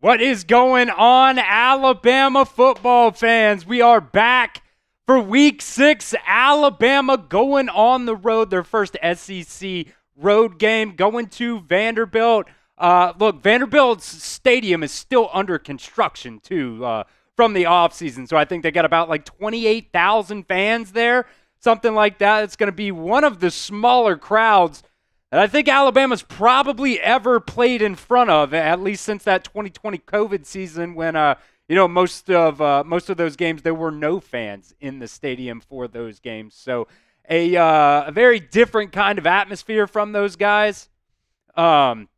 What is going on, Alabama football fans? We are back for Week 6. Alabama going on the road, their first SEC road game, going to Vanderbilt. Look, Vanderbilt's stadium is still under construction, too, from the offseason. So I think they got about like 28,000 fans there, something like that. It's going to be one of the smaller crowds that I think Alabama's probably ever played in front of, at least since that 2020 COVID season when, most of those games, there were no fans in the stadium for those games. So a very different kind of atmosphere from those guys. Sergeant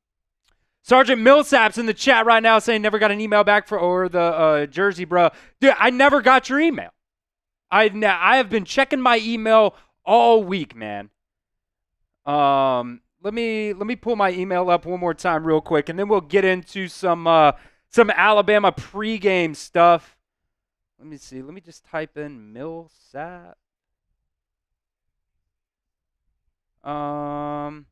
Millsap's in the chat right now saying never got an email back for the jersey, bro. Dude, I never got your email. I have been checking my email all week, man. Let me pull my email up one more time real quick, and then we'll get into some Alabama pregame stuff. Let me see. Let me just type in Millsap. I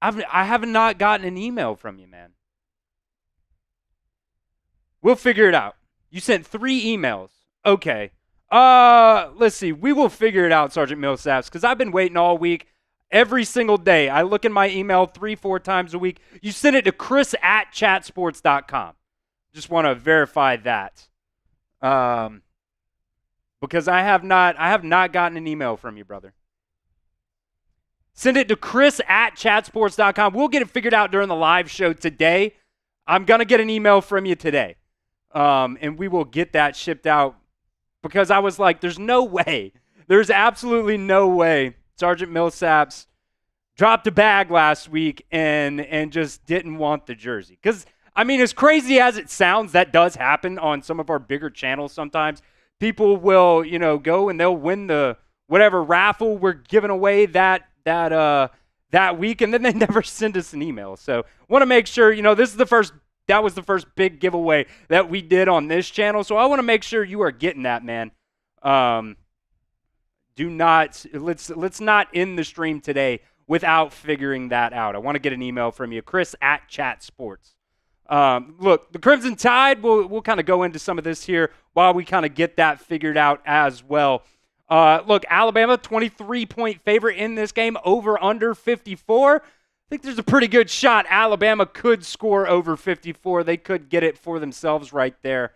have not gotten an email from you, man. We'll figure it out. You sent 3 emails. Okay. Let's see. We will figure it out, Sergeant Millsaps, because I've been waiting all week. Every single day. I look in my email 3-4 times a week. You send it to chris@chatsports.com. Just want to verify that. Because I have not gotten an email from you, brother. Send it to chris@chatsports.com. We'll get it figured out during the live show today. I'm going to get an email from you today. And we will get that shipped out. Because I was like, there's no way. There's absolutely no way Sergeant Millsaps dropped a bag last week and just didn't want the jersey. Because, I mean, as crazy as it sounds, that does happen on some of our bigger channels sometimes. People will, go and they'll win the whatever raffle we're giving away that week, and then they never send us an email. So want to make sure, that was the first big giveaway that we did on this channel. So I want to make sure you are getting that, man. Let's not end the stream today without figuring that out. I want to get an email from you, chris@chatsports. Look, the Crimson Tide, we'll kind of go into some of this here while we kind of get that figured out as well. Look, Alabama, 23-point favorite in this game, over under 54. I think there's a pretty good shot Alabama could score over 54. They could get it for themselves right there.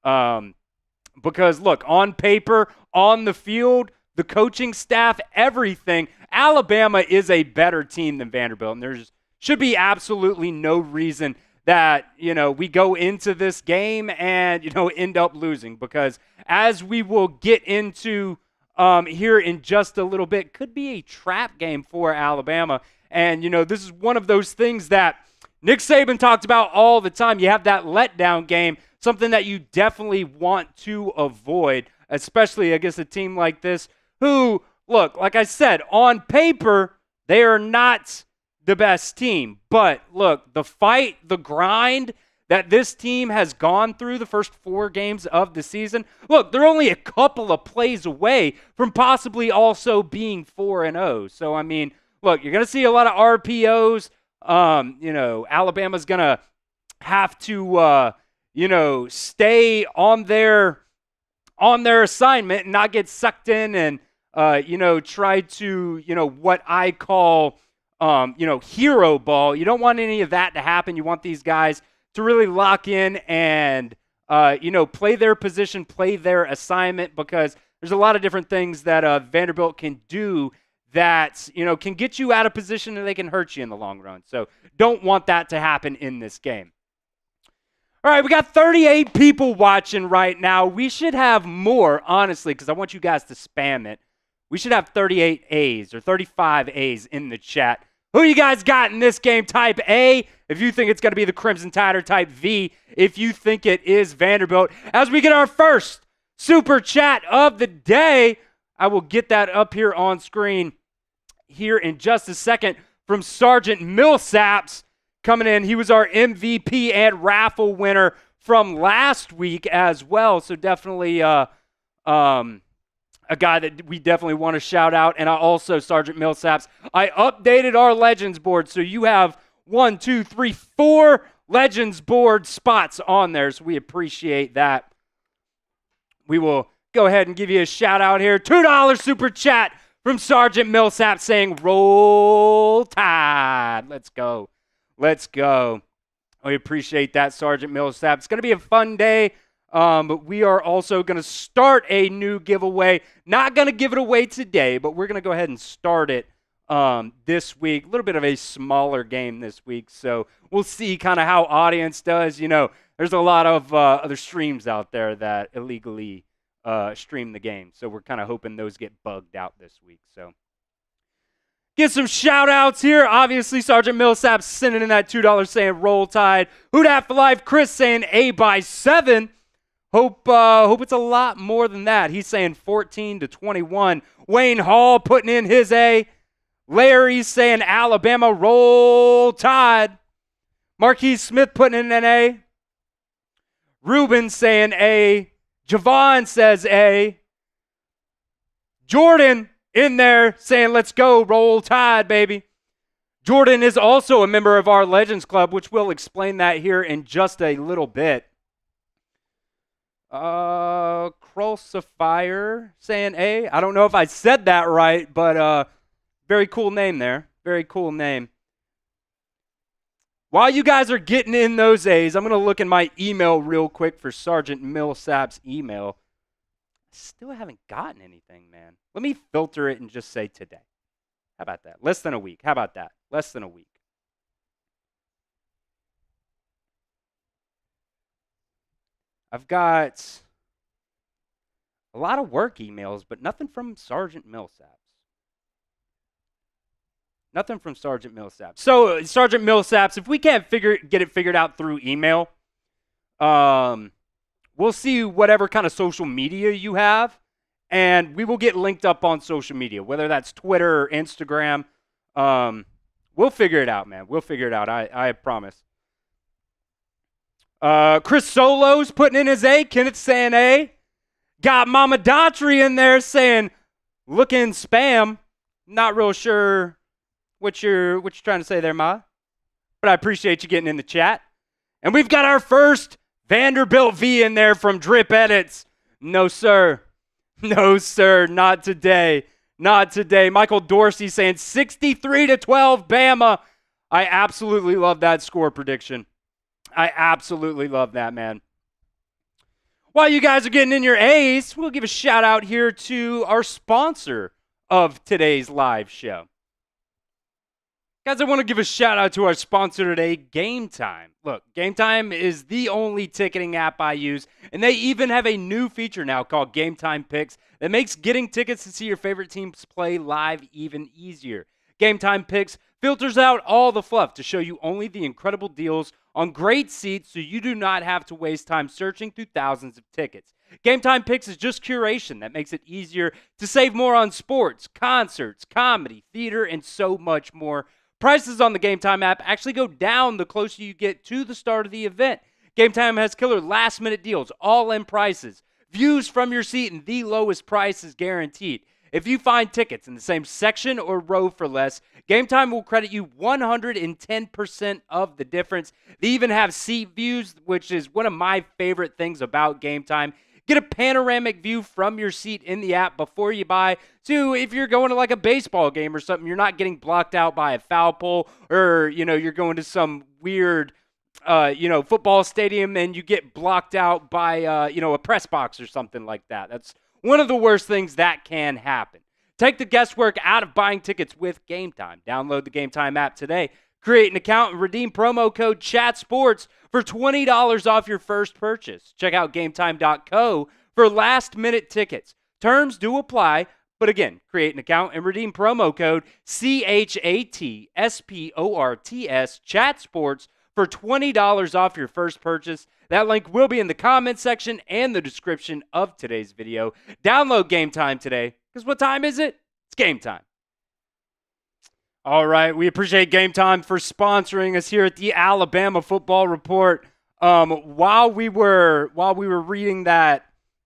Because, look, on paper, on the field, the coaching staff, everything, Alabama is a better team than Vanderbilt. And there should be absolutely no reason that, we go into this game and, end up losing. Because as we will get into here in just a little bit, could be a trap game for Alabama. And, this is one of those things that Nick Saban talked about all the time. You have that letdown game, something that you definitely want to avoid, especially against a team like this who, look, like I said, on paper, they are not the best team. But, look, the fight, the grind that this team has gone through the first 4 games of the season, look, they're only a couple of plays away from possibly also being 4-0. So, I mean, look, you're going to see a lot of RPOs. Alabama's going to have to, stay on their assignment and not get sucked in and, try to, what I call, hero ball. You don't want any of that to happen. You want these guys to really lock in and, play their position, play their assignment, because there's a lot of different things that Vanderbilt can do that, can get you out of position and they can hurt you in the long run. So don't want that to happen in this game. All right, we got 38 people watching right now. We should have more, honestly, because I want you guys to spam it. We should have 38 A's or 35 A's in the chat. Who you guys got in this game? Type A if you think it's going to be the Crimson Tide, or type V if you think it is Vanderbilt. As we get our first super chat of the day, I will get that up here on screen here in just a second from Sergeant Millsaps coming in. He was our MVP and raffle winner from last week as well. So definitely a guy that we definitely want to shout out. And I also, Sergeant Millsaps, I updated our Legends board. So you have 4 Legends board spots on there, so we appreciate that. We will go ahead and give you a shout out here. $2 super chat from Sergeant Millsap saying, "Roll Tide." Let's go. Let's go. We appreciate that, Sergeant Millsap. It's going to be a fun day, but we are also going to start a new giveaway. Not going to give it away today, but we're going to go ahead and start it this week. A little bit of a smaller game this week, so we'll see kind of how audience does. You know, there's a lot of other streams out there that illegally stream the game, so we're kind of hoping those get bugged out this week. So get some shout outs here. Obviously, Sergeant Millsap sending in that $2 saying Roll Tide. Who Dat for Life? Chris saying A by 7. Hope it's a lot more than that. He's saying 14-21. Wayne Hall putting in his A. Larry's saying Alabama Roll Tide. Marquise Smith putting in an A. Ruben saying A. Javon says A. Jordan in there saying, "Let's go, Roll Tide, baby." Jordan is also a member of our Legends Club, which we'll explain that here in just a little bit. Crucifier saying A. I don't know if I said that right, but very cool name there. Very cool name. While you guys are getting in those A's, I'm going to look in my email real quick for Sergeant Millsap's email. I still haven't gotten anything, man. Let me filter it and just say today. How about that? Less than a week. How about that? Less than a week. I've got a lot of work emails, but nothing from Sergeant Millsap. Nothing from Sergeant Millsap. So, Sergeant Millsaps, if we can't get it figured out through email, we'll see whatever kind of social media you have, and we will get linked up on social media, whether that's Twitter or Instagram. We'll figure it out, man. We'll figure it out. I promise. Chris Solo's putting in his A. Kenneth saying A. Got Mama Daughtry in there saying, "Looking spam." Not real sure what you're trying to say there, Ma. But I appreciate you getting in the chat. And we've got our first Vanderbilt V in there from Drip Edits. No, sir. No, sir. Not today. Not today. Michael Dorsey saying 63-12 Bama. I absolutely love that score prediction. I absolutely love that, man. While you guys are getting in your A's, we'll give a shout out here to our sponsor of today's live show. Guys, I want to give a shout out to our sponsor today, Game Time. Look, Game Time is the only ticketing app I use, and they even have a new feature now called Game Time Picks that makes getting tickets to see your favorite teams play live even easier. Game Time Picks filters out all the fluff to show you only the incredible deals on great seats so you do not have to waste time searching through thousands of tickets. Game Time Picks is just curation that makes it easier to save more on sports, concerts, comedy, theater, and so much more. Prices on the Game Time app actually go down the closer you get to the start of the event. Game Time has killer last-minute deals, all-in prices, views from your seat, and the lowest price is guaranteed. If you find tickets in the same section or row for less, Game Time will credit you 110% of the difference. They even have seat views, which is one of my favorite things about Game Time. Get a panoramic view from your seat in the app before you buy. So if you're going to like a baseball game or something, you're not getting blocked out by a foul pole, or, you're going to some weird, football stadium and you get blocked out by, a press box or something like that. That's one of the worst things that can happen. Take the guesswork out of buying tickets with Game Time. Download the Game Time app today. Create an account and redeem promo code CHATSPORTS for $20 off your first purchase. Check out GameTime.co for last-minute tickets. Terms do apply, but again, create an account and redeem promo code CHATSPORTS, CHATSPORTS, for $20 off your first purchase. That link will be in the comment section and the description of today's video. Download Game Time today, because what time is it? It's game time. All right, we appreciate Game Time for sponsoring us here at the Alabama Football Report. While we were reading that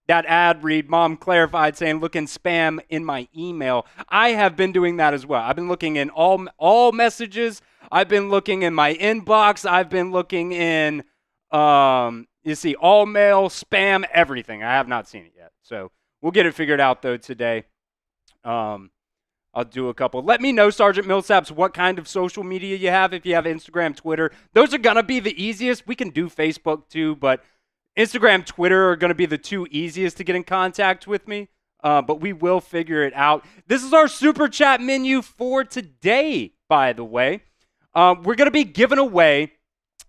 that ad read, Mom clarified saying, look in spam in my email. I have been doing that as well. I've been looking in all messages. I've been looking in my inbox. I've been looking in, you see, all mail, spam, everything. I have not seen it yet. So we'll get it figured out, though, today. I'll do a couple. Let me know, Sergeant Millsaps, what kind of social media you have. If you have Instagram, Twitter, those are going to be the easiest. We can do Facebook, too, but Instagram, Twitter are going to be the two easiest to get in contact with me, but we will figure it out. This is our Super Chat menu for today, by the way. We're going to be giving away,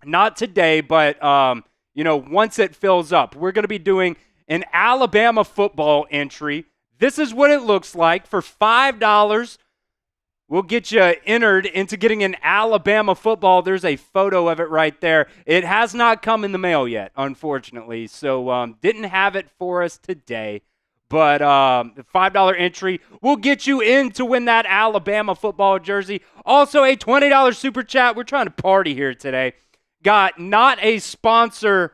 not today, but, once it fills up, we're going to be doing an Alabama football entry. This is what it looks like. For $5, we'll get you entered into getting an Alabama football. There's a photo of it right there. It has not come in the mail yet, unfortunately, so didn't have it for us today. But the $5 entry will get you in to win that Alabama football jersey. Also, a $20 Super Chat. We're trying to party here today. Got not a sponsor.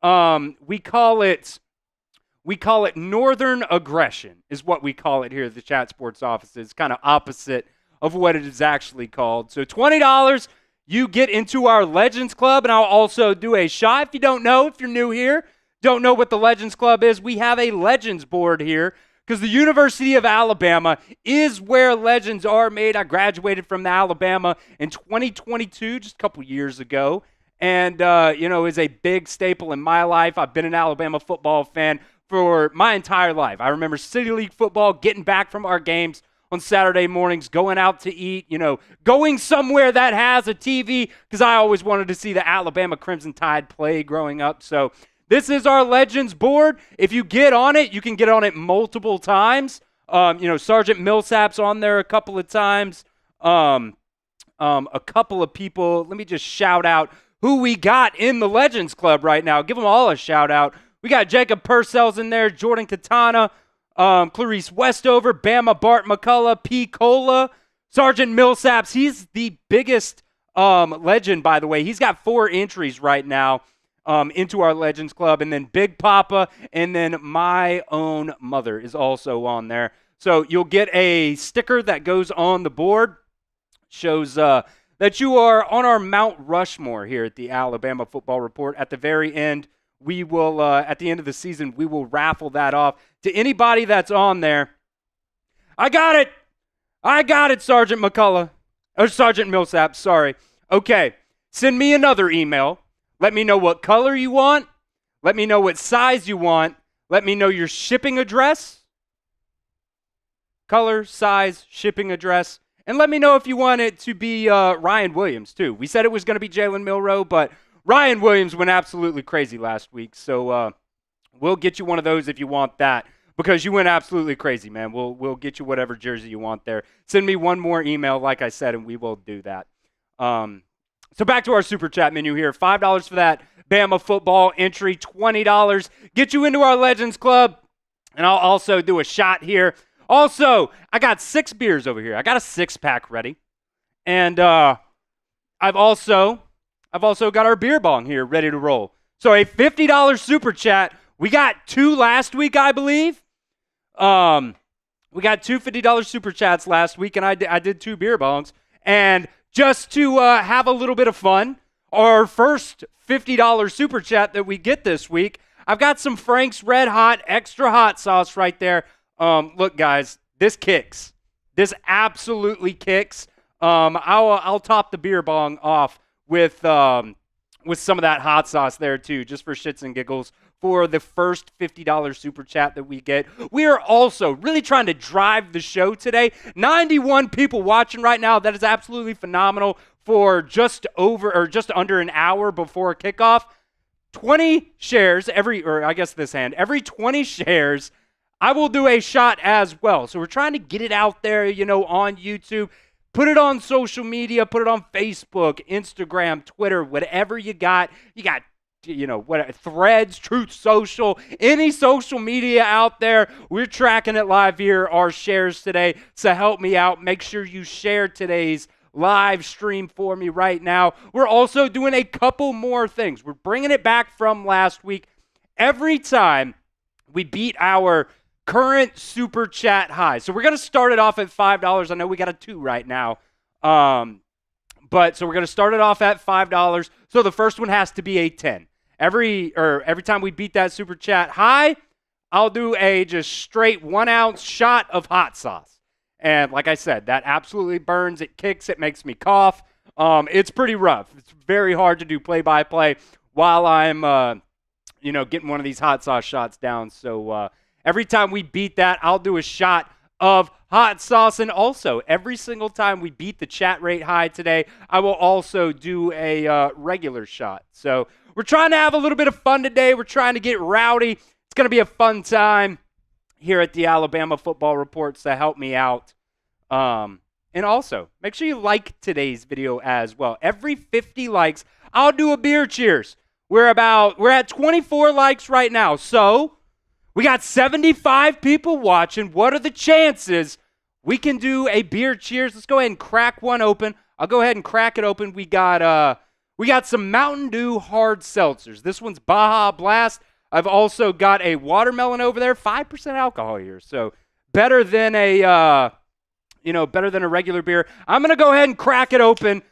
We call it Northern Aggression is what we call it here at the Chat Sports offices. It's kind of opposite of what it is actually called. So $20, you get into our Legends Club, and I'll also do a shot. If you don't know, if you're new here, don't know what the Legends Club is, we have a Legends board here because the University of Alabama is where legends are made. I graduated from Alabama in 2022, just a couple years ago, and, is a big staple in my life. I've been an Alabama football fan for my entire life. I remember City League football, getting back from our games on Saturday mornings, going out to eat, going somewhere that has a TV because I always wanted to see the Alabama Crimson Tide play growing up. So this is our Legends board. If you get on it, you can get on it multiple times. Sergeant Millsap's on there a couple of times. A couple of people. Let me just shout out who we got in the Legends Club right now. Give them all a shout out. We got Jacob Purcell's in there, Jordan Katana, Clarice Westover, Bama Bart McCullough, P. Cola, Sergeant Millsaps. He's the biggest legend, by the way. He's got 4 entries right now into our Legends Club. And then Big Papa, and then my own mother is also on there. So you'll get a sticker that goes on the board. Shows that you are on our Mount Rushmore here at the Alabama Football Report. At the very end, we will, at the end of the season, we will raffle that off to anybody that's on there. I got it, Sergeant McCullough. Or Sergeant Millsap, sorry. Okay, send me another email. Let me know what color you want. Let me know what size you want. Let me know your shipping address. Color, size, shipping address. And let me know if you want it to be Ryan Williams, too. We said it was going to be Jalen Milroe, but Ryan Williams went absolutely crazy last week, so we'll get you one of those if you want that, because you went absolutely crazy, man. We'll get you whatever jersey you want there. Send me one more email, like I said, and we will do that. So back to our Super Chat menu here. $5 for that Bama football entry, $20. Get you into our Legends Club, and I'll also do a shot here. Also, I got 6 beers over here. I got a 6-pack ready, and I've also got our beer bong here ready to roll. So a $50 Super Chat. We got 2 last week, I believe. We got 2 $50 Super Chats last week, and I did 2 beer bongs. And just to have a little bit of fun, our first $50 Super Chat that we get this week, I've got some Frank's Red Hot Extra Hot Sauce right there. Look, guys, this kicks. This absolutely kicks. I'll top the beer bong off with some of that hot sauce there too, just for shits and giggles for the first $50 Super Chat that we get. We are also really trying to drive the show today. 91 people watching right now. That is absolutely phenomenal for just under an hour before kickoff. 20 shares every 20 shares, I will do a shot as well. So we're trying to get it out there, on YouTube. Put it on social media, put it on Facebook, Instagram, Twitter, whatever you got. You got, Threads, Truth Social, any social media out there. We're tracking it live here, our shares today. So help me out. Make sure you share today's live stream for me right now. We're also doing a couple more things. We're bringing it back from last week. Every time we beat our current super chat high. So we're going to start it off at $5. I know we got a 2 right now. But so we're going to start it off at $5. So the first one has to be a 10. Every time we beat that super chat high, I'll do a just straight 1 ounce shot of hot sauce. And like I said, that absolutely burns. It kicks. It makes me cough. It's pretty rough. It's very hard to do play-by-play while I'm, getting one of these hot sauce shots down. So every time we beat that, I'll do a shot of hot sauce. And also, every single time we beat the chat rate high today, I will also do a regular shot. So we're trying to have a little bit of fun today. We're trying to get rowdy. It's going to be a fun time here at the Alabama Football Reports to help me out. And also, make sure you like today's video as well. Every 50 likes, I'll do a beer cheers. We're at 24 likes right now. So we got 75 people watching. What are the chances we can do a beer cheers? Let's go ahead and crack one open. I'll go ahead and crack it open. We got some Mountain Dew hard seltzers. This one's Baja Blast. I've also got a watermelon over there, 5% alcohol here. So better than a regular beer. I'm going to go ahead and crack it open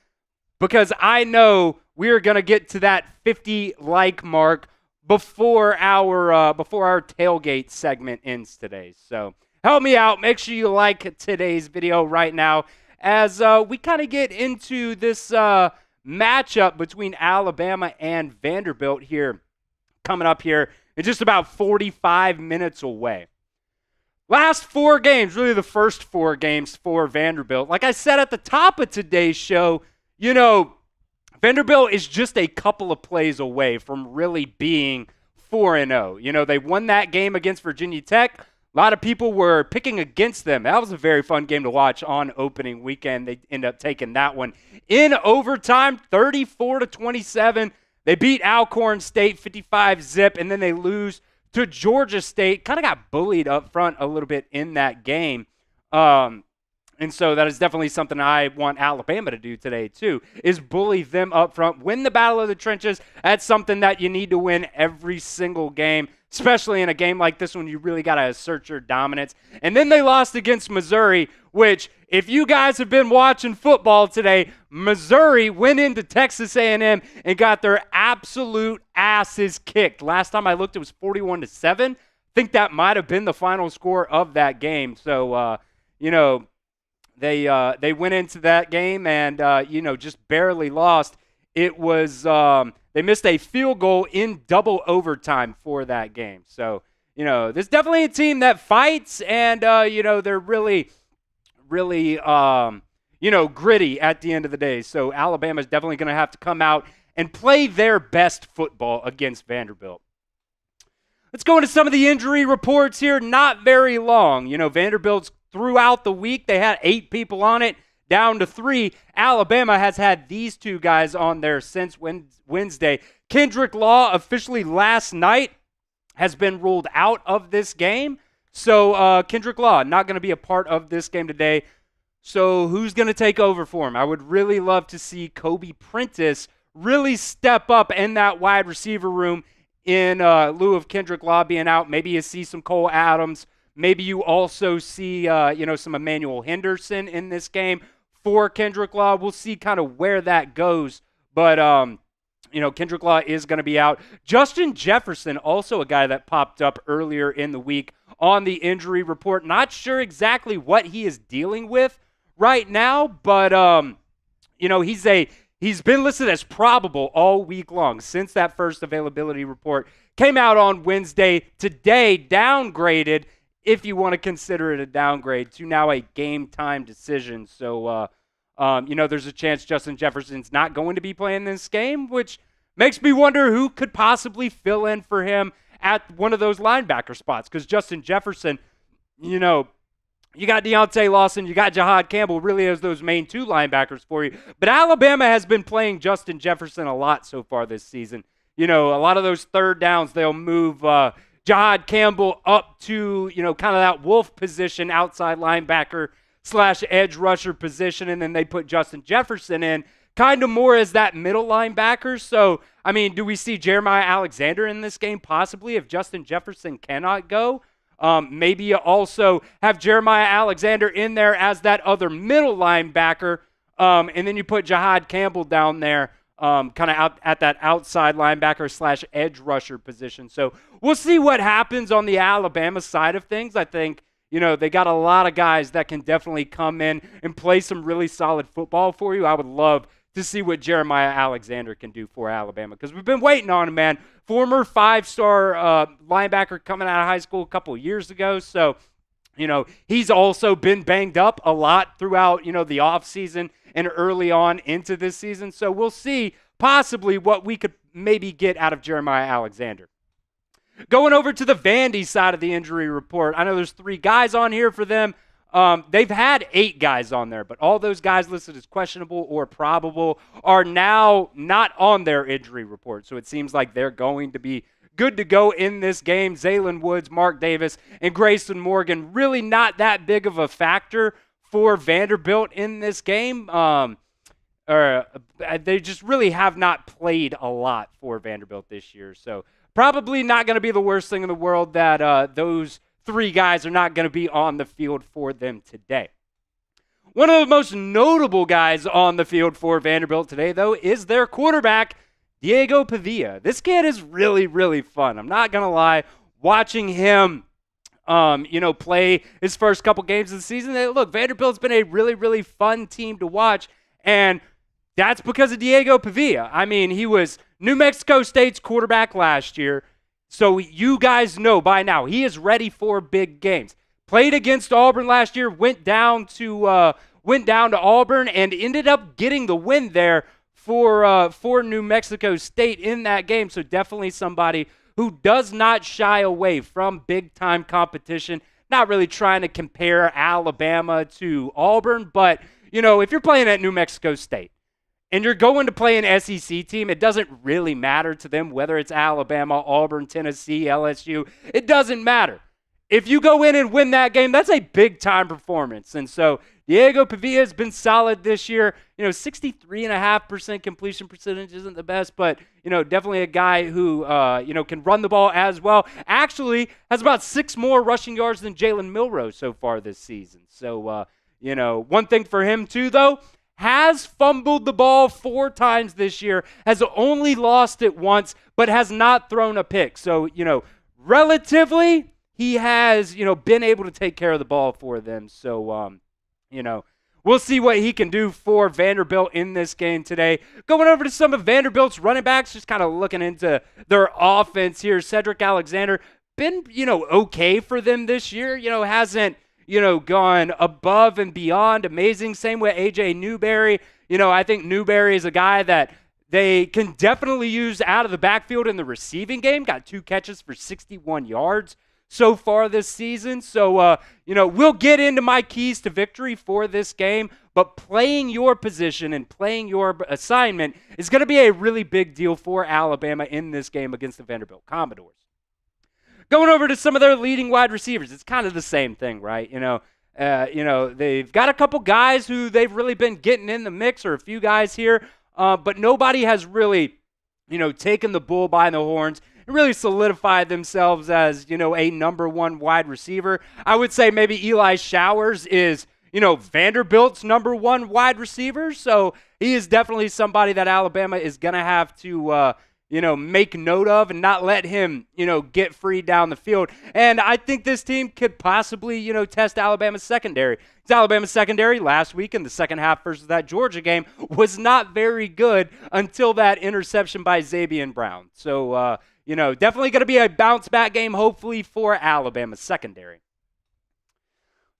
because I know we're going to get to that 50 like mark before our tailgate segment ends today. So help me out. Make sure you like today's video right now as we kind of get into this matchup between Alabama and Vanderbilt here, coming up here in just about 45 minutes away. Last 4 games, really the first 4 games for Vanderbilt. Like I said at the top of today's show, Vanderbilt is just a couple of plays away from really being 4-0. They won that game against Virginia Tech. A lot of people were picking against them. That was a very fun game to watch on opening weekend. They end up taking that one in overtime, 34-27. They beat Alcorn State 55-zip, and then they lose to Georgia State. Kind of got bullied up front a little bit in that game. And so that is definitely something I want Alabama to do today too, is bully them up front, win the battle of the trenches. That's something that you need to win every single game, especially in a game like this one. You really got to assert your dominance. And then they lost against Missouri, which if you guys have been watching football today, Missouri went into Texas A&M and got their absolute asses kicked. Last time I looked, it was 41-7. I think that might have been the final score of that game. So, they went into that game and, just barely lost. It was they missed a field goal in double overtime for that game. So, this is definitely a team that fights and, they're really, really, gritty at the end of the day. So Alabama's definitely going to have to come out and play their best football against Vanderbilt. Let's go into some of the injury reports here. Not very long. Vanderbilt's throughout the week, they had 8 people on it, down to 3. Alabama has had these 2 guys on there since Wednesday. Kendrick Law officially last night has been ruled out of this game. So Kendrick Law not going to be a part of this game today. So who's going to take over for him? I would really love to see Kobe Prentice really step up in that wide receiver room in lieu of Kendrick Law being out. Maybe you see some Cole Adams. Maybe you also see, some Emmanuel Henderson in this game for Kendrick Law. We'll see kind of where that goes. But, Kendrick Law is going to be out. Justin Jefferson, also a guy that popped up earlier in the week on the injury report. Not sure exactly what he is dealing with right now, but, he's been listed as probable all week long since that first availability report came out on Wednesday. Today, downgraded, if you want to consider it a downgrade, to now a game-time decision. So, there's a chance Justin Jefferson's not going to be playing this game, which makes me wonder who could possibly fill in for him at one of those linebacker spots. Because Justin Jefferson, you got Deontay Lawson, you got Jahad Campbell, really as those main 2 linebackers for you. But Alabama has been playing Justin Jefferson a lot so far this season. A lot of those third downs, they'll move Jahad Campbell up to, kind of that wolf position, outside linebacker / edge rusher position, and then they put Justin Jefferson in kind of more as that middle linebacker. So, I mean, do we see Jeremiah Alexander in this game possibly if Justin Jefferson cannot go? Maybe you also have Jeremiah Alexander in there as that other middle linebacker, and then you put Jahad Campbell down there, kind of out at that outside linebacker / edge rusher position. So we'll see what happens on the Alabama side of things. I think, they got a lot of guys that can definitely come in and play some really solid football for you. I would love to see what Jeremiah Alexander can do for Alabama because we've been waiting on him, man. Former 5-star linebacker coming out of high school a couple of years ago. So, he's also been banged up a lot throughout, the offseason and early on into this season. So we'll see possibly what we could maybe get out of Jeremiah Alexander. Going over to the Vandy side of the injury report, I know there's 3 guys on here for them. They've had 8 guys on there, but all those guys listed as questionable or probable are now not on their injury report. So it seems like they're going to be good to go in this game. Zaylen Woods, Mark Davis, and Grayson Morgan really not that big of a factor for Vanderbilt in this game. They just really have not played a lot for Vanderbilt this year. So probably not going to be the worst thing in the world that those 3 guys are not going to be on the field for them today. One of the most notable guys on the field for Vanderbilt today, though, is their quarterback, Diego Pavia. This kid is really, really fun. I'm not going to lie. Watching him, play his first couple games of the season, look, Vanderbilt's been a really, really fun team to watch, and that's because of Diego Pavia. I mean, he was New Mexico State's quarterback last year. So you guys know by now he is ready for big games. Played against Auburn last year, went down to Auburn and ended up getting the win there for New Mexico State in that game. So definitely somebody who does not shy away from big time competition. Not really trying to compare Alabama to Auburn, but if you're playing at New Mexico State and you're going to play an SEC team, it doesn't really matter to them whether it's Alabama, Auburn, Tennessee, LSU. It doesn't matter. If you go in and win that game, that's a big-time performance. And so Diego Pavia has been solid this year. 63.5% completion percentage isn't the best, but, definitely a guy who, can run the ball as well. Actually has about 6 more rushing yards than Jalen Milroe so far this season. So, one thing for him, too, though, has fumbled the ball 4 times this year, has only lost it once, but has not thrown a pick. So, relatively, he has, been able to take care of the ball for them. So, we'll see what he can do for Vanderbilt in this game today. Going over to some of Vanderbilt's running backs, just kind of looking into their offense here. Cedric Alexander, been, okay for them this year. Hasn't, gone above and beyond amazing. Same with A.J. Newberry. I think Newberry is a guy that they can definitely use out of the backfield in the receiving game. Got 2 catches for 61 yards so far this season. So, we'll get into my keys to victory for this game, but playing your position and playing your assignment is going to be a really big deal for Alabama in this game against the Vanderbilt Commodores. Going over to some of their leading wide receivers, it's kind of the same thing, right? They've got a couple guys who they've really been getting in the mix, or a few guys here, but nobody has really, taken the bull by the horns and really solidified themselves as, a number 1 wide receiver. I would say maybe Eli Showers is, Vanderbilt's number 1 wide receiver. So he is definitely somebody that Alabama is going to have to, make note of and not let him, get free down the field. And I think this team could possibly, test Alabama's secondary. Because Alabama's secondary last week in the second half versus that Georgia game was not very good until that interception by Zabian Brown. So, definitely going to be a bounce-back game, hopefully, for Alabama's secondary.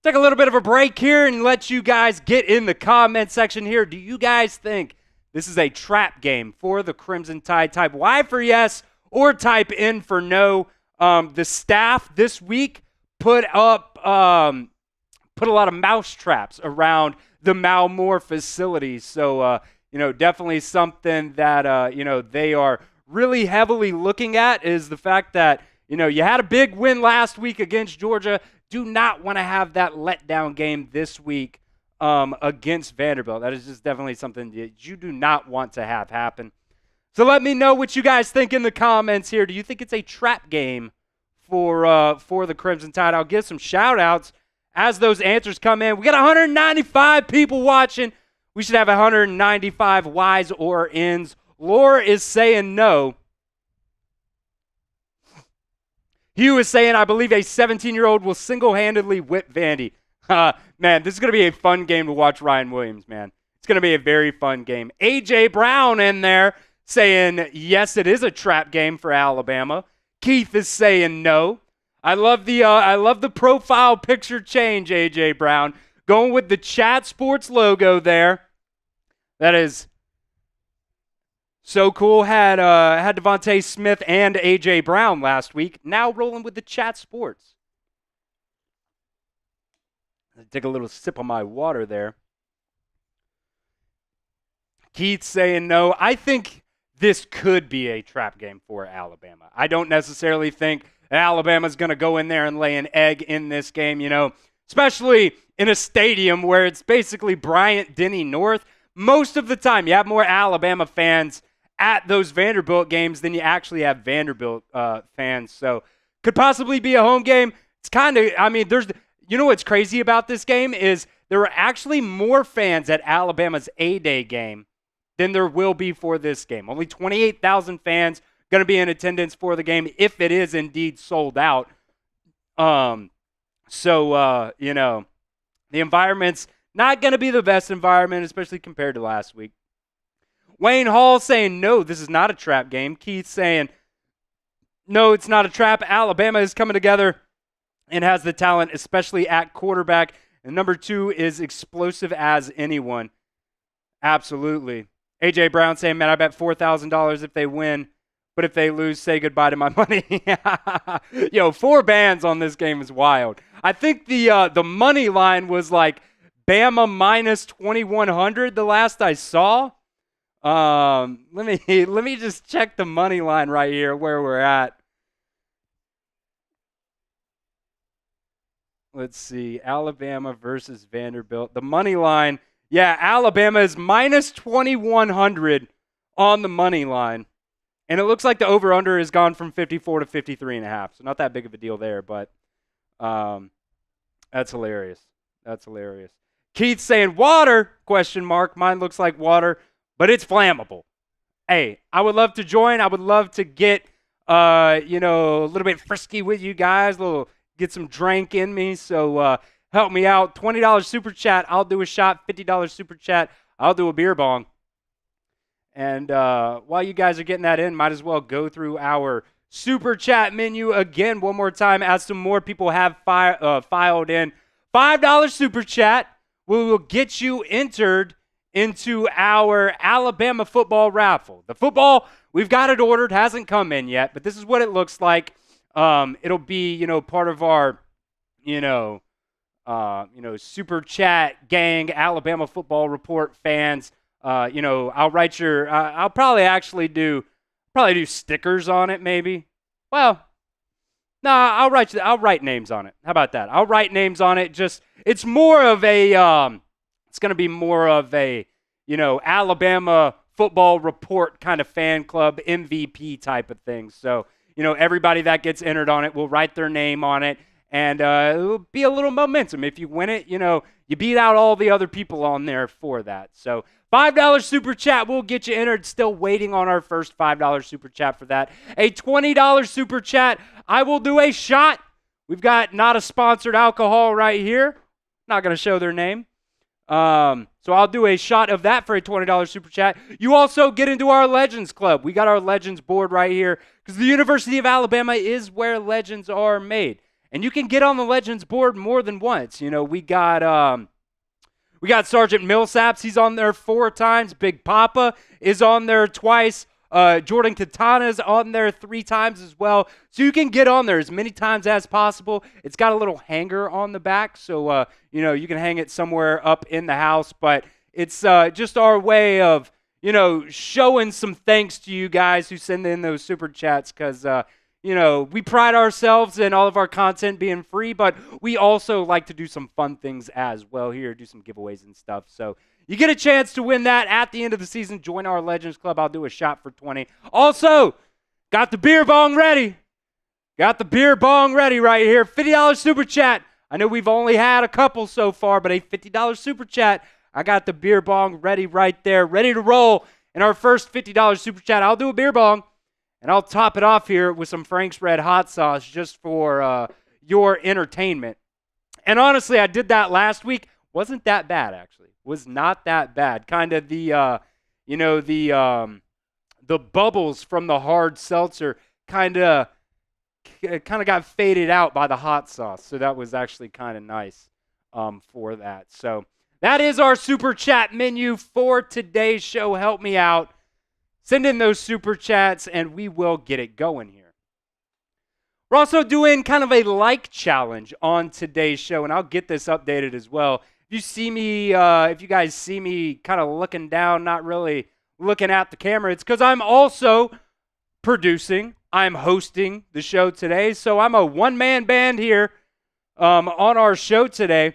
Take a little bit of a break here and let you guys get in the comment section here. Do you guys think this is a trap game for the Crimson Tide? Type Y for yes or type N for no. The staff this week put up put a lot of mouse traps around the Malmore facilities. So, definitely something that, they are really heavily looking at is the fact that, you had a big win last week against Georgia. Do not want to have that letdown game this week against Vanderbilt. That is just definitely something that you do not want to have happen. So let me know what you guys think in the comments here. Do you think it's a trap game for the Crimson Tide? I'll give some shout-outs as those answers come in. We got 195 people watching. We should have 195 Ys or Ns. Laura is saying no. Hugh is saying, I believe a 17-year-old will single-handedly whip Vandy. Man, this is going to be a fun game to watch Ryan Williams, man. It's going to be a very fun game. A.J. Brown in there saying, yes, it is a trap game for Alabama. Keith is saying no. I love the profile picture change, A.J. Brown. Going with the Chat Sports logo there. That is so cool. Had Devontae Smith and A.J. Brown last week. Now rolling with the Chat Sports. Take a little sip of my water there. Keith saying no. I think this could be a trap game for Alabama. I don't necessarily think Alabama's going to go in there and lay an egg in this game, especially in a stadium where it's basically Bryant-Denny North. Most of the time, you have more Alabama fans at those Vanderbilt games than you actually have Vanderbilt fans. So could possibly be a home game. It's kind of, what's crazy about this game is there were actually more fans at Alabama's A-Day game than there will be for this game. Only 28,000 fans going to be in attendance for the game if it is indeed sold out. The environment's not going to be the best environment, especially compared to last week. Wayne Hall saying, no, this is not a trap game. Keith saying, no, it's not a trap. Alabama is coming together and has the talent, especially at quarterback. And number 2 is explosive as anyone. Absolutely. A.J. Brown saying, man, I bet $4,000 if they win, but if they lose, say goodbye to my money. 4 bands on this game is wild. I think the money line was like Bama minus 2,100 the last I saw. Let me just check the money line right here where we're at. Let's see, Alabama versus Vanderbilt. The money line. Yeah, Alabama is minus 2,100 on the money line. And it looks like the over-under has gone from 54 to 53.5. So not that big of a deal there, but that's hilarious. That's hilarious. Keith saying water, ? Mine looks like water, but it's flammable. Hey, I would love to join. I would love to get, a little bit frisky with you guys, get some drink in me. So help me out. $20 super chat, I'll do a shot. $50 super chat, I'll do a beer bong. And while you guys are getting that in, might as well go through our super chat menu again one more time as some more people have filed in. $5 super chat will get you entered into our Alabama football raffle. The football, we've got it ordered, hasn't come in yet, but this is what it looks like. It'll be, part of our, super chat gang, Alabama football report fans. I'll write I'll probably do stickers on it maybe. Well, no, I'll write names on it. How about that? I'll write names on it. It's more of a, it's going to be more of a, Alabama football report kind of fan club MVP type of thing. So, everybody that gets entered on it will write their name on it, and it'll be a little momentum. If you win it, you beat out all the other people on there for that. So $5 super chat will get you entered. Still waiting on our first $5 super chat for that. A $20 super chat, I will do a shot. We've got not a sponsored alcohol right here. Not going to show their name. So I'll do a shot of that for a $20 super chat. You also get into our Legends Club. We got our Legends board right here because the University of Alabama is where legends are made. And you can get on the Legends board more than once. We got Sergeant Millsaps. He's on there 4 times. Big Papa is on there twice. Jordan Katana's on there 3 times as well. So you can get on there as many times as possible. It's got a little hanger on the back, so you can hang it somewhere up in the house. But it's just our way of showing some thanks to you guys who send in those super chats, because we pride ourselves in all of our content being free, but we also like to do some fun things as well here, do some giveaways and stuff. So you get a chance to win that at the end of the season. Join our Legends Club. I'll do a shot for 20. Also, got the beer bong ready. Got the beer bong ready right here. $50 super chat. I know we've only had a couple so far, but a $50 super chat. I got the beer bong ready right there, ready to roll. In our first $50 super chat, I'll do a beer bong. And I'll top it off here with some Frank's Red Hot Sauce just for your entertainment. And honestly, I did that last week. Wasn't that bad, actually. Was not that bad. Kind of the bubbles from the hard seltzer kind of got faded out by the hot sauce. So that was actually kind of nice for that. So that is our super chat menu for today's show. Help me out. Send in those super chats, and we will get it going here. We're also doing kind of a like challenge on today's show, and I'll get this updated as well. If you guys see me kind of looking down, not really looking at the camera, it's because I'm also producing. I'm hosting the show today, so I'm a one-man band here on our show today.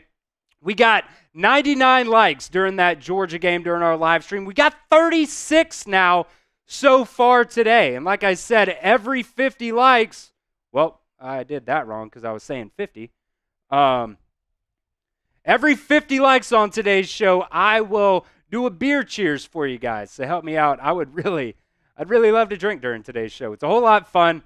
We got 99 likes during that Georgia game during our live stream. We got 36 now so far today. And like I said, every 50 likes, well, I did that wrong because I was saying 50. Every 50 likes on today's show, I will do a beer cheers for you guys. So help me out. I'd really love to drink during today's show. It's a whole lot of fun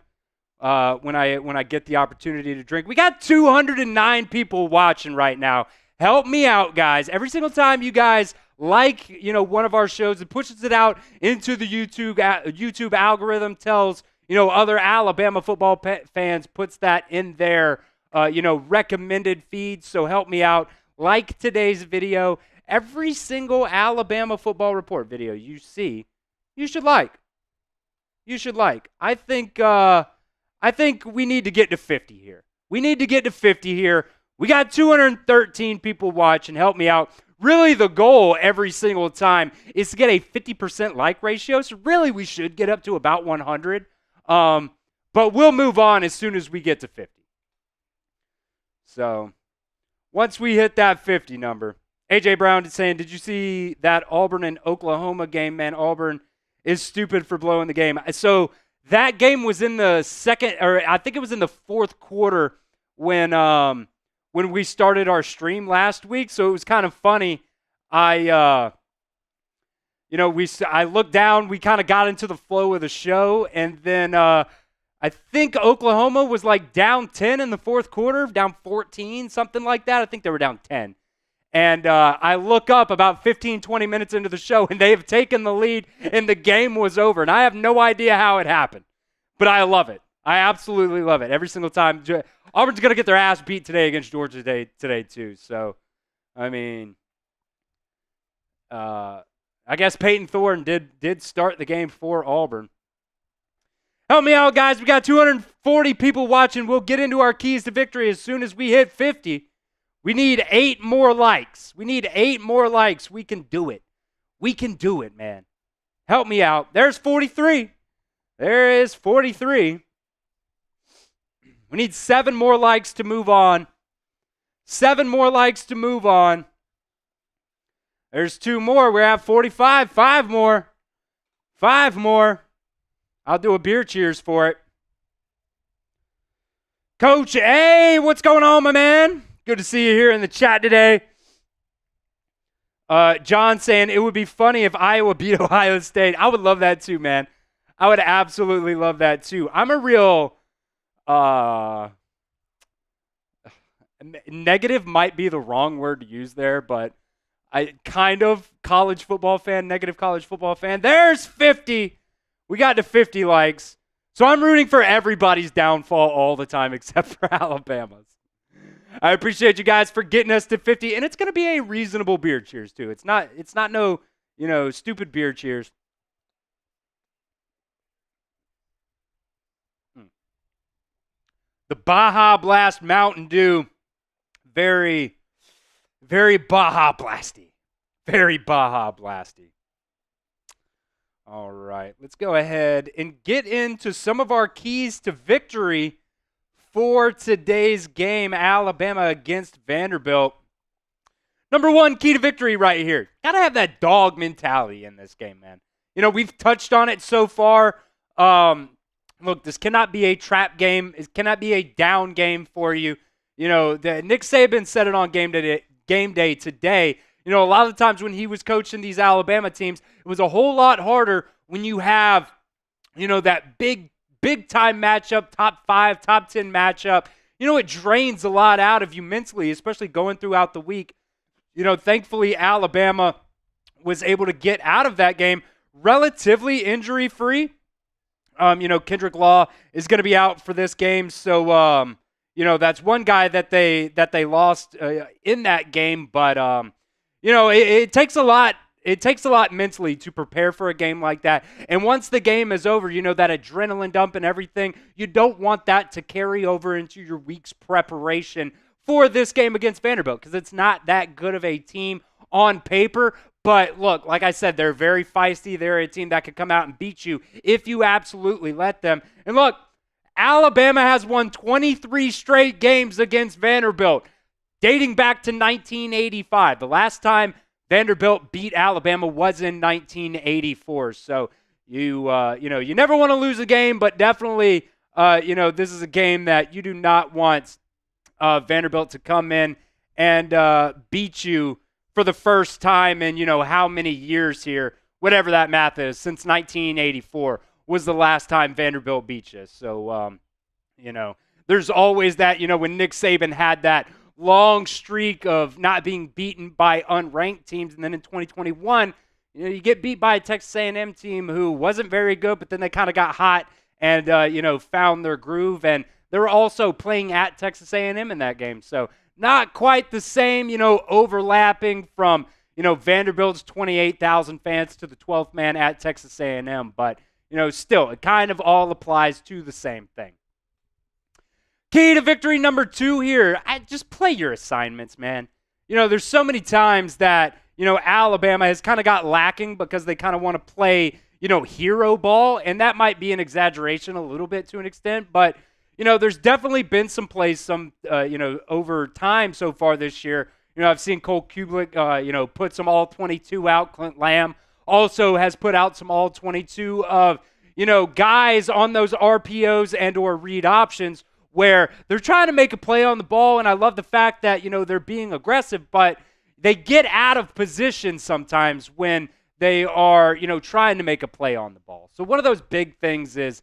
when I get the opportunity to drink. We got 209 people watching right now. Help me out, guys. Every single time you guys like, one of our shows, it pushes it out into the YouTube algorithm, tells, other Alabama football fans, puts that in their, recommended feed. So help me out. Like today's video. Every single Alabama football report video you see, you should like. You should like. I think we need to get to 50 here. We need to get to 50 here. We got 213 people watching. Help me out. Really, the goal every single time is to get a 50% like ratio. So really, we should get up to about 100. But we'll move on as soon as we get to 50. So once we hit that 50 number, AJ Brown is saying, did you see that Auburn and Oklahoma game? Man, Auburn is stupid for blowing the game. So that game was in the second, or I think it was in the fourth quarter when we started our stream last week. So it was kind of funny. I looked down, we kind of got into the flow of the show, and then I think Oklahoma was like down 10 in the fourth quarter, down 14, something like that. I think they were down 10. And I look up about 15, 20 minutes into the show, and they have taken the lead, and the game was over. And I have no idea how it happened, but I love it. I absolutely love it. Every single time. Auburn's going to get their ass beat today against Georgia today too. So, I mean, I guess Peyton Thorne did start the game for Auburn. Help me out, guys. We got 240 people watching. We'll get into our keys to victory as soon as we hit 50. We need 8 more likes. We need 8 more likes. We can do it. We can do it, man. Help me out. There's 43. There is 43. We need 7 more likes to move on. 7 more likes to move on. There's 2 more. We're at 45. 5 more. 5 more. I'll do a beer cheers for it. Coach A, what's going on, my man? Good to see you here in the chat today. John saying it would be funny if Iowa beat Ohio State. I would love that too, man. I would absolutely love that too. I'm a real negative might be the wrong word to use there, but I kind of college football fan, negative college football fan. There's 50. We got to 50 likes. So I'm rooting for everybody's downfall all the time except for Alabama's. I appreciate you guys for getting us to 50, and it's going to be a reasonable beer cheers too. It's not no, stupid beer cheers. The Baja Blast Mountain Dew, very, very Baja Blasty. Very Baja Blasty. All right, let's go ahead and get into some of our keys to victory for today's game, Alabama against Vanderbilt. Number one key to victory right here. Got to have that dog mentality in this game, man. You know, we've touched on it so far. Look, this cannot be a trap game. It cannot be a down game for you. You know, Nick Saban said it on game day today. You know, a lot of the times when he was coaching these Alabama teams, it was a whole lot harder when you have, you know, that big time matchup, top 5, top 10 matchup. You know, it drains a lot out of you mentally, especially going throughout the week. You know, thankfully, Alabama was able to get out of that game relatively injury-free. You know, Kendrick Law is going to be out for this game, so you know, that's one guy that they lost in that game. But you know, it takes a lot. It takes a lot mentally to prepare for a game like that. And once the game is over, you know, that adrenaline dump and everything, you don't want that to carry over into your week's preparation for this game against Vanderbilt, because it's not that good of a team on paper. But look, like I said, they're very feisty. They're a team that could come out and beat you if you absolutely let them. And look, Alabama has won 23 straight games against Vanderbilt, dating back to 1985. The last time Vanderbilt beat Alabama was in 1984. So you know, you never want to lose a game, but definitely, you know, this is a game that you do not want Vanderbilt to come in and beat you for the first time in, you know, how many years here, whatever that math is, since 1984 was the last time Vanderbilt beat you. So, you know, there's always that, you know, when Nick Saban had that long streak of not being beaten by unranked teams, and then in 2021, you know, you get beat by a Texas A&M team who wasn't very good, but then they kind of got hot and, you know, found their groove, and they were also playing at Texas A&M in that game. So not quite the same, you know, overlapping from, you know, Vanderbilt's 28,000 fans to the 12th man at Texas A&M. But, you know, still, it kind of all applies to the same thing. Key to victory number 2 here, just play your assignments, man. You know, there's so many times that, you know, Alabama has kind of got lacking because they kind of want to play, you know, hero ball. And that might be an exaggeration a little bit to an extent, but you know, there's definitely been some plays, you know, over time so far this year. You know, I've seen Cole Kublik, you know, put some all-22 out. Clint Lamb also has put out some all-22 of, you know, guys on those RPOs and or read options where they're trying to make a play on the ball. And I love the fact that, you know, they're being aggressive, but they get out of position sometimes when they are, you know, trying to make a play on the ball. So one of those big things is,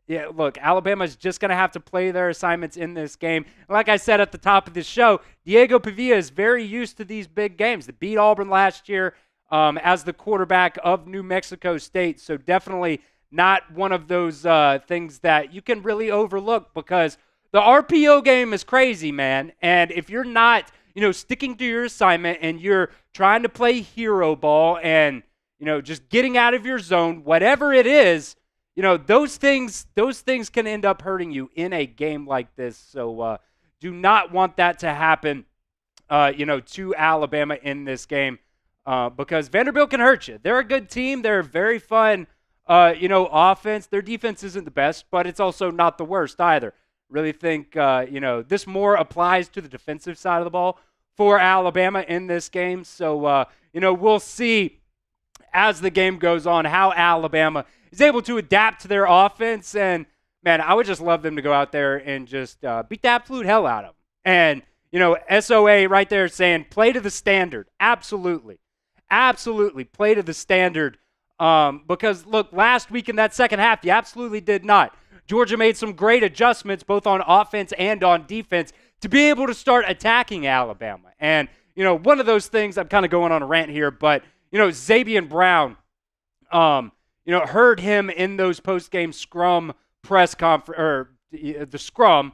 yeah, look, Alabama's just going to have to play their assignments in this game. Like I said at the top of this show, Diego Pavia is very used to these big games. They beat Auburn last year as the quarterback of New Mexico State. So definitely not one of those things that you can really overlook, because the RPO game is crazy, man. And if you're not, you know, sticking to your assignment and you're trying to play hero ball and, you know, just getting out of your zone, whatever it is, you know, those things can end up hurting you in a game like this. So do not want that to happen, you know, to Alabama in this game, because Vanderbilt can hurt you. They're a good team. They're a very fun, you know, offense. Their defense isn't the best, but it's also not the worst either. Really think, you know, this more applies to the defensive side of the ball for Alabama in this game. So, you know, we'll see as the game goes on how Alabama is able to adapt to their offense. And, man, I would just love them to go out there and just beat the absolute hell out of them. And, you know, SOA right there saying play to the standard. Absolutely. Absolutely play to the standard. Because, look, last week in that second half, you absolutely did not. Georgia made some great adjustments both on offense and on defense to be able to start attacking Alabama. And, you know, one of those things, I'm kind of going on a rant here, but, you know, Zabian Brown, you know, heard him in those post-game scrum press conference, or the scrum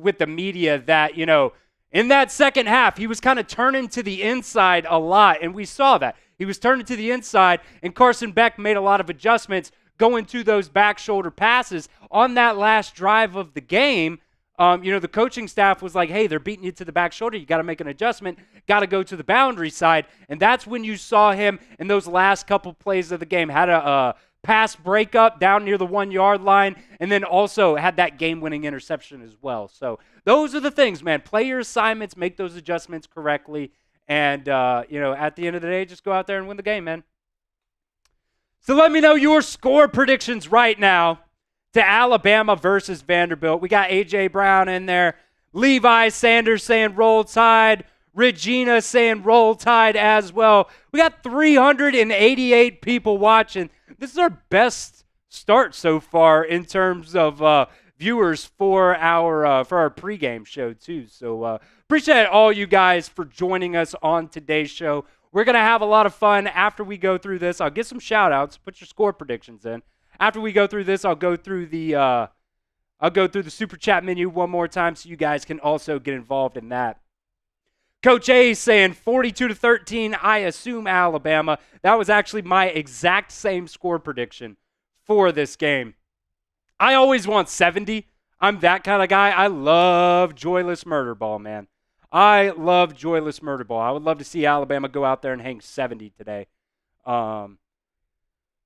with the media, that, you know, in that second half, he was kind of turning to the inside a lot, and we saw that. He was turning to the inside, and Carson Beck made a lot of adjustments going to those back shoulder passes on that last drive of the game. the coaching staff was like, hey, they're beating you to the back shoulder. You got to make an adjustment, got to go to the boundary side. And that's when you saw him in those last couple plays of the game. Had a pass breakup down near the 1 yard line, and then also had that game-winning interception as well. So those are the things, man. Play your assignments, make those adjustments correctly, and, at the end of the day, just go out there and win the game, man. So let me know your score predictions right now to Alabama versus Vanderbilt. We got A.J. Brown in there. Levi Sanders saying roll tide. Regina saying roll tide as well. We got 388 people watching. This is our best start so far in terms of viewers for our pregame show too. So appreciate all you guys for joining us on today's show. We're going to have a lot of fun after we go through this. I'll get some shout-outs. Put your score predictions in. After we go through this, I'll go through the Super Chat menu one more time so you guys can also get involved in that. Coach A saying 42-13, I assume Alabama. That was actually my exact same score prediction for this game. I always want 70. I'm that kind of guy. I love joyless murder ball, man. I love joyless murder ball. I would love to see Alabama go out there and hang 70 today.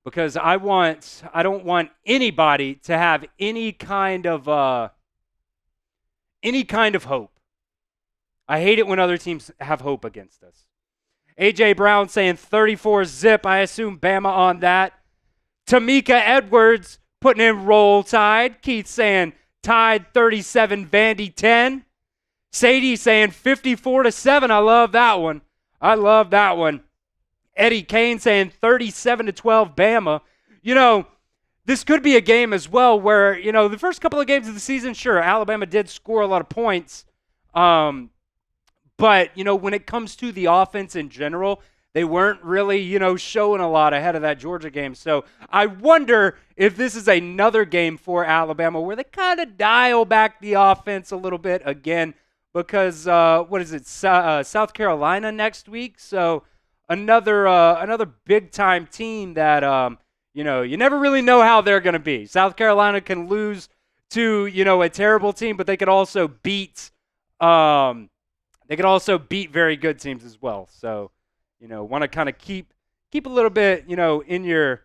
Because I don't want anybody to have any kind of hope. I hate it when other teams have hope against us. A.J. Brown saying 34-zip. I assume Bama on that. Tamika Edwards putting in roll tide. Keith saying tide 37, Vandy 10. Sadie saying 54-7. I love that one. I love that one. Eddie Kane saying 37-12 Bama. This could be a game as well where, the first couple of games of the season, sure, Alabama did score a lot of points. But, when it comes to the offense in general, they weren't really, showing a lot ahead of that Georgia game. So I wonder if this is another game for Alabama where they kind of dial back the offense a little bit again because, South Carolina next week. So another big-time team that, you never really know how they're going to be. South Carolina can lose to, a terrible team, but they could also beat very good teams as well. So, want to kind of keep a little bit, in your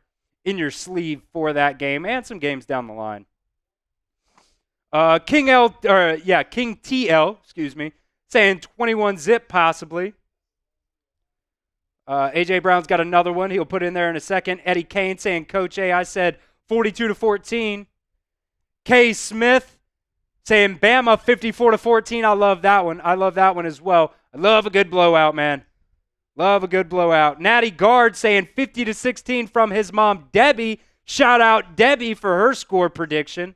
sleeve for that game and some games down the line. King TL, saying 21-zip possibly. A.J. Brown's got another one. He'll put in there in a second. Eddie Kane saying, Coach A, I said 42-14. K. Smith saying Bama 54-14. I love that one. I love that one as well. I love a good blowout, man. Love a good blowout. Natty Guard saying 50-16 from his mom, Debbie. Shout out Debbie for her score prediction.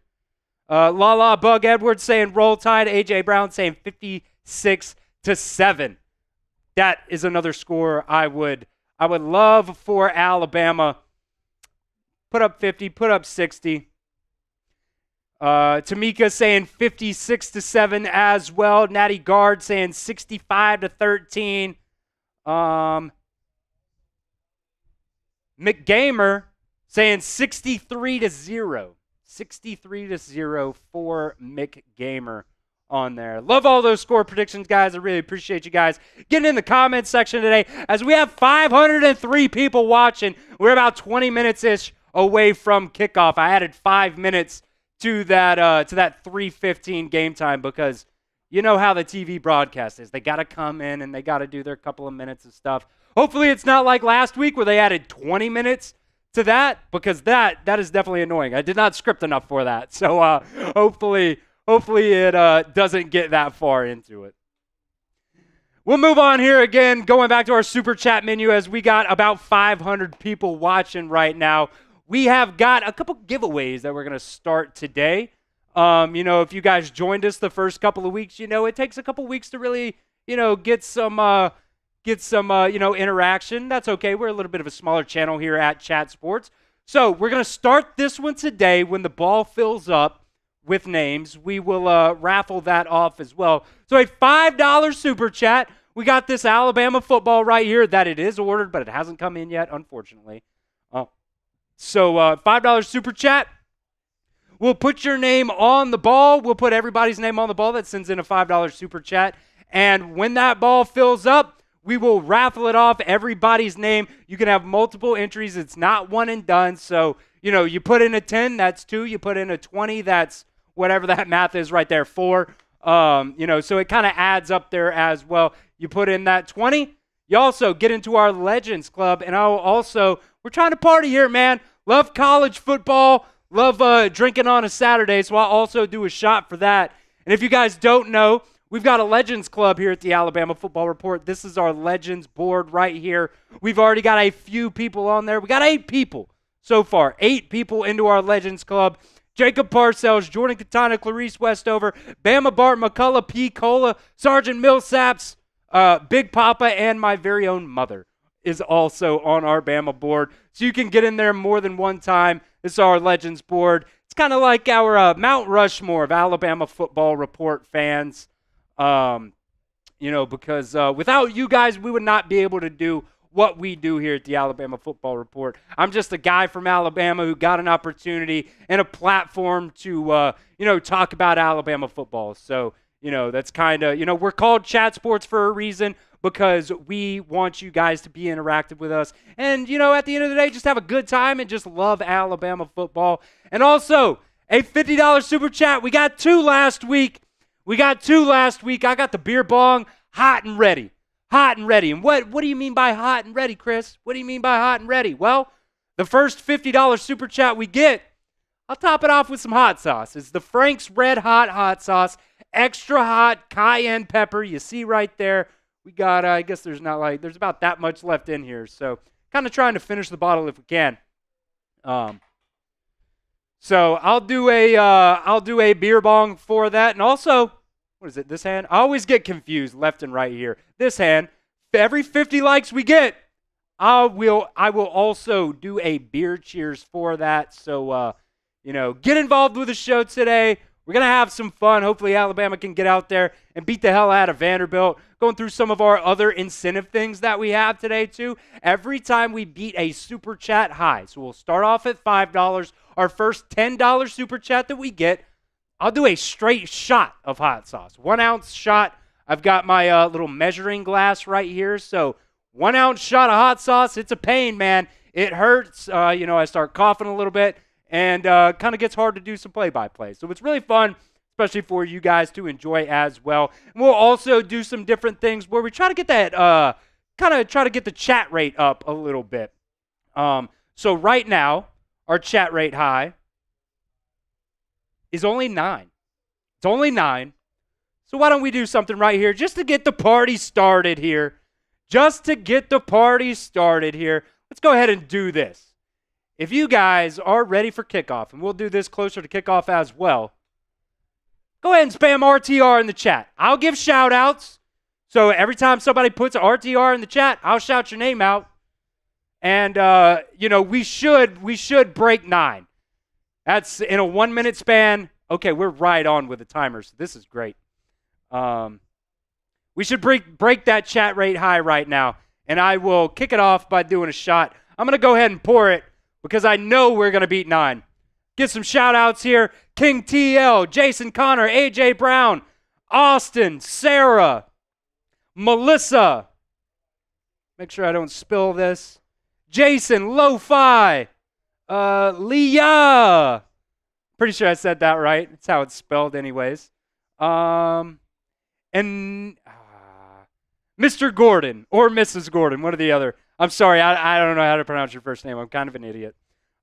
Lala Bug Edwards saying roll tide. A.J. Brown saying 56-7. That is another score I would love for Alabama. Put up 50, put up 60. Tamika saying 56-7 as well. Natty Guard saying 65-13. McGamer saying 63-0. 63-0 for McGamer on there. Love all those score predictions, guys. I really appreciate you guys getting in the comments section today. As we have 503 people watching, we're about 20 minutes-ish away from kickoff. I added 5 minutes to that 3:15 game time because you know how the TV broadcast is. They got to come in and they got to do their couple of minutes of stuff. Hopefully it's not like last week where they added 20 minutes to that because that is definitely annoying. I did not script enough for that. So hopefully it doesn't get that far into it. We'll move on here again, going back to our Super Chat menu as we got about 500 people watching right now. We have got a couple giveaways that we're going to start today. If you guys joined us the first couple of weeks, it takes a couple weeks to really, get some interaction. That's okay. We're a little bit of a smaller channel here at Chat Sports. So we're going to start this one today when the ball fills up with names. We will raffle that off as well. So a $5 Super Chat. We got this Alabama football right here that it is ordered, but it hasn't come in yet, unfortunately. So $5 Super Chat. We'll put your name on the ball. We'll put everybody's name on the ball that sends in a $5 super chat. And when that ball fills up, we will raffle it off, everybody's name. You can have multiple entries. It's not one and done. So, you put in a 10, that's 2. You put in a 20, that's whatever that math is right there, 4. So it kind of adds up there as well. You put in that 20, you also get into our Legends Club. And we're trying to party here, man. Love college football. Love drinking on a Saturday, so I'll also do a shot for that. And if you guys don't know, we've got a Legends Club here at the Alabama Football Report. This is our Legends board right here. We've already got a few people on there. We got 8 people so far. 8 people into our Legends Club. Jacob Parcells, Jordan Katana, Clarice Westover, Bama Bart, McCullough, P. Cola, Sergeant Millsaps, Big Papa, and my very own mother is also on our Bama board. So you can get in there more than one time. This is our Legends board. It's kind of like our Mount Rushmore of Alabama Football Report fans. Because without you guys, we would not be able to do what we do here at the Alabama Football Report. I'm just a guy from Alabama who got an opportunity and a platform to, talk about Alabama football. So, that's kind of, we're called Chat Sports for a reason, because we want you guys to be interactive with us. And, at the end of the day, just have a good time and just love Alabama football. And also, a $50 super chat. We got 2 last week. I got the beer bong hot and ready. And what do you mean by hot and ready, Chris? What do you mean by hot and ready? Well, the first $50 super chat we get, I'll top it off with some hot sauce. It's the Frank's Red Hot sauce. Extra hot cayenne pepper. You see right there. We got, I guess there's about that much left in here. So kind of trying to finish the bottle if we can. So I'll do a beer bong for that. And also, what is it, this hand? I always get confused left and right here. This hand, every 50 likes we get, I will also do a beer cheers for that. So, get involved with the show today. We're going to have some fun. Hopefully Alabama can get out there and beat the hell out of Vanderbilt. Going through some of our other incentive things that we have today, too. Every time we beat a super chat high. So we'll start off at $5. Our first $10 super chat that we get, I'll do a straight shot of hot sauce. 1 ounce shot. I've got my little measuring glass right here. So 1 ounce shot of hot sauce. It's a pain, man. It hurts. I start coughing a little bit. And kind of gets hard to do some play-by-play. So it's really fun, especially for you guys to enjoy as well. And we'll also do some different things where we try to get that, try to get the chat rate up a little bit. So right now, our chat rate high is only 9. It's only 9. So why don't we do something right here just to get the party started here. Let's go ahead and do this. If you guys are ready for kickoff, and we'll do this closer to kickoff as well, go ahead and spam RTR in the chat. I'll give shout-outs. So every time somebody puts RTR in the chat, I'll shout your name out. And, we should break 9. That's in a 1-minute span. Okay, we're right on with the timer, so this is great. We should break that chat rate high right now. And I will kick it off by doing a shot. I'm going to go ahead and pour it, because I know we're going to beat 9. Get some shout-outs here. King TL, Jason Connor, AJ Brown, Austin, Sarah, Melissa. Make sure I don't spill this. Jason, Lo-Fi, Leah. Pretty sure I said that right. It's how it's spelled anyways. And Mr. Gordon or Mrs. Gordon, one or the other. I'm sorry, I don't know how to pronounce your first name. I'm kind of an idiot.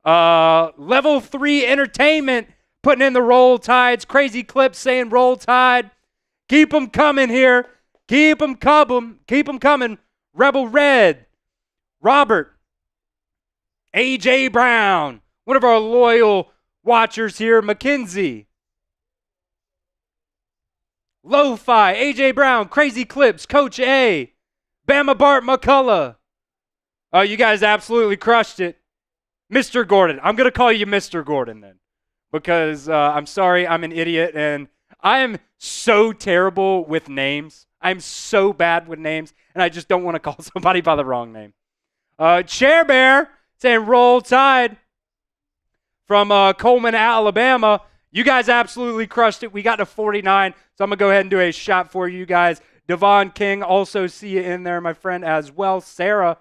Level 3 Entertainment putting in the Roll Tides. Crazy Clips saying Roll Tide. Keep them coming here. Keep them coming. Rebel Red. Robert. AJ Brown. One of our loyal watchers here. Mackenzie. Lo-Fi. AJ Brown. Crazy Clips. Coach A. Bama Bart McCullough. Oh, you guys absolutely crushed it. Mr. Gordon. I'm going to call you Mr. Gordon then, because I'm sorry, I'm an idiot, and I am so terrible with names. I'm so bad with names, and I just don't want to call somebody by the wrong name. Chair Bear saying Roll Tide. from Coleman, Alabama. You guys absolutely crushed it. We got to 49, so I'm going to go ahead and do a shot for you guys. Devon King, also see you in there, my friend, as well. Sarah.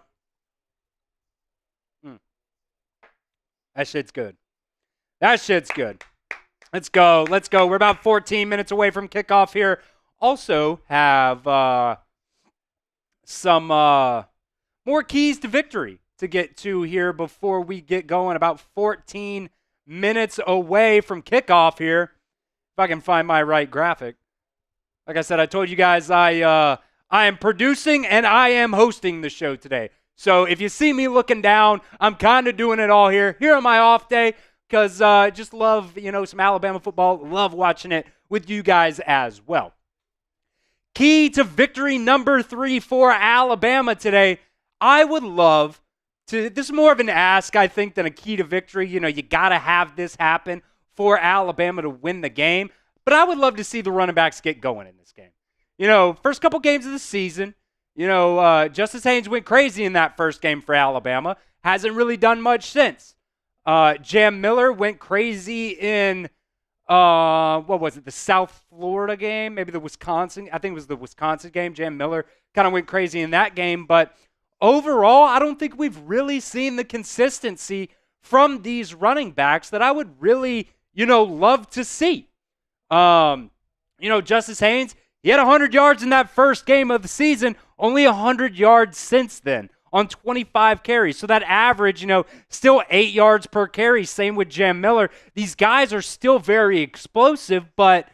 That shit's good. That shit's good. Let's go. Let's go. We're about 14 minutes away from kickoff here. Also have some more keys to victory to get to here before we get going. About 14 minutes away from kickoff here. If I can find my right graphic. Like I said, I told you guys I am producing and I am hosting the show today. So if you see me looking down, I'm kind of doing it all here on my off day because I just love, some Alabama football. Love watching it with you guys as well. Key to victory number 3 for Alabama today. I would love to, this is more of an ask, I think, than a key to victory. You got to have this happen for Alabama to win the game. But I would love to see the running backs get going in this game. First couple games of the season, Justice Haynes went crazy in that first game for Alabama. Hasn't really done much since. Jam Miller went crazy in, the South Florida game? Maybe the Wisconsin. I think it was the Wisconsin game. Jam Miller kind of went crazy in that game. But overall, I don't think we've really seen the consistency from these running backs that I would really, love to see. Justice Haynes, he had 100 yards in that first game of the season, only 100 yards since then on 25 carries. So that average, still 8 yards per carry. Same with Jam Miller. These guys are still very explosive, but,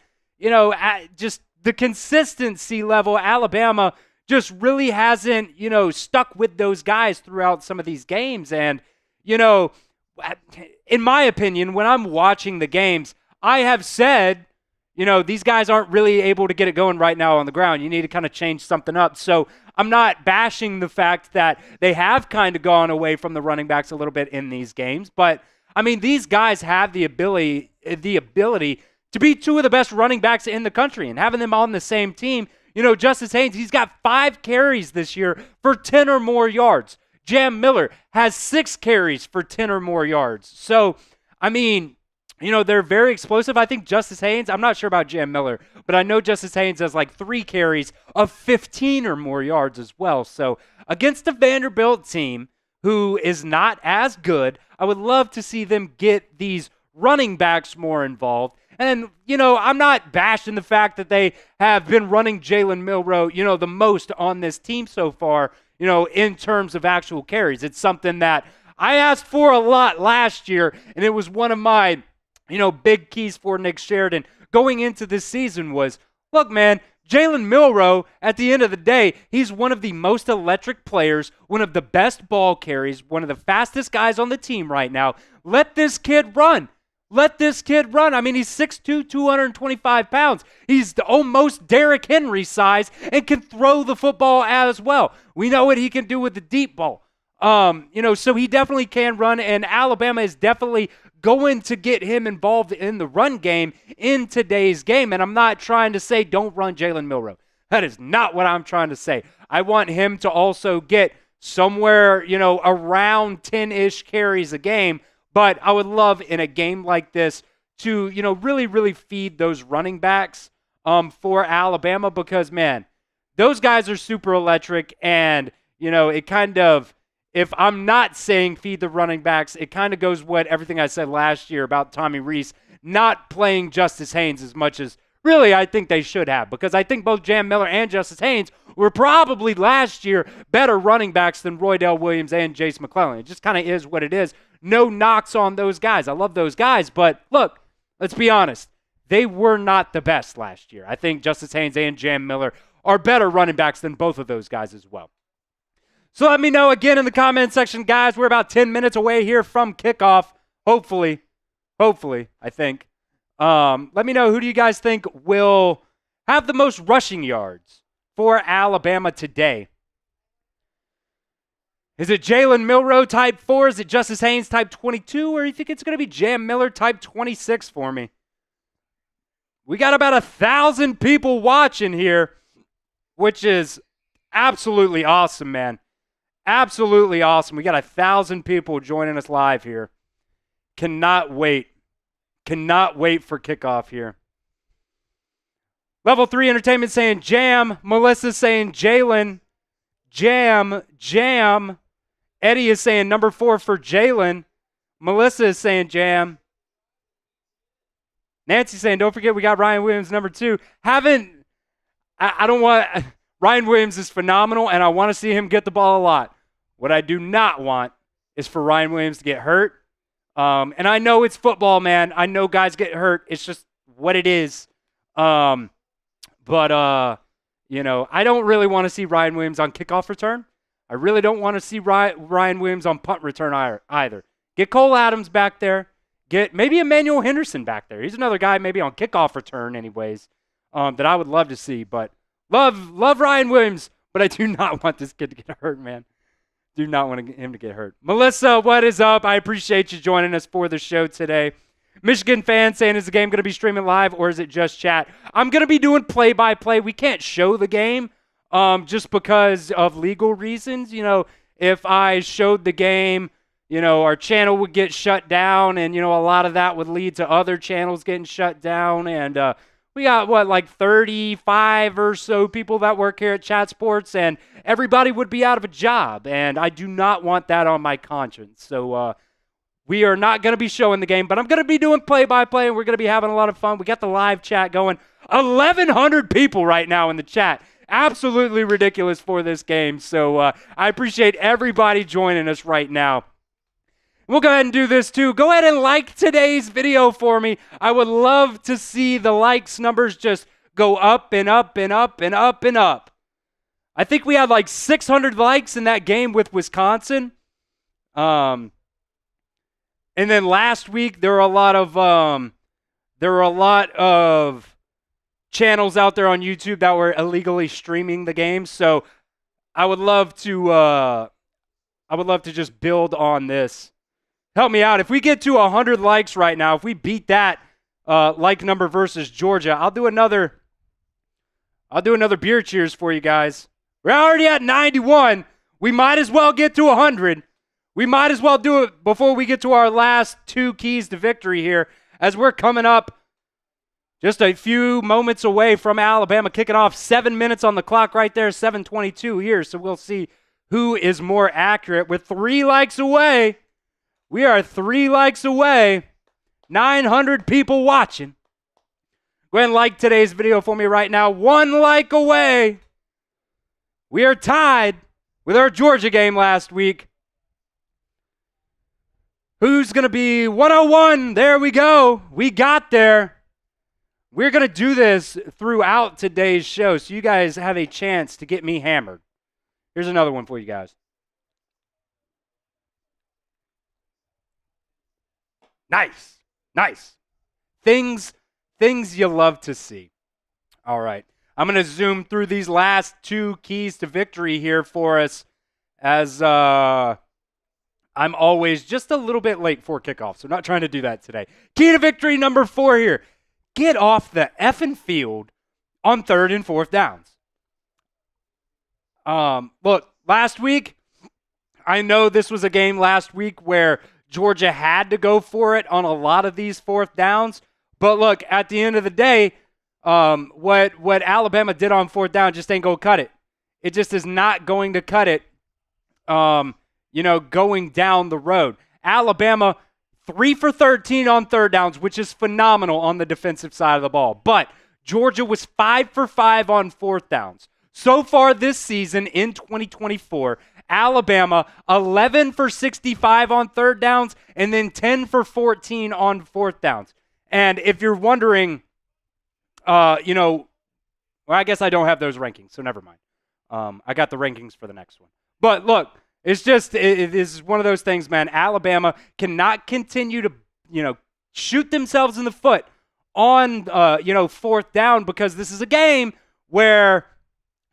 just the consistency level, Alabama just really hasn't, stuck with those guys throughout some of these games. And, in my opinion, when I'm watching the games, I have said, these guys aren't really able to get it going right now on the ground. You need to kind of change something up. So I'm not bashing the fact that they have kind of gone away from the running backs a little bit in these games. But, these guys have the ability to be two of the best running backs in the country. And having them on the same team, Justice Haynes, he's got 5 carries this year for 10 or more yards. Jam Miller has 6 carries for 10 or more yards. So, they're very explosive. I think Justice Haynes, I'm not sure about Jam Miller, but I know Justice Haynes has like 3 carries of 15 or more yards as well. So against the Vanderbilt team who is not as good, I would love to see them get these running backs more involved. And, I'm not bashing the fact that they have been running Jalen Milroe, the most on this team so far, in terms of actual carries. It's something that I asked for a lot last year, and it was one of my big keys for Nick Sheridan going into this season was, look, man, Jalen Milroe, at the end of the day, he's one of the most electric players, one of the best ball carries, one of the fastest guys on the team right now. Let this kid run. Let this kid run. He's 6'2", 225 pounds. He's almost Derrick Henry size and can throw the football as well. We know what he can do with the deep ball. So he definitely can run, and Alabama is definitely going to get him involved in the run game in today's game. And I'm not trying to say don't run Jalen Milroe. That is not what I'm trying to say. I want him to also get somewhere, around 10-ish carries a game. But I would love in a game like this to, really, really feed those running backs for Alabama because, man, those guys are super electric. And, it kind of, if I'm not saying feed the running backs, it kind of goes with everything I said last year about Tommy Rees not playing Justice Haynes as much as really I think they should have, because I think both Jam Miller and Justice Haynes were probably last year better running backs than Roydell Williams and Jace McClellan. It just kind of is what it is. No knocks on those guys. I love those guys, but look, let's be honest. They were not the best last year. I think Justice Haynes and Jam Miller are better running backs than both of those guys as well. So let me know again in the comment section, guys. We're about 10 minutes away here from kickoff. Hopefully, I think. Let me know, who do you guys think will have the most rushing yards for Alabama today? Is it Jalen Milroe type 4? Is it Justice Haynes type 22? Or do you think it's going to be Jam Miller type 26 for me? We got about 1,000 people watching here, which is absolutely awesome, man. Absolutely awesome. We got 1,000 people joining us live here. Cannot wait. Cannot wait for kickoff here. Level 3 Entertainment saying jam. Melissa saying Jalen. Jam. Jam. Eddie is saying number 4 for Jalen. Melissa is saying jam. Nancy saying, don't forget we got Ryan Williams number 2. I don't want, Ryan Williams is phenomenal, and I want to see him get the ball a lot. What I do not want is for Ryan Williams to get hurt. And I know it's football, man. I know guys get hurt. It's just what it is. I don't really want to see Ryan Williams on kickoff return. I really don't want to see Ryan Williams on punt return either. Get Cole Adams back there. Get maybe Emmanuel Henderson back there. He's another guy maybe on kickoff return anyways that I would love to see. But love Ryan Williams, but I do not want this kid to get hurt, man. Do not want him to get hurt. Melissa, what is up? I appreciate you joining us for the show today. Michigan fan saying, is the game going to be streaming live or is it just chat? I'm going to be doing play-by-play. We can't show the game just because of legal reasons. You know, if I showed the game, you know, our channel would get shut down and, you know, a lot of that would lead to other channels getting shut down. And we got, like 35 or so people that work here at Chat Sports, and everybody would be out of a job. And I do not want that on my conscience. So we are not going to be showing the game, but I'm going to be doing play-by-play, and we're going to be having a lot of fun. We got the live chat going. 1,100 people right now in the chat. Absolutely ridiculous for this game. So I appreciate everybody joining us right now. We'll go ahead and do this too. Go ahead and like today's video for me. I would love to see the likes numbers just go up and up and up and up and up. I think we had like 600 likes in that game with Wisconsin. And then last week there were a lot of channels out there on YouTube that were illegally streaming the game. So I would love to just build on this. Help me out. If we get to 100 likes right now, if we beat that like number versus Georgia, I'll do another beer cheers for you guys. We're already at 91. We might as well get to 100. We might as well do it before we get to our last 2 keys to victory here, as we're coming up just a few moments away from Alabama kicking off. 7 minutes on the clock right there, 7:22 here. So we'll see who is more accurate. We're 3 likes away. We are 3 likes away. 900 people watching. Go ahead and like today's video for me right now. 1 like away. We are tied with our Georgia game last week. Who's going to be 101? There we go. We got there. We're going to do this throughout today's show, so you guys have a chance to get me hammered. Here's another one for you guys. Nice. Nice. Things you love to see. All right. I'm going to zoom through these last 2 keys to victory here for us, as I'm always just a little bit late for kickoff, so I'm not trying to do that today. Key to victory number 4 here. Get off the effing field on 3rd and 4th downs. Look, last week, I know this was a game last week where Georgia had to go for it on a lot of these 4th downs. But look, at the end of the day, what Alabama did on 4th down just ain't going to cut it. It just is not going to cut it, going down the road. Alabama, 3 for 13 on 3rd downs, which is phenomenal on the defensive side of the ball. But Georgia was 5 for 5 on 4th downs. So far this season in 2024, Alabama, 11 for 65 on 3rd downs, and then 10 for 14 on 4th downs. And if you're wondering, well, I guess I don't have those rankings, so never mind. I got the rankings for the next one. But look, it's just, it is one of those things, man. Alabama cannot continue to, shoot themselves in the foot on, 4th down, because this is a game where,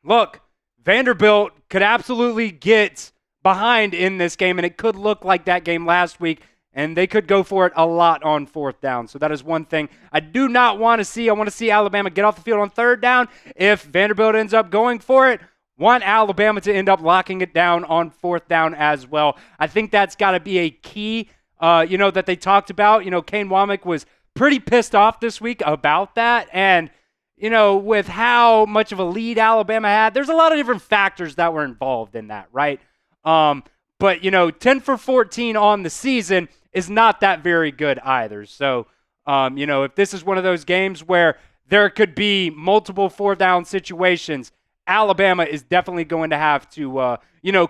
look, Vanderbilt could absolutely get behind in this game, and it could look like that game last week, and they could go for it a lot on 4th down. So that is one thing I do not want to see. I want to see Alabama get off the field on 3rd down. If Vanderbilt ends up going for it, want Alabama to end up locking it down on 4th down as well. I think that's got to be a key that they talked about. Kane Womack was pretty pissed off this week about that. And, with how much of a lead Alabama had, there's a lot of different factors that were involved in that, right? But, 10 for 14 on the season is not that very good either. So, if this is one of those games where there could be multiple 4-down situations, Alabama is definitely going to have to,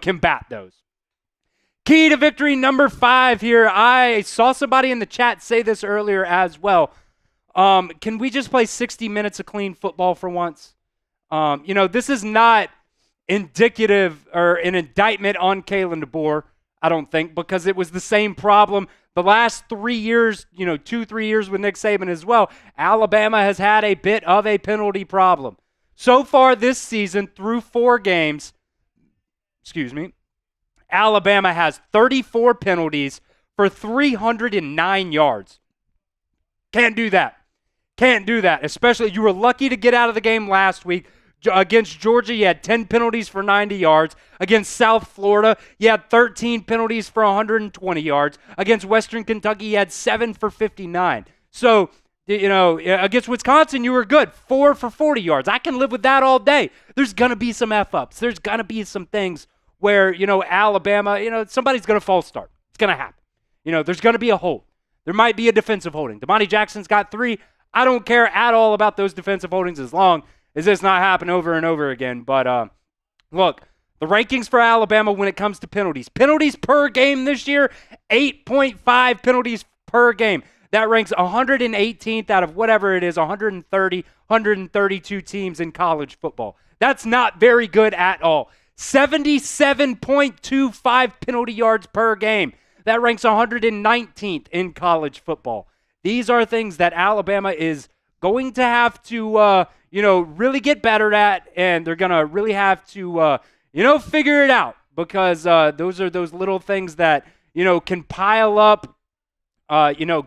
combat those. Key to victory number 5 here. I saw somebody in the chat say this earlier as well. Can we just play 60 minutes of clean football for once? This is not indicative or an indictment on Kalen DeBoer, I don't think, because it was the same problem the last 3 years, 2-3 years with Nick Saban as well. Alabama has had a bit of a penalty problem. So far this season, through 4 games, Alabama has 34 penalties for 309 yards. Can't do that. Especially, you were lucky to get out of the game last week. Against Georgia, you had 10 penalties for 90 yards. Against South Florida, you had 13 penalties for 120 yards. Against Western Kentucky, you had 7 for 59. So, against Wisconsin, you were good. 4 for 40 yards. I can live with that all day. There's going to be some F-ups. There's going to be some things where, Alabama, somebody's going to false start. It's going to happen. There's going to be a hold. There might be a defensive holding. Damani Jackson's got 3. I don't care at all about those defensive holdings as long as this not happen over and over again. But, look, the rankings for Alabama when it comes to penalties. Penalties per game this year, 8.5 penalties per game. That ranks 118th out of whatever it is, 130, 132 teams in college football. That's not very good at all. 77.25 penalty yards per game. That ranks 119th in college football. These are things that Alabama is going to have to, really get better at, and they're going to really have to, figure it out, because those are those little things that, can pile up,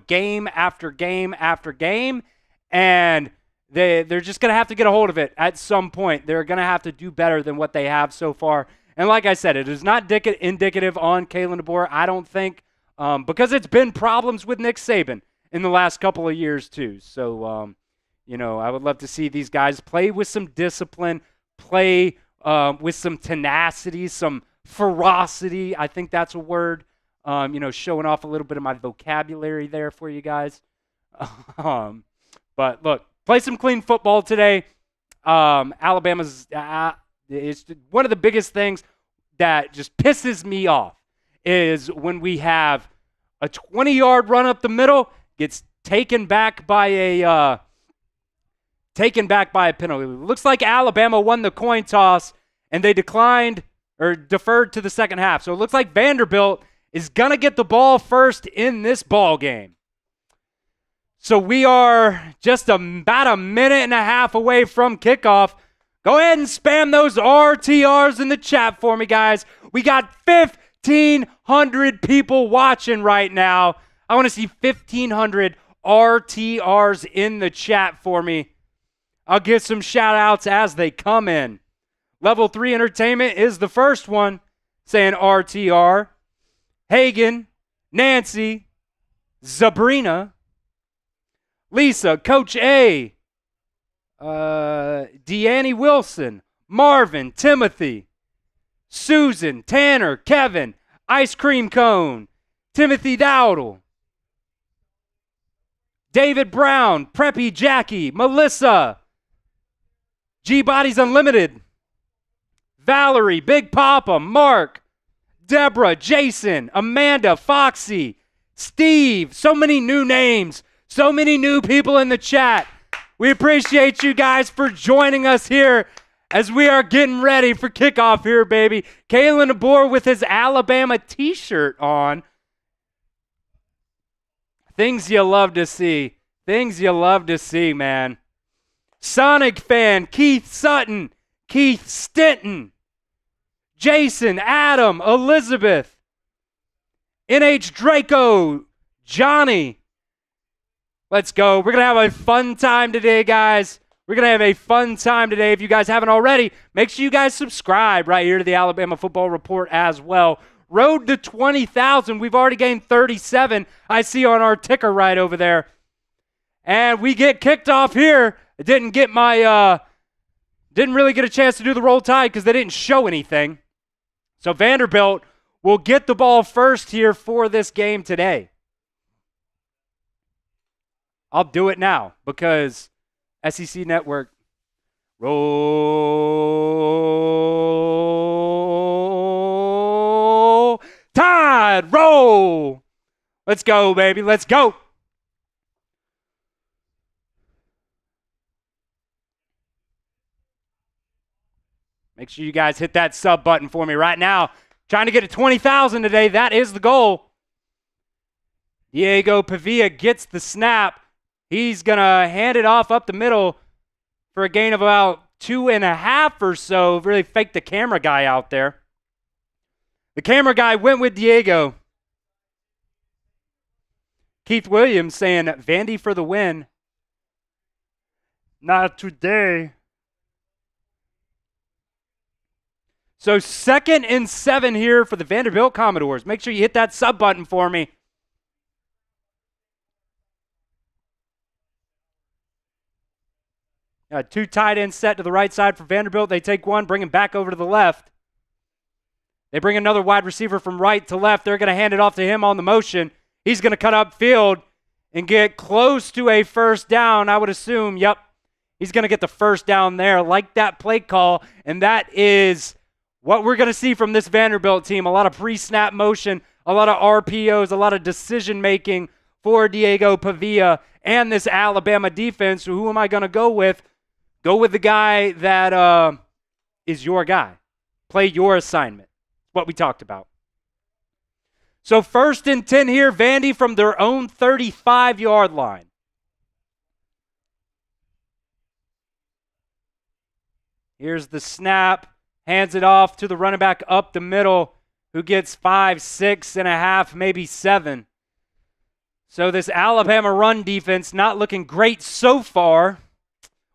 game after game after game, and they're just going to have to get a hold of it at some point. They're going to have to do better than what they have so far. And like I said, it is not indicative on Kalen DeBoer, I don't think, because it's been problems with Nick Saban in the last couple of years too. So, I would love to see these guys play with some discipline, play with some tenacity, some ferocity. I think that's a word. Showing off a little bit of my vocabulary there for you guys. But look, play some clean football today. Alabama's it's one of the biggest things that just pisses me off is when we have a 20-yard run up the middle, gets taken back by a penalty. It looks like Alabama won the coin toss and they deferred to the second half. So it looks like Vanderbilt is going to get the ball first in this ball game. So we are just about a minute and a half away from kickoff. Go ahead and spam those RTRs in the chat for me, guys. We got 1,500 people watching right now. I want to see 1,500 RTRs in the chat for me. I'll give some shout-outs as they come in. Level 3 Entertainment is the first one saying RTR. Hagen, Nancy, Zabrina, Lisa, Coach A, Deanne Wilson, Marvin, Timothy, Susan, Tanner, Kevin, Ice Cream Cone, Timothy Dowdle, David Brown, Preppy Jackie, Melissa, G-Bodies Unlimited, Valerie, Big Papa, Mark, Deborah, Jason, Amanda, Foxy, Steve. So many new names, so many new people in the chat. We appreciate you guys for joining us here as we are getting ready for kickoff here, baby. Kalen DeBoer with his Alabama t-shirt on. Things you love to see. Things you love to see, man. Sonic fan, Keith Sutton, Keith Stinton, Jason, Adam, Elizabeth, NH Draco, Johnny. Let's go. We're going to have a fun time today, guys. We're going to have a fun time today. If you guys haven't already, make sure you guys subscribe right here to the Alabama Football Report as well. Road to 20,000. We've already gained 37. I see on our ticker right over there. And we get kicked off here. I didn't get my, didn't really get a chance to do the roll tide because they didn't show anything. So Vanderbilt will get the ball first here for this game today. I'll do it now because SEC Network. Roll Tide, roll. Let's go, baby. Let's go. Make sure you guys hit that sub button for me right now. Trying to get to 20,000 today. That is the goal. Diego Pavia gets the snap. He's going to hand it off up the middle for a gain of about 2.5 or so. Really faked the camera guy out there. The camera guy went with Diego. Keith Williams saying, Vandy for the win. Not today. So 2nd and 7 here for the Vanderbilt Commodores. Make sure you hit that sub button for me. Two tight ends set to the right side for Vanderbilt. They take one, bring him back over to the left. They bring another wide receiver from right to left. They're going to hand it off to him on the motion. He's going to cut upfield and get close to a first down, I would assume. Yep, he's going to get the first down there. Like that play call, and that is what we're going to see from this Vanderbilt team. A lot of pre-snap motion, a lot of RPOs, a lot of decision-making for Diego Pavia and this Alabama defense. So who am I going to go with? Go with the guy that is your guy. Play your assignment. What we talked about. So 1st and 10 here, Vandy from their own 35-yard line. Here's the snap. Hands it off to the running back up the middle who gets 5, 6.5, maybe 7. So this Alabama run defense not looking great so far.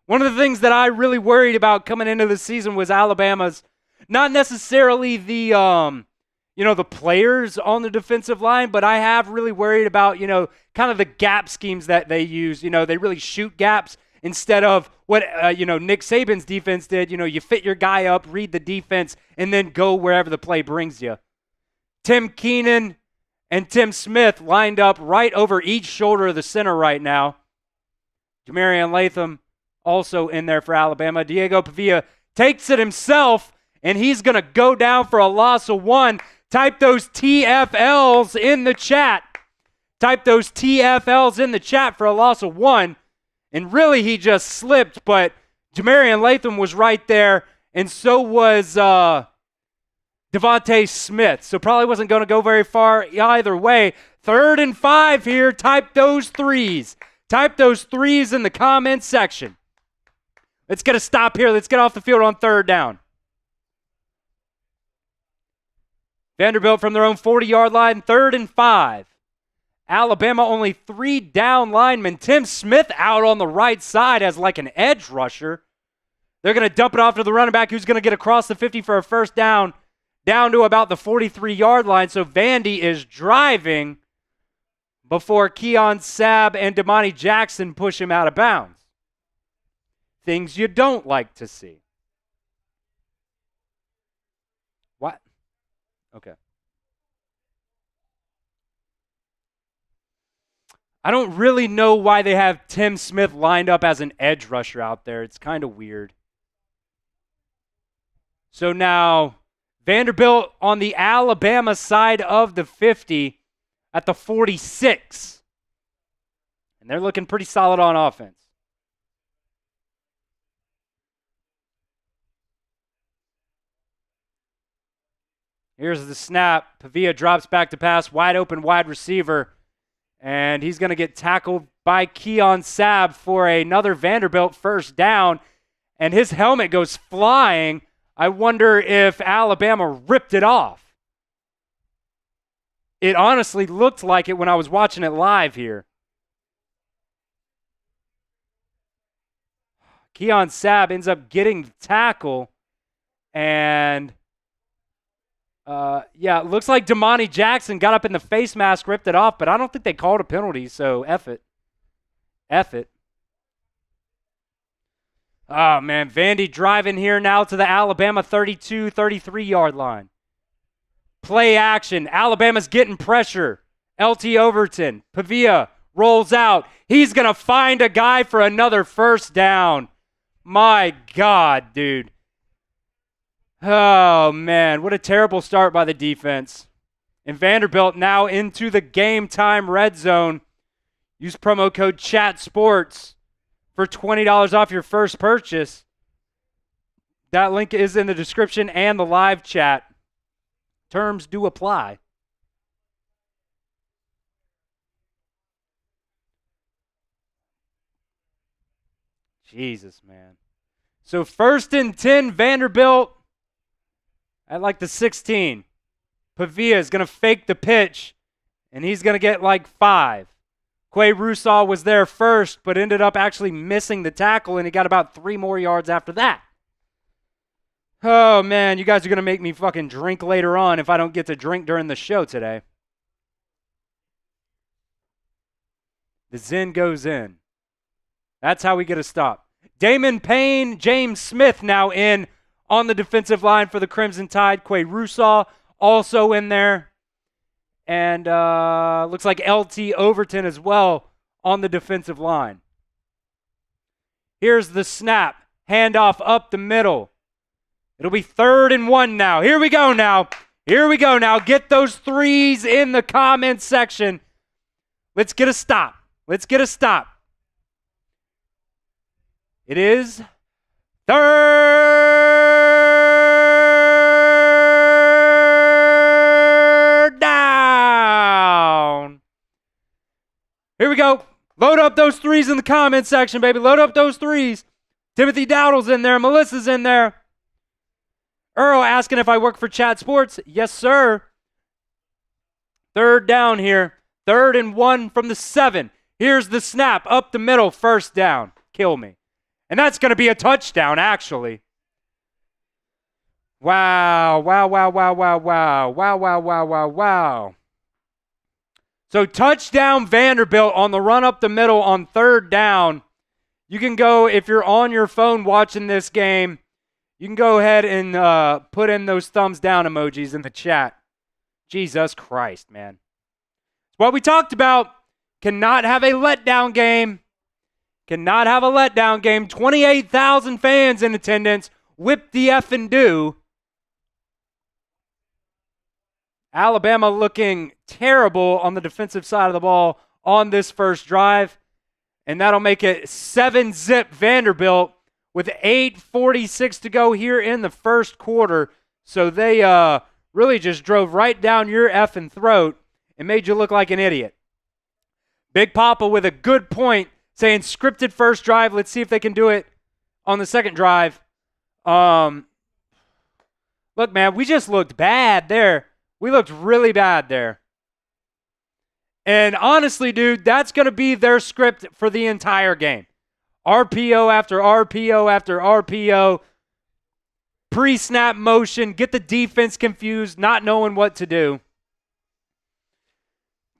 One of the things that I really worried about coming into the season was Alabama's not necessarily the the players on the defensive line, but I have really worried about, kind of the gap schemes that they use. They really shoot gaps instead of what, Nick Saban's defense did. You fit your guy up, read the defense, and then go wherever the play brings you. Tim Keenan and Tim Smith lined up right over each shoulder of the center right now. Jamarian Latham also in there for Alabama. Diego Pavia takes it himself, and he's going to go down for a loss of 1. Type those TFLs in the chat. Type those TFLs in the chat for a loss of 1. And really, he just slipped, but Jamarian Latham was right there, and so was Devontae Smith. So probably wasn't going to go very far either way. 3rd and 5 here. Type those 3s. Type those 3s in the comments section. Let's get a stop here. Let's get off the field on 3rd down. Vanderbilt from their own 40-yard line, 3rd and 5. Alabama only 3 down linemen. Tim Smith out on the right side as like an edge rusher. They're going to dump it off to the running back who's going to get across the 50 for a first down to about the 43-yard line. So Vandy is driving before Keon Sabb and Damani Jackson push him out of bounds. Things you don't like to see. What? Okay. I don't really know why they have Tim Smith lined up as an edge rusher out there. It's kind of weird. So now Vanderbilt on the Alabama side of the 50 at the 46. And they're looking pretty solid on offense. Here's the snap. Pavia drops back to pass. Wide open wide receiver. And he's going to get tackled by Keon Sabb for another Vanderbilt first down. And his helmet goes flying. I wonder if Alabama ripped it off. It honestly looked like it when I was watching it live here. Keon Sabb ends up getting the tackle. And Yeah, it looks like Damani Jackson got up in the face mask, ripped it off, but I don't think they called a penalty, so F it. F it. Oh, man, Vandy driving here now to the Alabama 32, 33-yard line. Play action. Alabama's getting pressure. LT Overton. Pavia rolls out. He's going to find a guy for another first down. My God, dude. Oh, man, what a terrible start by the defense. And Vanderbilt now into the game time red zone. Use promo code CHATSPORTS for $20 off your first purchase. That link is in the description and the live chat. Terms do apply. Jesus, man. So 1st and 10, Vanderbilt at like the 16. Pavia is going to fake the pitch, and he's going to get like 5. Quay Russaw was there first, but ended up actually missing the tackle, and he got about 3 more yards after that. Oh, man, you guys are going to make me fucking drink later on if I don't get to drink during the show today. The Zen goes in. That's how we get a stop. Damon Payne, James Smith now in on the defensive line for the Crimson Tide. Quay Russaw also in there. And looks like LT Overton as well on the defensive line. Here's the snap. Handoff up the middle. It'll be 3rd and 1 now. Here we go now. Here we go now. Get those threes in the comments section. Let's get a stop. Let's get a stop. It is 3rd down. Here we go. Load up those threes in the comments section, baby. Load up those threes. Timothy Dowdle's in there. Melissa's in there. Earl asking if I work for Chat Sports. Yes, sir. 3rd down here. 3rd and 1 from the 7. Here's the snap. Up the middle. 1st down. Kill me. And that's going to be a touchdown, actually. Wow. Wow, wow, wow, wow, wow. Wow, wow, wow, wow, wow. So touchdown Vanderbilt on the run up the middle on 3rd down. You can go, if you're on your phone watching this game, you can go ahead and put in those thumbs down emojis in the chat. Jesus Christ, man. It's what we talked about. Cannot have a letdown game. Cannot have a letdown game. 28,000 fans in attendance. Whip the effing do. Alabama looking terrible on the defensive side of the ball on this first drive. And that'll make it 7-zip Vanderbilt with 8:46 to go here in the first quarter. So they really just drove right down your effing throat and made you look like an idiot. Big Papa with a good point saying scripted first drive. Let's see if they can do it on the second drive. Look, man, we just looked bad there. We looked really bad there. And honestly, dude, that's going to be their script for the entire game. RPO after RPO after RPO. Pre-snap motion. Get the defense confused, not knowing what to do.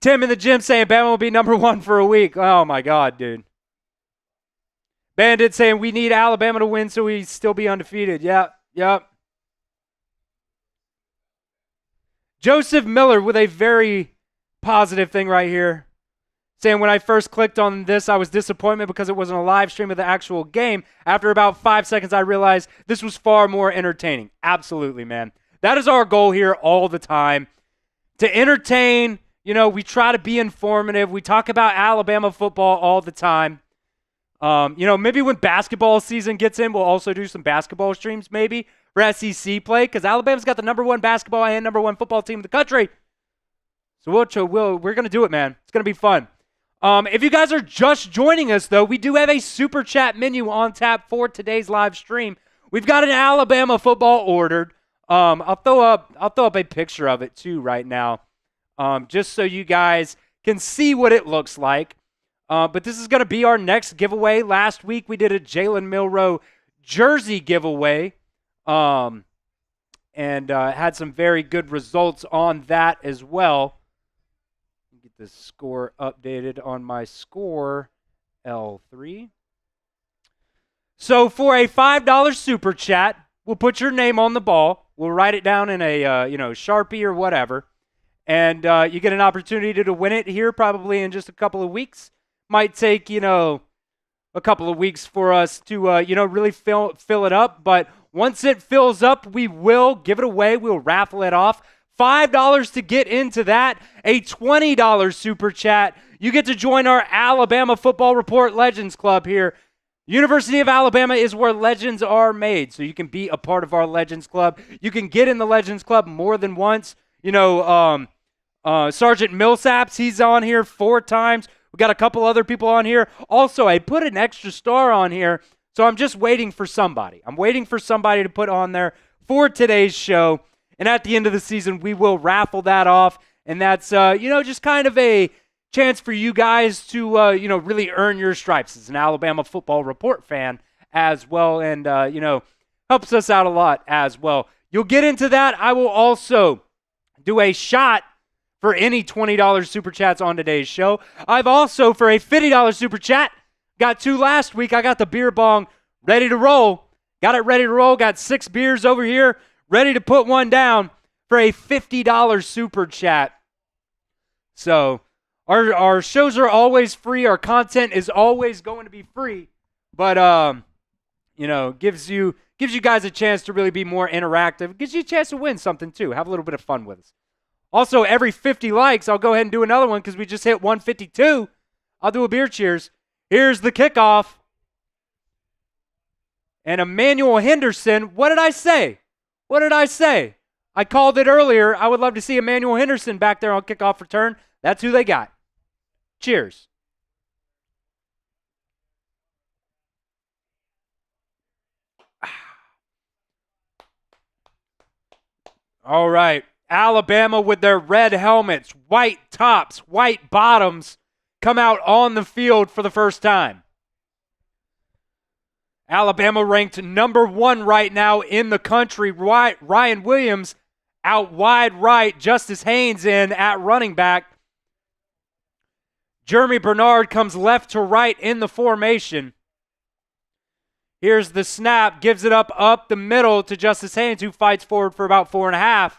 Tim in the gym saying Bama will be number 1 for a week. Oh, my God, dude. Bandit saying we need Alabama to win so we still be undefeated. Yep. Joseph Miller with a very positive thing right here. Saying when I first clicked on this, I was disappointed because it wasn't a live stream of the actual game. After about 5 seconds, I realized this was far more entertaining. Absolutely, man. That is our goal here all the time. To entertain. We try to be informative. We talk about Alabama football all the time. Maybe when basketball season gets in, we'll also do some basketball streams maybe for SEC play because Alabama's got the number 1 basketball and number 1 football team in the country. So we're going to do it, man. It's going to be fun. If you guys are just joining us, though, we do have a super chat menu on tap for today's live stream. We've got an Alabama football ordered. I'll throw up a picture of it too right now. Just so you guys can see what it looks like. But this is going to be our next giveaway. Last week we did a Jalen Milroe jersey giveaway. And and had some very good results on that as well. Get the score updated on my score L3. So for a $5 super chat, we'll put your name on the ball. We'll write it down in a Sharpie or whatever, and you get an opportunity to win it here probably in just a couple of weeks. Might take a couple of weeks for us to really fill it up, but once it fills up, we will give it away. We'll raffle it off. $5 to get into that. A $20 super chat. You get to join our Alabama Football Report Legends Club here. University of Alabama is where legends are made, so you can be a part of our Legends Club. You can get in the Legends Club more than once. Sergeant Millsaps, he's on here 4 times. We got a couple other people on here. Also, I put an extra star on here, so I'm just waiting for somebody. I'm waiting for somebody to put on there for today's show, and at the end of the season, we will raffle that off, and that's, just kind of a chance for you guys to, really earn your stripes as an Alabama Football Report fan as well, and, helps us out a lot as well. You'll get into that. I will also do a shot for any $20 super chats on today's show. I've also, for a $50 super chat, got 2 last week. I got the beer bong ready to roll. Got it ready to roll. Got 6 beers over here ready to put one down for a $50 super chat. So our shows are always free. Our content is always going to be free. But, gives you guys a chance to really be more interactive. Gives you a chance to win something, too. Have a little bit of fun with us. Also, every 50 likes, I'll go ahead and do another one because we just hit 152. I'll do a beer cheers. Here's the kickoff. And Emmanuel Henderson, what did I say? What did I say? I called it earlier. I would love to see Emmanuel Henderson back there on kickoff return. That's who they got. Cheers. All right. Alabama with their red helmets, white tops, white bottoms, come out on the field for the first time. Alabama ranked number 1 right now in the country. Ryan Williams out wide right. Justice Haynes in at running back. Jeremy Bernard comes left to right in the formation. Here's the snap. Gives it up the middle to Justice Haynes, who fights forward for about 4.5.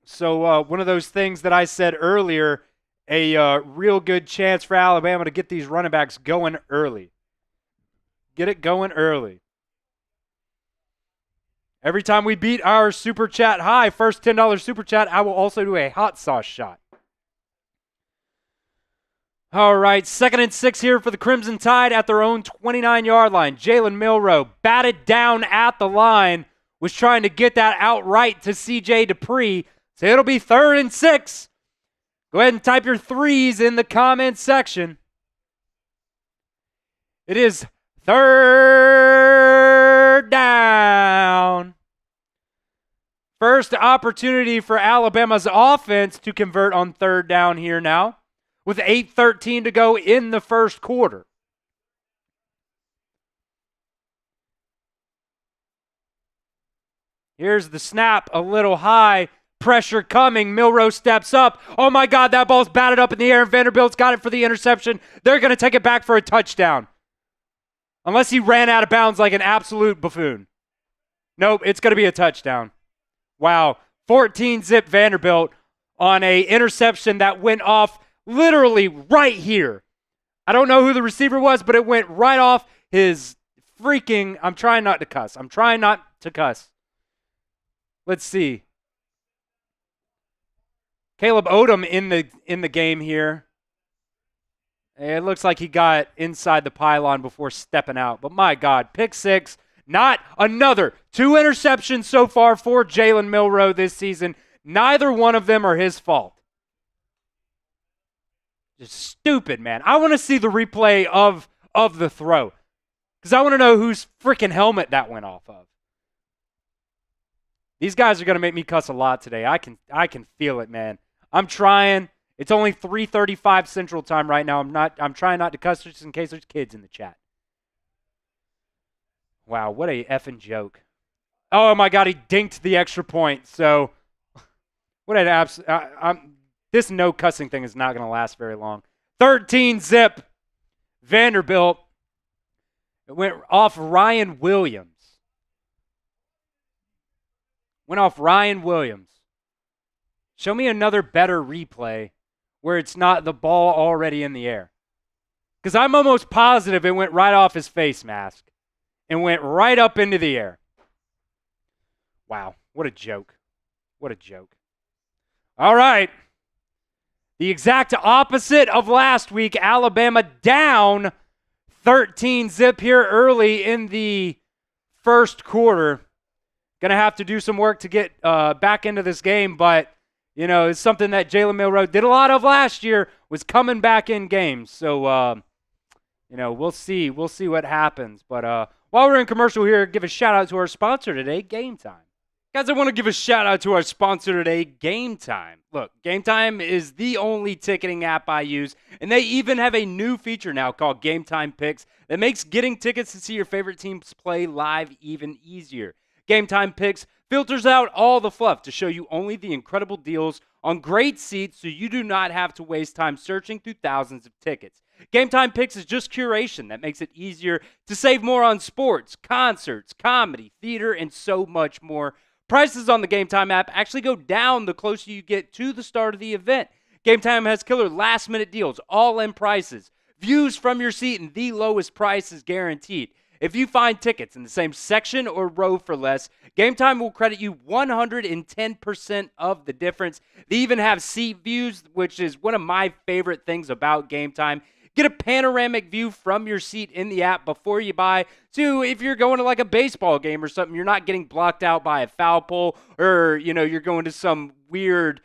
So one of those things that I said earlier, a real good chance for Alabama to get these running backs going early. Get it going early. Every time we beat our super chat high, first $10 super chat, I will also do a hot sauce shot. All right, 2nd and 6 here for the Crimson Tide at their own 29-yard line. Jalen Milroe batted down at the line, was trying to get that outright to C.J. Dupree. So it'll be 3rd and 6. Go ahead and type your 3s in the comments section. It is 3rd down. First opportunity for Alabama's offense to convert on 3rd down here now, with 8:13 to go in the first quarter. Here's the snap, a little high. Pressure coming. Milroe steps up. Oh, my God, that ball's batted up in the air, and Vanderbilt's got it for the interception. They're going to take it back for a touchdown. Unless he ran out of bounds like an absolute buffoon. Nope, it's going to be a touchdown. Wow. 14-zip Vanderbilt on a interception that went off literally right here. I don't know who the receiver was, but it went right off his freaking... I'm trying not to cuss. Let's see. Caleb Odom in the game here. It looks like he got inside the pylon before stepping out. But my God, pick 6. Not another. 2 interceptions so far for Jalen Milroe this season. Neither one of them are his fault. Just stupid, man. I want to see the replay of the throw. Because I want to know whose freaking helmet that went off of. These guys are going to make me cuss a lot today. I can feel it, man. I'm trying. It's only 3:35 Central Time right now. I'm trying not to cuss just in case there's kids in the chat. Wow, what a effing joke. Oh my God, he dinked the extra point. So what an this no cussing thing is not going to last very long. 13-zip Vanderbilt. It went off Ryan Williams. Show me another better replay where it's not the ball already in the air. Because I'm almost positive it went right off his face mask and went right up into the air. Wow, what a joke. What a joke. All right. The exact opposite of last week. Alabama down 13-zip here early in the first quarter. Going to have to do some work to get back into this game, but, you know, it's something that Jalen Milroe did a lot of last year, was coming back in games. So, you know, we'll see. We'll see what happens. But while we're in commercial here, give a shout-out to our sponsor today, Game Time. Guys, I want to give a shout-out to our sponsor today, Game Time. Look, Game Time is the only ticketing app I use, and they even have a new feature now called Game Time Picks that makes getting tickets to see your favorite teams play live even easier. Game Time Picks filters out all the fluff to show you only the incredible deals on great seats so you do not have to waste time searching through thousands of tickets. Game Time Picks is just curation that makes it easier to save more on sports, concerts, comedy, theater, and so much more. Prices on the Game Time app actually go down the closer you get to the start of the event. Game Time has killer last-minute deals, all-in prices, views from your seat, and the lowest price is guaranteed. If you find tickets in the same section or row for less, Game Time will credit you 110% of the difference. They even have seat views, which is one of my favorite things about Game Time. Get a panoramic view from your seat in the app before you buy. So if you're going to like a baseball game or something, you're not getting blocked out by a foul pole, or, you know, you're going to some weird,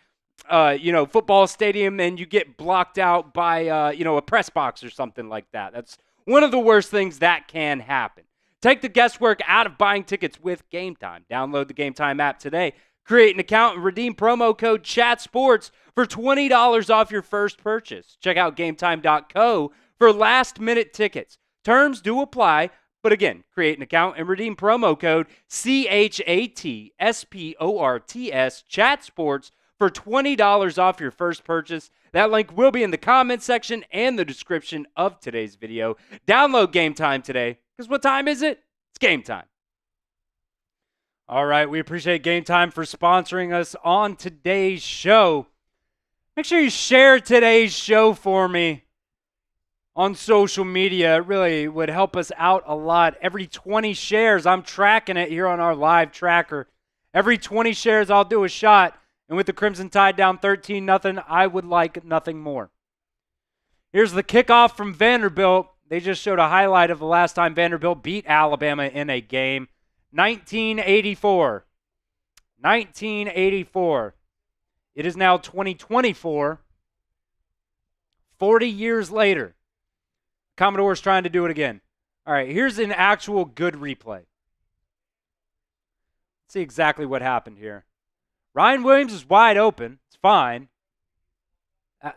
football stadium and you get blocked out by, a press box or something like that. That's one of the worst things that can happen. Take the guesswork out of buying tickets with Game Time. Download the Game Time app today. Create an account and redeem promo code CHATSPORTS for $20 off your first purchase. Check out GameTime.co for last-minute tickets. Terms do apply, but again, create an account and redeem promo code CHATSPORTS, CHATSPORTS, for $20 off your first purchase. That link will be in the comment section and the description of today's video. Download Game Time today, because what time is it? It's game time. All right, we appreciate Game Time for sponsoring us on today's show. Make sure you share today's show for me on social media. It really would help us out a lot. Every 20 shares, I'm tracking it here on our live tracker. Every 20 shares, I'll do a shot. And with the Crimson Tide down 13-0, I would like nothing more. Here's the kickoff from Vanderbilt. They just showed a highlight of the last time Vanderbilt beat Alabama in a game. 1984. 1984. It is now 2024. 40 years later. Commodores trying to do it again. All right, here's an actual good replay. Let's see exactly what happened here. Ryan Williams is wide open. It's fine.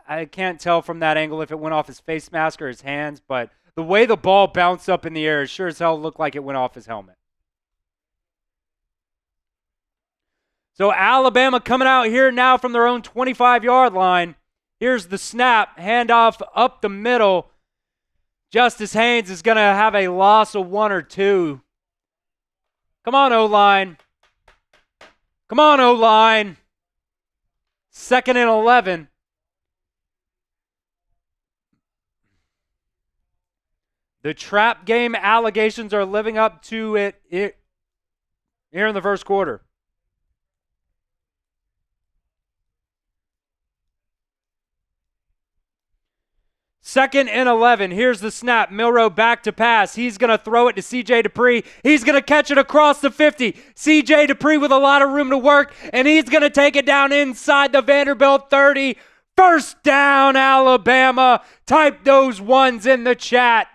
I can't tell from that angle if it went off his face mask or his hands, but the way the ball bounced up in the air sure as hell looked like it went off his helmet. So Alabama coming out here now from their own 25-yard line. Here's the snap, handoff up the middle. Justice Haynes is going to have a loss of 1 or 2. Come on, O-line. Come on, O-line. 2nd and 11. The trap game allegations are living up to it here in the first quarter. 2nd and 11. Here's the snap. Milroe back to pass. He's going to throw it to C.J. Dupree. He's going to catch it across the 50. C.J. Dupree with a lot of room to work, and he's going to take it down inside the Vanderbilt 30. First down, Alabama. Type those ones in the chat.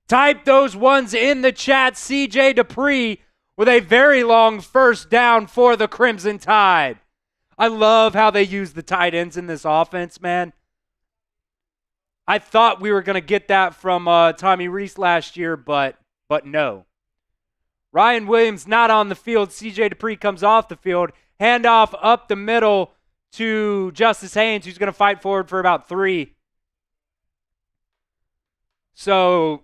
Type those ones in the chat. C.J. Dupree with a very long first down for the Crimson Tide. I love how they use the tight ends in this offense, man. I thought we were going to get that from Tommy Rees last year, but no. Ryan Williams not on the field. CJ Dupree comes off the field. Handoff up the middle to Justice Haynes, who's going to fight forward for about 3. So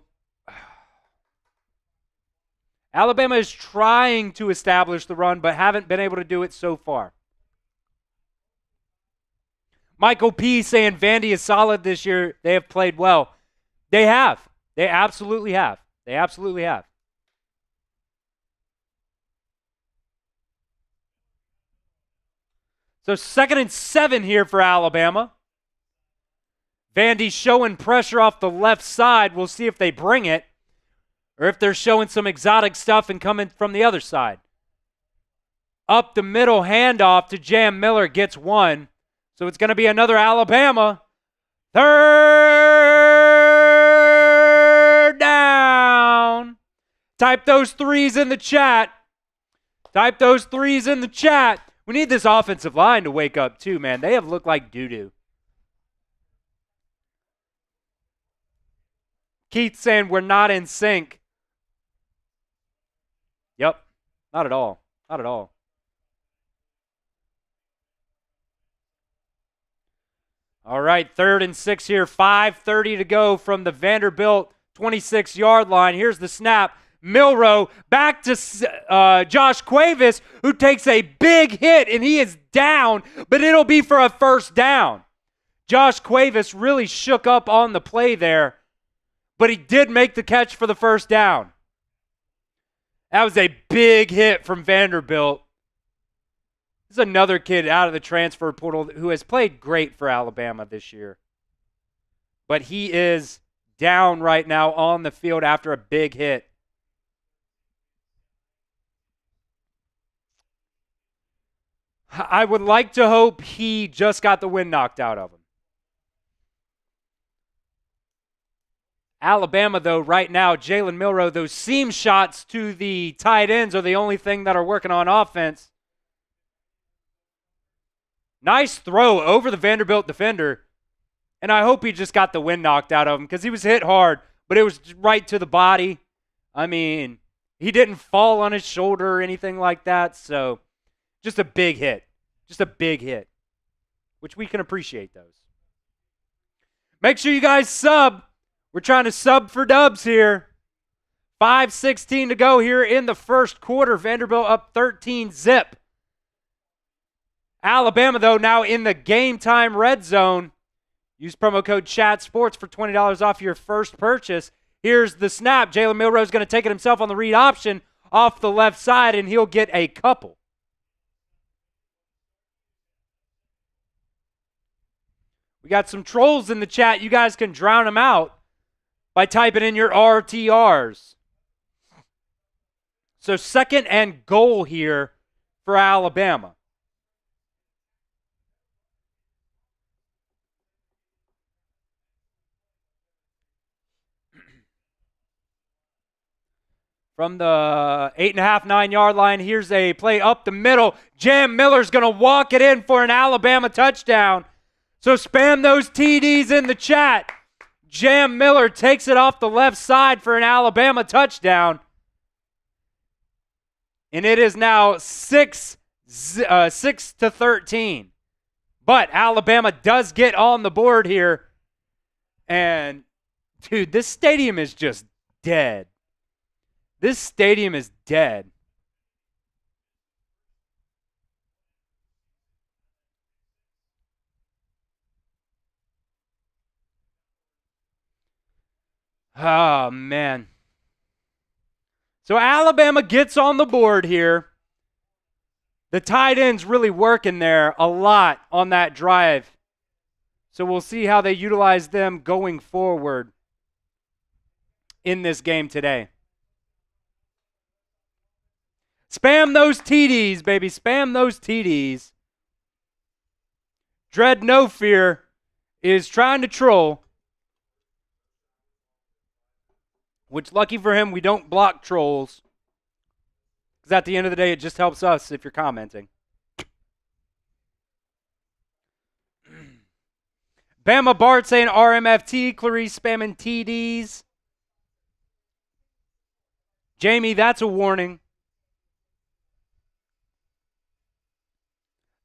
Alabama is trying to establish the run, but haven't been able to do it so far. Michael P. saying Vandy is solid this year. They have played well. They have. They absolutely have. They absolutely have. So 2nd and 7 here for Alabama. Vandy showing pressure off the left side. We'll see if they bring it or if they're showing some exotic stuff and coming from the other side. Up the middle, handoff to Jam Miller, gets 1. So it's going to be another Alabama. 3rd down. Type those 3s in the chat. Type those 3s in the chat. We need this offensive line to wake up too, man. They have looked like doo-doo. Keith saying we're not in sync. Yep. Not at all. Not at all. All right, 3rd and 6 here. 5:30 to go from the Vanderbilt 26-yard line. Here's the snap. Milroe back to Josh Cuevas, who takes a big hit, and he is down, but it'll be for a 1st down. Josh Cuevas really shook up on the play there, but he did make the catch for the 1st down. That was a big hit from Vanderbilt. This is another kid out of the transfer portal who has played great for Alabama this year. But he is down right now on the field after a big hit. I would like to hope he just got the wind knocked out of him. Alabama, though, right now, Jalen Milroe, those seam shots to the tight ends are the only thing that are working on offense. Nice throw over the Vanderbilt defender. And I hope he just got the wind knocked out of him because he was hit hard, but it was right to the body. I mean, he didn't fall on his shoulder or anything like that, so just a big hit. Just a big hit, which we can appreciate those. Make sure you guys sub. We're trying to sub for dubs here. 5:16 to go here in the 1st quarter. Vanderbilt up 13-zip. Alabama, though, now in the game time red zone. Use promo code CHATSPORTS for $20 off your first purchase. Here's the snap. Jalen Milroe is going to take it himself on the read option off the left side, and he'll get a couple. We got some trolls in the chat. You guys can drown them out by typing in your RTRs. So 2nd and goal here for Alabama. From the 8.5, 9-yard line, here's a play up the middle. Jam Miller's going to walk it in for an Alabama touchdown. So spam those TDs in the chat. Jam Miller takes it off the left side for an Alabama touchdown. And it is now 6-13. But Alabama does get on the board here. And, dude, this stadium is just dead. This stadium is dead. Oh, man. So Alabama gets on the board here. The tight end's really working there a lot on that drive. So we'll see how they utilize them going forward in this game today. Spam those TDs, baby. Spam those TDs. Dread No Fear is trying to troll. Which, lucky for him, we don't block trolls. Because at the end of the day, it just helps us if you're commenting. Bama Bart saying RMFT. Clarice spamming TDs. Jamie, that's a warning.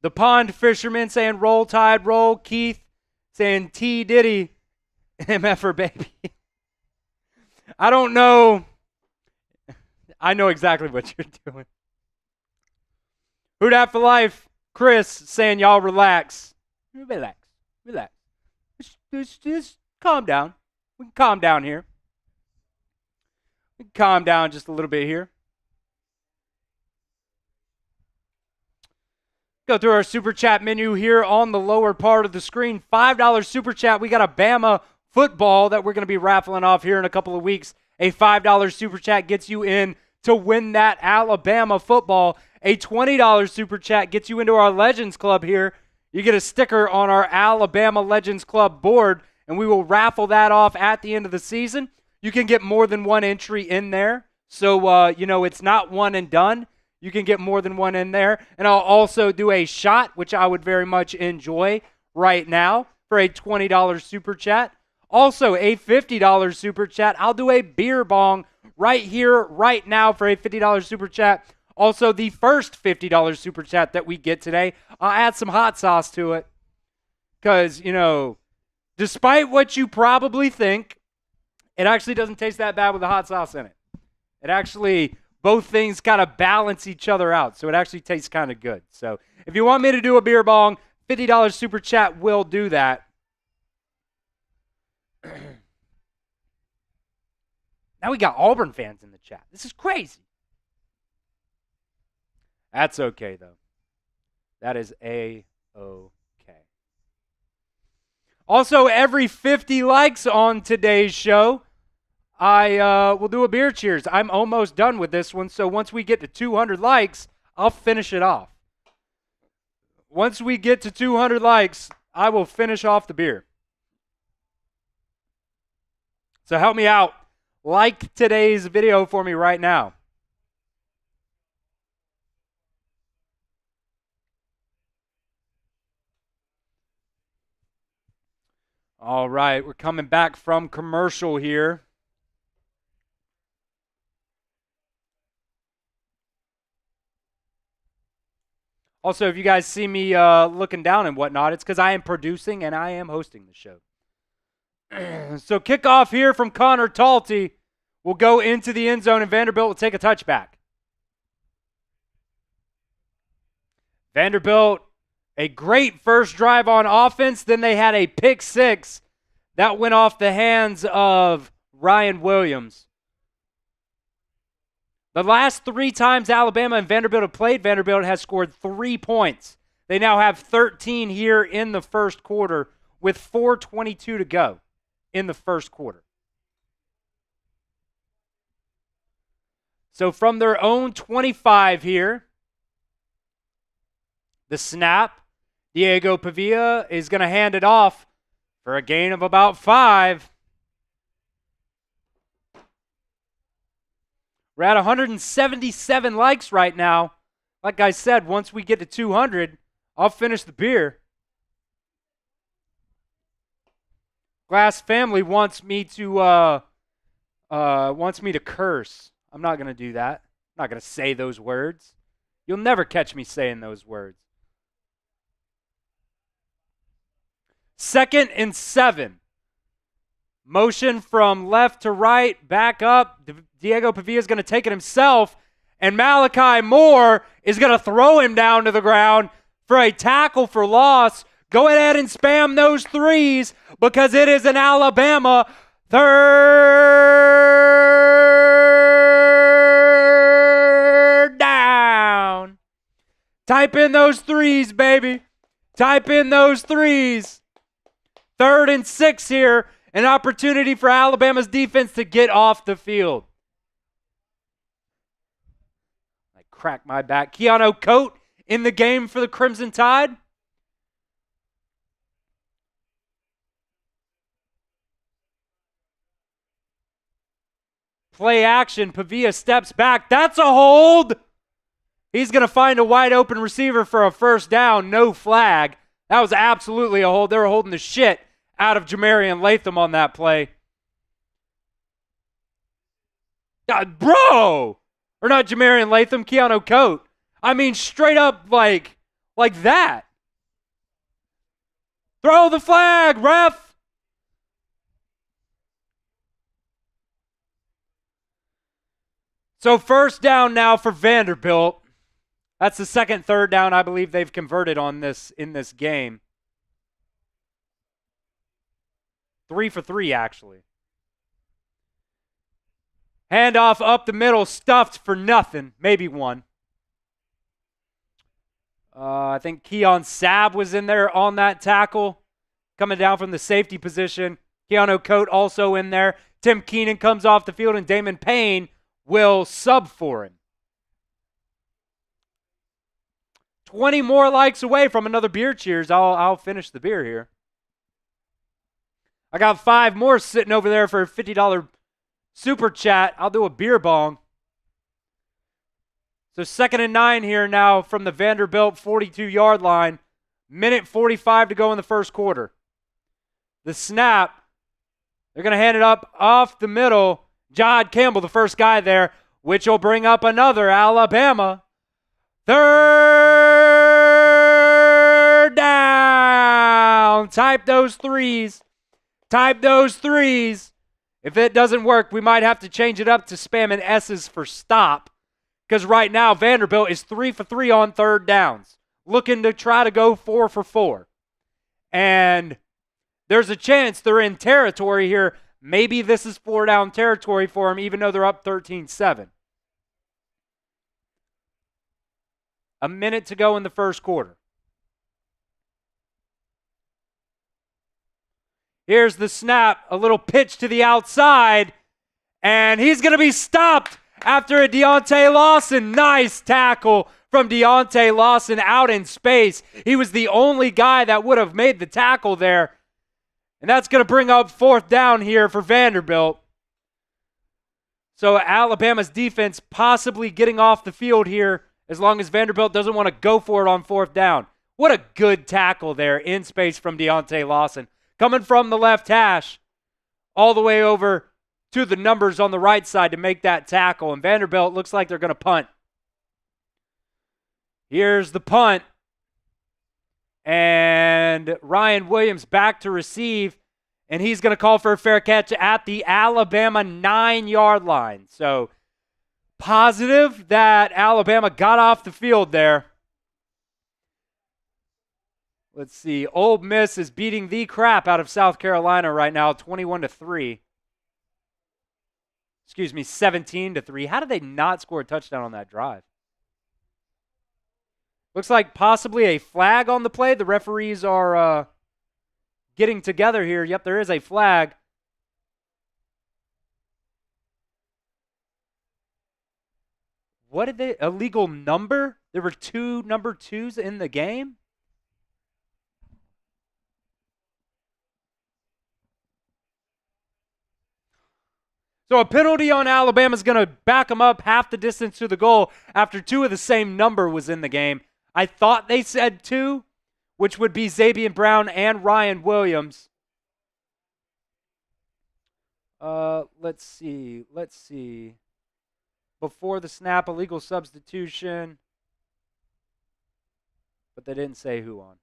The Pond Fisherman saying roll tide, roll. Keith saying T Diddy, MFer baby. I don't know. I know exactly what you're doing. Who Dat for life? Chris saying y'all relax. Relax. Just calm down. We can calm down here. We can calm down just a little bit here. Go through our Super Chat menu here on the lower part of the screen. $5 Super Chat. We got a Bama football that we're going to be raffling off here in a couple of weeks. A $5 Super Chat gets you in to win that Alabama football. A $20 Super Chat gets you into our Legends Club here. You get a sticker on our Alabama Legends Club board, and we will raffle that off at the end of the season. You can get more than one entry in there. So, it's not one and done. You can get more than one in there. And I'll also do a shot, which I would very much enjoy right now for a $20 Super Chat. Also, a $50 Super Chat. I'll do a beer bong right here, right now for a $50 Super Chat. Also, the first $50 Super Chat that we get today, I'll add some hot sauce to it. Because, despite what you probably think, it actually doesn't taste that bad with the hot sauce in it. It actually... both things kind of balance each other out, so it actually tastes kind of good. So if you want me to do a beer bong, $50 Super Chat will do that. Now we got Auburn fans in the chat. This is crazy. That's okay, though. That is A-okay. Also, every 50 likes on today's show, I will do a beer cheers. I'm almost done with this one, so once we get to 200 likes, I'll finish it off. Once we get to 200 likes, I will finish off the beer. So help me out. Like today's video for me right now. All right, we're coming back from commercial here. Also, if you guys see me looking down and whatnot, it's because I am producing and I am hosting the show. So kickoff here from Connor Talty will go into the end zone and Vanderbilt will take a touchback. Vanderbilt, a great first drive on offense. Then they had a pick six that went off the hands of Ryan Williams. The last 3 times Alabama and Vanderbilt have played, Vanderbilt has scored 3 points. They now have 13 here in the first quarter with 4:22 to go in the first quarter. So from their own 25 here, the snap, Diego Pavia is going to hand it off for a gain of about 5. We're at 177 likes right now. Like I said, once we get to 200, I'll finish the beer. Glass family wants me to curse. I'm not going to do that. I'm not going to say those words. You'll never catch me saying those words. 2nd and 7. Motion from left to right, back up. Diego Pavia is going to take it himself, and Malachi Moore is going to throw him down to the ground for a tackle for loss. Go ahead and spam those 3s because it is an Alabama 3rd down. Type in those 3s, baby. Type in those 3s. 3rd and 6 here. An opportunity for Alabama's defense to get off the field. I cracked my back. Keanu Coate in the game for the Crimson Tide. Play action. Pavia steps back. That's a hold. He's going to find a wide open receiver for a first down. No flag. That was absolutely a hold. They were holding the shit out of Jamarian Latham on that play. God, bro! Or not Jamarian Latham, Keanu Coate. I mean, straight up like that. Throw the flag, ref! So first down now for Vanderbilt. That's the second third down I believe they've converted on this in this game. 3 for 3, actually. Handoff up the middle, stuffed for nothing. Maybe one. I think Keon Sabb was in there on that tackle, coming down from the safety position. Keanu Coate also in there. Tim Keenan comes off the field, and Damon Payne will sub for him. 20 more likes away from another beer cheers. I'll finish the beer here. I got 5 more sitting over there for a $50 super chat. I'll do a beer bong. So 2nd and 9 here now from the Vanderbilt 42-yard line. Minute 45 to go in the first quarter. The snap. They're going to hand it up off the middle. Jod Campbell, the first guy there, which will bring up another Alabama. 3rd down. Type those threes. Type those threes. If it doesn't work, we might have to change it up to spamming S's for stop. Because right now, Vanderbilt is 3 for 3 on 3rd downs. Looking to try to go 4 for 4. And there's a chance they're in territory here. Maybe this is 4-down territory for them, even though they're up 13-7. A minute to go in the first quarter. Here's the snap, a little pitch to the outside, and he's going to be stopped after a Deontay Lawson. Nice tackle from Deontay Lawson out in space. He was the only guy that would have made the tackle there. And that's going to bring up 4th down here for Vanderbilt. So Alabama's defense possibly getting off the field here as long as Vanderbilt doesn't want to go for it on 4th down. What a good tackle there in space from Deontay Lawson. Coming from the left hash all the way over to the numbers on the right side to make that tackle. And Vanderbilt looks like they're going to punt. Here's the punt. And Ryan Williams back to receive. And he's going to call for a fair catch at the Alabama 9-yard line. So positive that Alabama got off the field there. Let's see. Ole Miss is beating the crap out of South Carolina right now, 21-3. Excuse me, 17-3. How did they not score a touchdown on that drive? Looks like possibly a flag on the play. The referees are getting together here. Yep, there is a flag. What did they? Illegal number? There were 2 number 2s in the game? So a penalty on Alabama is going to back them up half the distance to the goal after 2 of the same number was in the game. I thought they said 2, which would be Zabian Brown and Ryan Williams. Let's see. Before the snap, illegal substitution. But they didn't say who on.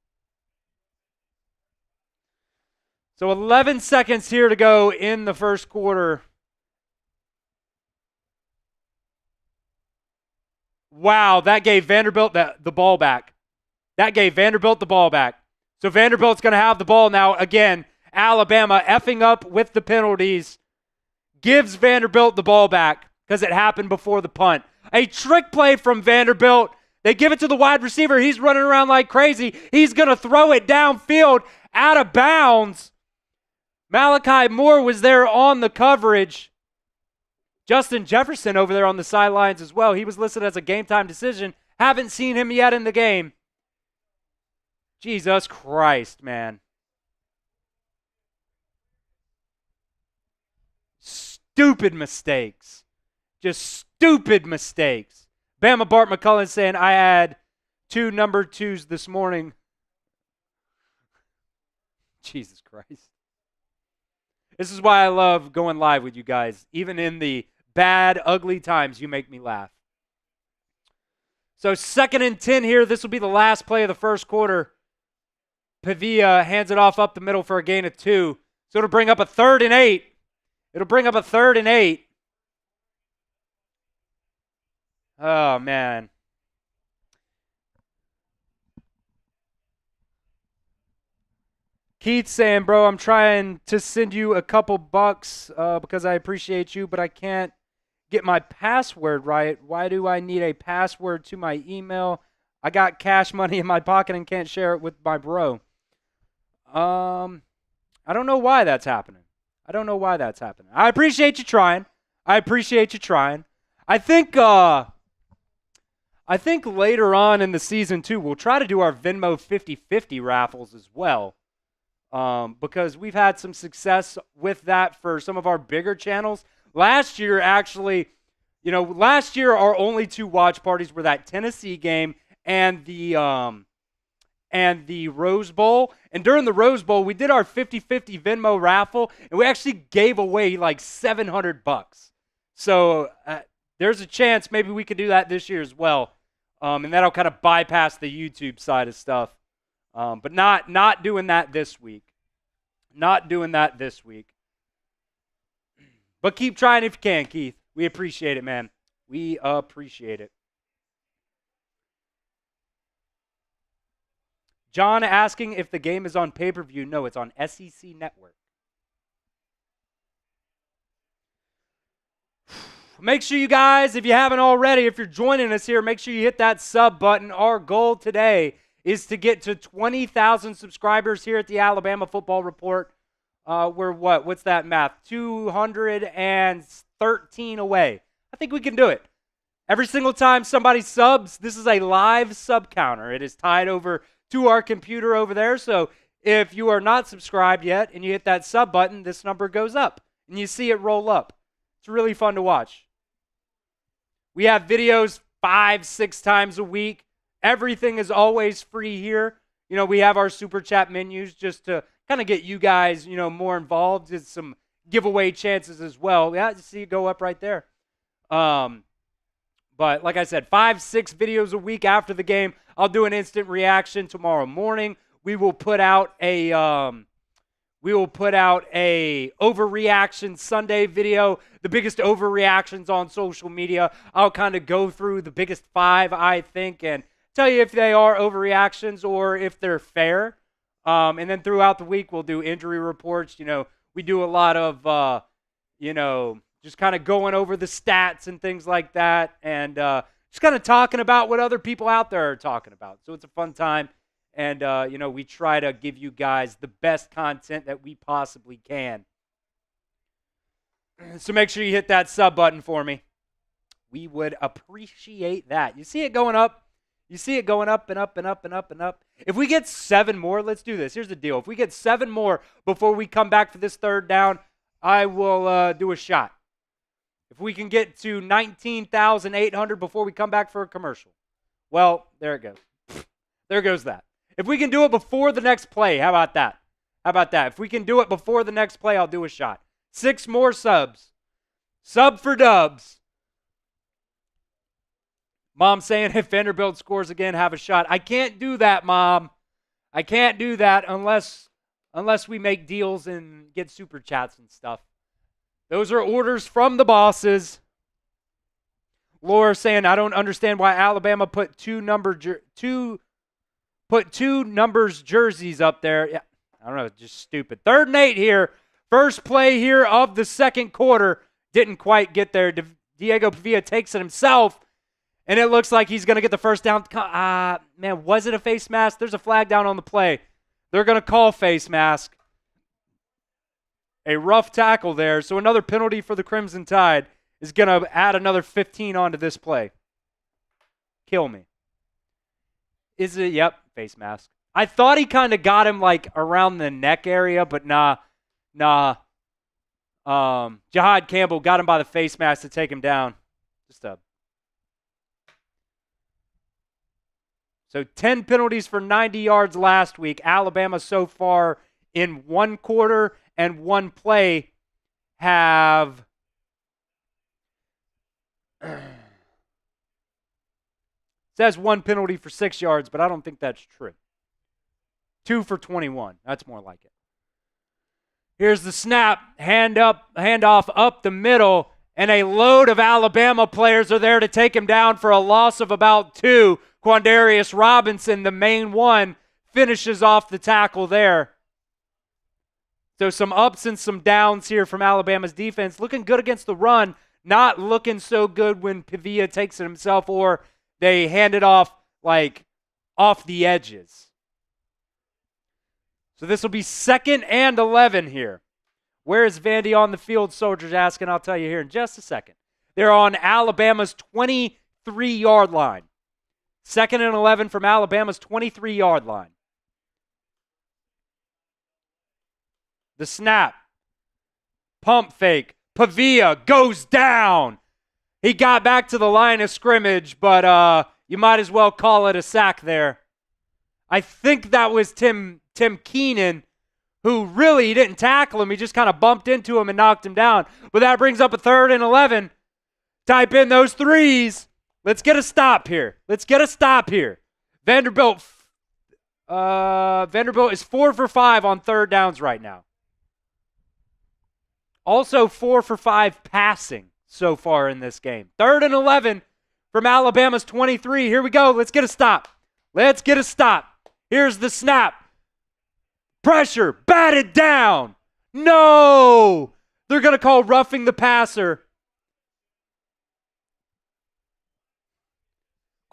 So 11 seconds here to go in the first quarter. Wow, that gave Vanderbilt the ball back. That gave Vanderbilt the ball back. So Vanderbilt's going to have the ball now. Again, Alabama effing up with the penalties. Gives Vanderbilt the ball back because it happened before the punt. A trick play from Vanderbilt. They give it to the wide receiver. He's running around like crazy. He's going to throw it downfield out of bounds. Malachi Moore was there on the coverage. Justin Jefferson over there on the sidelines as well. He was listed as a game-time decision. Haven't seen him yet in the game. Jesus Christ, man. Stupid mistakes. Just stupid mistakes. Bama Bart McCullen saying, I had 2 number 2s this morning. Jesus Christ. This is why I love going live with you guys, even in the bad, ugly times. You make me laugh. So 2nd and 10 here. This will be the last play of the first quarter. Pavia hands it off up the middle for a gain of 2. So it'll bring up a 3rd and 8. It'll bring up a 3rd and 8. Oh, man. Keith saying, bro, I'm trying to send you a couple bucks because I appreciate you, but I can't get my password right. Why do I need a password to my email? I got cash money in my pocket and can't share it with my bro. I don't know why that's happening. I appreciate you trying. I think later on in the season, too, we'll try to do our Venmo 50-50 raffles as well. Because we've had some success with that for some of our bigger channels. Last year, actually, our only 2 watch parties were that Tennessee game and the Rose Bowl. And during the Rose Bowl, we did our 50-50 Venmo raffle, and we actually gave away like $700. So there's a chance maybe we could do that this year as well. And that'll kind of bypass the YouTube side of stuff. But not doing that this week. But keep trying if you can, Keith. We appreciate it, man. We appreciate it. John asking if the game is on pay-per-view. No, it's on SEC Network. Make sure you guys, if you haven't already, if you're joining us here, make sure you hit that sub button. Our goal today is to get to 20,000 subscribers here at the Alabama Football Report. We're what's that math? 213 away. I think we can do it. Every single time somebody subs, this is a live sub counter. It is tied over to our computer over there. So if you are not subscribed yet and you hit that sub button, this number goes up and you see it roll up. It's really fun to watch. We have videos 5-6 times a week. Everything is always free here. We have our super chat menus just to kind of get you guys, more involved. It's some giveaway chances as well. Yeah, you see it go up right there. But like I said, 5-6 videos a week after the game. I'll do an instant reaction tomorrow morning. We will put out a overreaction Sunday video, the biggest overreactions on social media. I'll kind of go through the biggest 5, I think, and tell you if they are overreactions or if they're fair. And then throughout the week, we'll do injury reports. We do a lot of, just kind of going over the stats and things like that, and just kind of talking about what other people out there are talking about. So it's a fun time, and, we try to give you guys the best content that we possibly can. So make sure you hit that sub button for me. We would appreciate that. You see it going up? You see it going up and up and up and up and up. If we get 7 more, let's do this. Here's the deal. If we get 7 more before we come back for this 3rd down, I will do a shot. If we can get to 19,800 before we come back for a commercial, well, there it goes. There goes that. If we can do it before the next play, how about that? If we can do it before the next play, I'll do a shot. 6 more subs. Sub for dubs. Mom saying if Vanderbilt scores again, have a shot. I can't do that, Mom. I can't do that unless we make deals and get super chats and stuff. Those are orders from the bosses. Laura saying, I don't understand why Alabama put two numbers jerseys up there. Yeah, I don't know, just stupid. 3rd and 8 here. First play here of the 2nd quarter. Didn't quite get there. Diego Pavia takes it himself. And it looks like he's going to get the first down. Man, was it a face mask? There's a flag down on the play. They're going to call face mask. A rough tackle there. So another penalty for the Crimson Tide is going to add another 15 onto this play. Kill me. Is it? Yep, face mask. I thought he kind of got him like around the neck area, but nah. Jahad Campbell got him by the face mask to take him down. So 10 penalties for 90 yards last week. Alabama so far in 1 quarter and 1 play have Says 1 penalty for 6 yards, but I don't think that's true. 2 for 21. That's more like it. Here's the snap. Handoff up the middle, and a load of Alabama players are there to take him down for a loss of about 2. Quandarius Robinson, the main one, finishes off the tackle there. So some ups and some downs here from Alabama's defense. Looking good against the run, not looking so good when Pavia takes it himself or they hand it off like off the edges. So this will be 2nd and 11 here. Where is Vandy on the field, Soldiers asking? I'll tell you here in just a second. They're on Alabama's 23-yard line. 2nd and 11 from Alabama's 23-yard line. The snap. Pump fake. Pavia goes down. He got back to the line of scrimmage, but you might as well call it a sack there. I think that was Tim Keenan, who really didn't tackle him. He just kind of bumped into him and knocked him down. But that brings up a 3rd and 11. Type in those threes. Let's get a stop here. Vanderbilt is 4 for 5 on 3rd downs right now. Also 4 for 5 passing so far in this game. 3rd and 11 from Alabama's 23. Here we go. Let's get a stop. Here's the snap. Pressure. Batted down. No. They're going to call roughing the passer.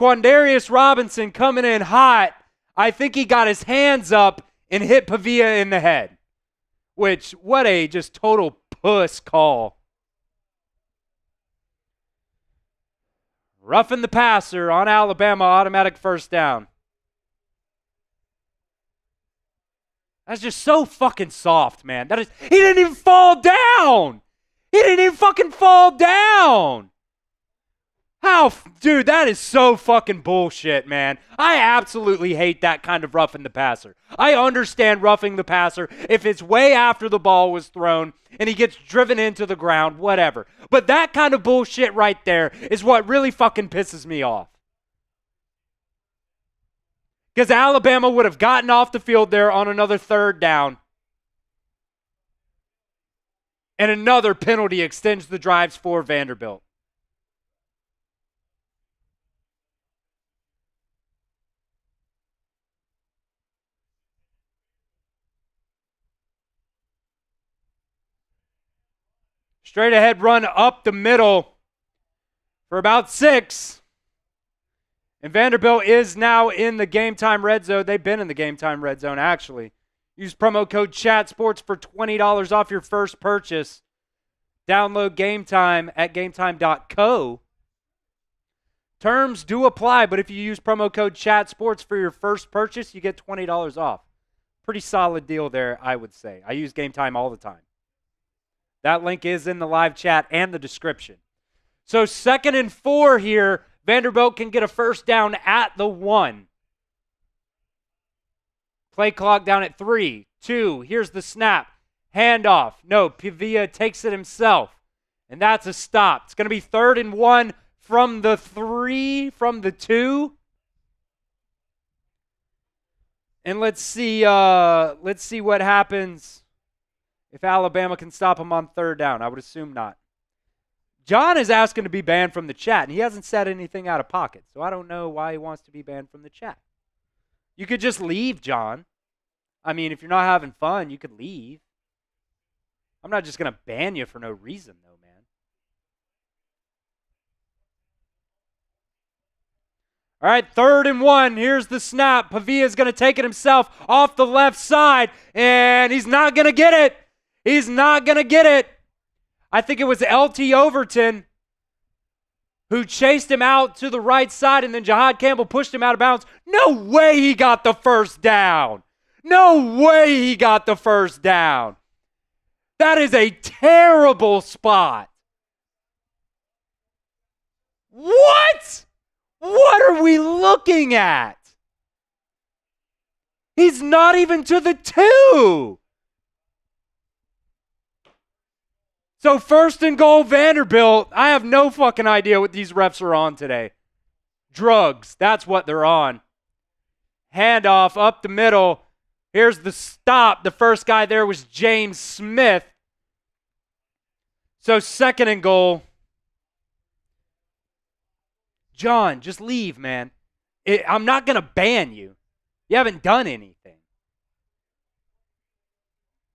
Quandarius Robinson coming in hot. I think he got his hands up and hit Pavia in the head. Which, what a just total puss call. Roughing the passer on Alabama, automatic 1st down. That's just so fucking soft, man. He didn't even fall down. He didn't even fucking fall down. Dude, that is so fucking bullshit, man. I absolutely hate that kind of roughing the passer. I understand roughing the passer if it's way after the ball was thrown and he gets driven into the ground, whatever. But that kind of bullshit right there is what really fucking pisses me off. Because Alabama would have gotten off the field there on another 3rd down. And another penalty extends the drives for Vanderbilt. Straight ahead run up the middle for about 6. And Vanderbilt is now in the Game Time Red Zone. They've been in the Game Time Red Zone, actually. Use promo code CHATSPORTS for $20 off your first purchase. Download Game Time at gametime.co. Terms do apply, but if you use promo code CHATSPORTS for your first purchase, you get $20 off. Pretty solid deal there, I would say. I use Game Time all the time. That link is in the live chat and the description. So 2nd and 4 here. Vanderbilt can get a 1st down at the 1. Play clock down at 3, 2. Here's the snap. Handoff. No, Pavia takes it himself. And that's a stop. It's going to be 3rd and 1 from the 2. And let's see what happens if Alabama can stop him on 3rd down. I would assume not. John is asking to be banned from the chat, and he hasn't said anything out of pocket, so I don't know why he wants to be banned from the chat. You could just leave, John. I mean, if you're not having fun, you could leave. I'm not just going to ban you for no reason, though, man. All right, 3rd and 1. Here's the snap. Pavia is going to take it himself off the left side, and he's not going to get it. I think it was LT Overton who chased him out to the right side, and then Jahad Campbell pushed him out of bounds. No way he got the 1st down. That is a terrible spot. What? What are we looking at? He's not even to the 2. So 1st and goal, Vanderbilt. I have no fucking idea what these refs are on today. Drugs. That's what they're on. Handoff up the middle. Here's the stop. The first guy there was James Smith. So 2nd and goal. John, just leave, man. I'm not going to ban you. You haven't done anything.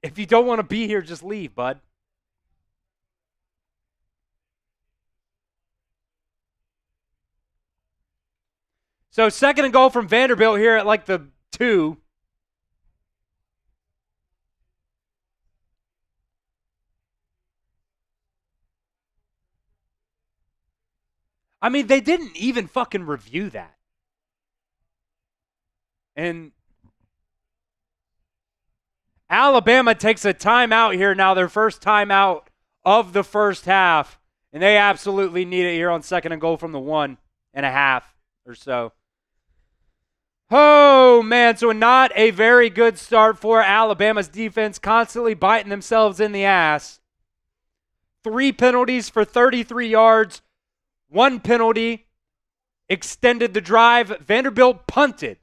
If you don't want to be here, just leave, bud. So 2nd and goal from Vanderbilt here at like the 2. I mean, they didn't even fucking review that. And Alabama takes a timeout here now, their first timeout of the first half. And they absolutely need it here on 2nd and goal from the 1.5 or so. Oh, man. So not a very good start for Alabama's defense, constantly biting themselves in the ass. 3 penalties for 33 yards. 1 penalty extended the drive. Vanderbilt punted.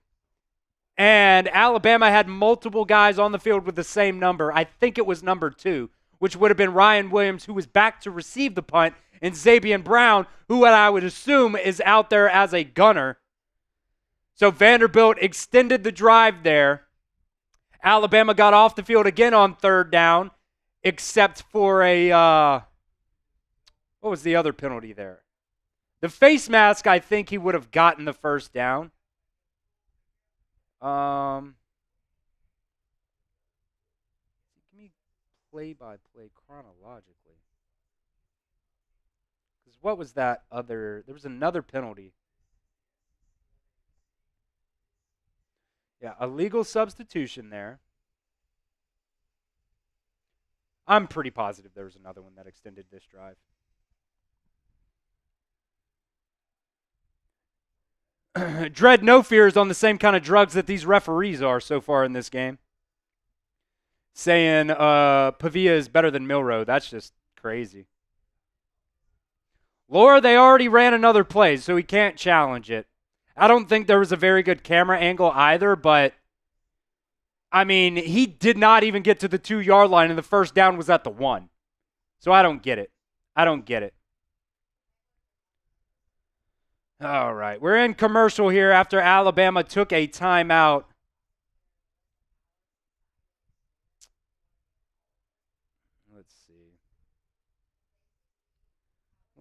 And Alabama had multiple guys on the field with the same number. I think it was number 2, which would have been Ryan Williams, who was back to receive the punt, and Zabian Brown, who I would assume is out there as a gunner. So Vanderbilt extended the drive there. Alabama got off the field again on 3rd down, except for a, what was the other penalty there? The face mask, I think he would have gotten the 1st down. Give me play-by-play chronologically. Because what was that other? There was another penalty. Yeah, illegal substitution there. I'm pretty positive there was another one that extended this drive. Dread No Fear is on the same kind of drugs that these referees are so far in this game. Saying Pavia is better than Milrow. That's just crazy. Laura, they already ran another play, so he can't challenge it. I don't think there was a very good camera angle either, but, I mean, he did not even get to the 2-yard line, and the 1st down was at the 1. So I don't get it. I don't get it. All right, we're in commercial here after Alabama took a timeout.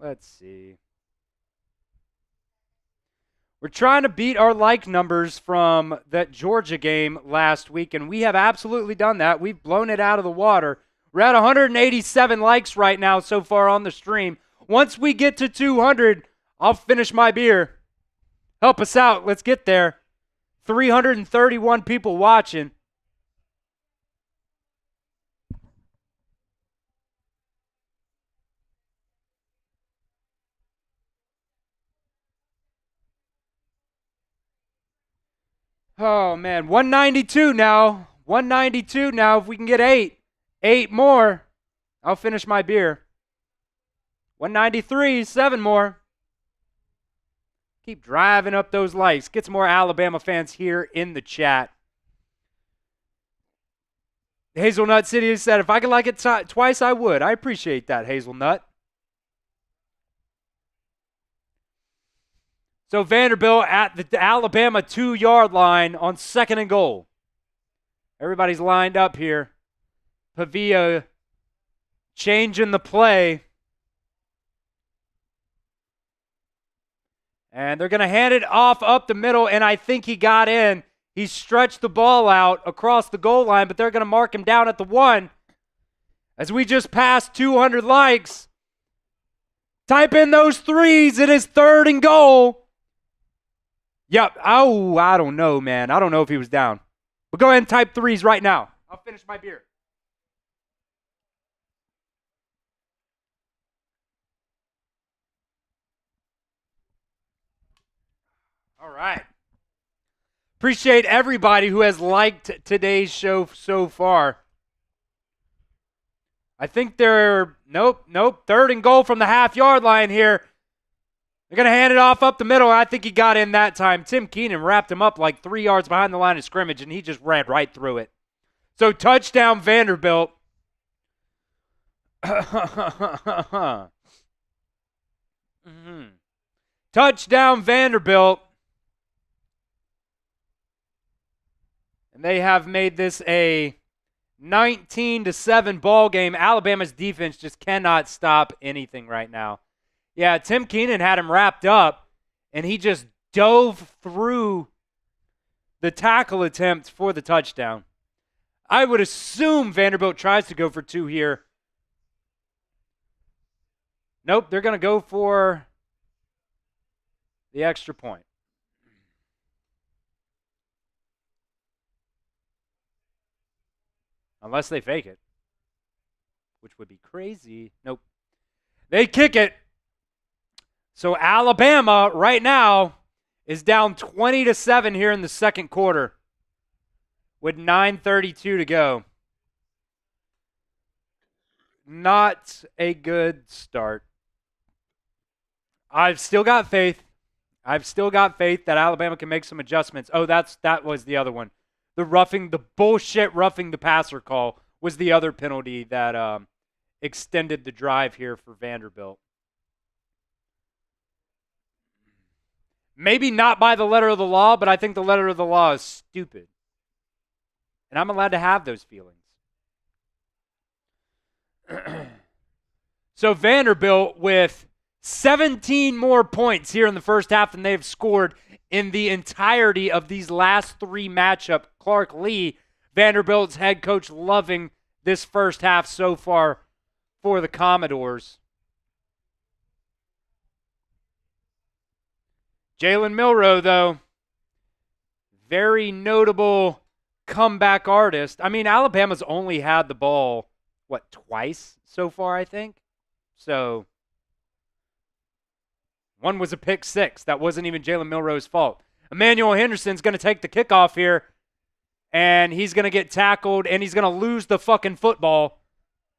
Let's see. We're trying to beat our like numbers from that Georgia game last week, and we have absolutely done that. We've blown it out of the water. We're at 187 likes right now so far on the stream. Once we get to 200, I'll finish my beer. Help us out. Let's get there. 331 people watching. Oh, man. 192 now. 192 now. If we can get 8 more, I'll finish my beer. 193, 7 more. Keep driving up those likes. Get some more Alabama fans here in the chat. Hazelnut City said, if I could like it twice, I would. I appreciate that, Hazelnut. So Vanderbilt at the Alabama 2-yard line on 2nd and goal. Everybody's lined up here. Pavia changing the play. And they're going to hand it off up the middle, and I think he got in. He stretched the ball out across the goal line, but they're going to mark him down at the 1. As we just passed 200 likes. Type in those 3s. It is 3rd and goal. Yep. Oh, I don't know, man. I don't know if he was down. But go ahead and type 3s right now. I'll finish my beer. All right. Appreciate everybody who has liked today's show so far. I think they're, nope, 3rd and goal from the half-yard line here. They're going to hand it off up the middle. I think he got in that time. Tim Keenan wrapped him up like 3 yards behind the line of scrimmage, and he just ran right through it. So touchdown Vanderbilt. Touchdown Vanderbilt. And they have made this a 19-7 ball game. Alabama's defense just cannot stop anything right now. Yeah, Tim Keenan had him wrapped up, and he just dove through the tackle attempt for the touchdown. I would assume Vanderbilt tries to go for 2 here. Nope, they're going to go for the extra point. Unless they fake it, which would be crazy. Nope. They kick it. So Alabama right now is down 20-7 here in the second quarter with 9:32 to go. Not a good start. I've still got faith. That Alabama can make some adjustments. Oh, that was the other one. The bullshit roughing the passer call was the other penalty that extended the drive here for Vanderbilt. Maybe not by the letter of the law, but I think the letter of the law is stupid. And I'm allowed to have those feelings. So Vanderbilt with 17 more points here in the first half than they've scored in the entirety of these last 3 matchups. Clark Lee, Vanderbilt's head coach, loving this first half so far for the Commodores. Jalen Milroe, though, very notable comeback artist. I mean, Alabama's only had the ball, twice so far, I think? So, one was a pick 6. That wasn't even Jalen Milroe's fault. Emmanuel Henderson's going to take the kickoff here, and he's going to get tackled, and he's going to lose the fucking football.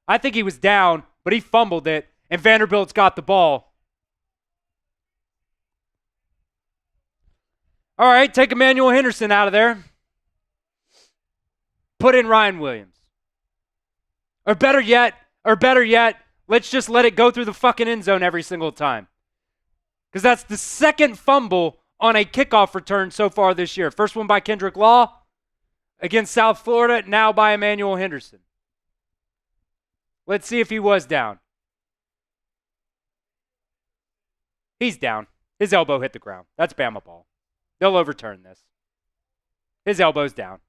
I think he was down, but he fumbled it, and Vanderbilt's got the ball. All right, take Emmanuel Henderson out of there. Put in Ryan Williams. Or better yet, let's just let it go through the fucking end zone every single time. Because that's the second fumble on a kickoff return so far this year. First one by Kendrick Law against South Florida, now by Emmanuel Henderson. Let's see if he was down. He's down. His elbow hit the ground. That's Bama ball. They'll overturn this. His elbow's down.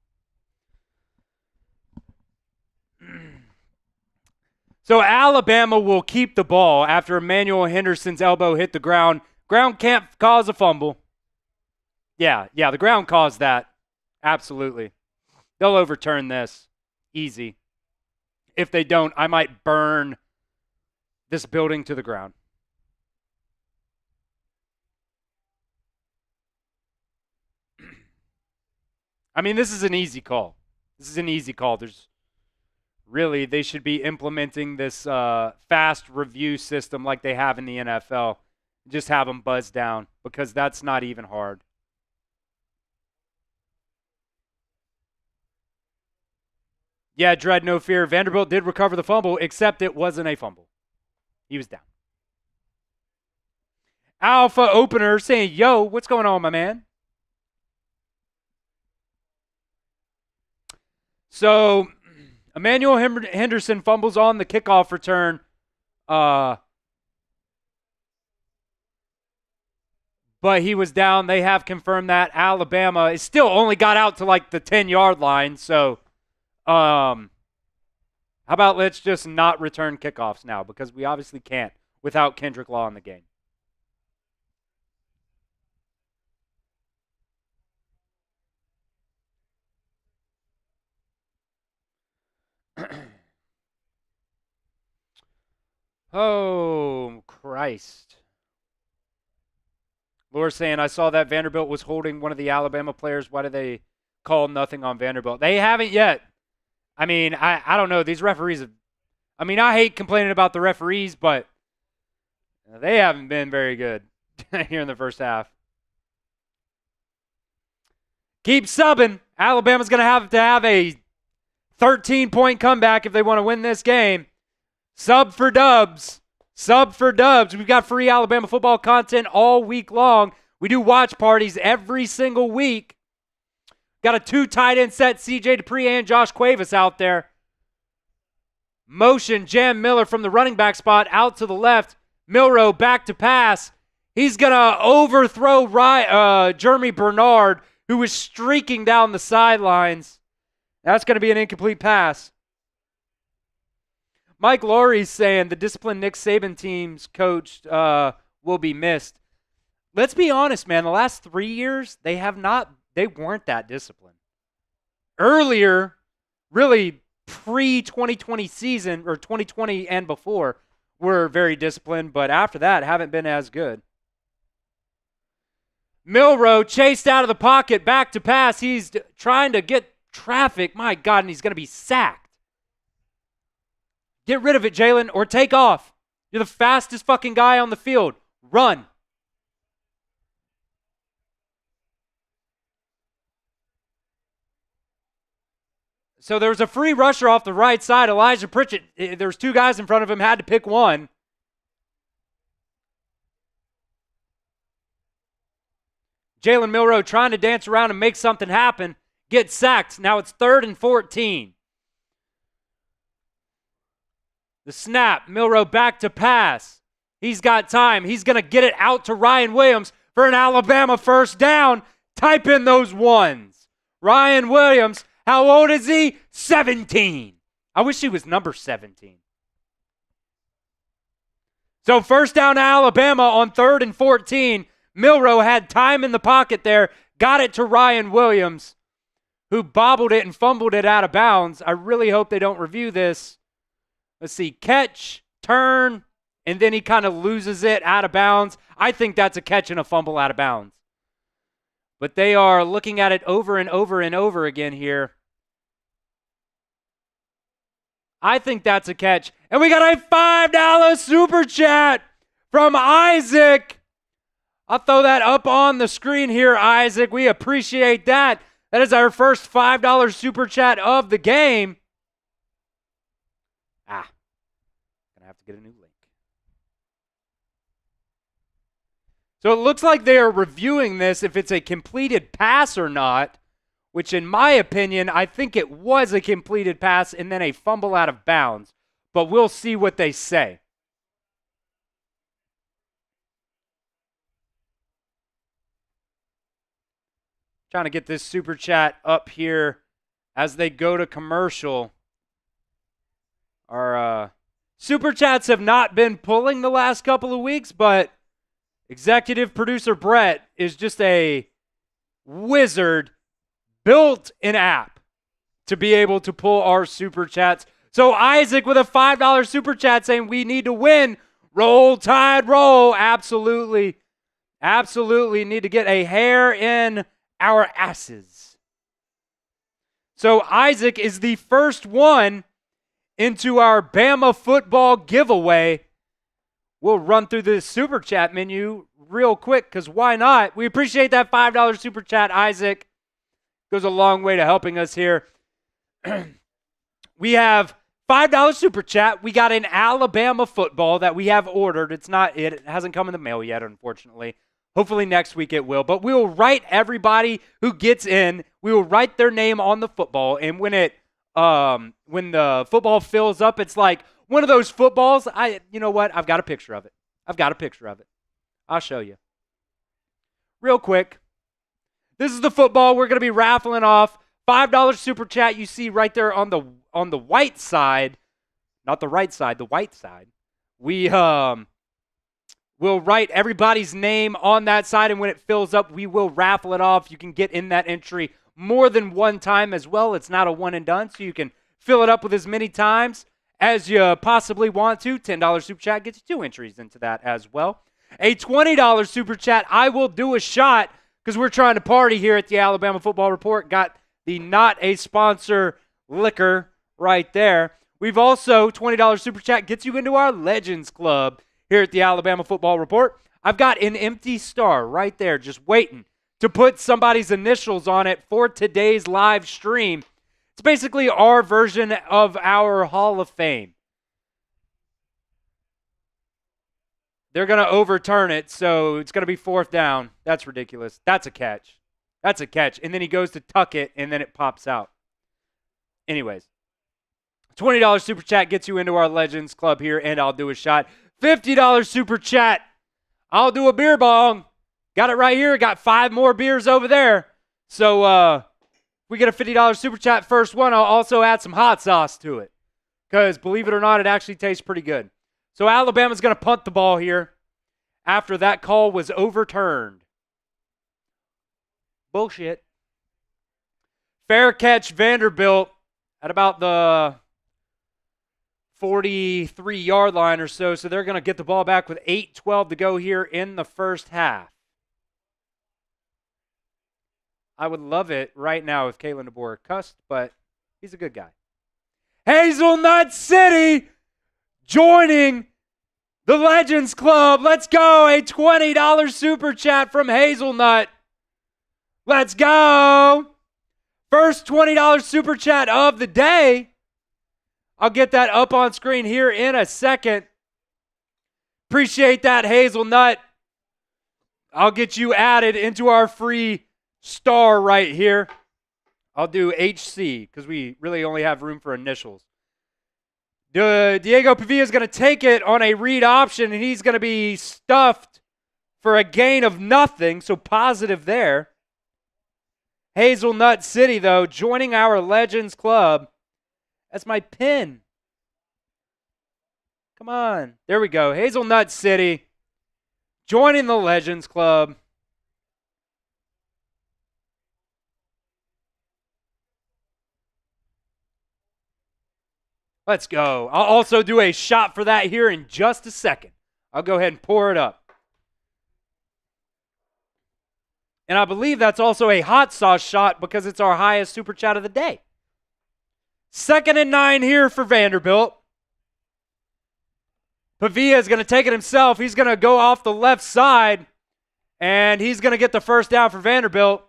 So Alabama will keep the ball after Emmanuel Henderson's elbow hit the ground. Ground can't cause a fumble. Yeah, the ground caused that. Absolutely. They'll overturn this. Easy. If they don't, I might burn this building to the ground. I mean, this is an easy call. There's really, they should be implementing this fast review system like they have in the NFL. Just have them buzz down because that's not even hard. Yeah, Dread, no fear. Vanderbilt did recover the fumble, except it wasn't a fumble. He was down. Alpha Opener saying, yo, what's going on, my man? So, Emmanuel Henderson fumbles on the kickoff return. But he was down. They have confirmed that. Alabama is still only got out to like the 10-yard line. So, how about let's just not return kickoffs now because we obviously can't without Kendrick Law in the game. Oh, Christ. Laura's saying, I saw that Vanderbilt was holding one of the Alabama players. Why did they call nothing on Vanderbilt? They haven't yet. I mean, I don't know. These referees have I mean, I hate complaining about the referees, but they haven't been very good here in the first half. Keep subbing. Alabama's going to have a 13-point comeback if they want to win this game. Sub for dubs. Sub for dubs. We've got free Alabama football content all week long. We do watch parties every single week. Got a 2 tight end set, CJ Dupree and Josh Cuevas out there. Motion, Jam Miller from the running back spot out to the left. Milroe back to pass. He's going to overthrow Jeremy Bernard, who was streaking down the sidelines. That's going to be an incomplete pass. Mike Laurie's saying the disciplined Nick Saban teams coached will be missed. Let's be honest, man. The last 3 years, they weren't that disciplined. Earlier, really pre-2020 season, or 2020 and before, were very disciplined, but after that, haven't been as good. Milroe chased out of the pocket, back to pass. He's trying to get traffic. My God, and he's going to be sacked. Get rid of it, Jalen, or take off. You're the fastest fucking guy on the field. Run. So there was a free rusher off the right side. Elijah Pritchett, there was 2 guys in front of him, had to pick one. Jalen Milroe trying to dance around and make something happen. Gets sacked. Now it's 3rd and 14. The snap. Milroe back to pass. He's got time. He's going to get it out to Ryan Williams for an Alabama first down. Type in those ones. Ryan Williams. How old is he? 17. I wish he was number 17. So first down to Alabama on 3rd and 14. Milroe had time in the pocket there. Got it to Ryan Williams, who bobbled it and fumbled it out of bounds. I really hope they don't review this. Let's see. Catch, turn, and then he kind of loses it out of bounds. I think that's a catch and a fumble out of bounds. But they are looking at it over and over and over again here. I think that's a catch. And we got a $5 super chat from Isaac. I'll throw that up on the screen here, Isaac. We appreciate that. That is our first $5 super chat of the game. Gonna have to get a new link. So it looks like they are reviewing this if it's a completed pass or not, which in my opinion, I think it was a completed pass and then a fumble out of bounds. But we'll see what they say. Trying to get this super chat up here as they go to commercial. Our super chats have not been pulling the last couple of weeks, but executive producer Brett is just a wizard, built an app to be able to pull our super chats. So Isaac with a $5 super chat saying we need to win. Roll Tide roll. Absolutely. Absolutely need to get a hair in our asses. So Isaac is the first one into our Bama football giveaway. We'll run through the super chat menu real quick because why not? We appreciate that $5 super chat, Isaac. Goes a long way to helping us here. We have $5 super chat. We got an Alabama football that we have ordered. It hasn't come in the mail yet, unfortunately. Hopefully next week it will. But we will write everybody who gets in. We will write their name on the football. And when the football fills up, it's like one of those footballs. You know what? I've got a picture of it. I'll show you. Real quick. This is the football we're going to be raffling off. $5 super chat you see right there on the white side. Not the right side, the white side. We'll write everybody's name on that side, and when it fills up, we will raffle it off. You can get in that entry more than one time as well. It's not a one and done, so you can fill it up with as many times as you possibly want to. $10 super chat gets you 2 entries into that as well. A $20 super chat, I will do a shot because we're trying to party here at the Alabama Football Report. Got the not a sponsor liquor right there. We've also, $20 Super Chat gets you into our Legends Club here at the Alabama Football Report. I've got an empty star right there just waiting to put somebody's initials on it for today's live stream. It's basically our version of our Hall of Fame. They're going to overturn it, so it's going to be 4th down. That's ridiculous. That's a catch. That's a catch. And then he goes to tuck it, and then it pops out. Anyways, $20 Super Chat gets you into our Legends Club here, and I'll do a shot. $50 Super Chat, I'll do a beer bong. Got it right here. Got 5 more beers over there. So if we get a $50 Super Chat first one, I'll also add some hot sauce to it. Because believe it or not, it actually tastes pretty good. So Alabama's going to punt the ball here after that call was overturned. Bullshit. Fair catch, Vanderbilt at about the 43-yard line or so. So they're going to get the ball back with 8:12 to go here in the first half. I would love it right now if Kalen DeBoer cussed, but he's a good guy. Hazelnut City joining the Legends Club. Let's go. A $20 Super Chat from Hazelnut. Let's go. First $20 Super Chat of the day. I'll get that up on screen here in a second. Appreciate that, Hazelnut. I'll get you added into our free star right here. I'll do HC because we really only have room for initials. Diego Pavia is going to take it on a read option, and he's going to be stuffed for a gain of nothing, so positive there. Hazelnut City, though, joining our Legends Club. That's my pin. Come on. There we go. Hazelnut City joining the Legends Club. Let's go. I'll also do a shot for that here in just a second. I'll go ahead and pour it up. And I believe that's also a hot sauce shot because it's our highest Super Chat of the day. 2nd and 9 here for Vanderbilt. Pavia is going to take it himself. He's going to go off the left side, and he's going to get the first down for Vanderbilt.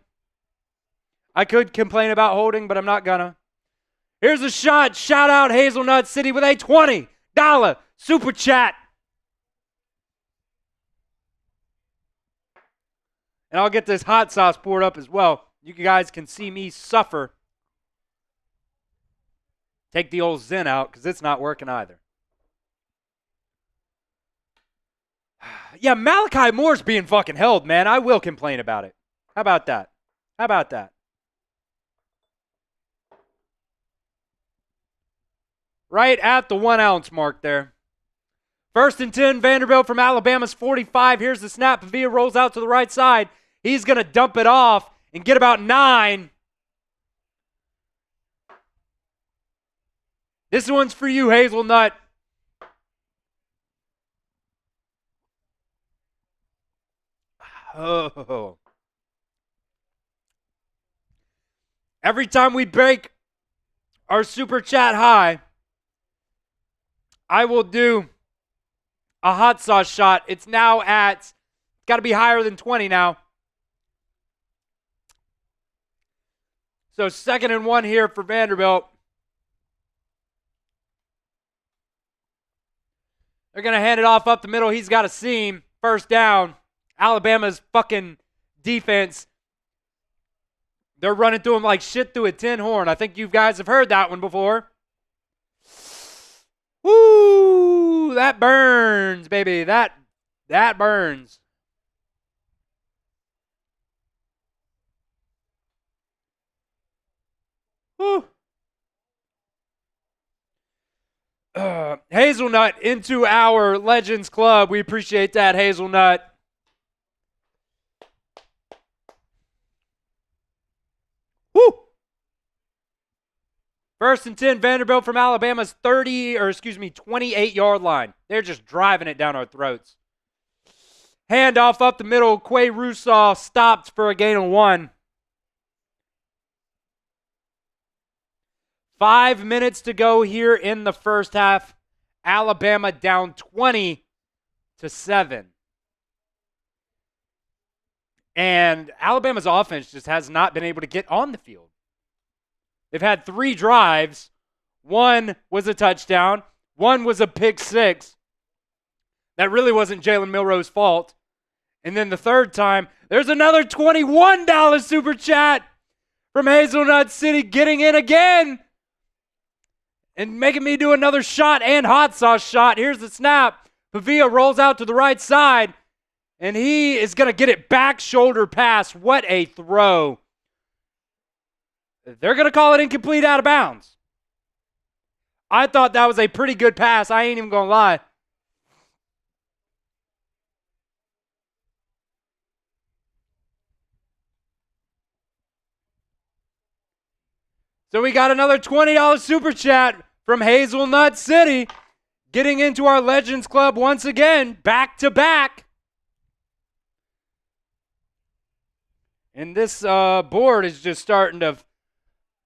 I could complain about holding, but I'm not going to. Here's a shot. Shout out Hazelnut City with a $20 Super Chat. And I'll get this hot sauce poured up as well. You guys can see me suffer. Take the old Zen out because it's not working either. Yeah, Malachi Moore's being fucking held, man. I will complain about it. How about that? How about that? Right at the 1 ounce mark there. 1st and 10, Vanderbilt from Alabama's 45. Here's the snap. Pavia rolls out to the right side. He's going to dump it off and get about 9. This one's for you, Hazelnut. Oh. Every time we break our Super Chat high, I will do a hot sauce shot. It's now at, got to be higher than 20 now. So 2nd and 1 here for Vanderbilt. They're going to hand it off up the middle. He's got a seam. First down. Alabama's fucking defense. They're running through him like shit through a tin horn. I think you guys have heard that one before. Woo! That burns, baby. That burns. Woo! Hazelnut into our Legends Club. We appreciate that, Hazelnut. Woo! 1st and 10, Vanderbilt from Alabama's 28-yard line. They're just driving it down our throats. Handoff up the middle. Quay Russaw stopped for a gain of 1. 5 minutes to go here in the first half. Alabama down 20-7. And Alabama's offense just has not been able to get on the field. They've had 3 drives. One was a touchdown. One was a pick six. That really wasn't Jalen Milroe's fault. And then the third time, there's another $21 super chat from Hazelnut City getting in again and making me do another shot and hot sauce shot. Here's the snap. Pavia rolls out to the right side, and he is going to get it back shoulder pass. What a throw. They're going to call it incomplete out of bounds. I thought that was a pretty good pass. I ain't even going to lie. So we got another $20 super chat from Hazelnut City, getting into our Legends Club once again, back to back. And this board is just starting to,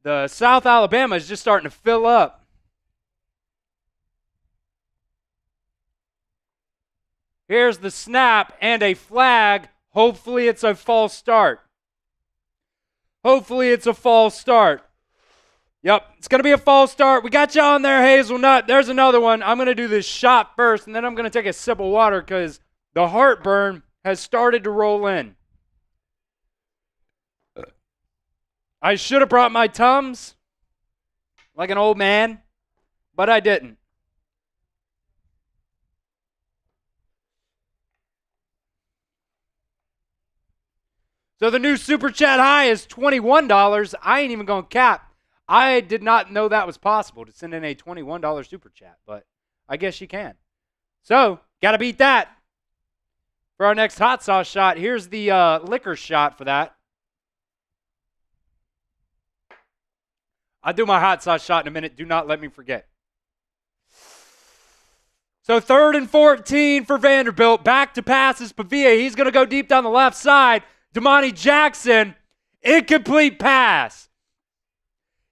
the South Alabama is just starting to fill up. Here's the snap and a flag. Hopefully it's a false start. Hopefully it's a false start. Yep, it's going to be a false start. We got you on there, Hazelnut. There's another one. I'm going to do this shot first, and then I'm going to take a sip of water because the heartburn has started to roll in. I should have brought my Tums like an old man, but I didn't. So the new super chat high is $21. I ain't even going to cap. I did not know that was possible to send in a $21 super chat, but I guess you can. So, got to beat that. For our next hot sauce shot, here's the liquor shot for that. I'll do my hot sauce shot in a minute. Do not let me forget. So 3rd and 14 for Vanderbilt. Back to passes. Pavia, he's going to go deep down the left side. Damani Jackson, incomplete pass.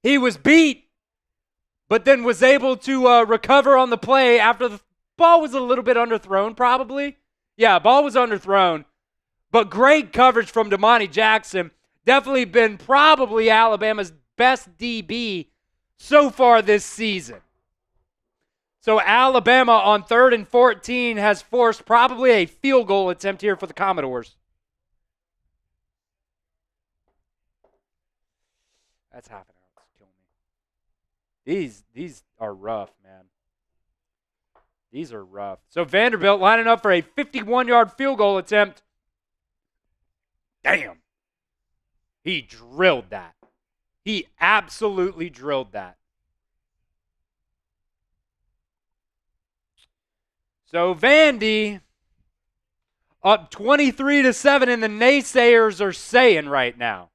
He was beat, but then was able to recover on the play after the ball was a little bit underthrown, probably. Yeah, ball was underthrown. But great coverage from Damani Jackson. Definitely been probably Alabama's best DB so far this season. So Alabama on 3rd and 14 has forced probably a field goal attempt here for the Commodores. That's happening. These are rough, man. These are rough. So Vanderbilt lining up for a 51-yard field goal attempt. Damn. He drilled that. He absolutely drilled that. So Vandy up 23-7, and the naysayers are saying right now.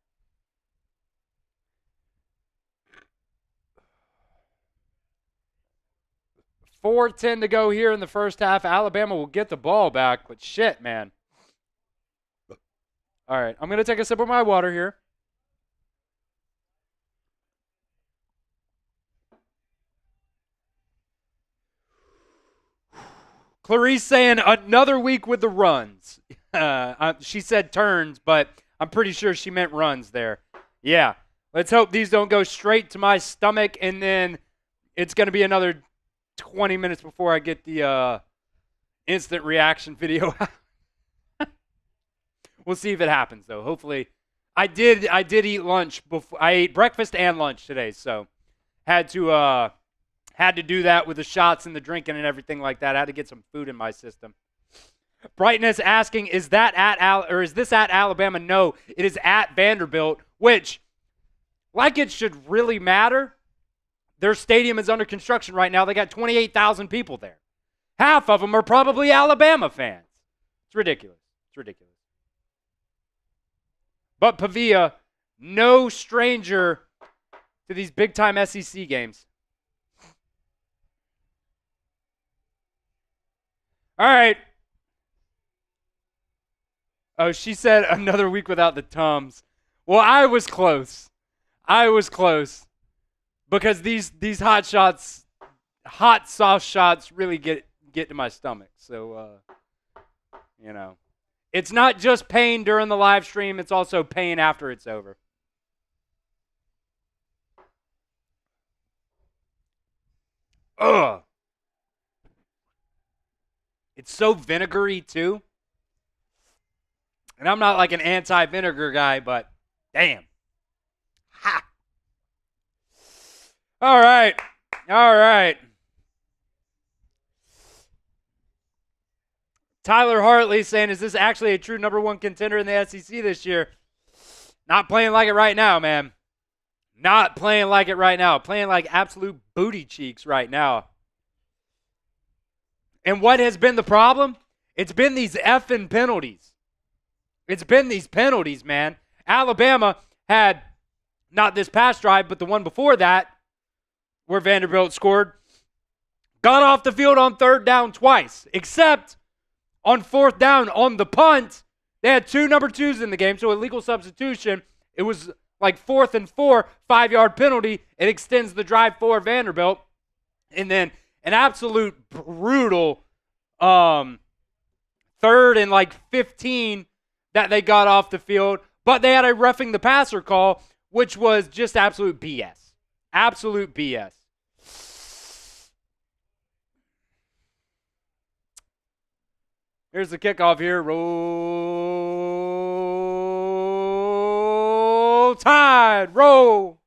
$4:10 to go here in the first half. Alabama will get the ball back, but shit, man. All right, I'm going to take a sip of my water here. Clarice saying another week with the runs. She said turns, but I'm pretty sure she meant runs there. Yeah, let's hope these don't go straight to my stomach, and then it's going to be another 20 minutes before I get the instant reaction video. We'll see if it happens, though. Hopefully, I did eat lunch before. I ate breakfast and lunch today, so had to do that with the shots and the drinking and everything like that. I had to get some food in my system. Brightness asking, is this at Alabama? No, it is at Vanderbilt, which, like it should really matter. Their stadium is under construction right now. They got 28,000 people there. Half of them are probably Alabama fans. It's ridiculous. It's ridiculous. But Pavia, no stranger to these big-time SEC games. All right. Oh, she said another week without the Tums. Well, I was close. because these hot sauce shots really get to my stomach. So, it's not just pain during the live stream. It's also pain after it's over. Ugh. It's so vinegary, too. And I'm not like an anti-vinegar guy, but damn. Ha! All right. Tyler Hartley saying, is this actually a true number one contender in the SEC this year? Not playing like it right now, man. Not playing like it right now. Playing like absolute booty cheeks right now. And what has been the problem? It's been these effing penalties. It's been these penalties, man. Alabama had, not this past drive, but the one before that, where Vanderbilt scored, got off the field on third down twice, except on fourth down on the punt. They had two number twos in the game, so illegal substitution. It was like 4th and 4, 5-yard penalty. It extends the drive for Vanderbilt. And then an absolute brutal 3rd and like 15 that they got off the field. But they had a roughing the passer call, which was just absolute BS. Absolute BS. Here's the kickoff here. Roll Tide. Roll.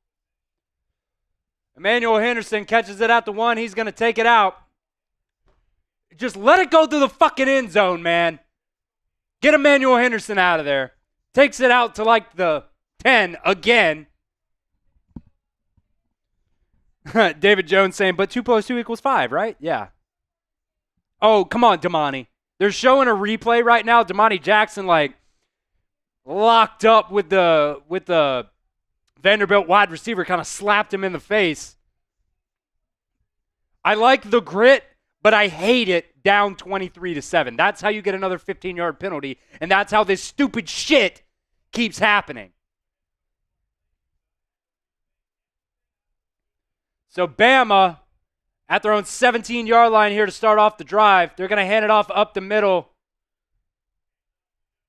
Emmanuel Henderson catches it at the 1. He's going to take it out. Just let it go through the fucking end zone, man. Get Emmanuel Henderson out of there. Takes it out to like the 10 again. David Jones saying, but 2 + 2 = 5, right? Yeah. Oh, come on, Damani. They're showing a replay right now. Damani Jackson like locked up with the Vanderbilt wide receiver, kind of slapped him in the face. I like the grit, but I hate it down 23-7. That's how you get another 15-yard penalty, and that's how this stupid shit keeps happening. So Bama at their own 17-yard line here to start off the drive. They're going to hand it off up the middle.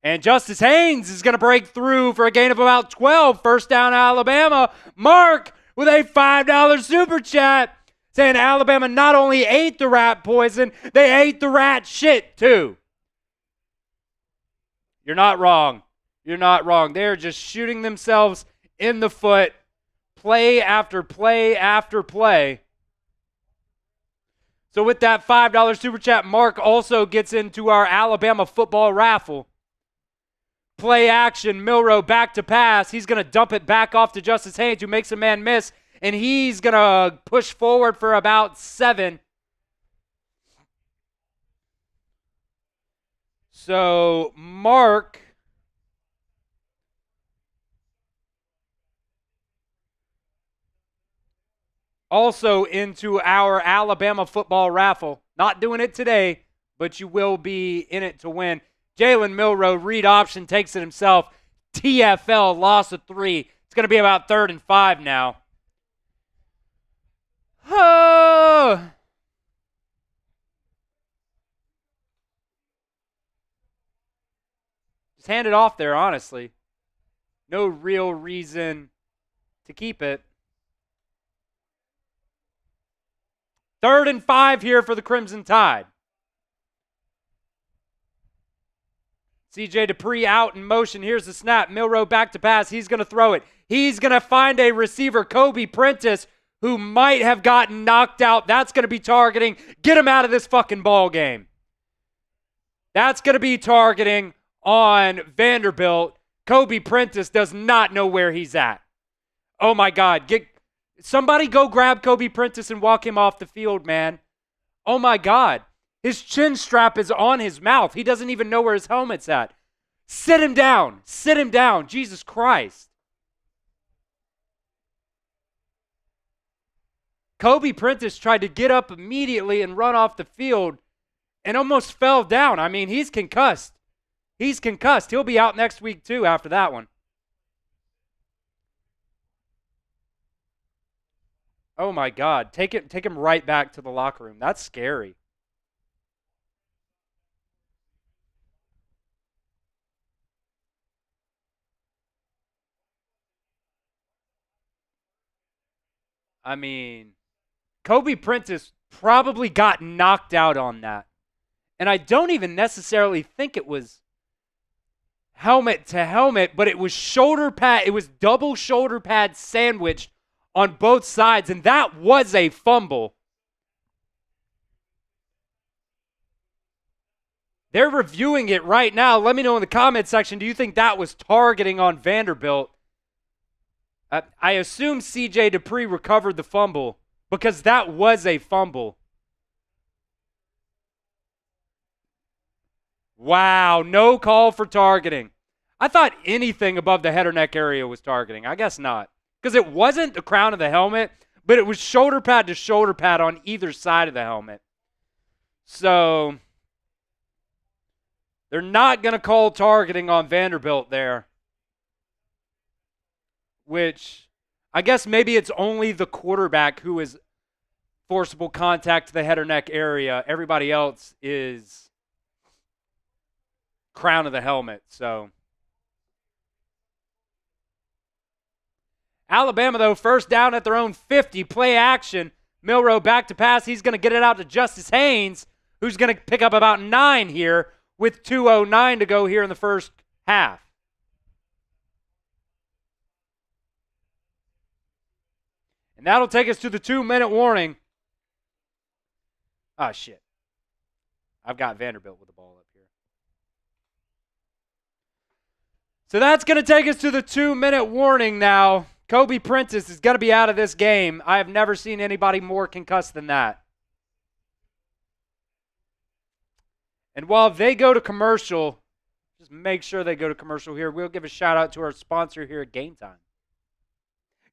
And Justice Haynes is going to break through for a gain of about 12. First down, Alabama. Mark with a $5 super chat saying Alabama not only ate the rat poison, they ate the rat shit too. You're not wrong. You're not wrong. They're just shooting themselves in the foot, play after play after play. So with that $5 super chat, Mark also gets into our Alabama football raffle. Play action, Milroe back to pass. He's going to dump it back off to Justice Haynes, who makes a man miss, and he's going to push forward for about 7. So Mark also into our Alabama football raffle. Not doing it today, but you will be in it to win. Jalen Milroe, read option, takes it himself. TFL, loss of 3. It's going to be about 3rd and 5 now. Oh. Just hand it off there, honestly. No real reason to keep it. 3rd and 5 here for the Crimson Tide. CJ Dupree out in motion. Here's the snap. Milroe back to pass. He's going to throw it. He's going to find a receiver, Kobe Prentice, who might have gotten knocked out. That's going to be targeting. Get him out of this fucking ball game. That's going to be targeting on Vanderbilt. Kobe Prentice does not know where he's at. Oh, my God. Somebody go grab Kobe Prentice and walk him off the field, man. Oh, my God. His chin strap is on his mouth. He doesn't even know where his helmet's at. Sit him down. Sit him down. Jesus Christ. Kobe Prentice tried to get up immediately and run off the field and almost fell down. I mean, he's concussed. He's concussed. He'll be out next week, too, after that one. Oh my God. Take him right back to the locker room. That's scary. I mean, Kobe Prentice probably got knocked out on that. And I don't even necessarily think it was helmet to helmet, but it was shoulder pad. It was double shoulder pad sandwiched on both sides, and that was a fumble. They're reviewing it right now. Let me know in the comment section, do you think that was targeting on Vanderbilt? I assume C.J. Dupree recovered the fumble because that was a fumble. Wow, no call for targeting. I thought anything above the head or neck area was targeting. I guess not. Because it wasn't the crown of the helmet, but it was shoulder pad to shoulder pad on either side of the helmet. So they're not going to call targeting on Vanderbilt there. Which I guess maybe it's only the quarterback who is forcible contact to the head or neck area. Everybody else is crown of the helmet. So Alabama, though, first down at their own 50. Play action. Milroe back to pass. He's going to get it out to Justice Haynes, who's going to pick up about 9 here with 2:09 to go here in the first half. And that'll take us to the 2-minute warning. Oh, shit. I've got Vanderbilt with the ball up here. So that's going to take us to the 2-minute warning now. Kobe Prentice is going to be out of this game. I have never seen anybody more concussed than that. And while they go to commercial, just make sure they go to commercial here. We'll give a shout out to our sponsor here at Game Time.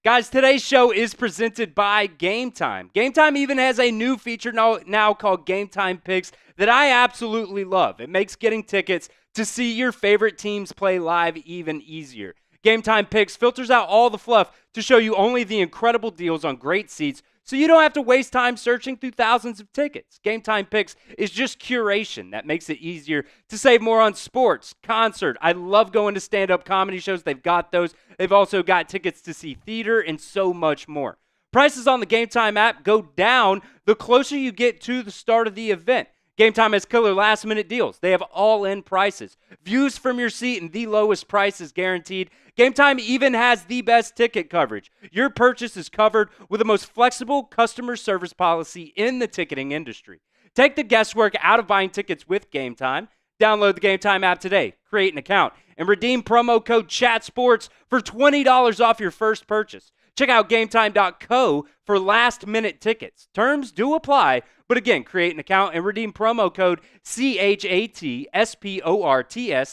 Guys, today's show is presented by Game Time. Game Time even has a new feature now called Game Time Picks that I absolutely love. It makes getting tickets to see your favorite teams play live even easier. Game Time Picks filters out all the fluff to show you only the incredible deals on great seats so you don't have to waste time searching through thousands of tickets. Game Time Picks is just curation that makes it easier to save more on sports, concert. I love going to stand-up comedy shows. They've got those. They've also got tickets to see theater and so much more. Prices on the Game Time app go down the closer you get to the start of the event. Game Time has killer last-minute deals. They have all-in prices. Views from your seat and the lowest prices guaranteed. Game Time even has the best ticket coverage. Your purchase is covered with the most flexible customer service policy in the ticketing industry. Take the guesswork out of buying tickets with Game Time. Download the Game Time app today, create an account, and redeem promo code CHATSPORTS for $20 off your first purchase. Check out GameTime.co for last-minute tickets. Terms do apply, but again, create an account and redeem promo code CHATSPORTS,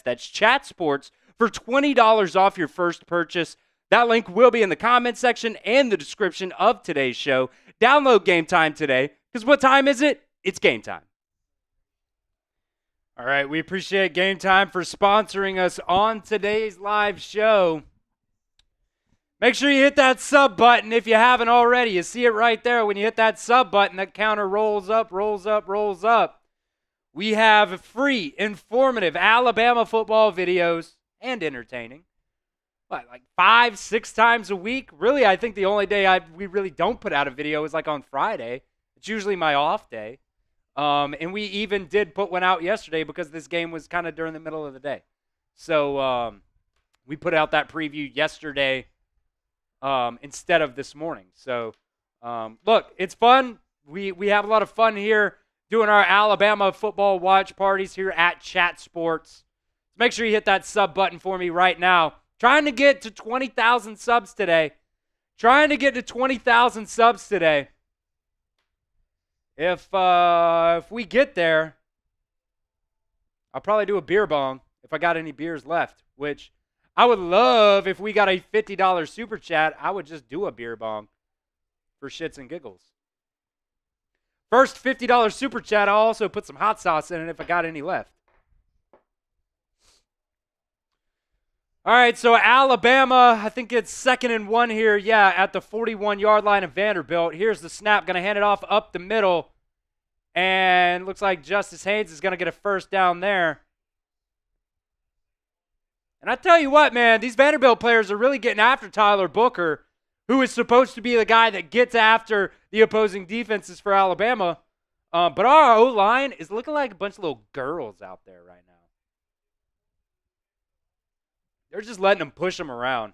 that's ChatSports, for $20 off your first purchase. That link will be in the comment section and the description of today's show. Download Game Time today, because what time is it? It's game time. All right, we appreciate Game Time for sponsoring us on today's live show. Make sure you hit that sub button if you haven't already. You see it right there. When you hit that sub button, that counter rolls up, rolls up, rolls up. We have free, informative Alabama football videos and entertaining. What, like 5-6 times a week? Really, I think the only day we really don't put out a video is like on Friday. It's usually my off day. And we even did put one out yesterday because this game was kind of during the middle of the day. So we put out that preview yesterday instead of this morning. So, look, it's fun. We have a lot of fun here doing our Alabama football watch parties here at Chat Sports. Make sure you hit that sub button for me right now. Trying to get to 20,000 subs today. If we get there, I'll probably do a beer bong if I got any beers left, which I would love if we got a $50 super chat. I would just do a beer bong for shits and giggles. First $50 super chat, I'll also put some hot sauce in it if I got any left. All right, so Alabama, I think it's 2nd and 1 here. Yeah, at the 41-yard line of Vanderbilt. Here's the snap. Going to hand it off up the middle. And looks like Justice Haynes is going to get a first down there. And I tell you what, man, these Vanderbilt players are really getting after Tyler Booker, who is supposed to be the guy that gets after the opposing defenses for Alabama. But our O-line is looking like a bunch of little girls out there right now. They're just letting them push them around.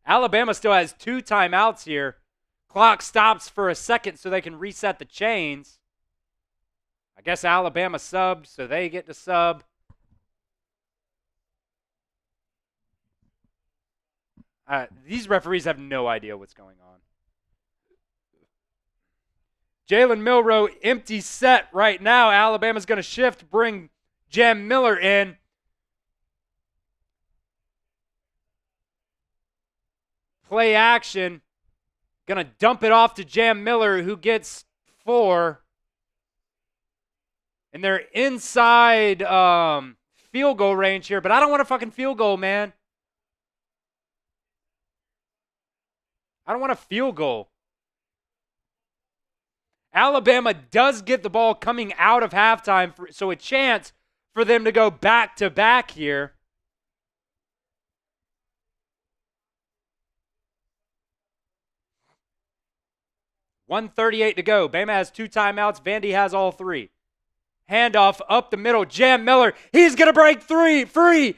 Alabama still has 2 timeouts here. Clock stops for a second so they can reset the chains. I guess Alabama subbed, so they get to sub. These referees have no idea what's going on. Jalen Milroe, empty set right now. Alabama's going to shift, bring Jam Miller in. Play action. Going to dump it off to Jam Miller, who gets 4. And they're inside field goal range here, but I don't want a fucking field goal, man. I don't want a field goal. Alabama does get the ball coming out of halftime, so a chance for them to go back-to-back here. $1:38 to go. Bama has 2 timeouts. Vandy has all 3. Handoff up the middle. Jam Miller. He's going to break free.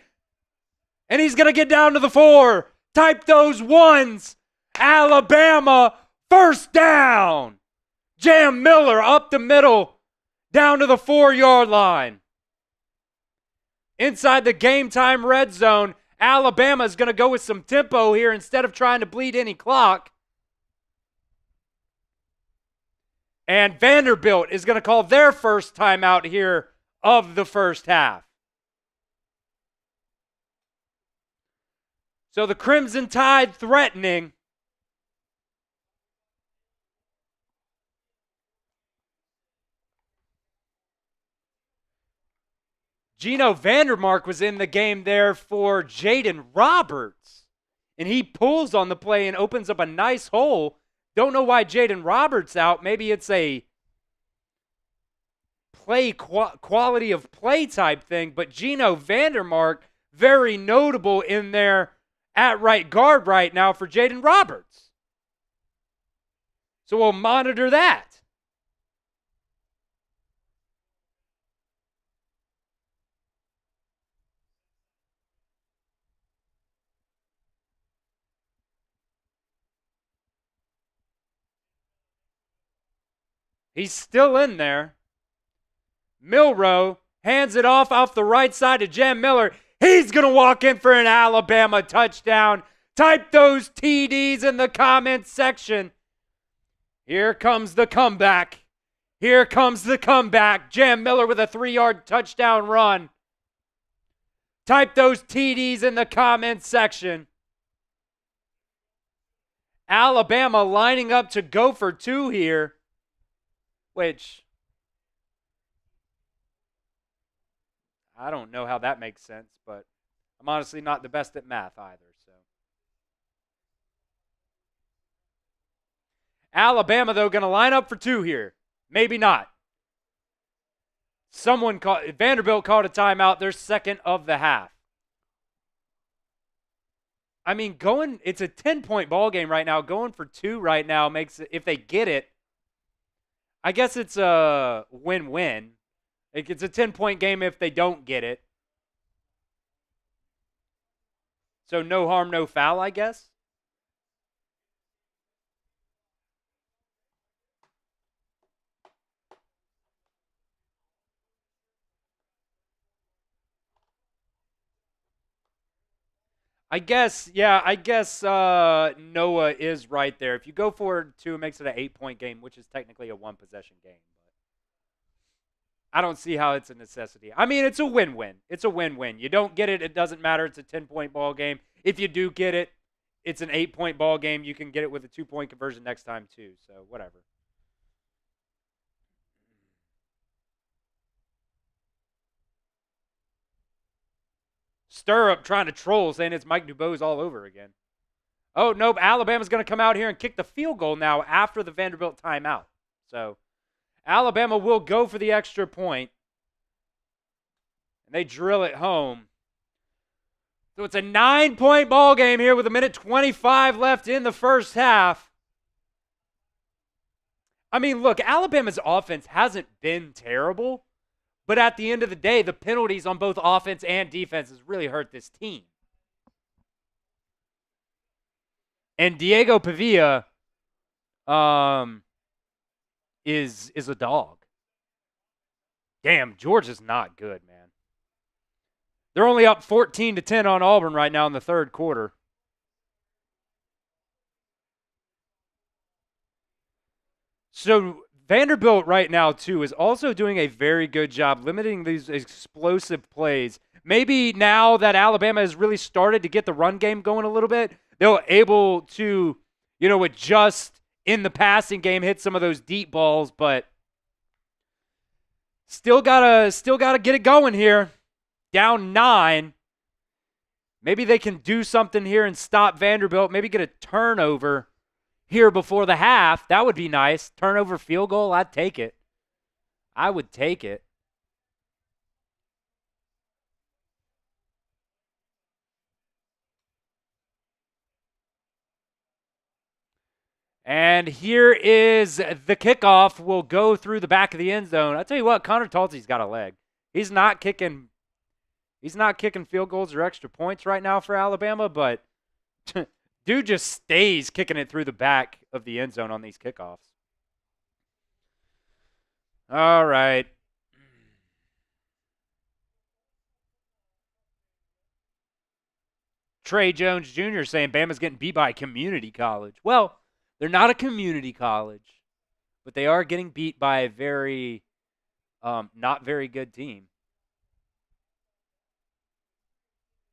And he's going to get down to the 4. Type those ones. Alabama, first down. Jam Miller up the middle, down to the 4-yard line. Inside the game time red zone, Alabama is going to go with some tempo here instead of trying to bleed any clock. And Vanderbilt is going to call their first timeout here of the first half. So the Crimson Tide threatening. Gino Vandermark was in the game there for Jaden Roberts. And he pulls on the play and opens up a nice hole. Don't know why Jaden Roberts out. Maybe it's a play quality of play type thing. But Gino Vandermark, very notable in there at right guard right now for Jaden Roberts. So we'll monitor that. He's still in there. Milroe hands it off the right side to Jam Miller. He's going to walk in for an Alabama touchdown. Type those TDs in the comments section. Here comes the comeback. Here comes the comeback. Jam Miller with a 3-yard touchdown run. Type those TDs in the comments section. Alabama lining up to go for 2 here. Which, I don't know how that makes sense, but I'm honestly not the best at math either. So, Alabama, though, going to line up for 2 here. Maybe not. Vanderbilt called a timeout, their second of the half. I mean, it's a 10-point ball game right now. Going for 2 right now makes it, if they get it, I guess it's a win-win. It's a 10-point game if they don't get it. So no harm, no foul, I guess. I guess Noah is right there. If you go for 2, it makes it an 8-point game, which is technically a 1-possession game. But I don't see how it's a necessity. I mean, it's a win-win. It's a win-win. You don't get it, it doesn't matter. It's a 10-point ball game. If you do get it, it's an 8-point ball game. You can get it with a 2-point conversion next time too. So whatever. Stirrup trying to troll, saying it's Mike Dubose all over again. Oh, nope. Alabama's going to come out here and kick the field goal now after the Vanderbilt timeout. So Alabama will go for the extra point. And they drill it home. So it's a 9-point ball game here with 1:25 left in the first half. I mean, look, Alabama's offense hasn't been terrible. But at the end of the day, the penalties on both offense and defense has really hurt this team. And Diego Pavia is a dog. Damn, Georgia's not good, man. They're only up 14-10 on Auburn right now in the third quarter. So Vanderbilt right now, too, is also doing a very good job limiting these explosive plays. Maybe now that Alabama has really started to get the run game going a little bit, they're able to, adjust in the passing game, hit some of those deep balls, but still gotta get it going here. Down 9. Maybe they can do something here and stop Vanderbilt. Maybe get a turnover here before the half. That would be nice. Turnover field goal, I'd take it. I would take it. And here is the kickoff. We'll go through the back of the end zone. I tell you what, Connor Talty's got a leg. He's not kicking field goals or extra points right now for Alabama, but dude just stays kicking it through the back of the end zone on these kickoffs. All right. Trey Jones Jr. saying Bama's getting beat by a community college. Well, they're not a community college, but they are getting beat by a very not very good team.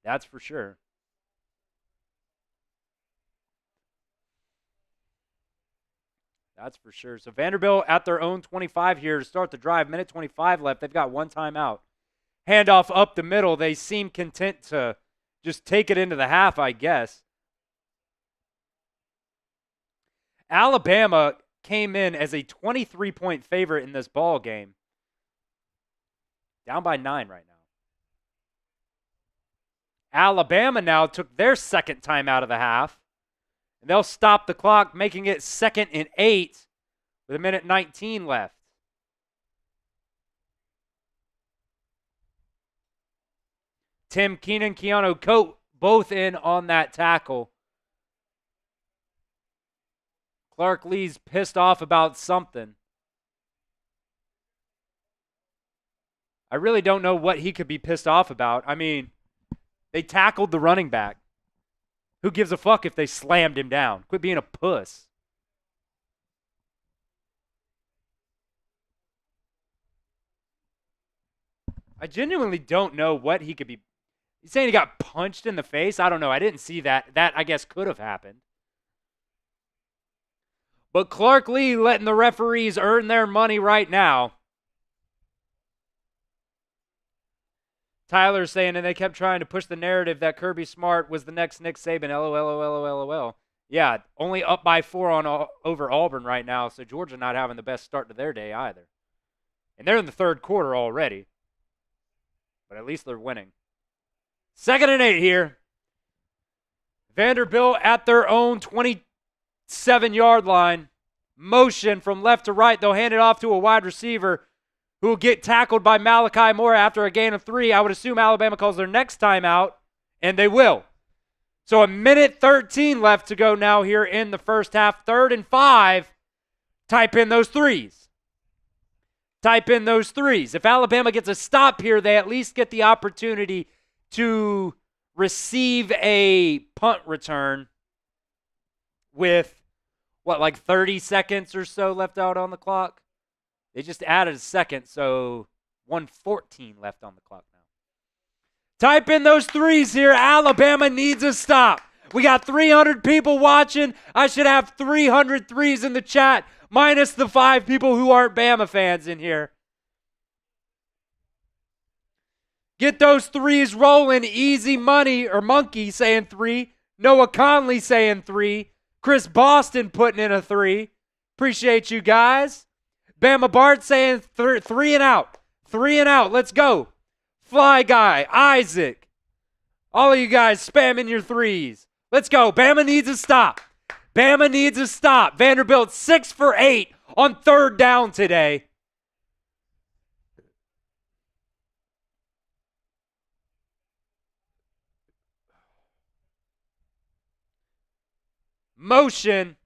That's for sure. That's for sure. So Vanderbilt at their own 25 here to start the drive. 1:25 left. They've got one timeout. Handoff up the middle. They seem content to just take it into the half, I guess. Alabama came in as a 23-point favorite in this ball game. Down by 9 right now. Alabama now took their second time out of the half. And they'll stop the clock, making it 2nd and 8 with 1:19 left. Tim Keenan, Keanu Coate both in on that tackle. Clark Lee's pissed off about something. I really don't know what he could be pissed off about. I mean, they tackled the running back. Who gives a fuck if they slammed him down? Quit being a puss. I genuinely don't know what he could be. He's saying he got punched in the face? I don't know. I didn't see that. That, I guess, could have happened. But Clark Lee letting the referees earn their money right now. Tyler's saying, and they kept trying to push the narrative that Kirby Smart was the next Nick Saban. LOL. Yeah, only up by 4 over Auburn right now, so Georgia not having the best start to their day either. And they're in the third quarter already. But at least they're winning. 2nd and 8 here. Vanderbilt at their own 27-yard line. Motion from left to right. They'll hand it off to a wide receiver who will get tackled by Malachi Moore after a gain of 3. I would assume Alabama calls their next timeout, and they will. So 1:13 left to go now here in the first half. 3rd and 5. Type in those threes. Type in those threes. If Alabama gets a stop here, they at least get the opportunity to receive a punt return with, 30 seconds or so left out on the clock? They just added a second, so 1:14 left on the clock now. Type in those threes here. Alabama needs a stop. We got 300 people watching. I should have 300 threes in the chat, minus the 5 people who aren't Bama fans in here. Get those threes rolling. Easy money, or Monkey saying 3. Noah Conley saying 3. Chris Boston putting in a 3. Appreciate you guys. Bama Bart saying 3 and out. 3 and out. Let's go. Fly Guy, Isaac. All of you guys spamming your 3s. Let's go. Bama needs a stop. Bama needs a stop. Vanderbilt 6 for 8 on 3rd down today. Motion.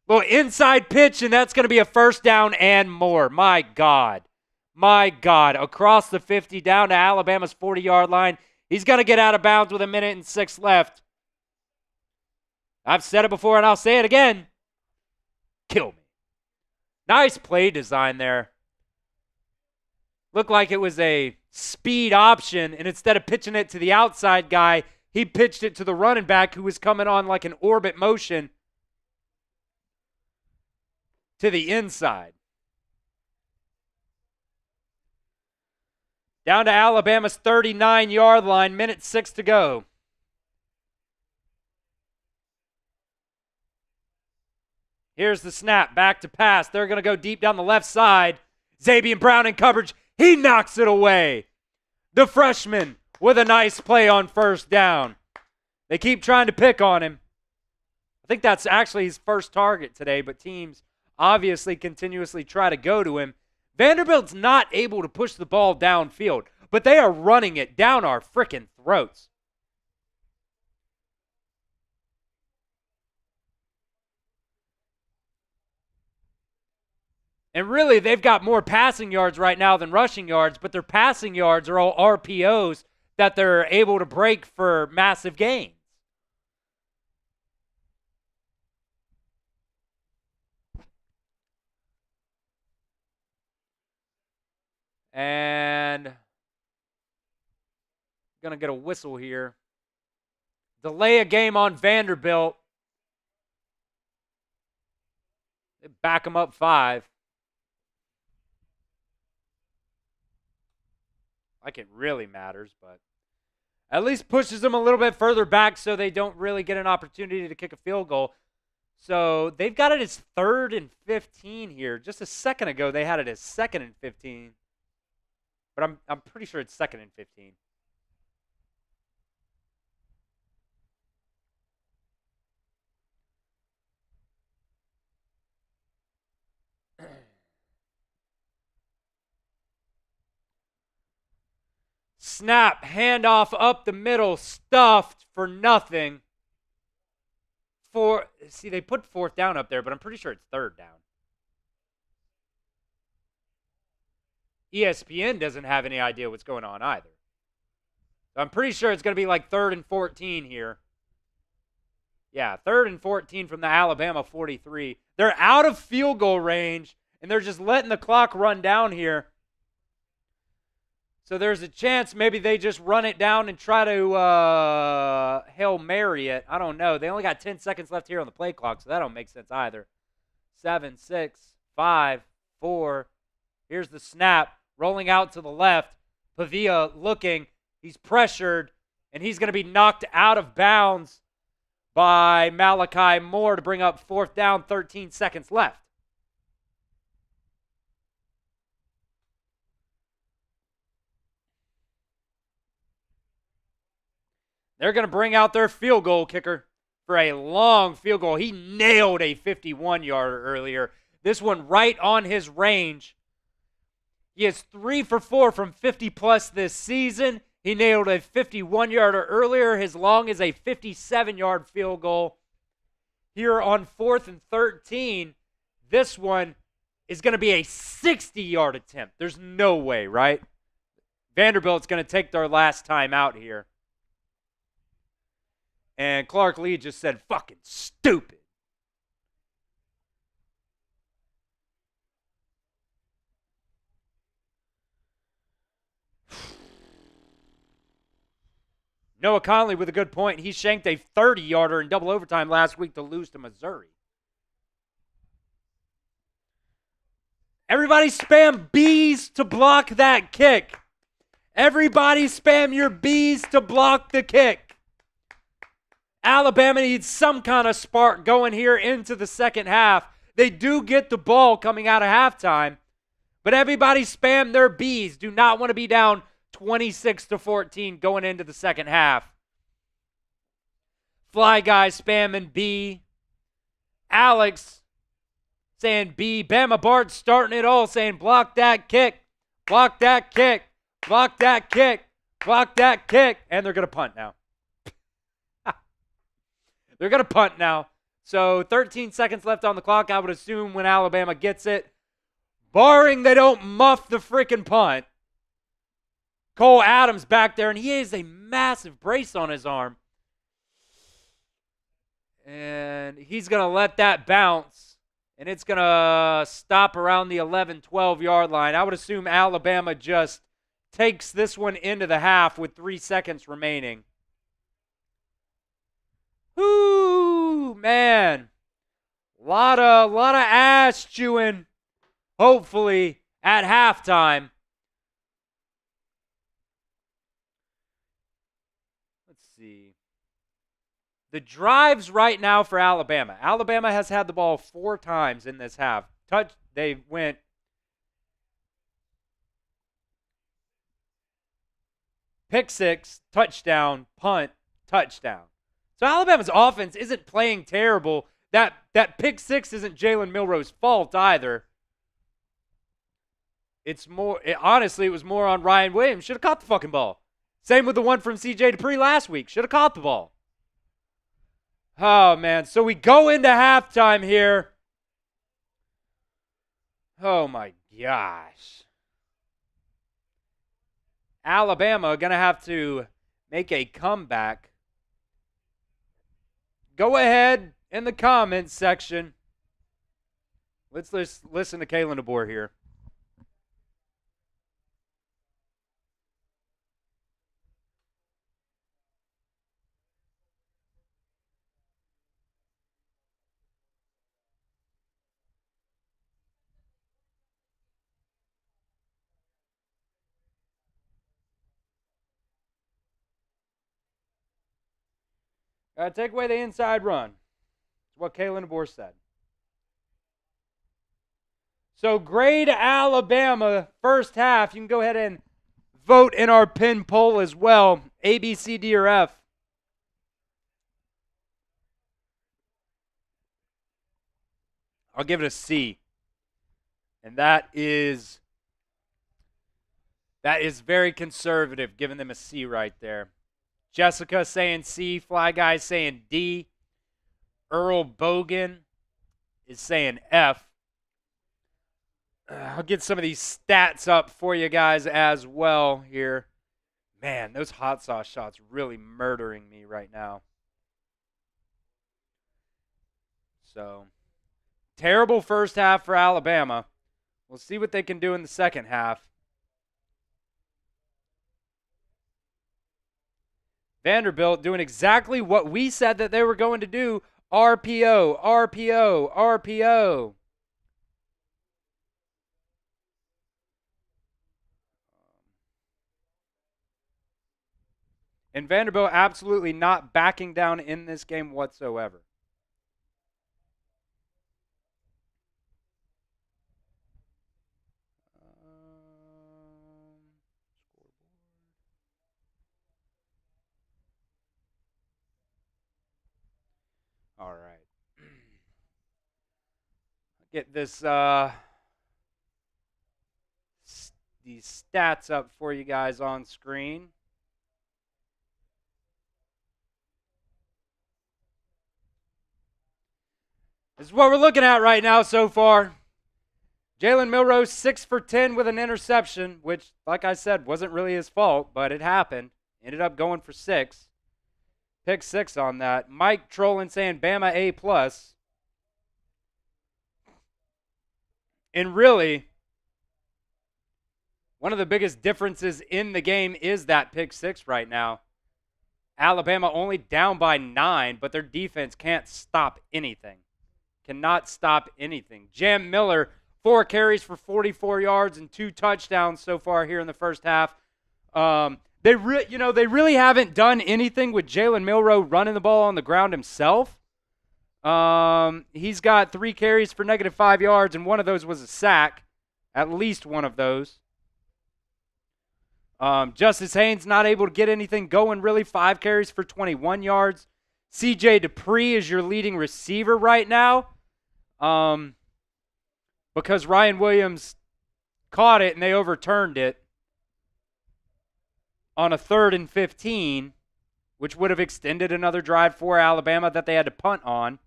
Little inside pitch, and that's going to be a 1st down and more. My God. My God. Across the 50, down to Alabama's 40-yard line. He's going to get out of bounds with 1:06 left. I've said it before, and I'll say it again. Kill me. Nice play design there. Looked like it was a speed option, and instead of pitching it to the outside guy, he pitched it to the running back who was coming on like an orbit motion to the inside. Down to Alabama's 39-yard line, 1:06 to go. Here's the snap, back to pass. They're going to go deep down the left side. Zabian Brown in coverage. He knocks it away. The freshman with a nice play on 1st down. They keep trying to pick on him. I think that's actually his first target today, but teams obviously continuously try to go to him. Vanderbilt's not able to push the ball downfield, but they are running it down our frickin' throats. And really, they've got more passing yards right now than rushing yards, but their passing yards are all RPOs that they're able to break for massive gains. And going to get a whistle here. Delay a game on Vanderbilt. They back them up 5. Like it really matters, but at least pushes them a little bit further back so they don't really get an opportunity to kick a field goal. So they've got it as 3rd and 15 here. Just a second ago, they had it as 2nd and 15. But I'm pretty sure it's 2nd and 15. Snap, handoff up the middle, stuffed for nothing. See, they put 4th down up there, but I'm pretty sure it's 3rd down. ESPN doesn't have any idea what's going on either. So I'm pretty sure it's going to be like 3rd and 14 here. Yeah, 3rd and 14 from the Alabama 43. They're out of field goal range, and they're just letting the clock run down here. So there's a chance maybe they just run it down and try to Hail Mary it. I don't know. They only got 10 seconds left here on the play clock, so that don't make sense either. 7, 6, 5, 4. Here's the snap. Rolling out to the left. Pavia looking. He's pressured, and he's going to be knocked out of bounds by Malachi Moore to bring up 4th down, 13 seconds left. They're going to bring out their field goal kicker for a long field goal. He nailed a 51-yarder earlier. This one right on his range. He is 3 for 4 from 50-plus this season. He nailed a 51-yarder earlier. His long is a 57-yard field goal. Here on 4th and 13, this one is going to be a 60-yard attempt. There's no way, right? Vanderbilt's going to take their last time out here. And Clark Lee just said, fucking stupid. Noah Conley with a good point. He shanked a 30-yarder in double overtime last week to lose to Missouri. Everybody spam B's to block that kick. Everybody spam your B's to block the kick. Alabama needs some kind of spark going here into the second half. They do get the ball coming out of halftime, but everybody spam their B's. Do not want to be down 26-14 going into the second half. Fly Guy spamming B. Alex saying B. Bama Bart starting it all, saying block that kick, block that kick, block that kick, block that kick. And they're going to punt now. They're going to punt now. So 13 seconds left on the clock, I would assume, when Alabama gets it. Barring they don't muff the freaking punt. Cole Adams back there, and he has a massive brace on his arm. And he's going to let that bounce. And it's going to stop around the 11, 12-yard line. I would assume Alabama just takes this one into the half with 3 seconds remaining. Whoo, man. Lot of ass chewing, hopefully, at halftime. Let's see. The drives right now for Alabama. Alabama has had the ball 4 times in this half. They went pick 6, touchdown, punt, touchdown. So Alabama's offense isn't playing terrible. That pick 6 isn't Jalen Milroe's fault either. Honestly, it was more on Ryan Williams. Should have caught the fucking ball. Same with the one from C.J. Dupree last week. Should have caught the ball. Oh, man. So we go into halftime here. Oh, my gosh. Alabama going to have to make a comeback. Go ahead in the comments section. Let's listen to Kalen DeBoer here. Take away the inside run. That's what Kalen DeBoer said. So grade Alabama first half. You can go ahead and vote in our pin poll as well. A, B, C, D, or F. I'll give it a C. And that is very conservative, giving them a C right there. Jessica saying C, Fly Guy saying D. Earl Bogan is saying F. I'll get some of these stats up for you guys as well here. Man, those hot sauce shots really murdering me right now. So, terrible first half for Alabama. We'll see what they can do in the second half. Vanderbilt doing exactly what we said that they were going to do. RPO, RPO, RPO. And Vanderbilt absolutely not backing down in this game whatsoever. All right. Get this these stats up for you guys on screen. This is what we're looking at right now so far. Jalen Milroe 6 for 10 with an interception, which, like I said, wasn't really his fault, but it happened. Ended up going for 6. Pick 6 on that. Mike trolling saying Bama A+. And really, one of the biggest differences in the game is that pick 6 right now. Alabama only down by 9, but their defense can't stop anything. Cannot stop anything. Jam Miller, 4 carries for 44 yards and 2 touchdowns so far here in the first half. They really haven't done anything with Jalen Milroe running the ball on the ground himself. He's got 3 carries for -5 yards, and one of those was a sack. At least one of those. Justice Haynes not able to get anything going, really. 5 carries for 21 yards. CJ Dupree is your leading receiver right now. Because Ryan Williams caught it and they overturned it on a 3rd and 15, which would have extended another drive for Alabama that they had to punt on.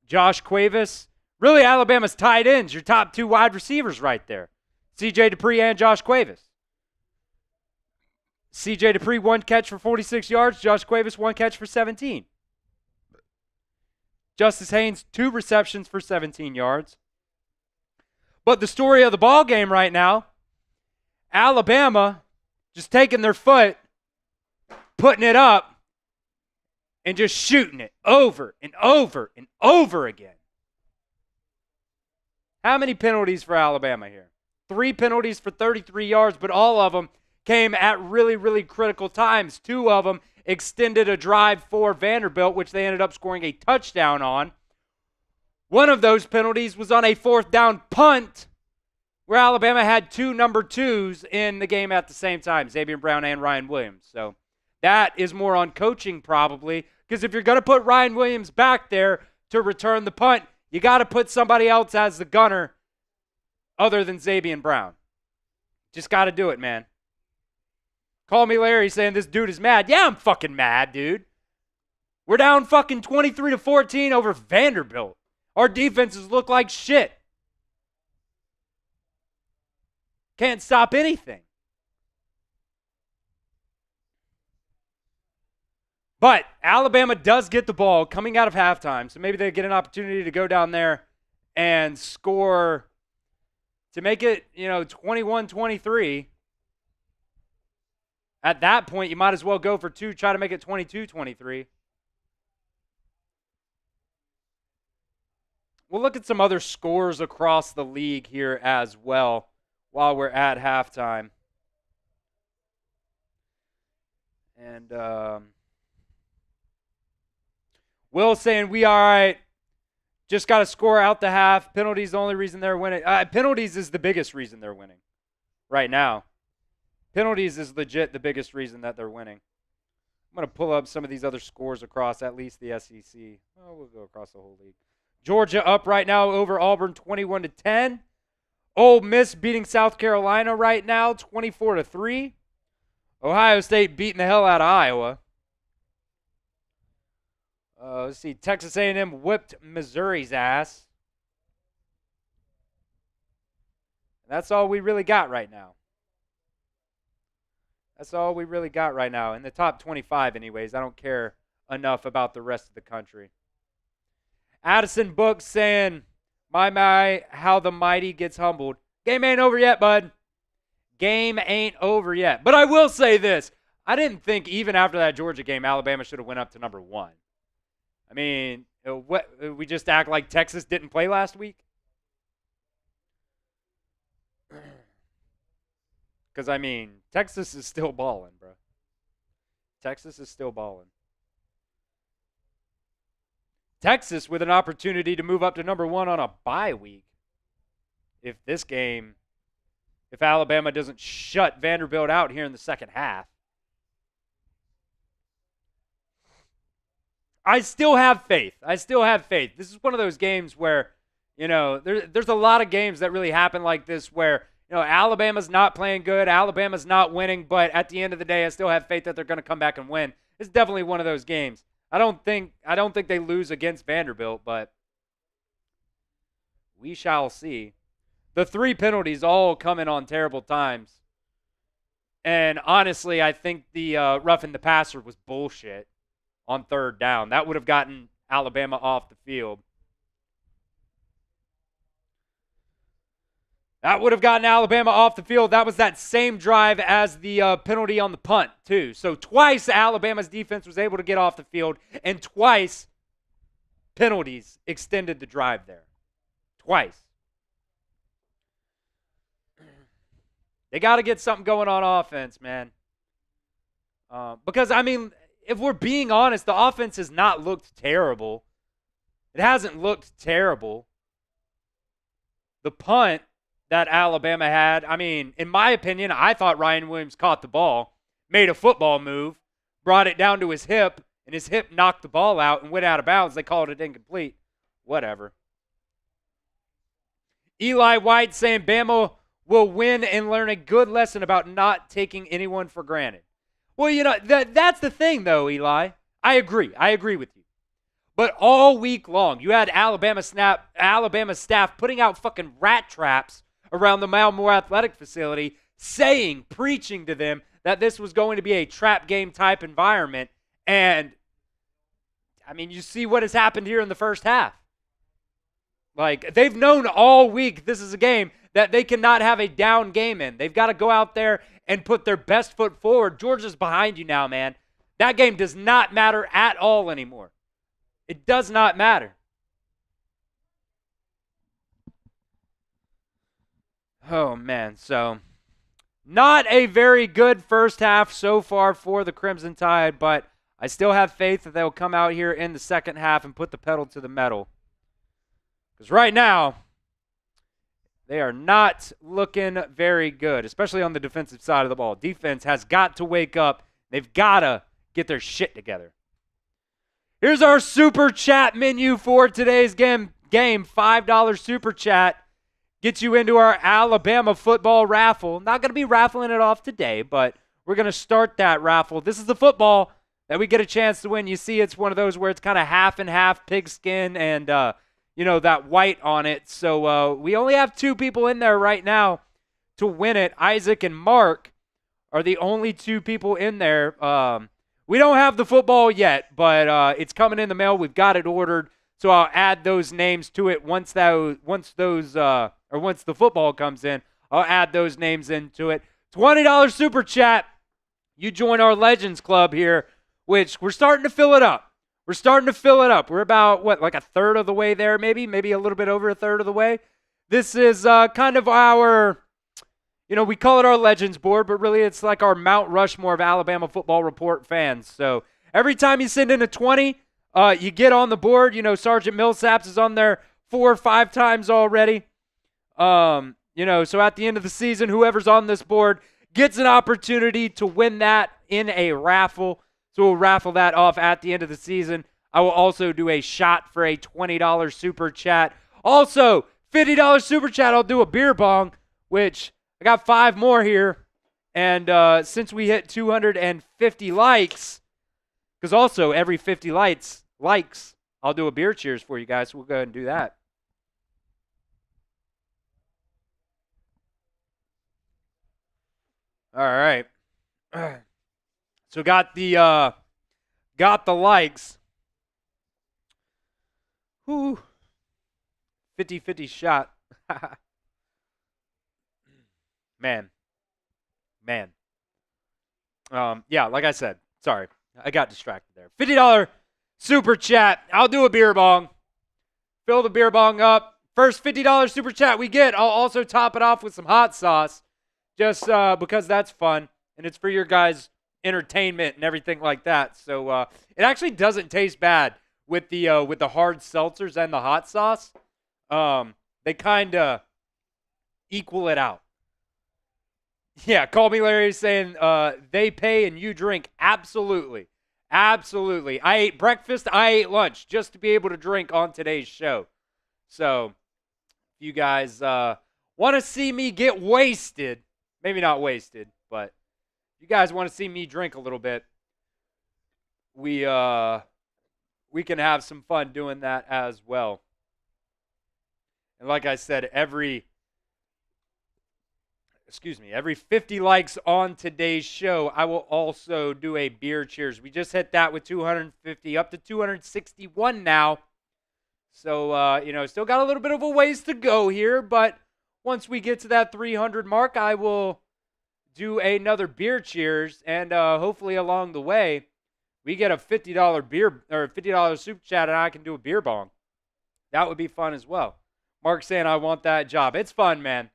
Josh Cuevas, really Alabama's tight ends, your top 2 wide receivers right there. CJ Dupree and Josh Cuevas. CJ Dupree, 1 catch for 46 yards. Josh Cuevas, 1 catch for 17. Justice Haynes, 2 receptions for 17 yards. But the story of the ball game right now, Alabama just taking their foot, putting it up, and just shooting it over and over and over again. How many penalties for Alabama here? 3 penalties for 33 yards, but all of them came at really, really critical times. 2 of them extended a drive for Vanderbilt, which they ended up scoring a touchdown on. One of those penalties was on a 4th down punt where Alabama had 2 number 2s in the game at the same time, Xavier Brown and Ryan Williams. So that is more on coaching probably, because if you're going to put Ryan Williams back there to return the punt, you got to put somebody else as the gunner other than Xavier Brown. Just got to do it, man. Call me Larry saying this dude is mad. Yeah, I'm fucking mad, dude. We're down fucking 23-14 over Vanderbilt. Our defenses look like shit. Can't stop anything. But Alabama does get the ball coming out of halftime, so maybe they get an opportunity to go down there and score to make it, 21-23. At that point, you might as well go for 2, try to make it 22-23. We'll look at some other scores across the league here as well while we're at halftime. And Will saying, we all right. Just got to score out the half. Penalties the only reason they're winning. Penalties is the biggest reason they're winning right now. Penalties is legit the biggest reason that they're winning. I'm going to pull up some of these other scores across at least the SEC. Oh, we'll go across the whole league. Georgia up right now over Auburn 21-10. Ole Miss beating South Carolina right now 24-3. Ohio State beating the hell out of Iowa. Let's see. Texas A&M whipped Missouri's ass. That's all we really got right now. That's all we really got right now. In the top 25 anyways. I don't care enough about the rest of the country. Addison Book saying, my, how the mighty gets humbled. Game ain't over yet, bud. Game ain't over yet. But I will say this. I didn't think even after that Georgia game, Alabama should have went up to number 1. I mean, we just act like Texas didn't play last week? Because, I mean, Texas is still balling, bro. Texas is still balling. Texas with an opportunity to move up to number 1 on a bye week. If Alabama doesn't shut Vanderbilt out here in the second half. I still have faith. This is one of those games where, there's a lot of games that really happen like this where, Alabama's not playing good, Alabama's not winning, but at the end of the day, I still have faith that they're going to come back and win. It's definitely one of those games. I don't think they lose against Vanderbilt, but we shall see. The 3 penalties all coming on terrible times. And honestly, I think the roughing the passer was bullshit on 3rd down. That would have gotten Alabama off the field. That would have gotten Alabama off the field. That was that same drive as the penalty on the punt, too. So twice Alabama's defense was able to get off the field, and twice penalties extended the drive there. Twice. They got to get something going on offense, man. Because, I mean, if we're being honest, the offense has not looked terrible. It hasn't looked terrible. The punt that Alabama had, I mean, in my opinion, I thought Ryan Williams caught the ball, made a football move, brought it down to his hip, and his hip knocked the ball out and went out of bounds. They called it incomplete. Whatever. Eli White saying Bama will win and learn a good lesson about not taking anyone for granted. Well, you know, that's the thing, though, Eli. I agree. I agree with you. But all week long, you had Alabama staff putting out fucking rat traps around the Malmore Athletic Facility, preaching to them that this was going to be a trap game type environment. And, I mean, you see what has happened here in the first half. Like, they've known all week this is a game that they cannot have a down game in. They've got to go out there and put their best foot forward. Georgia's behind you now, man. That game does not matter at all anymore. It does not matter. Oh, man. So, not a very good first half so far for the Crimson Tide, but I still have faith that they'll come out here in the second half and put the pedal to the metal. Because right now, they are not looking very good, especially on the defensive side of the ball. Defense has got to wake up. They've got to get their shit together. Here's our Super Chat menu for today's game. $5 Super Chat gets you into our Alabama football raffle. Not going to be raffling it off today, but we're going to start that raffle. This is the football that we get a chance to win. You see, it's one of those where it's kind of half and half pigskin and, that white on it. So we only have 2 people in there right now to win it. Isaac and Mark are the only 2 people in there. We don't have the football yet, but it's coming in the mail. We've got it ordered, so I'll add those names to it once the football comes in. I'll add those names into it. $20 Super Chat. You join our Legends Club here, which we're starting to fill it up. We're about, like a third of the way there, maybe a little bit over a third of the way. This is kind of our, we call it our Legends board, but really it's like our Mount Rushmore of Alabama Football Report fans. So every time you send in a 20, you get on the board. Sergeant Millsaps is on there 4 or 5 times already. So at the end of the season, whoever's on this board gets an opportunity to win that in a raffle. So we'll raffle that off at the end of the season. I will also do a shot for a $20 Super Chat. Also, $50 Super Chat, I'll do a beer bong, which I got 5 more here. And since we hit 250 likes, because also every 50 likes, I'll do a beer cheers for you guys. So we'll go ahead and do that. All right. So got the likes. Whoo. 50-50 shot. Man. Yeah, like I said. Sorry. I got distracted there. $50 Super Chat. I'll do a beer bong. Fill the beer bong up. First $50 Super Chat we get. I'll also top it off with some hot sauce. Just because that's fun. And it's for your guys' entertainment and everything like that. So it actually doesn't taste bad with the hard seltzers and the hot sauce. They kind of equal it out. Yeah, Call Me Larry is saying they pay and you drink. Absolutely. I ate breakfast, I ate lunch just to be able to drink on today's show. So if you guys want to see me get wasted, maybe not wasted, but you guys want to see me drink a little bit, we can have some fun doing that as well. And like I said, every 50 likes on today's show, I will also do a beer cheers. We just hit that with 250, up to 261 now. So, still got a little bit of a ways to go here, but once we get to that 300 mark, I will do another beer cheers, and hopefully along the way, we get a $50 beer or $50 Super Chat, and I can do a beer bong. That would be fun as well. Mark saying I want that job. It's fun, man.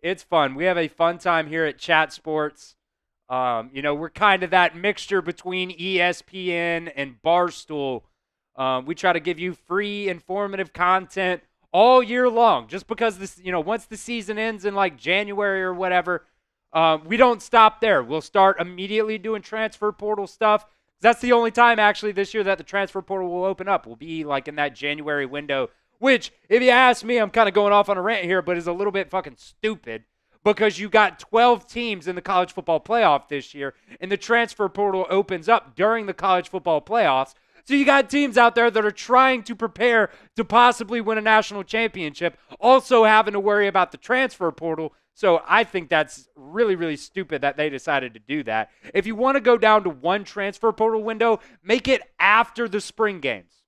It's fun. We have a fun time here at Chat Sports. We're kind of that mixture between ESPN and Barstool. We try to give you free, informative content all year long. Just because once the season ends in like January or whatever, we don't stop there. We'll start immediately doing transfer portal stuff. That's the only time actually this year that the transfer portal will open up. We'll be like in that January window, which, if you ask me, I'm kind of going off on a rant here, but is a little bit fucking stupid because you got 12 teams in the college football playoff this year, and the transfer portal opens up during the college football playoffs. So you got teams out there that are trying to prepare to possibly win a national championship, also having to worry about the transfer portal. So I think that's really, really stupid that they decided to do that. If you want to go down to one transfer portal window, make it after the spring games.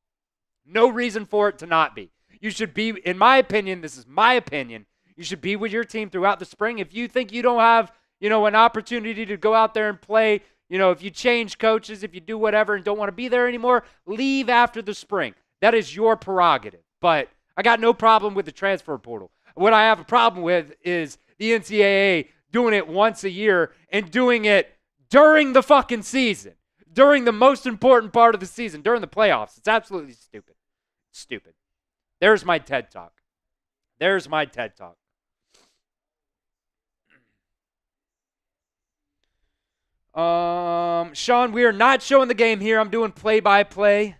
No reason for it to not be. You should be, in my opinion, this is my opinion, you should be with your team throughout the spring. If you think you don't have, an opportunity to go out there and play, if you change coaches, if you do whatever and don't want to be there anymore, leave after the spring. That is your prerogative. But I got no problem with the transfer portal. What I have a problem with is the NCAA doing it once a year and doing it during the fucking season, during the most important part of the season, during the playoffs. It's absolutely stupid. Stupid. There's my TED Talk. There's my TED Talk. Sean, we are not showing the game here. I'm doing play-by-play.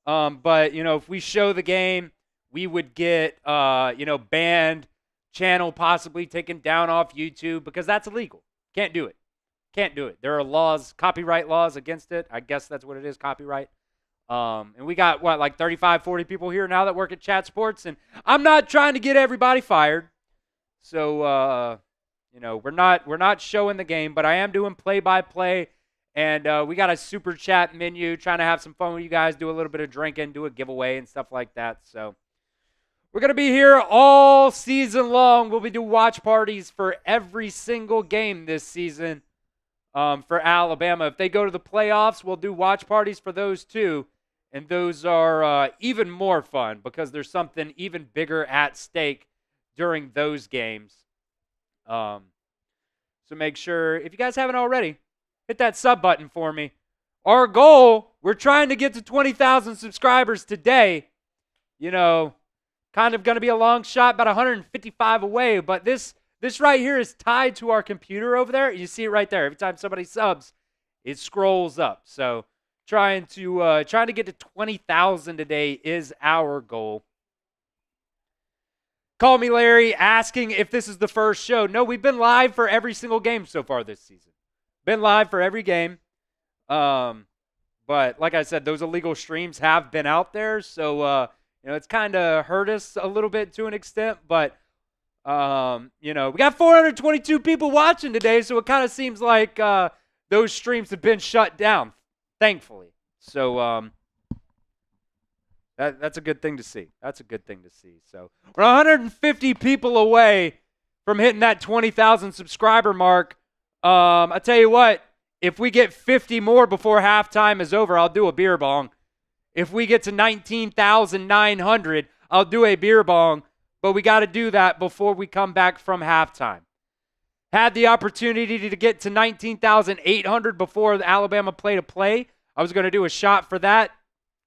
But, if we show the game, we would get, banned, channel possibly taken down off YouTube because that's illegal. Can't do it. Can't do it. There are laws, copyright laws against it. I guess that's what it is, copyright. And we got, 35, 40 people here now that work at Chat Sports. And I'm not trying to get everybody fired. So, we're not showing the game, but I am doing play-by-play. And we got a super chat menu, trying to have some fun with you guys, do a little bit of drinking, do a giveaway and stuff like that. So we're going to be here all season long. We'll be doing watch parties for every single game this season for Alabama. If they go to the playoffs, we'll do watch parties for those too. And those are even more fun because there's something even bigger at stake during those games. So make sure, if you guys haven't already, hit that sub button for me. Our goal, we're trying to get to 20,000 subscribers today. Kind of going to be a long shot, about 155 away. But this right here is tied to our computer over there. You see it right there. Every time somebody subs, it scrolls up. So trying to get to 20,000 today is our goal. Call me Larry, asking if this is the first show. No, we've been live for every single game so far this season. Been live for every game. But like I said, those illegal streams have been out there. So, it's kind of hurt us a little bit to an extent. But, we got 422 people watching today. So it kind of seems like those streams have been shut down, thankfully. So, that's a good thing to see. That's a good thing to see. So we're 150 people away from hitting that 20,000 subscriber mark. I tell you what, if we get 50 more before halftime is over, I'll do a beer bong. If we get to 19,900, I'll do a beer bong. But we got to do that before we come back from halftime. Had the opportunity to get to 19,800 before the Alabama played a play. I was going to do a shot for that.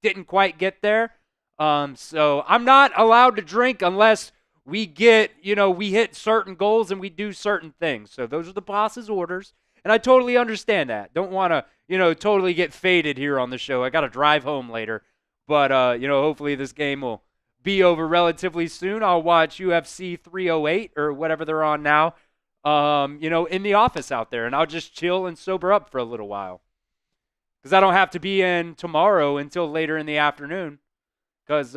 Didn't quite get there. So I'm not allowed to drink unless we get, we hit certain goals and we do certain things. So those are the boss's orders. And I totally understand that. Don't want to, totally get faded here on the show. I got to drive home later. But, hopefully this game will be over relatively soon. I'll watch UFC 308 or whatever they're on now, in the office out there. And I'll just chill and sober up for a little while. Because I don't have to be in tomorrow until later in the afternoon. Because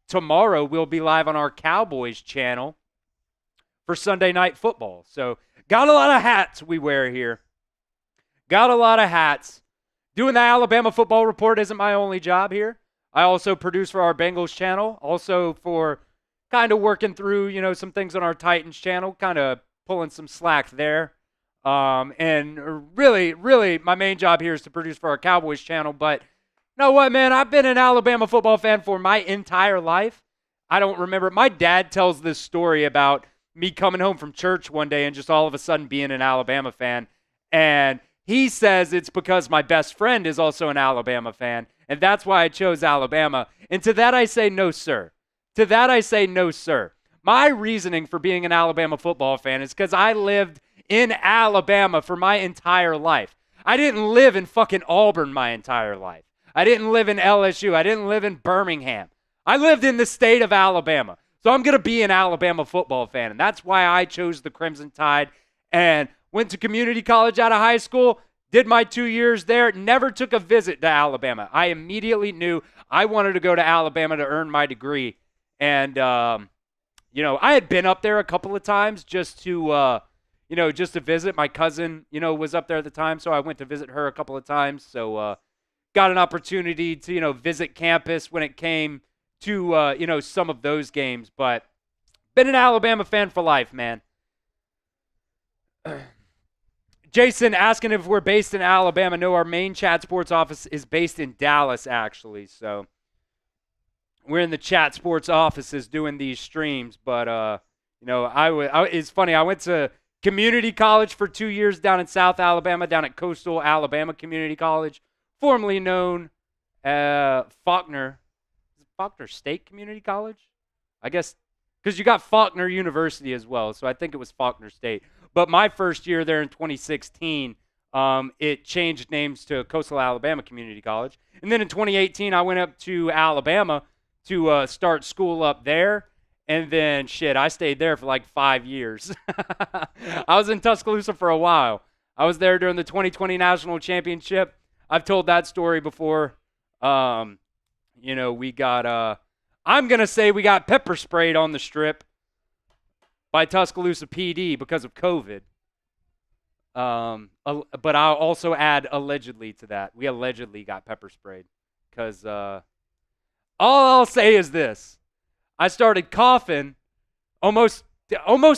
tomorrow we'll be live on our Cowboys channel for Sunday Night Football. So got a lot of hats we wear here. Got a lot of hats. Doing the Alabama Football Report isn't my only job here. I also produce for our Bengals channel. Also for kind of working through, some things on our Titans channel. Kind of pulling some slack there. And really, my main job here is to produce for our Cowboys channel. But you know what, man? I've been an Alabama football fan for my entire life. I don't remember. My dad tells this story about me coming home from church one day and just all of a sudden being an Alabama fan. And he says it's because my best friend is also an Alabama fan, and that's why I chose Alabama. And to that I say no, sir. To that I say no, sir. My reasoning for being an Alabama football fan is because I lived in Alabama for my entire life. I didn't live in fucking Auburn my entire life. I didn't live in LSU. I didn't live in Birmingham. I lived in the state of Alabama. So I'm going to be an Alabama football fan, and that's why I chose the Crimson Tide and went to community college out of high school, did my 2 years there, never took a visit to Alabama. I immediately knew I wanted to go to Alabama to earn my degree. And, you know, I had been up there a couple of times just to, you know, just to visit. My cousin, you know, was up there at the time, so I went to visit her a couple of times. So got an opportunity to, you know, visit campus when it came to, you know, some of those games. But been an Alabama fan for life, man. Jason asking if we're based in Alabama. No, our main Chat Sports office is based in Dallas, actually. So we're in the Chat Sports offices doing these streams. But, you know, it's funny. I went to community college for 2 years down in South Alabama, down at Coastal Alabama Community College, formerly known Faulkner. Is it Faulkner State Community College? I guess, because you got Faulkner University as well. So I think it was Faulkner State. But my first year there in 2016, it changed names to Coastal Alabama Community College. And then in 2018, I went up to Alabama to start school up there. And then, shit, I stayed there for like 5 years. I was in Tuscaloosa for a while. I was there during the 2020 National Championship. I've told that story before. You know, we got, I'm going to say we got pepper sprayed on the strip by Tuscaloosa PD because of COVID. But I'll also add allegedly to that. We allegedly got pepper sprayed because all I'll say is this. I started coughing almost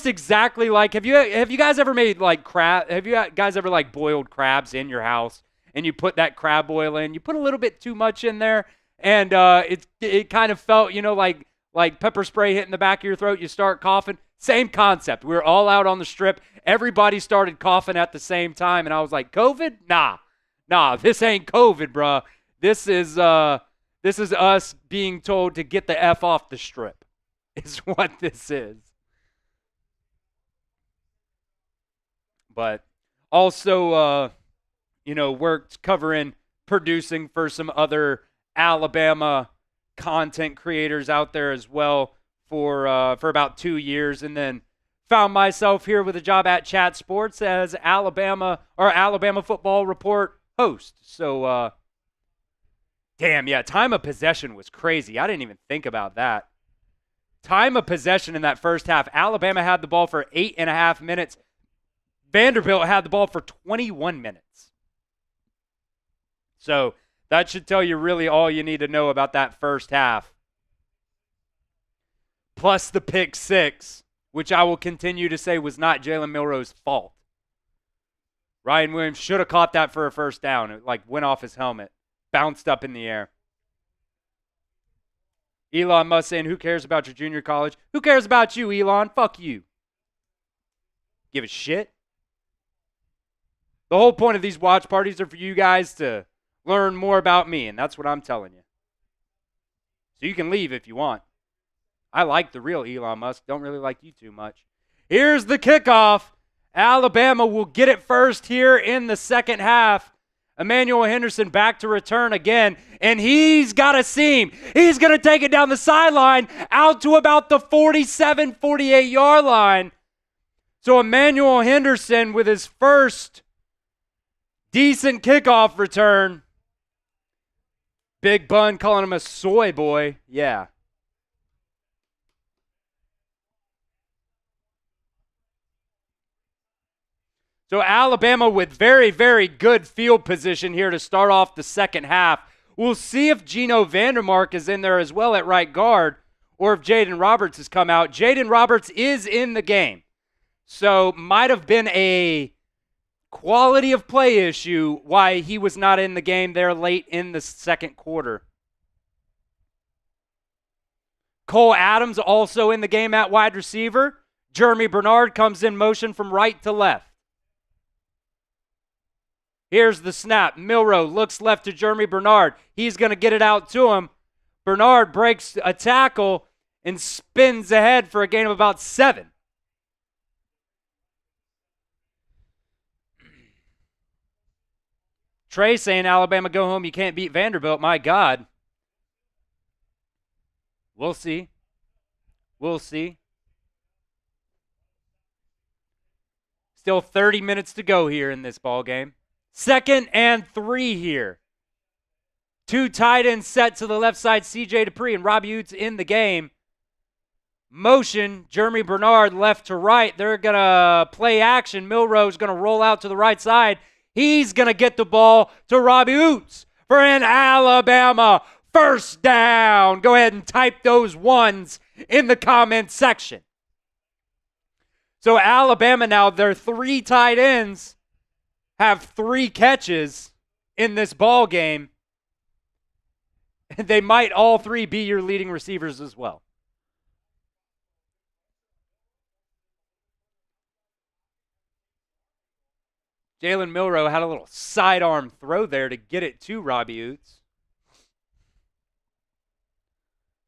exactly like, have you guys ever made like crab? Have you guys ever like boiled crabs in your house and you put that crab oil in? You put a little bit too much in there and it kind of felt, you know, like pepper spray hitting the back of your throat. You start coughing. Same concept. We were all out on the strip. Everybody started coughing at the same time. And I was like, COVID? Nah, this ain't COVID, bruh. This is us being told to get the F off the strip is what this is. But also, you know, worked covering producing for some other Alabama content creators out there as well for about 2 years, and then found myself here with a job at Chat Sports as Alabama Football Report host. So, damn, yeah, time of possession was crazy. I didn't even think about that. Time of possession in that first half. Alabama had the ball for 8.5 minutes. Vanderbilt had the ball for 21 minutes. So that should tell you really all you need to know about that first half. Plus the pick six, which I will continue to say was not Jalen Milroe's fault. Ryan Williams should have caught that for a first down. It like went off his helmet, bounced up in the air. Elon Musk saying, who cares about your junior college? Who cares about you, Elon? Fuck you. Give a shit. The whole point of these watch parties are for you guys to learn more about me, and that's what I'm telling you. So you can leave if you want. I like the real Elon Musk. Don't really like you too much. Here's the kickoff. Alabama will get it first here in the second half. Emmanuel Henderson back to return again, and he's got a seam. He's going to take it down the sideline out to about the 47, 48-yard line. So Emmanuel Henderson with his first decent kickoff return. Big Bun calling him a soy boy. Yeah. So Alabama with very, very good field position here to start off the second half. We'll see if Geno Vandermark is in there as well at right guard or if Jaden Roberts has come out. Jaden Roberts is in the game. So might have been a quality of play issue why he was not in the game there late in the second quarter. Cole Adams also in the game at wide receiver. Jeremy Bernard comes in motion from right to left. Here's the snap. Milroe looks left to Jeremy Bernard. He's going to get it out to him. Bernard breaks a tackle and spins ahead for a gain of about 7. Trey saying, Alabama, go home. You can't beat Vanderbilt. My God. We'll see. We'll see. Still 30 minutes to go here in this ball game. 2nd and 3 here. 2 tight ends set to the left side. C.J. Dupree and Robbie Utes in the game. Motion, Jeremy Bernard left to right. They're going to play action. Milroe's going to roll out to the right side. He's going to get the ball to Robbie Utes for an Alabama first down. Go ahead and type those ones in the comment section. So Alabama now, their 3 tight ends have 3 catches in this ball game. And they might all 3 be your leading receivers as well. Jalen Milroe had a little sidearm throw there to get it to Robbie Utes.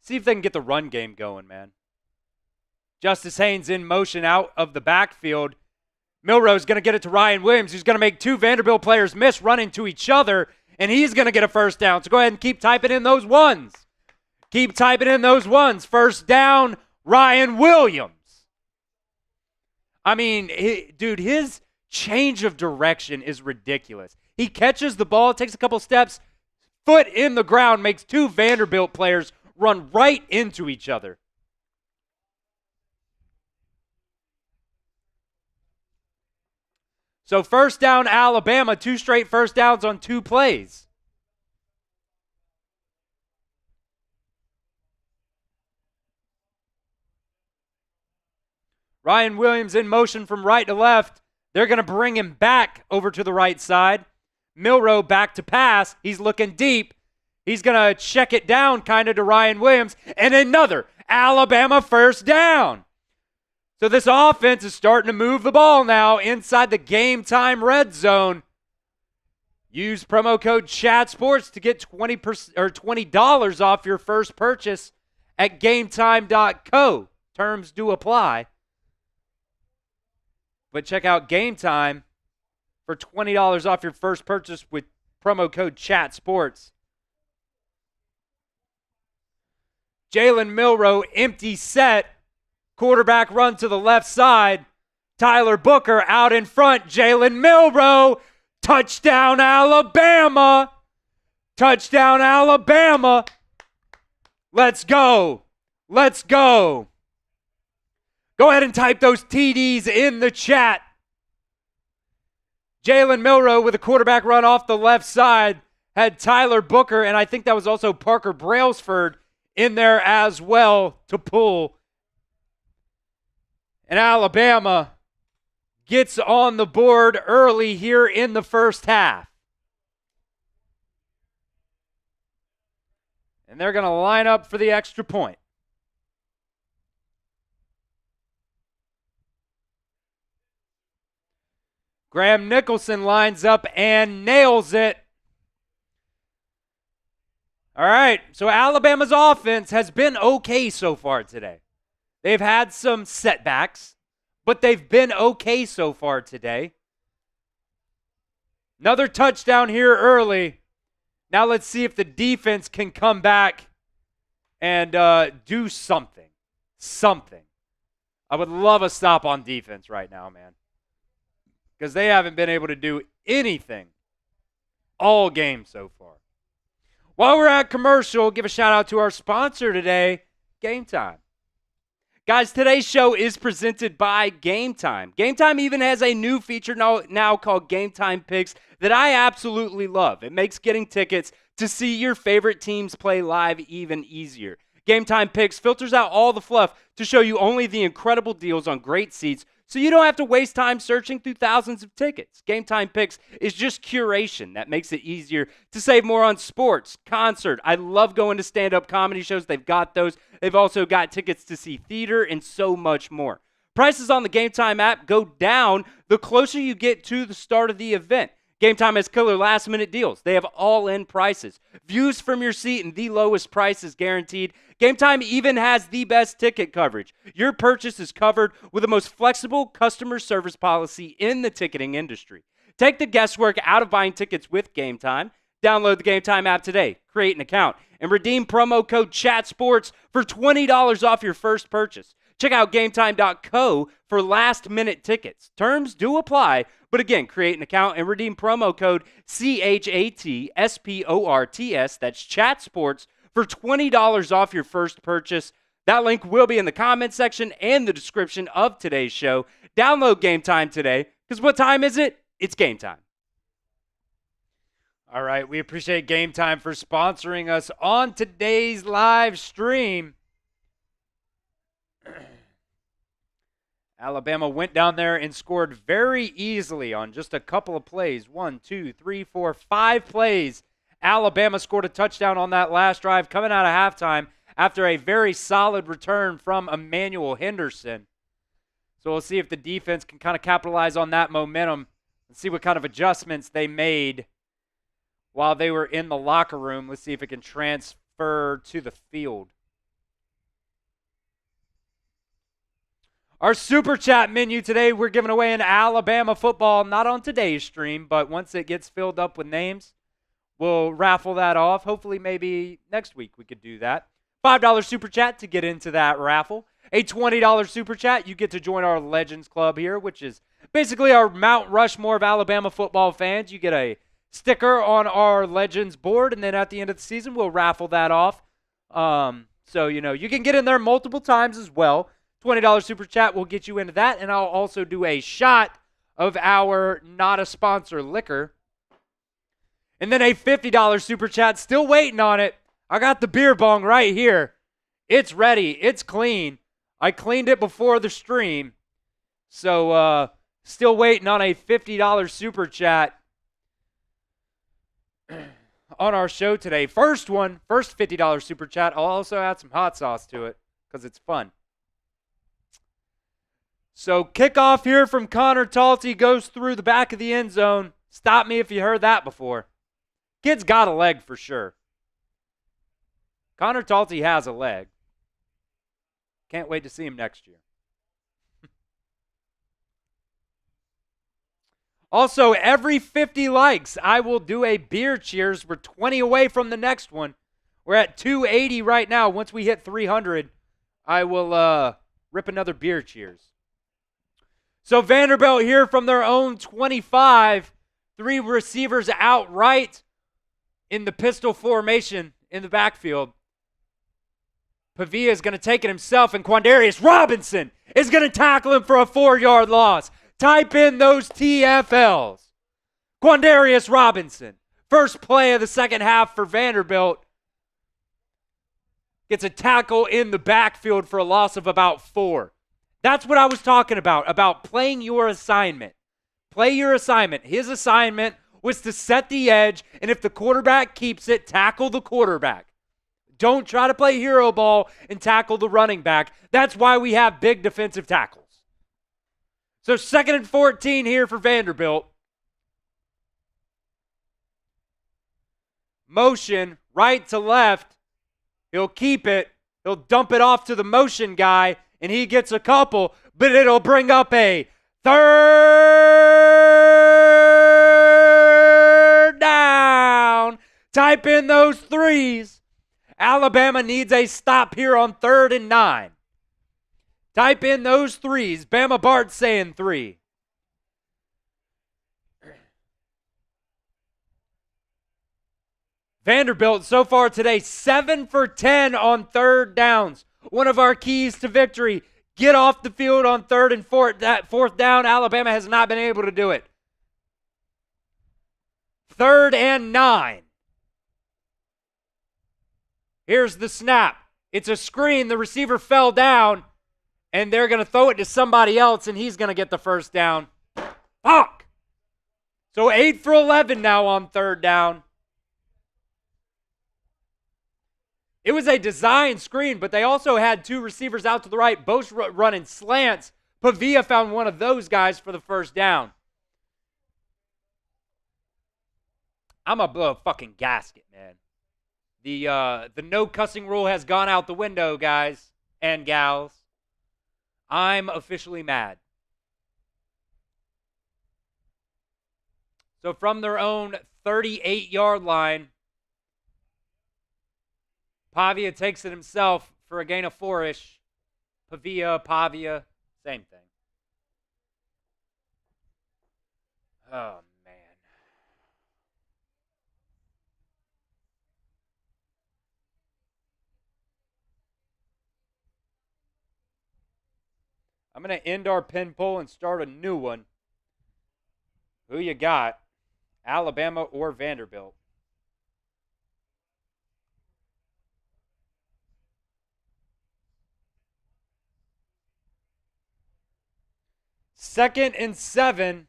See if they can get the run game going, man. Justice Haynes in motion out of the backfield. Milroe's going to get it to Ryan Williams, who's going to make 2 Vanderbilt players miss running to each other, and he's going to get a first down. So go ahead and keep typing in those ones. Keep typing in those ones. First down, Ryan Williams. I mean, dude, his change of direction is ridiculous. He catches the ball, takes a couple steps, foot in the ground, makes 2 Vanderbilt players run right into each other. So first down, Alabama, 2 straight first downs on 2 plays. Ryan Williams in motion from right to left. They're going to bring him back over to the right side. Milroe back to pass. He's looking deep. He's going to check it down kind of to Ryan Williams. And another Alabama first down. So this offense is starting to move the ball now inside the Game Time red zone. Use promo code CHATSPORTS to get $20 off your first purchase at GameTime.co. Terms do apply. But check out Game Time for $20 off your first purchase with promo code CHATSPORTS. Jalen Milroe, empty set. Quarterback run to the left side. Tyler Booker out in front. Jalen Milroe. Touchdown, Alabama. Touchdown, Alabama. Let's go. Let's go. Go ahead and type those TDs in the chat. Jalen Milroe with a quarterback run off the left side had Tyler Booker, and I think that was also Parker Brailsford in there as well to pull. And Alabama gets on the board early here in the first half. And they're going to line up for the extra point. Graham Nicholson lines up and nails it. All right, so Alabama's offense has been okay so far today. They've had some setbacks, but they've been okay so far today. Another touchdown here early. Now let's see if the defense can come back and do something. Something. I would love a stop on defense right now, man. Because they haven't been able to do anything all game so far. While we're at commercial, give a shout out to our sponsor today, Game Time. Guys, today's show is presented by Game Time. Game Time even has a new feature now called Game Time Picks that I absolutely love. It makes getting tickets to see your favorite teams play live even easier. Game Time Picks filters out all the fluff to show you only the incredible deals on great seats, so you don't have to waste time searching through thousands of tickets. Game Time Picks is just curation that makes it easier to save more on sports, concert. I love going to stand-up comedy shows. They've got those. They've also got tickets to see theater and so much more. Prices on the Game Time app go down the closer you get to the start of the event. Game Time has killer last-minute deals. They have all-in prices. Views from your seat and the lowest prices guaranteed. Game Time even has the best ticket coverage. Your purchase is covered with the most flexible customer service policy in the ticketing industry. Take the guesswork out of buying tickets with Game Time. Download the Game Time app today, create an account, and redeem promo code CHATSPORTS for $20 off your first purchase. Check out GameTime.co for last-minute tickets. Terms do apply, but again, create an account and redeem promo code CHATSPORTS, that's ChatSports, for $20 off your first purchase. That link will be in the comment section and the description of today's show. Download Game Time today, because what time is it? It's game time. All right, we appreciate Game Time for sponsoring us on today's live stream. Alabama went down there and scored very easily on just a couple of plays. 1, 2, 3, 4, 5 plays. Alabama scored a touchdown on that last drive coming out of halftime after a very solid return from Emmanuel Henderson. So we'll see if the defense can kind of capitalize on that momentum and see what kind of adjustments they made while they were in the locker room. Let's see if it can transfer to the field. Our Super Chat menu today, we're giving away an Alabama football, not on today's stream, but once it gets filled up with names, we'll raffle that off. Hopefully maybe next week we could do that. $5 Super Chat to get into that raffle. A $20 Super Chat, you get to join our Legends Club here, which is basically our Mount Rushmore of Alabama football fans. You get a sticker on our Legends board, and then at the end of the season, we'll raffle that off. So, you can get in there multiple times as well. $20 Super Chat will get you into that, and I'll also do a shot of our not a sponsor liquor. And then a $50 Super Chat, still waiting on it. I got the beer bong right here. It's ready. It's clean. I cleaned it before the stream. So, still waiting on a $50 Super Chat on our show today. First $50 Super Chat. I'll also add some hot sauce to it because it's fun. So kickoff here from Connor Talty goes through the back of the end zone. Stop me if you heard that before. Kid's got a leg for sure. Connor Talty has a leg. Can't wait to see him next year. Also, every 50 likes, I will do a beer cheers. We're 20 away from the next one. We're at 280 right now. Once we hit 300, I will rip another beer cheers. So Vanderbilt here from their own 25. 3 receivers outright in the pistol formation in the backfield. Pavia is going to take it himself, and Quandarius Robinson is going to tackle him for a 4-yard loss. Type in those TFLs. Quandarius Robinson, first play of the second half for Vanderbilt, gets a tackle in the backfield for a loss of about 4. That's what I was talking about playing your assignment. Play your assignment. His assignment was to set the edge, and if the quarterback keeps it, tackle the quarterback. Don't try to play hero ball and tackle the running back. That's why we have big defensive tackles. So 2nd and 14 here for Vanderbilt. Motion, right to left. He'll keep it. He'll dump it off to the motion guy, and he gets a couple, but it'll bring up a 3rd down. Type in those 3s. Alabama needs a stop here on 3rd and 9. Type in those 3s. Bama Bart saying 3. Vanderbilt so far today, 7 for 10 on 3rd downs. One of our keys to victory. Get off the field on 3rd and 4th down. Alabama has not been able to do it. 3rd and 9. Here's the snap. It's a screen. The receiver fell down, and they're going to throw it to somebody else, and he's going to get the 1st down. Fuck! So 8 for 11 now on 3rd down. It was a design screen, but they also had 2 receivers out to the right, both running slants. Pavia found one of those guys for the first down. I'm going to blow a fucking gasket, man. The no cussing rule has gone out the window, guys and gals. I'm officially mad. So from their own 38-yard line, Pavia takes it himself for a gain of 4-ish. Pavia, same thing. Oh, man. I'm going to end our pin poll and start a new one. Who you got? Alabama or Vanderbilt? Second and 7.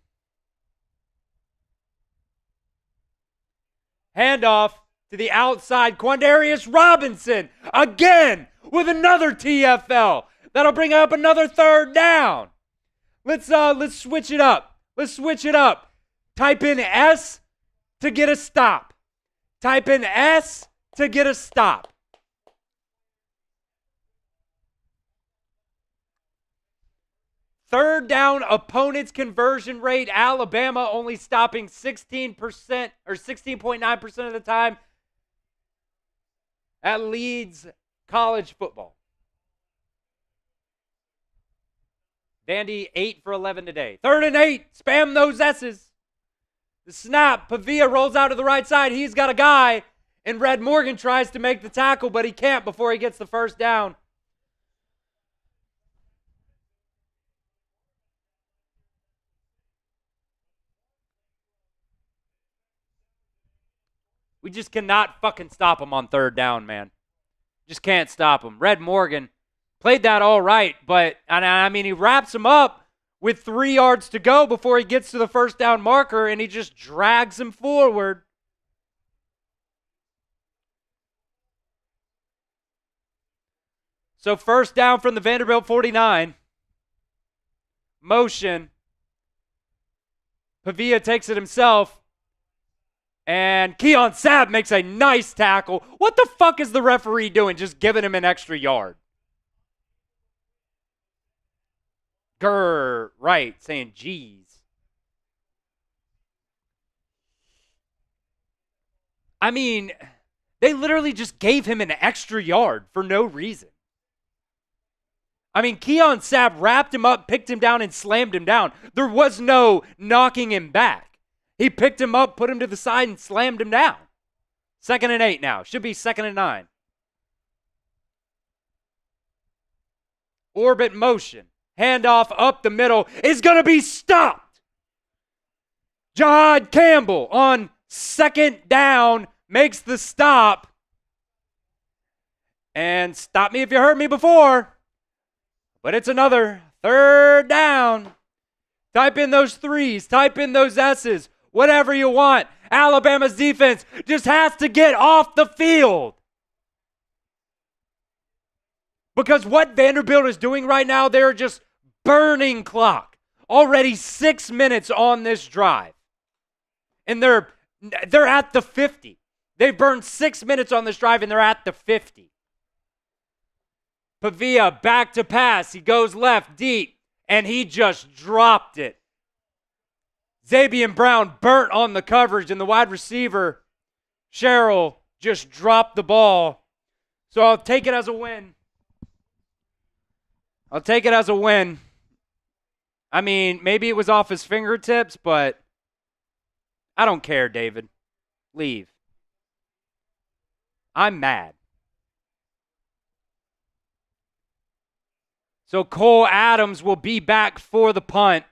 Handoff to the outside. Quandarius Robinson again with another TFL. That'll bring up another third down. Let's switch it up. Type in S to get a stop. Type in S to get a stop. Third down opponent's conversion rate. Alabama only stopping 16% or 16.9% of the time. That leads college football. Vandy 8 for 11 today. 3rd and 8. Spam those S's. The snap. Pavia rolls out to the right side. He's got a guy. And Red Morgan tries to make the tackle, but he can't before he gets the first down. We just cannot fucking stop him on 3rd down, man. Just can't stop him. Red Morgan played that all right, but, I mean, he wraps him up with 3 yards to go before he gets to the first down marker, and he just drags him forward. So first down from the Vanderbilt 49. Motion. Pavia takes it himself. And Keon Sabb makes a nice tackle. What the fuck is the referee doing? Just giving him an extra yard. Grr, right, saying geez. I mean, they literally just gave him an extra yard for no reason. I mean, Keon Sabb wrapped him up, picked him down, and slammed him down. There was no knocking him back. He picked him up, put him to the side, and slammed him down. 2nd and 8 now. Should be 2nd and 9. Orbit motion. Handoff up the middle is going to be stopped. Jahad Campbell on 2nd down makes the stop. And stop me if you heard me before. But it's another 3rd down. Type in those 3s. Type in those S's. Whatever you want. Alabama's defense just has to get off the field. Because what Vanderbilt is doing right now, they're just burning clock. Already 6 minutes on this drive. And they're at the 50. They've burned 6 minutes on this drive and they're at the 50. Pavia back to pass. He goes left deep and he just dropped it. Zabian Brown burnt on the coverage, and the wide receiver, Sherrill, just dropped the ball. So I'll take it as a win. I mean, maybe it was off his fingertips, but I don't care, David. Leave. I'm mad. So Cole Adams will be back for the punt.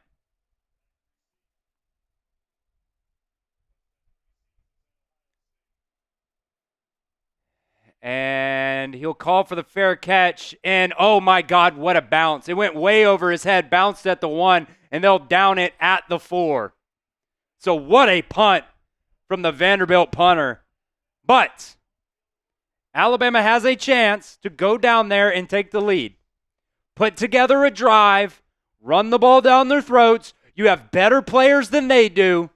And he'll call for the fair catch. And, oh, my God, what a bounce. It went way over his head, bounced at the 1, and they'll down it at the 4. So what a punt from the Vanderbilt punter. But Alabama has a chance to go down there and take the lead. Put together a drive, Run the ball down their throats. You have better players than they do.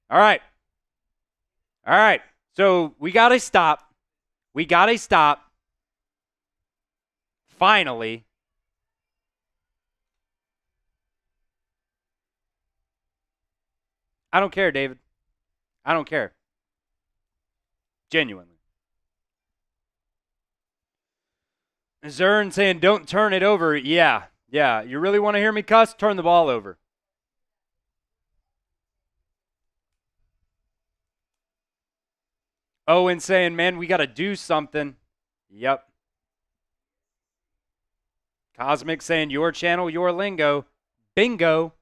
All right. All right. So we got to stop. We got to stop. Finally. I don't care, David. I don't care. Genuinely. Zern saying, don't turn it over. Yeah. You really want to hear me cuss? Turn the ball over. Owen saying, man, we got to do something. Yep. Cosmic saying, your channel, your lingo. Bingo.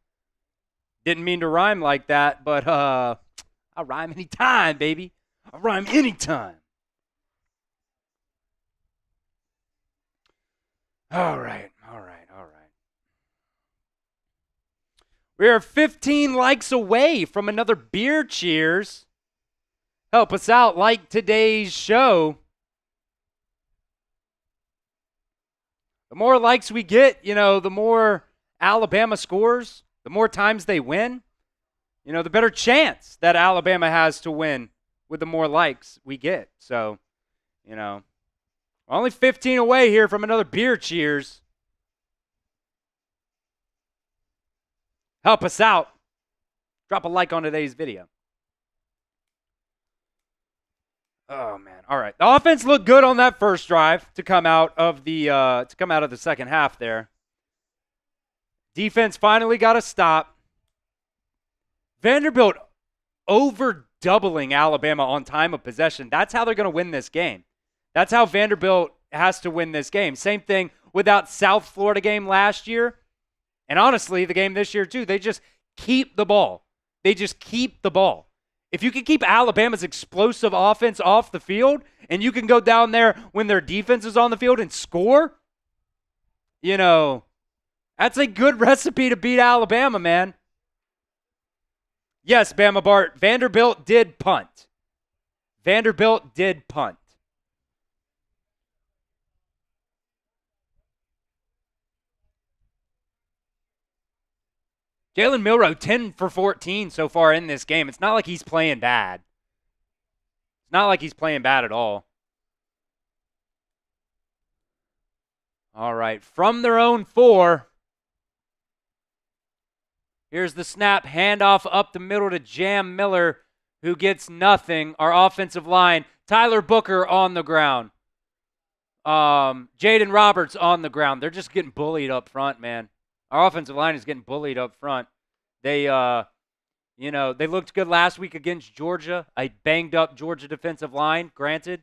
Didn't mean to rhyme like that, but I rhyme anytime, baby. I rhyme anytime. All right. We are 15 likes away from another beer cheers. Help us out, like today's show. The more likes we get, the more Alabama scores, the more times they win, the better chance that Alabama has to win with the more likes we get. So, we're only 15 away here from another beer cheers. Help us out. Drop a like on today's video. Oh man! All right, the offense looked good on that first drive to come out of the second half. There, defense finally got a stop. Vanderbilt over doubling Alabama on time of possession. That's how they're going to win this game. That's how Vanderbilt has to win this game. Same thing with that South Florida game last year. And honestly, the game this year too, they just keep the ball. They just keep the ball. If you can keep Alabama's explosive offense off the field and you can go down there when their defense is on the field and score, that's a good recipe to beat Alabama, man. Yes, Bama Bart, Vanderbilt did punt. Jalen Milroe, 10 for 14 so far in this game. It's not like he's playing bad. It's not like he's playing bad at all. All right, from their own 4. Here's the snap, handoff up the middle to Jam Miller, who gets nothing. Our offensive line, Tyler Booker on the ground. Jaden Roberts on the ground. They're just getting bullied up front, man. Our offensive line is getting bullied up front. They, they looked good last week against Georgia. A banged-up Georgia defensive line, granted.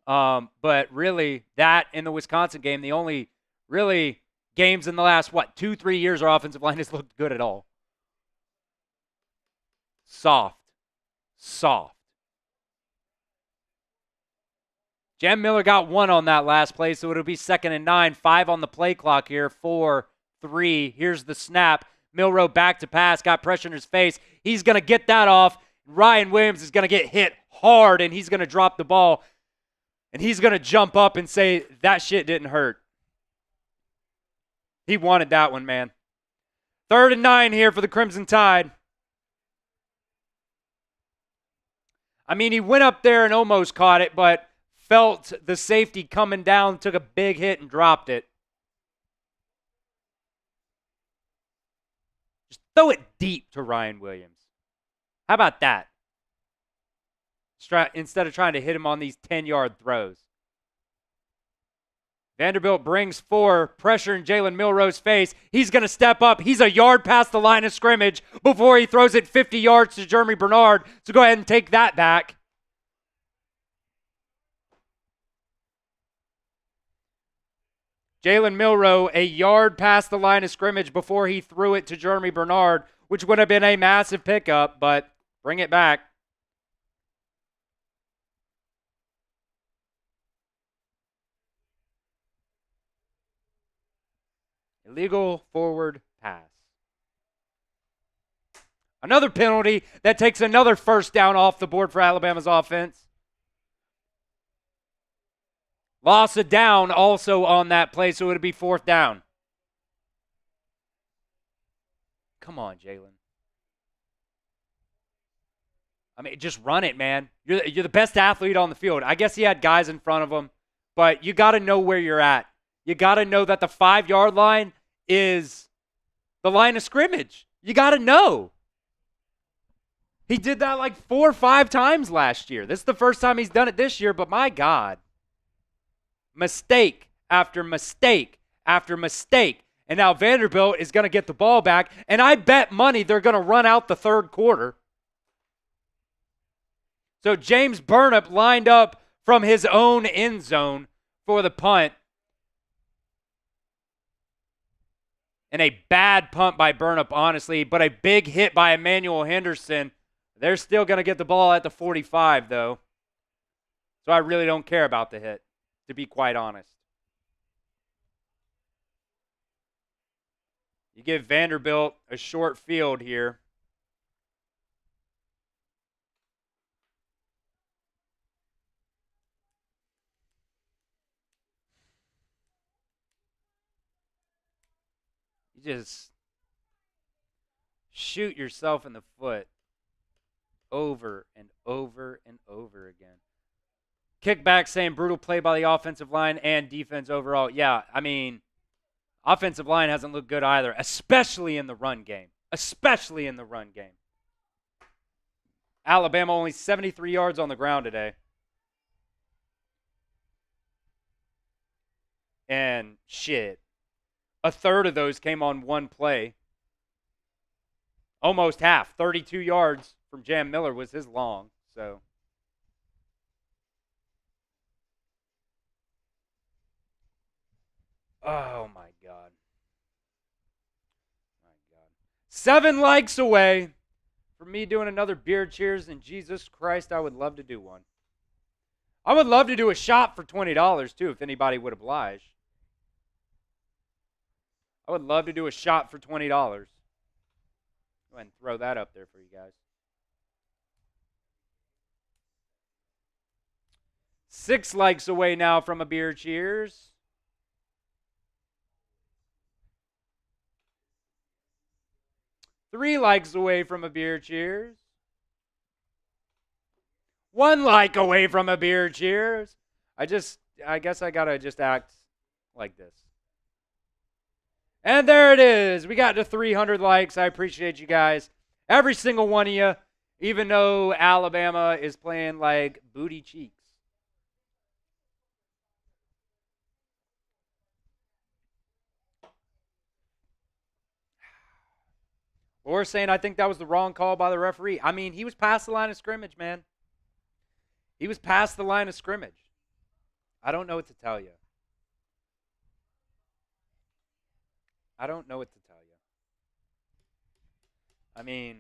But really, that in the Wisconsin game, the only really games in the last, 2-3 years our offensive line has looked good at all. Soft. Jam Miller got 1 on that last play, so it'll be 2nd and 9. 5 on the play clock here. 4-3. Here's the snap. Milroe back to pass, got pressure in his face. He's going to get that off. Ryan Williams is going to get hit hard, and he's going to drop the ball. And he's going to jump up and say, that shit didn't hurt. He wanted that one, man. 3rd and 9 here for the Crimson Tide. I mean, he went up there and almost caught it, but felt the safety coming down, took a big hit, and dropped it. Just throw it deep to Ryan Williams. How about that? Instead of trying to hit him on these 10-yard throws. Vanderbilt brings 4, pressure in Jalen Milroe's face. He's going to step up. He's a yard past the line of scrimmage before he throws it 50 yards to Jeremy Bernard. So go ahead and take that back. Jalen Milroe, a yard past the line of scrimmage before he threw it to Jeremy Bernard, which would have been a massive pickup, but bring it back. Illegal forward pass. Another penalty that takes another first down off the board for Alabama's offense. Loss of down also on that play, so it would be 4th down. Come on, Jalen. I mean, just run it, man. You're the best athlete on the field. I guess he had guys in front of him, but you got to know where you're at. You got to know that the 5-yard line is the line of scrimmage. You got to know. He did that like 4 or 5 times last year. This is the first time he's done it this year, but my God. Mistake after mistake after mistake. And now Vanderbilt is going to get the ball back, and I bet money they're going to run out the 3rd quarter. So James Burnip lined up from his own end zone for the punt. And a bad punt by Burnip, honestly, but a big hit by Emmanuel Henderson. They're still going to get the ball at the 45, though. So I really don't care about the hit, to be quite honest. You give Vanderbilt a short field here. You just shoot yourself in the foot over and over and over again. Kickback saying brutal play by the offensive line and defense overall. Yeah, I mean, offensive line hasn't looked good either, especially in the run game. Especially in the run game. Alabama only 73 yards on the ground today. And shit, a third of those came on one play. Almost half, 32 yards from Jam Miller was his long. So, oh my God. My God. 7 likes away from me doing another beer cheers, and Jesus Christ, I would love to do one. I would love to do a shot for $20 too, if anybody would oblige. I would love to do a shot for $20. Go ahead and throw that up there for you guys. 6 likes away now from a beer cheers. Three likes away from a beer cheers. 1 like away from a beer cheers. I guess I gotta just act like this. And there it is. We got to 300 likes. I appreciate you guys. Every single one of you, even though Alabama is playing like booty cheeks. Or saying I think that was the wrong call by the referee. I mean, he was past the line of scrimmage, man. He was past the line of scrimmage. I don't know what to tell you. I don't know what to tell you. I mean,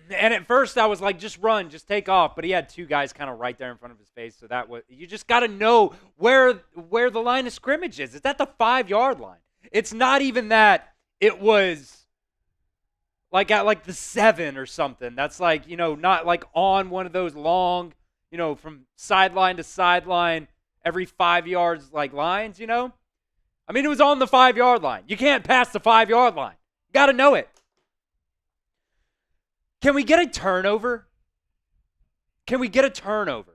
and at first I was like, just run, just take off. But he had 2 guys kind of right there in front of his face. So that was, you just got to know where the line of scrimmage is. It's at the 5-yard line. It's not even that it was like at like the 7 or something. That's like, not like on one of those long, from sideline to sideline, every 5 yards like lines, I mean, it was on the 5-yard line. You can't pass the 5-yard line. You got to know it. Can we get a turnover? Can we get a turnover?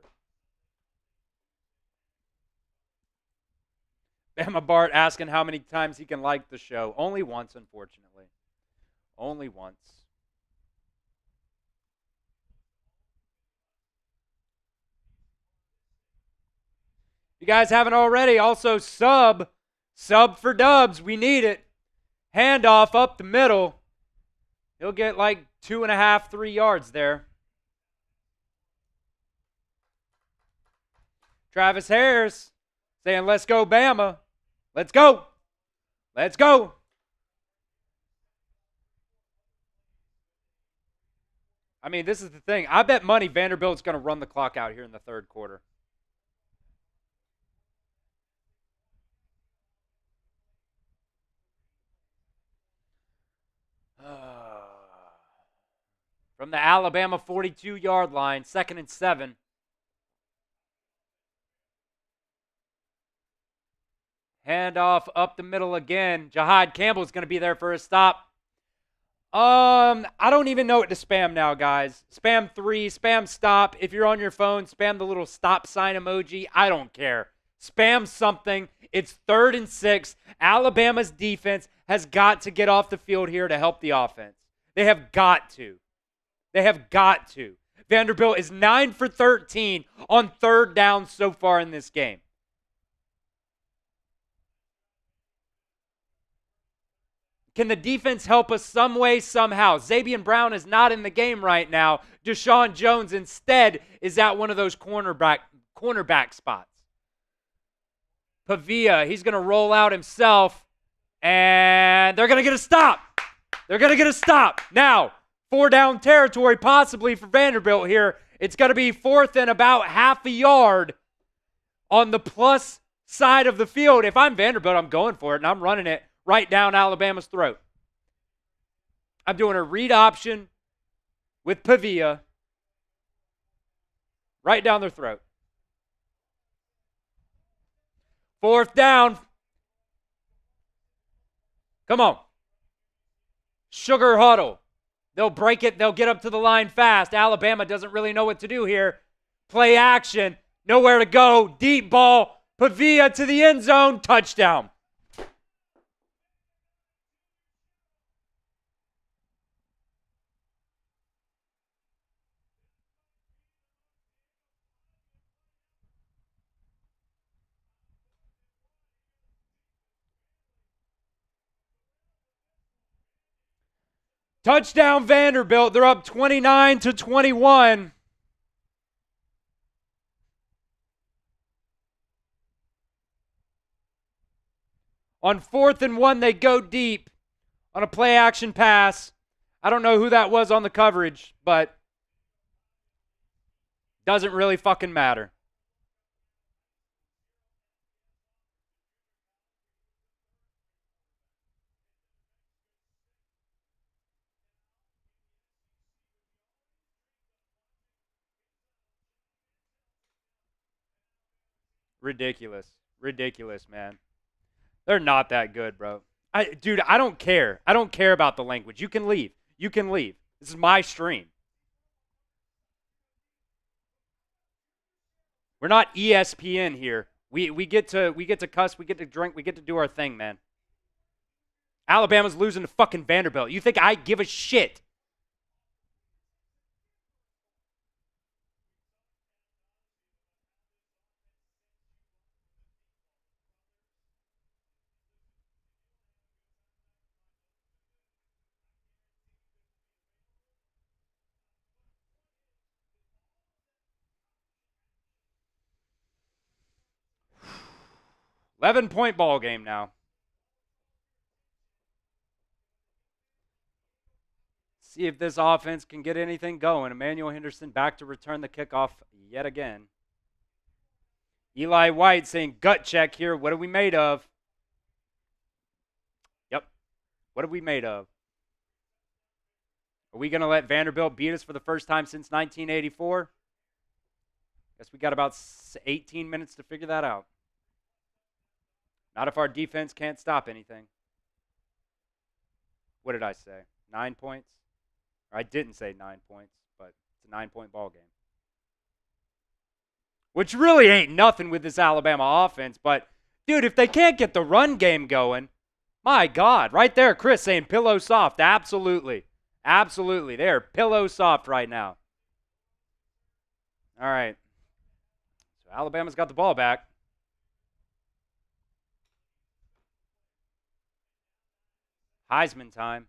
Bama Bart asking how many times he can like the show. Only once, unfortunately. Only once. If you guys haven't already, also sub for Dubs. We need it. Handoff up the middle. He'll get like 2.5, 3 yards there. Travis Harris saying, let's go, Bama. Let's go. Let's go. I mean, this is the thing. I bet money Vanderbilt's going to run the clock out here in the 3rd quarter. From the Alabama 42-yard line, 2nd and 7. Handoff up the middle again. Jahad Campbell's going to be there for a stop. I don't even know what to spam now, guys. Spam 3, spam stop. If you're on your phone, spam the little stop sign emoji. I don't care. Spam something. It's 3rd and 6. Alabama's defense has got to get off the field here to help the offense. They have got to. They have got to. Vanderbilt is 9 for 13 on 3rd down so far in this game. Can the defense help us some way, somehow? Zabian Brown is not in the game right now. Deshaun Jones instead is at one of those cornerback spots. Pavia, he's going to roll out himself, and they're going to get a stop. They're going to get a stop. Now, 4-down territory possibly for Vanderbilt here. It's going to be 4th and about half a yard on the plus side of the field. If I'm Vanderbilt, I'm going for it, and I'm running it right down Alabama's throat. I'm doing a read option with Pavia right down their throat. 4th down. Come on. Sugar huddle. They'll break it. They'll get up to the line fast. Alabama doesn't really know what to do here. Play action. Nowhere to go. Deep ball. Pavia to the end zone. Touchdown. Touchdown Vanderbilt. They're up 29-21. On 4th and 1, they go deep on a play action pass. I don't know who that was on the coverage, but doesn't really fucking matter. Ridiculous. Ridiculous, man. They're not that good, bro. Dude, I don't care. I don't care about the language. You can leave. You can leave. This is my stream. We're not ESPN here. We get to cuss, we get to drink, we get to do our thing, man. Alabama's losing to fucking Vanderbilt. You think I give a shit? $11-point ball game now. See if this offense can get anything going. Emmanuel Henderson back to return the kickoff yet again. Eli White saying gut check here. What are we made of? Yep. What are we made of? Are we going to let Vanderbilt beat us for the first time since 1984? Guess we got about 18 minutes to figure that out. Not if our defense can't stop anything. What did I say? 9 points? Or I didn't say 9 points, but it's a 9-point ball game. Which really ain't nothing with this Alabama offense, but, dude, if they can't get the run game going, my God, right there, Chris saying pillow soft. Absolutely. Absolutely. They're pillow soft right now. All right. So Alabama's got the ball back. Heisman time.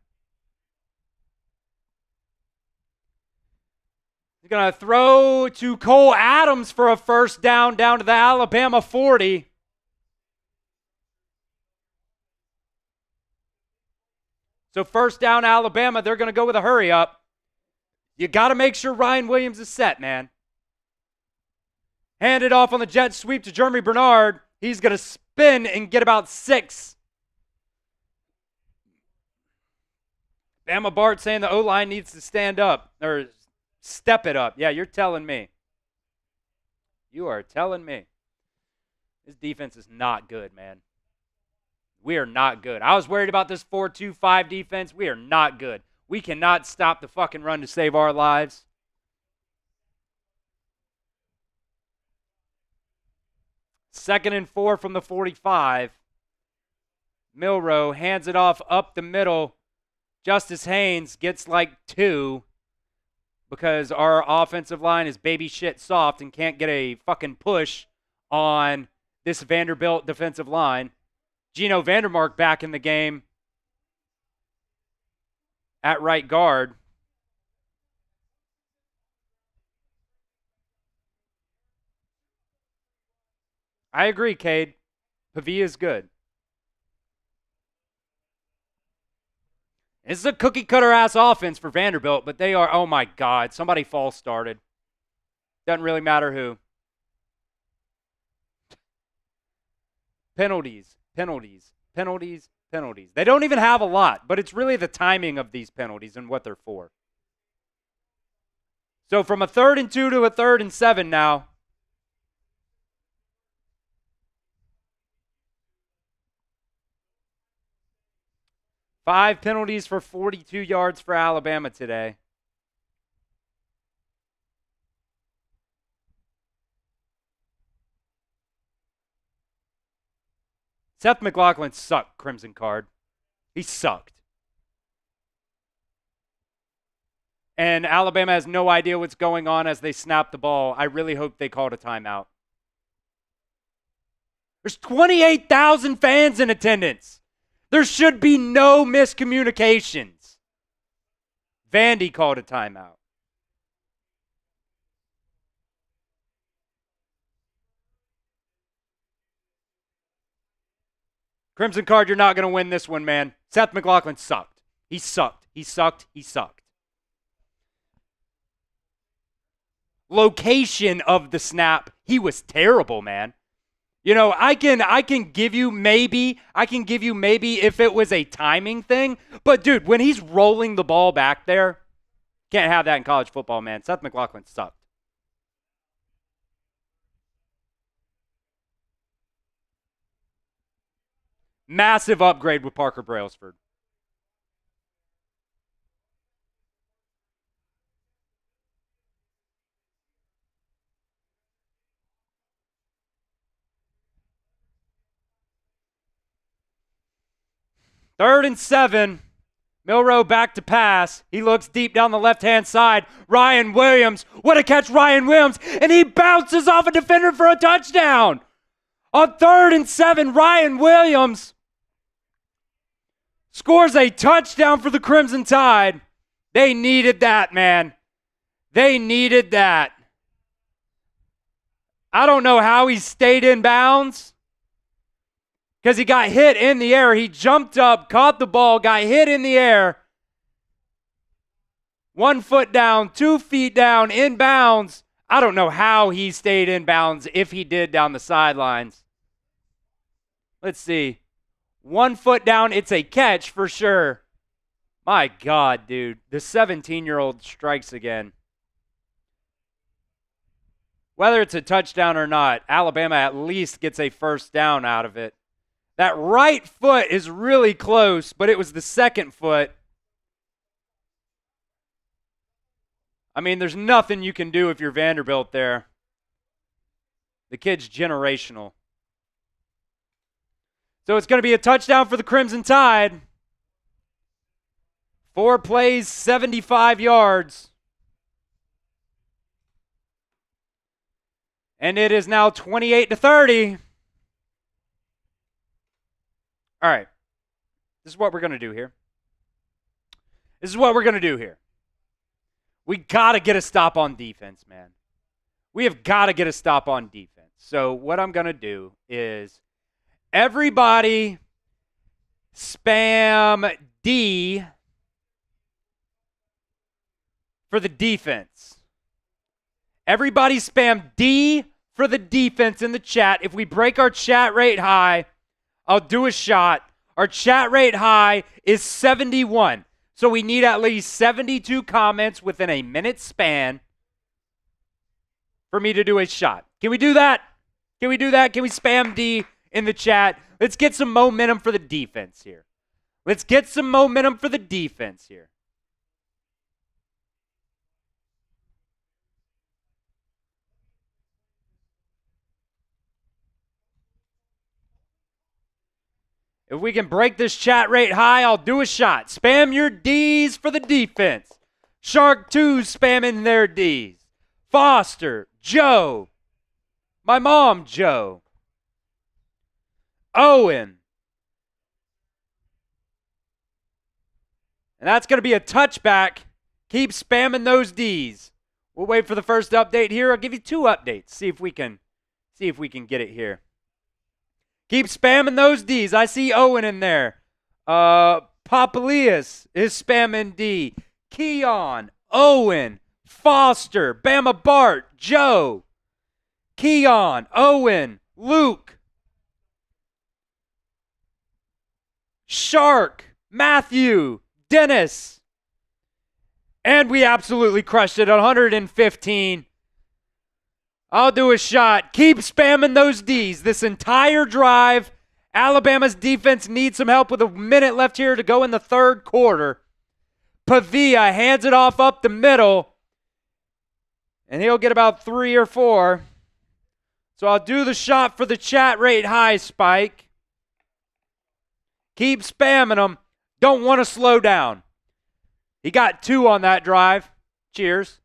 He's going to throw to Cole Adams for a first down to the Alabama 40. So first down Alabama, they're going to go with a hurry up. You got to make sure Ryan Williams is set, man. Hand it off on the jet sweep to Jeremy Bernard. He's going to spin and get about 6. Bama Bart saying the O-line needs to stand up or step it up. Yeah, you're telling me. You are telling me. This defense is not good, man. We are not good. I was worried about this 4-2-5 defense. We are not good. We cannot stop the fucking run to save our lives. Second and 4 from the 45. Milroe hands it off up the middle. Justice Haynes gets like 2 because our offensive line is baby shit soft and can't get a fucking push on this Vanderbilt defensive line. Gino Vandermark back in the game at right guard. I agree, Cade. Pavia is good. This is a cookie-cutter-ass offense for Vanderbilt, but they are, oh my God, somebody false started. Doesn't really matter who. Penalties, penalties, penalties, penalties. They don't even have a lot, but it's really the timing of these penalties and what they're for. So from a 3rd and 2 to a 3rd and 7 now. Five penalties for 42 yards for Alabama today. Seth McLaughlin sucked, Crimson Card. He sucked. And Alabama has no idea what's going on as they snap the ball. I really hope they called a timeout. There's 28,000 fans in attendance. There should be no miscommunications. Vandy called a timeout. Crimson Card, you're not going to win this one, man. Seth McLaughlin sucked. He sucked. He sucked. He sucked. Location of the snap, he was terrible, man. You know, I can give you maybe if it was a timing thing. But, dude, when he's rolling the ball back there, can't have that in college football, man. Seth McLaughlin sucked. Massive upgrade with Parker Brailsford. Third and 7. Milroe back to pass. He looks deep down the left-hand side. Ryan Williams. What a catch, Ryan Williams. And he bounces off a defender for a touchdown. On 3rd and 7, Ryan Williams scores a touchdown for the Crimson Tide. They needed that, man. They needed that. I don't know how he stayed in bounds. Because he got hit in the air. He jumped up, caught the ball, got hit in the air. 1 foot down, 2 feet down, in bounds. I don't know how he stayed in bounds, if he did, down the sidelines. Let's see. 1 foot down, it's a catch for sure. My God, dude. The 17-year-old strikes again. Whether it's a touchdown or not, Alabama at least gets a first down out of it. That right foot is really close, but it was the second foot. I mean, there's nothing you can do if you're Vanderbilt there. The kid's generational. So it's going to be a touchdown for the Crimson Tide. 4 plays, 75 yards. And it is now 28-30. All right. This is what we're going to do here. We got to get a stop on defense, man. We have got to get a stop on defense. So what I'm going to do is everybody spam D for the defense. Everybody spam D for the defense in the chat. If we break our chat rate high, I'll do a shot. Our chat rate high is 71. So we need at least 72 comments within a minute span for me to do a shot. Can we do that? Can we spam D in the chat? Let's get some momentum for the defense here. Let's get some momentum for the defense here. If we can break this chat rate high, I'll do a shot. Spam your D's for the defense. Shark 2 spamming their D's. Foster, Joe. My mom, Joe. Owen. And that's going to be a touchback. Keep spamming those D's. We'll wait for the first update here. I'll give you 2 updates. See if we can get it here. Keep spamming those D's. I see Owen in there. Papalias is spamming D. Keon, Owen, Foster, Bama Bart, Joe, Keon, Owen, Luke, Shark, Matthew, Dennis. And we absolutely crushed it, 115. I'll do a shot. Keep spamming those D's. This entire drive, Alabama's defense needs some help with a minute left here to go in the third quarter. Pavia hands it off up the middle, and he'll get about 3 or 4. So I'll do the shot for the chat rate high, Spike. Keep spamming them. Don't want to slow down. He got 2 on that drive. Cheers.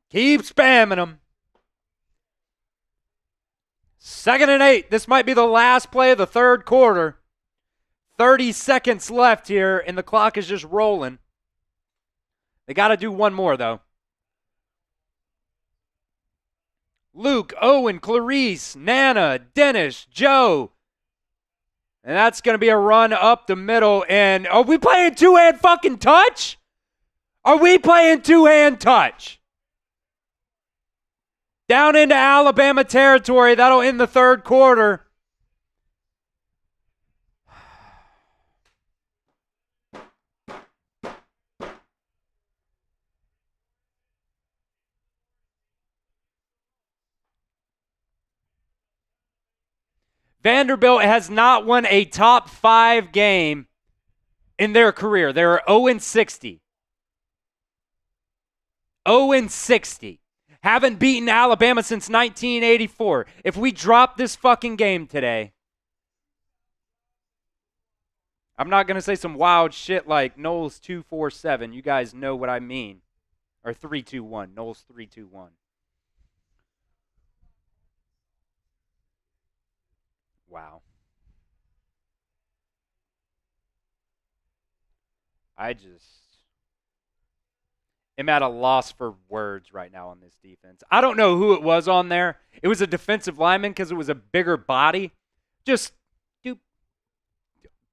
Keep spamming them. 2nd and 8. This might be the last play of the third quarter. 30 seconds left here, and the clock is just rolling. They got to do one more, though. Luke, Owen, Clarice, Nana, Dennis, Joe. And that's going to be a run up the middle. And are we playing two-hand fucking touch? Are we playing two-hand touch? Down into Alabama territory. That'll end the third quarter. Vanderbilt has not won a top 5 game in their career. They're 0-60. 0-60. Haven't beaten Alabama since 1984. If we drop this fucking game today, I'm not going to say some wild shit like Knowles 247. You guys know what I mean. Or 3-2-1. Knowles 3-2-1. Wow. I just am at a loss for words right now on this defense. I don't know who it was on there. It was a defensive lineman because it was a bigger body. Just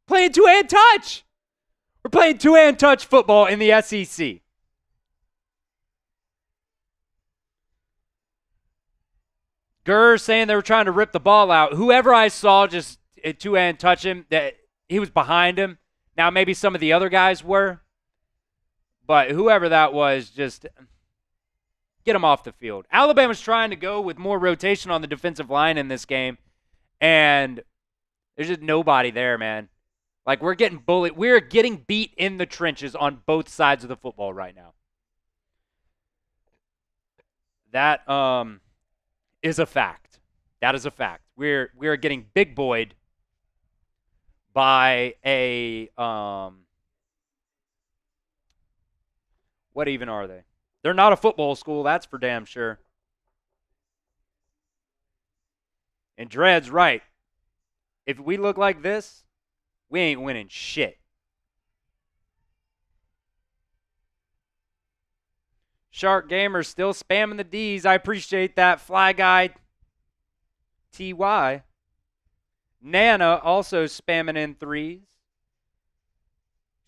playing two-hand touch. We're playing two-hand touch football in the SEC. Gurr saying they were trying to rip the ball out. Whoever I saw just two-hand touch him, that he was behind him. Now maybe some of the other guys were. But whoever that was, just get him off the field. Alabama's trying to go with more rotation on the defensive line in this game. And there's just nobody there, man. Like, we're getting bullied. We're getting beat in the trenches on both sides of the football right now. That is a fact. That is a fact. We're getting big boyed by a what even are they? They're not a football school, that's for damn sure. And Dred's right. If we look like this, we ain't winning shit. Shark Gamer still spamming the D's. I appreciate that. Fly Guy TY. Nana also spamming in 3s.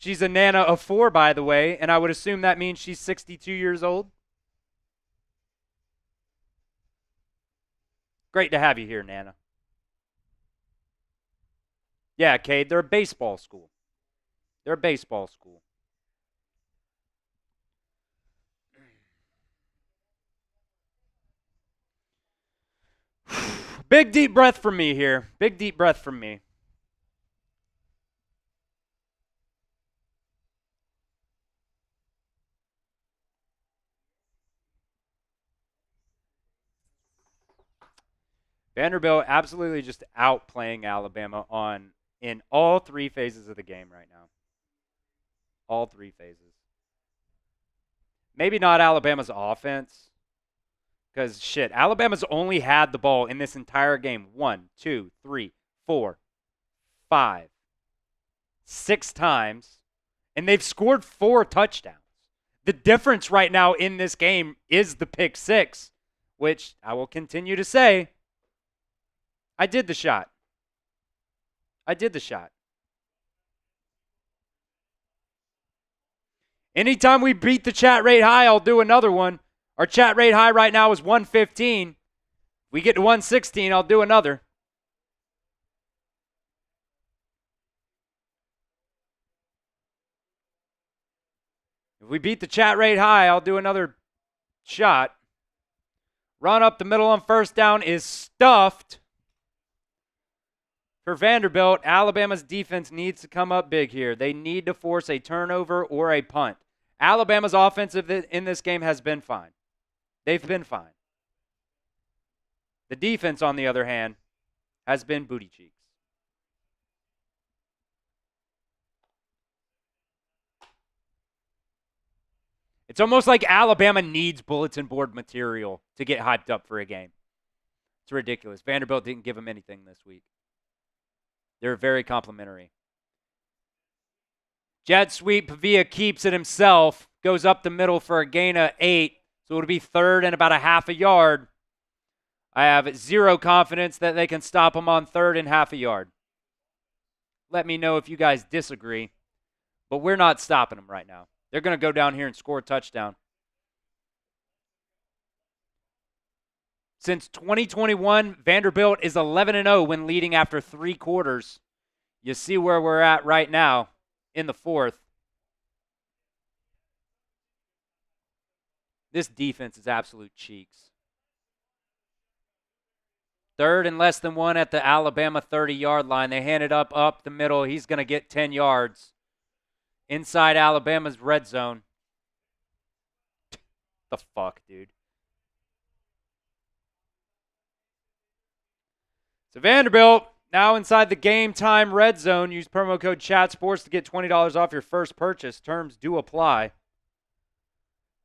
She's a Nana of 4, by the way, and I would assume that means she's 62 years old. Great to have you here, Nana. Yeah, Cade, they're a baseball school. They're a baseball school. Big deep breath from me here. Big deep breath from me. Vanderbilt absolutely just outplaying Alabama in all three phases of the game right now. All three phases. Maybe not Alabama's offense. Because, shit, Alabama's only had the ball in this entire game 1, 2, 3, 4, 5, 6 times. And they've scored 4 touchdowns. The difference right now in this game is the pick 6, which I will continue to say, I did the shot. I did the shot. Anytime we beat the chat rate high, I'll do another one. Our chat rate high right now is 115. If we get to 116, I'll do another. If we beat the chat rate high, I'll do another shot. Run up the middle on first down is stuffed. For Vanderbilt, Alabama's defense needs to come up big here. They need to force a turnover or a punt. Alabama's offensive in this game has been fine. They've been fine. The defense, on the other hand, has been booty cheeks. It's almost like Alabama needs bulletin board material to get hyped up for a game. It's ridiculous. Vanderbilt didn't give them anything this week. They're very complimentary. Jet sweep, Pavia keeps it himself. Goes up the middle for a gain of 8. So it'll be third and about a half a yard. I have zero confidence that they can stop him on third and half a yard. Let me know if you guys disagree. But we're not stopping them right now. They're going to go down here and score a touchdown. Since 2021, Vanderbilt is 11-0 when leading after 3 quarters. You see where we're at right now in the 4th. This defense is absolute cheeks. Third and less than 1 at the Alabama 30-yard line. They hand it up the middle. He's going to get 10 yards. Inside Alabama's red zone. The fuck, dude. So Vanderbilt, now inside the game time red zone. Use promo code CHATSPORTS to get $20 off your first purchase. Terms do apply.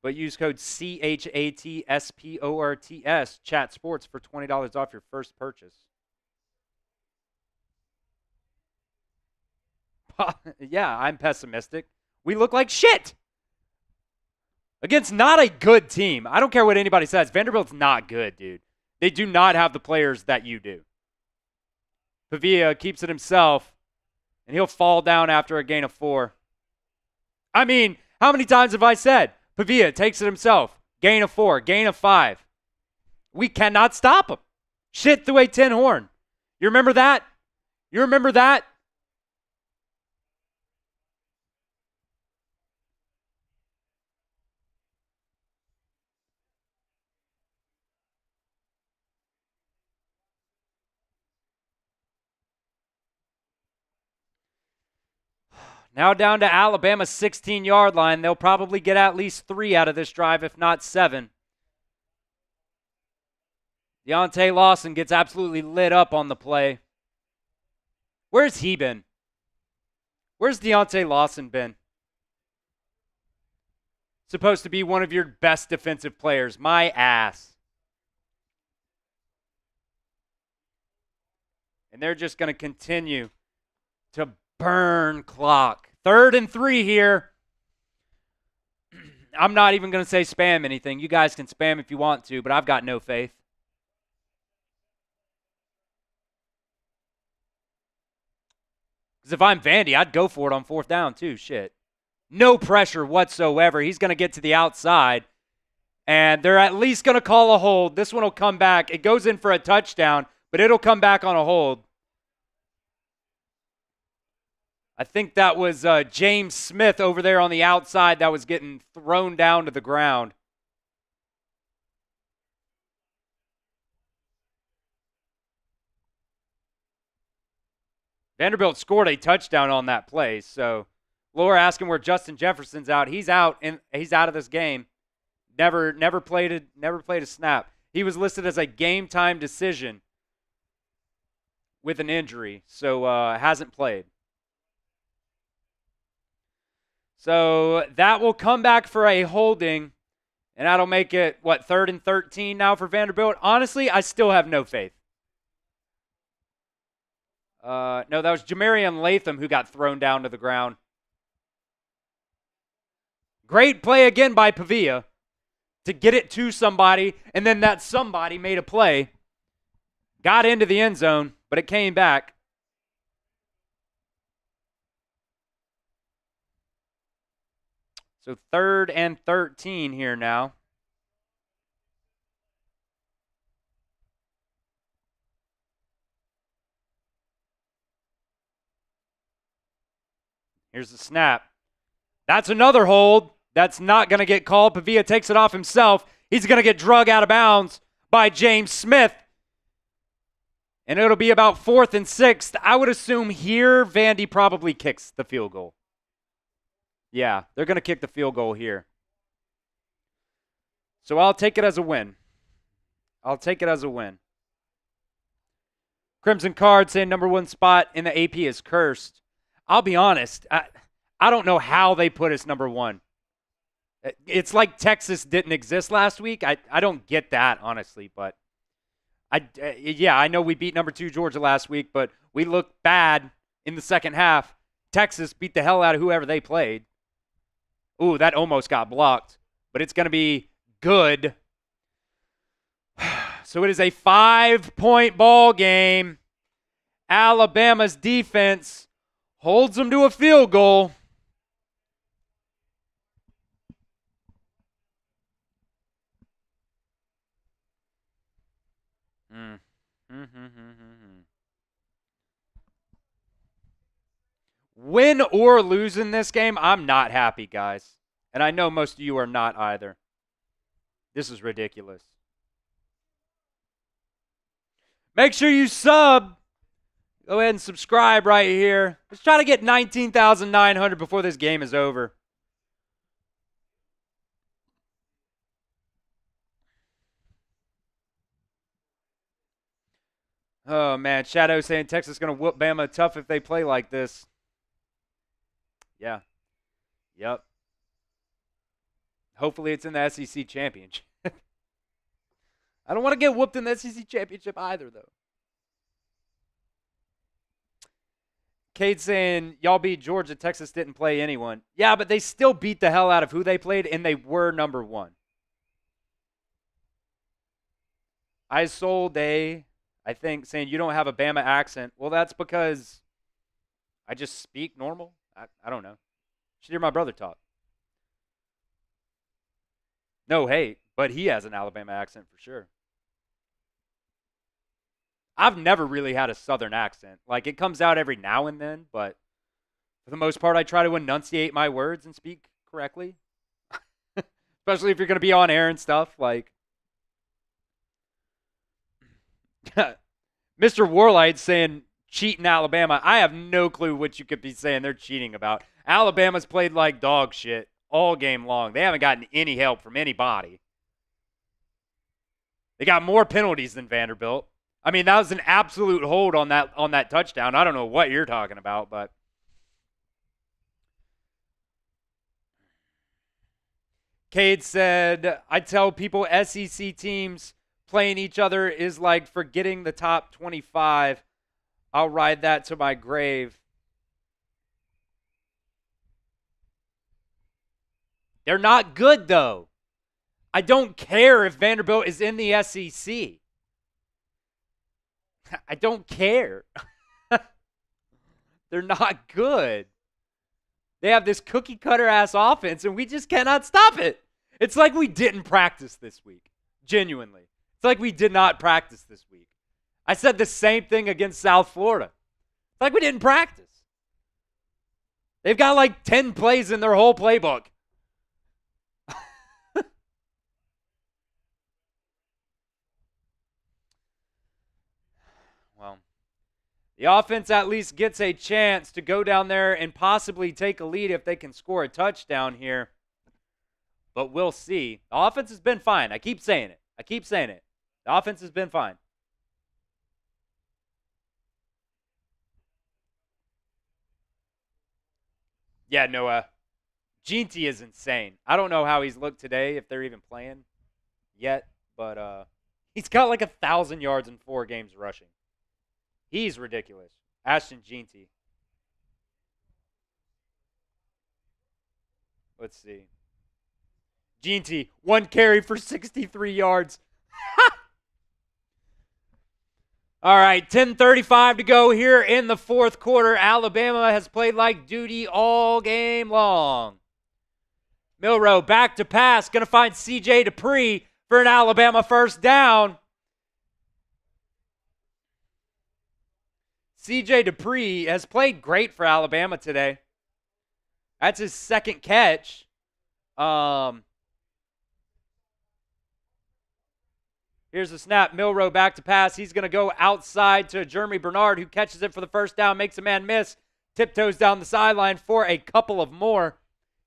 But use code CHATSPORTS, CHATSPORTS, for $20 off your first purchase. Yeah, I'm pessimistic. We look like shit against not a good team. I don't care what anybody says. Vanderbilt's not good, dude. They do not have the players that you do. Pavia keeps it himself, and he'll fall down after a gain of 4. I mean, how many times have I said, Pavia takes it himself, gain of 4, gain of 5. We cannot stop him. Shit through a tin horn. You remember that? You remember that? Now down to Alabama's 16-yard line. They'll probably get at least 3 out of this drive, if not 7. Deontay Lawson gets absolutely lit up on the play. Where's he been? Where's Deontay Lawson been? Supposed to be one of your best defensive players. My ass. And they're just going to continue to burn clock. 3rd and 3 here. I'm not even going to say spam anything. You guys can spam if you want to, but I've got no faith. Because if I'm Vandy, I'd go for it on 4th down too. Shit. No pressure whatsoever. He's going to get to the outside. And they're at least going to call a hold. This one will come back. It goes in for a touchdown, but it'll come back on a hold. I think that was James Smith over there on the outside that was getting thrown down to the ground. Vanderbilt scored a touchdown on that play. So Laura asking where Justin Jefferson's out. He's out, and he's out of this game. Never played a snap. He was listed as a game time decision with an injury, so hasn't played. So that will come back for a holding, and that'll make it, 3rd and 13 now for Vanderbilt? Honestly, I still have no faith. No, that was Jamarian Latham who got thrown down to the ground. Great play again by Pavia to get it to somebody, and then that somebody made a play. Got into the end zone, but it came back. So 3rd and 13 here now. Here's the snap. That's another hold. That's not going to get called. Pavia takes it off himself. He's going to get drug out of bounds by James Smith. And it'll be about 4th and 6th. I would assume here Vandy probably kicks the field goal. Yeah, they're going to kick the field goal here. So I'll take it as a win. Crimson Card saying number 1 spot in the AP is cursed. I'll be honest. I don't know how they put us number 1. It's like Texas didn't exist last week. I don't get that, honestly. But, I know we beat number 2 Georgia last week, but we looked bad in the second half. Texas beat the hell out of whoever they played. Ooh, that almost got blocked. But it's going to be good. So it is a 5-point ball game. Alabama's defense holds them to a field goal. Win or lose in this game, I'm not happy, guys. And I know most of you are not either. This is ridiculous. Make sure you sub. Go ahead and subscribe right here. Let's try to get 19,900 before this game is over. Oh, man. Shadow saying Texas is going to whoop Bama tough if they play like this. Yeah. Yep. Hopefully it's in the SEC championship. I don't want to get whooped in the SEC championship either, though. Cade saying, y'all beat Georgia. Texas didn't play anyone. Yeah, but they still beat the hell out of who they played, and they were number 1. I sold I think, saying you don't have a Bama accent. Well, that's because I just speak normal. I don't know. You should hear my brother talk. No hate, but he has an Alabama accent for sure. I've never really had a Southern accent. Like, it comes out every now and then, but for the most part, I try to enunciate my words and speak correctly. Especially if you're going to be on air and stuff. Like, Mr. Warlight saying cheating Alabama. I have no clue what you could be saying they're cheating about. Alabama's played like dog shit all game long. They haven't gotten any help from anybody. They got more penalties than Vanderbilt. I mean, that was an absolute hold on that touchdown. I don't know what you're talking about, but Cade said, I tell people SEC teams playing each other is like forgetting the top 25. I'll ride that to my grave. They're not good, though. I don't care if Vanderbilt is in the SEC. I don't care. They're not good. They have this cookie cutter ass offense, and we just cannot stop it. It's like we didn't practice this week. Genuinely. It's like we did not practice this week. I said the same thing against South Florida. It's like we didn't practice. They've got like 10 plays in their whole playbook. Well, The offense at least gets a chance to go down there and possibly take a lead if they can score a touchdown here. But we'll see. The offense has been fine. I keep saying it. The offense has been fine. Yeah, Noah. GT is insane. I don't know how he's looked today, if they're even playing yet, but he's got like 1,000 yards in 4 games rushing. He's ridiculous. Ashton GT. Let's see. GT, 1 carry for 63 yards. All right, 10:35 to go here in the 4th quarter. Alabama has played like duty all game long. Milroe back to pass, going to find C.J. Daughtery for an Alabama first down. C.J. Daughtery has played great for Alabama today. That's his 2nd catch. Here's the snap. Milroe back to pass. He's going to go outside to Jeremy Bernard, who catches it for the first down, makes a man miss, tiptoes down the sideline for a couple of more.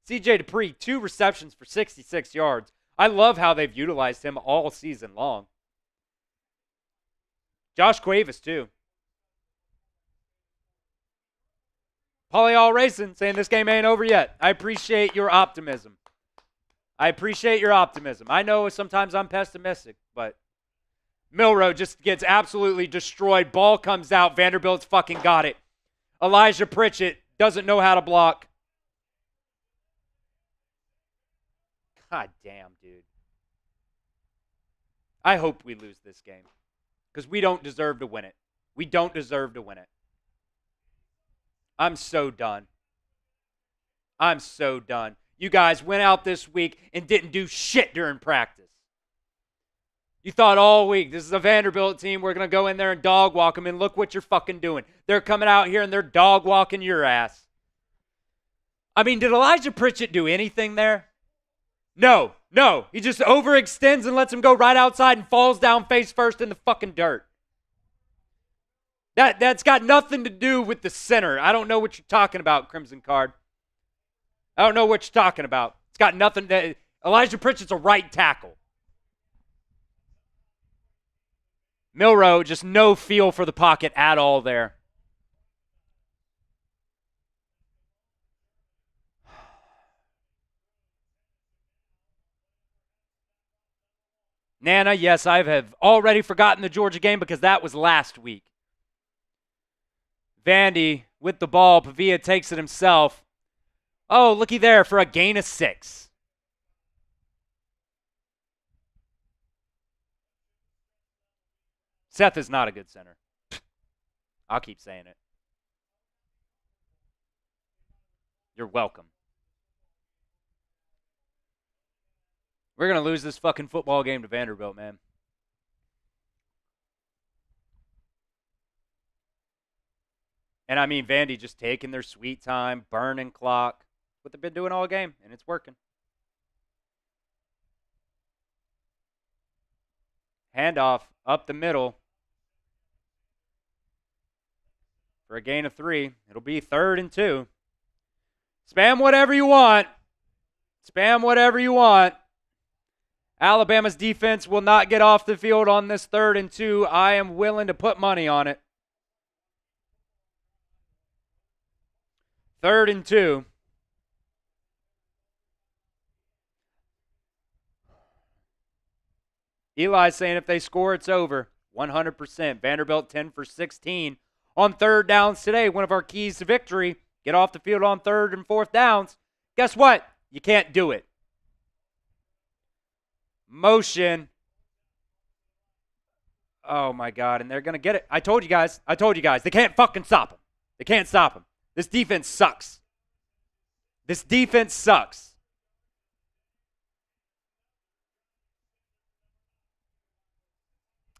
C.J. Daughtery, 2 receptions for 66 yards. I love how they've utilized him all season long. Josh Cuevas, too. Paulie All Racing saying this game ain't over yet. I appreciate your optimism. I know sometimes I'm pessimistic, but Milroe just gets absolutely destroyed. Ball comes out. Vanderbilt's fucking got it. Elijah Pritchett doesn't know how to block. God damn, dude. I hope we lose this game because we don't deserve to win it. I'm so done. You guys went out this week and didn't do shit during practice. You thought all week, this is a Vanderbilt team, we're going to go in there and dog walk them, and look what you're fucking doing. They're coming out here and they're dog walking your ass. I mean, did Elijah Pritchett do anything there? No. He just overextends and lets him go right outside and falls down face first in the fucking dirt. That's got nothing to do with the center. I don't know what you're talking about, Crimson Card. I don't know what you're talking about. It's got nothing to... Elijah Pritchett's a right tackle. Milroe, just no feel for the pocket at all there. Nana, yes, I have already forgotten the Georgia game because that was last week. Vandy with the ball. Pavia takes it himself. Oh, looky there for a gain of 6. Seth is not a good center. I'll keep saying it. You're welcome. We're going to lose this fucking football game to Vanderbilt, man. And I mean, Vandy just taking their sweet time, burning clock. What they've been doing all game, and it's working. Handoff up the middle for a gain of 3. It'll be 3rd and 2. Spam whatever you want. Alabama's defense will not get off the field on this 3rd and 2. I am willing to put money on it. 3rd and 2. Eli's saying if they score, it's over. 100%. Vanderbilt 10 for 16 on 3rd downs today. One of our keys to victory. Get off the field on 3rd and 4th downs. Guess what? You can't do it. Motion. Oh, my God. And they're going to get it. I told you guys. They can't fucking stop them. This defense sucks.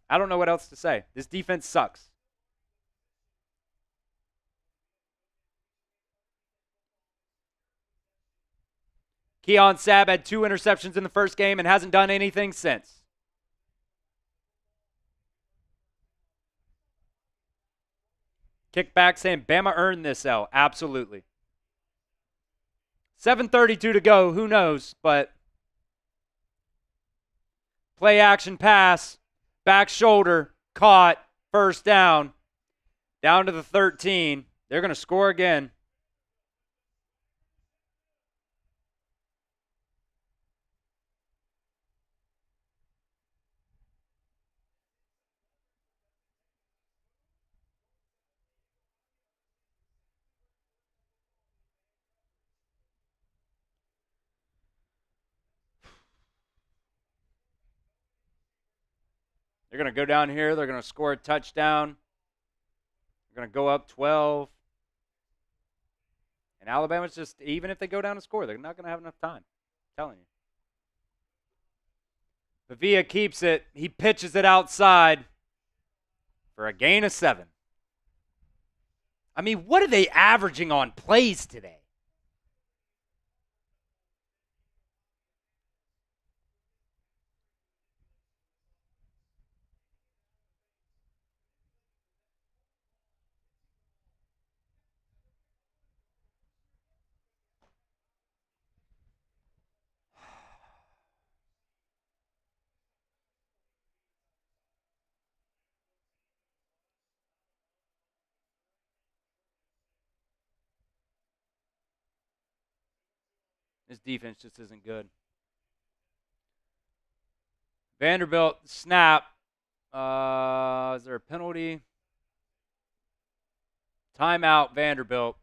I don't know what else to say. This defense sucks. Keon Sabb had 2 interceptions in the first game and hasn't done anything since. Kickback saying Bama earned this L. Absolutely. 7:32 to go. Who knows? But play action pass, back shoulder, caught, first down, down to the 13. They're going to score again. They're going to go down here. They're going to score a touchdown. They're going to go up 12. And Alabama's just, even if they go down and score, they're not going to have enough time. I'm telling you. Pavia keeps it. He pitches it outside for a gain of 7. I mean, what are they averaging on plays today? This defense just isn't good. Vanderbilt snap. Is there a penalty? Timeout, Vanderbilt.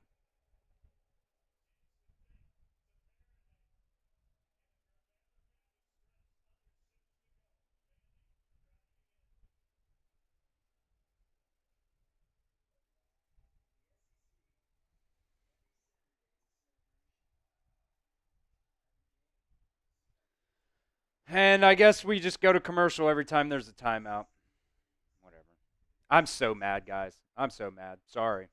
And I guess we just go to commercial every time there's a timeout. Whatever. I'm so mad, guys. I'm so mad. Sorry.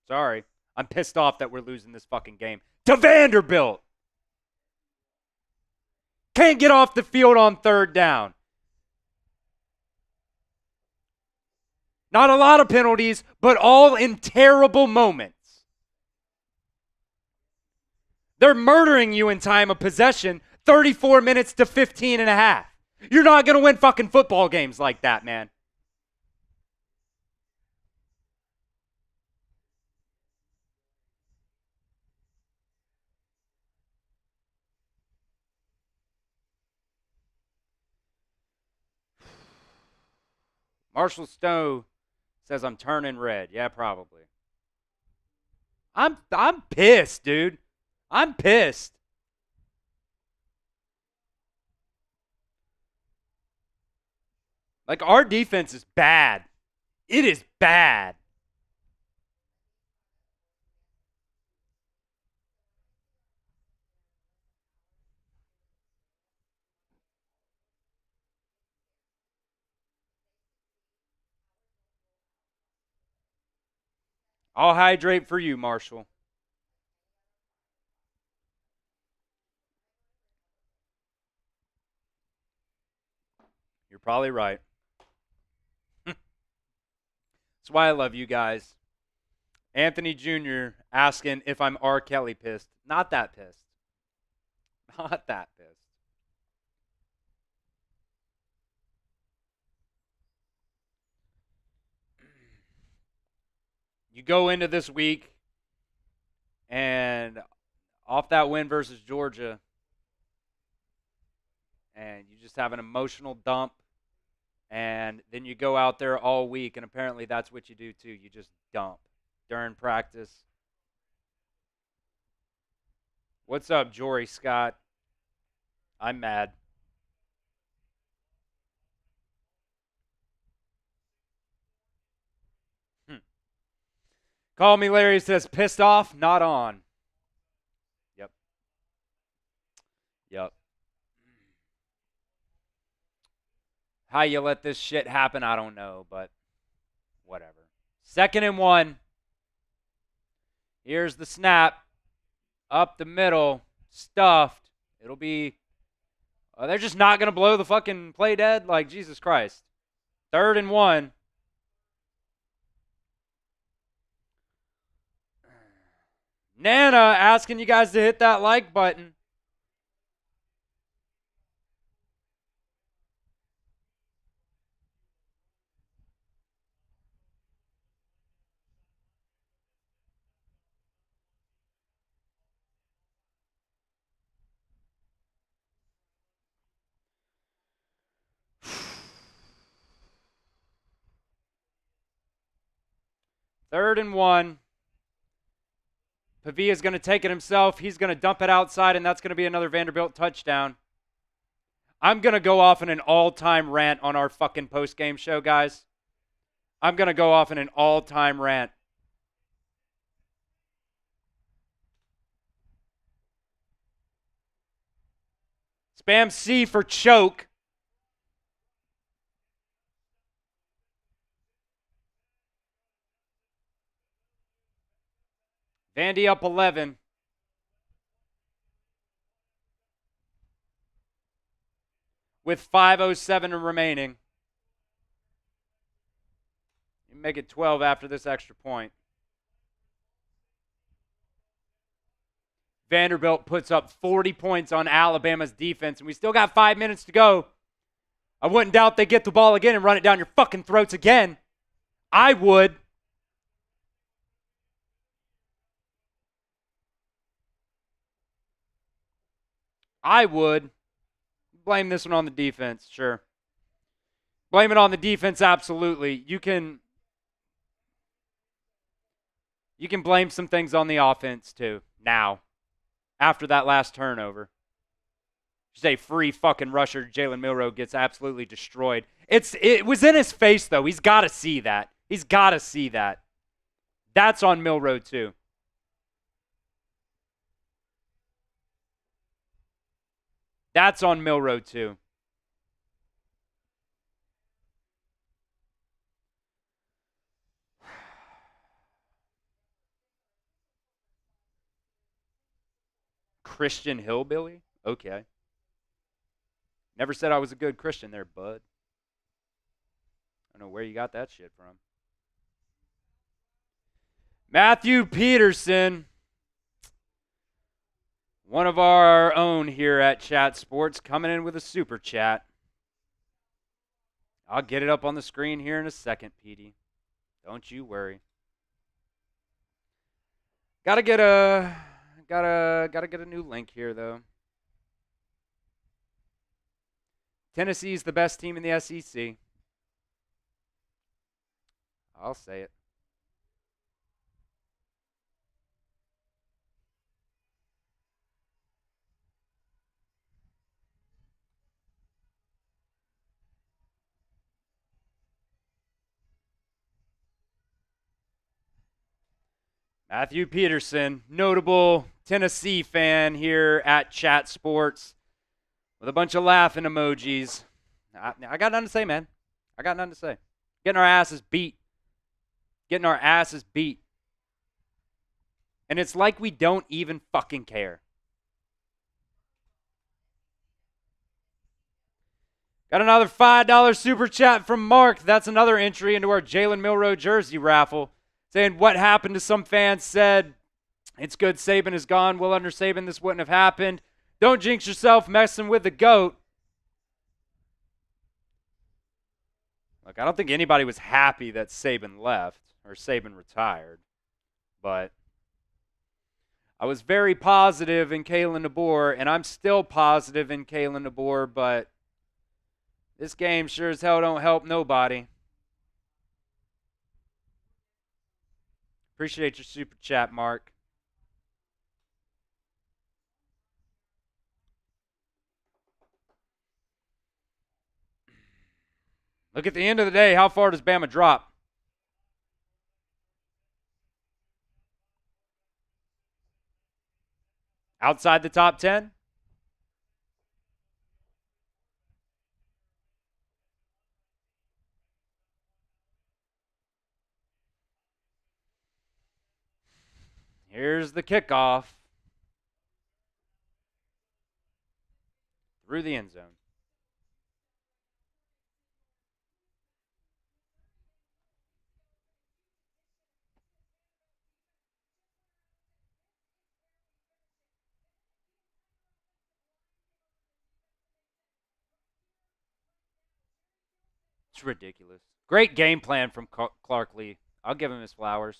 I'm pissed off that we're losing this fucking game to Vanderbilt. Can't get off the field on third down. Not a lot of penalties, but all in terrible moments. They're murdering you in time of possession, 34 minutes to 15 and a half. You're not going to win fucking football games like that, man. Marshall Stowe says I'm turning red. Yeah, probably. I'm pissed, dude. I'm pissed. Like, our defense is bad. It is bad. I'll hydrate for you, Marshall. You're probably right. That's why I love you guys. Anthony Jr. asking if I'm R. Kelly pissed. Not that pissed. Not that pissed. You go into this week and off that win versus Georgia, and you just have an emotional dump, and then you go out there all week, and apparently that's what you do too. You just dump during practice. What's up, Jory Scott? I'm mad. Call me Larry says pissed off, not on. Yep. How you let this shit happen, I don't know, but whatever. 2nd and 1. Here's the snap. Up the middle. Stuffed. It'll be... they're just not going to blow the fucking play dead? Like, Jesus Christ. 3rd and 1. Nana asking you guys to hit that like button. Third and 1. Pavia's going to take it himself. He's going to dump it outside, and that's going to be another Vanderbilt touchdown. I'm going to go off in an all-time rant on our fucking post-game show, guys. I'm going to go off in an all-time rant. Spam C for choke. Vandy up 11. With 5:07 remaining. You make it 12 after this extra point. Vanderbilt puts up 40 points on Alabama's defense, and we still got 5 minutes to go. I wouldn't doubt they get the ball again and run it down your fucking throats again. I would. Blame this one on the defense, sure. Blame it on the defense, absolutely. You can blame some things on the offense, too, now, after that last turnover. Just a free fucking rusher. Jalen Milroe gets absolutely destroyed. It was in his face, though. He's got to see that. He's got to see that. That's on Milroe, too. That's on Milroe, too. Christian hillbilly? Okay. Never said I was a good Christian there, bud. I don't know where you got that shit from. Matthew Peterson, one of our own here at Chat Sports, coming in with a super chat. I'll get it up on the screen here in a second, Petey. Don't you worry. Gotta get a new link here, though. Tennessee's the best team in the SEC. I'll say it. Matthew Peterson, notable Tennessee fan here at Chat Sports with a bunch of laughing emojis. I got nothing to say, man. I got nothing to say. Getting our asses beat. Getting our asses beat. And it's like we don't even fucking care. Got another $5 super chat from Mark. That's another entry into our Jalen Milroe jersey raffle. Saying what happened to some fans said, it's good Saban is gone. Well, under Saban, this wouldn't have happened. Don't jinx yourself messing with the GOAT. Look, I don't think anybody was happy that Saban left or Saban retired. But I was very positive in Kalen DeBoer, and I'm still positive in Kalen DeBoer, but this game sure as hell don't help nobody. Appreciate your super chat, Mark. Look, at the end of the day, how far does Bama drop? Outside the top 10? Here's the kickoff. Through the end zone. It's ridiculous. Great game plan from Clark Lee. I'll give him his flowers.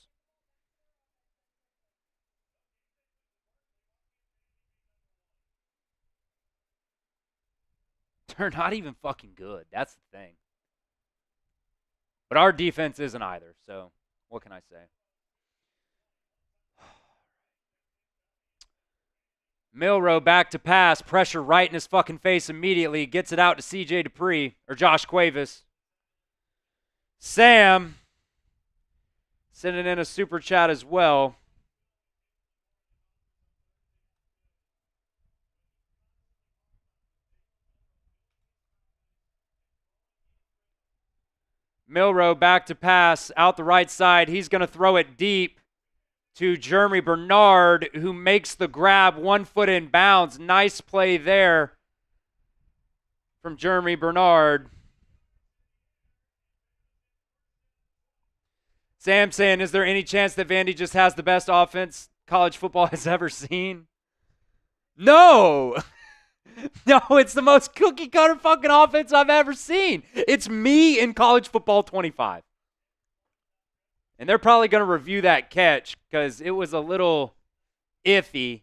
They're not even fucking good. That's the thing. But our defense isn't either, so what can I say? Milroe back to pass. Pressure right in his fucking face immediately. Gets it out to CJ Dupree, or Josh Cuevas. Sam sending in a super chat as well. Milroe back to pass out the right side. He's going to throw it deep to Jeremy Bernard, who makes the grab 1 foot in bounds. Nice play there from Jeremy Bernard. Sam saying, is there any chance that Vandy just has the best offense college football has ever seen? No. No, it's the most cookie cutter fucking offense I've ever seen. It's me in college football 25. And they're probably going to review that catch because it was a little iffy.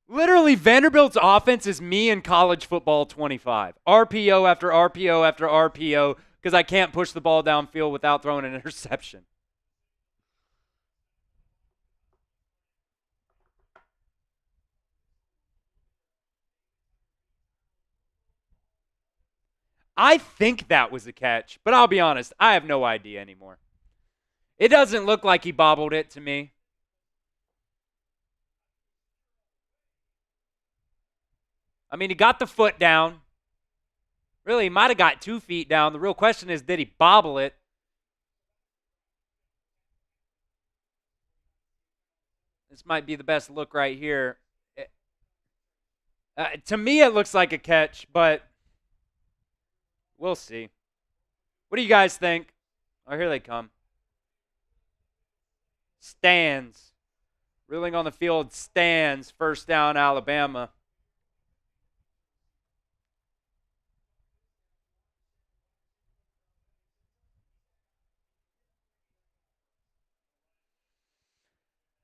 Literally, Vanderbilt's offense is me in college football 25. RPO after RPO after RPO because I can't push the ball downfield without throwing an interception. I think that was a catch, but I'll be honest, I have no idea anymore. It doesn't look like he bobbled it to me. I mean, he got the foot down. Really, he might have got 2 feet down. The real question is, did he bobble it? This might be the best look right here. To me, it looks like a catch, but we'll see. What do you guys think? Oh, here they come. Stands. Ruling on the field, stands. First down, Alabama.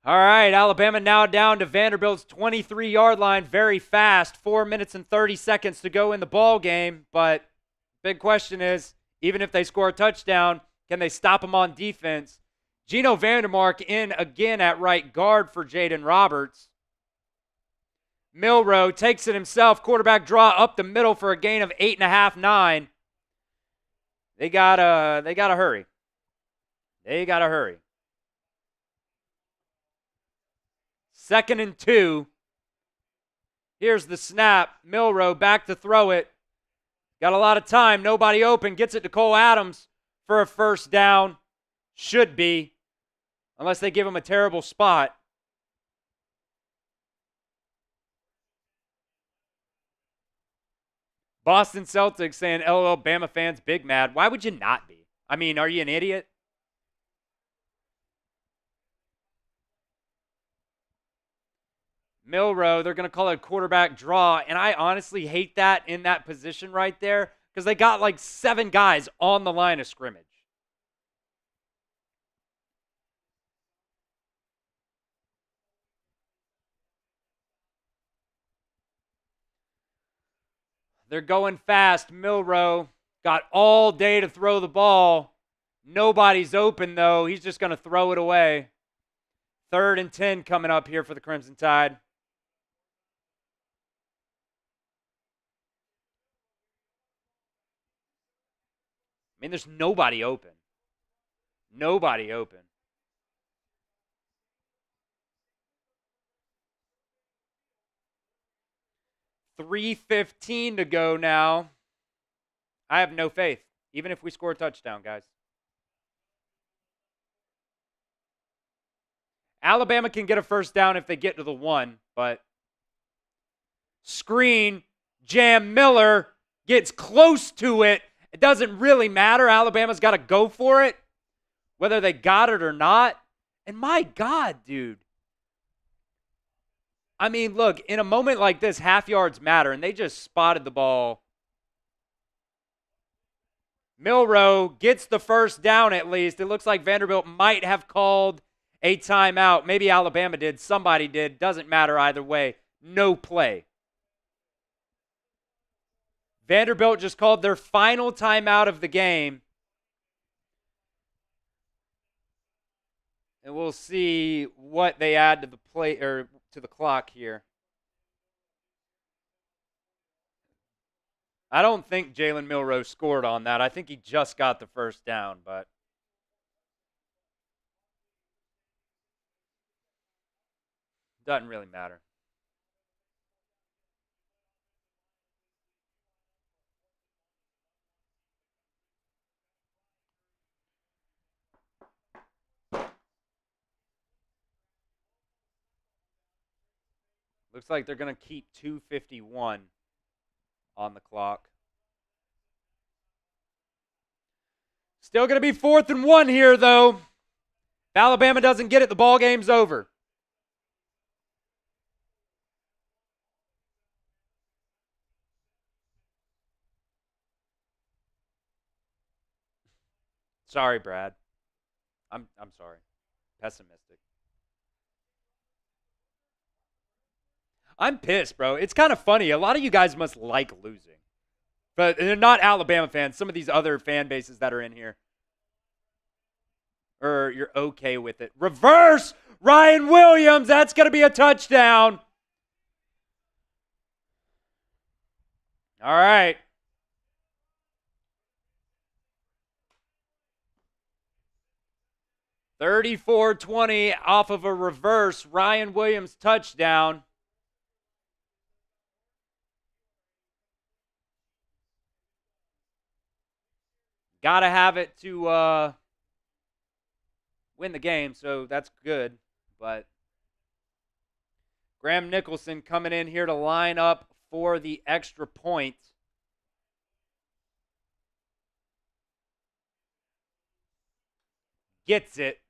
All right, Alabama now down to Vanderbilt's 23-yard line very fast. 4 minutes and 30 seconds to go in the ball game. But big question is, even if they score a touchdown, can they stop them on defense? Gino Vandermark in again at right guard for Jaden Roberts. Milroe takes it himself. Quarterback draw up the middle for a gain of 8.5, 9. They gotta hurry. They gotta hurry. 2nd and 2. Here's the snap. Milroe back to throw it. Got a lot of time. Nobody open. Gets it to Cole Adams for a first down. Should be. Unless they give him a terrible spot. Boston Celtics saying, LOL, Bama fans big mad. Why would you not be? I mean, are you an idiot? Milroe, they're going to call it a quarterback draw, and I honestly hate that in that position right there because they got like 7 guys on the line of scrimmage. They're going fast. Milroe got all day to throw the ball. Nobody's open, though. He's just going to throw it away. 3rd and 10 coming up here for the Crimson Tide. I mean, there's nobody open. Nobody open. $3:15 to go now. I have no faith, even if we score a touchdown, guys. Alabama can get a first down if they get to the 1, but screen, Jam Miller gets close to it. It doesn't really matter. Alabama's got to go for it, whether they got it or not. And my God, dude. I mean, look, in a moment like this, half yards matter, and they just spotted the ball Milroe gets the first down at least. It looks like Vanderbilt might have called a timeout. Maybe Alabama did. Somebody did. Doesn't matter either way. No play. Vanderbilt just called their final timeout of the game. And we'll see what they add to the play or to the clock here. I don't think Jalen Milroe scored on that. I think he just got the first down, but doesn't really matter. Looks like they're going to keep 2:51 on the clock. Still going to be 4th and 1 here, though. If Alabama doesn't get it, the ball game's over. Sorry, Brad. I'm sorry. Pessimistic. I'm pissed, bro. It's kind of funny. A lot of you guys must like losing. But they're not Alabama fans. Some of these other fan bases that are in here. Or you're okay with it. Reverse! Ryan Williams! That's going to be a touchdown. All right. $34-20 off of a reverse. Ryan Williams touchdown. Got to have it to win the game, so that's good. But Graham Nicholson coming in here to line up for the extra point. Gets it.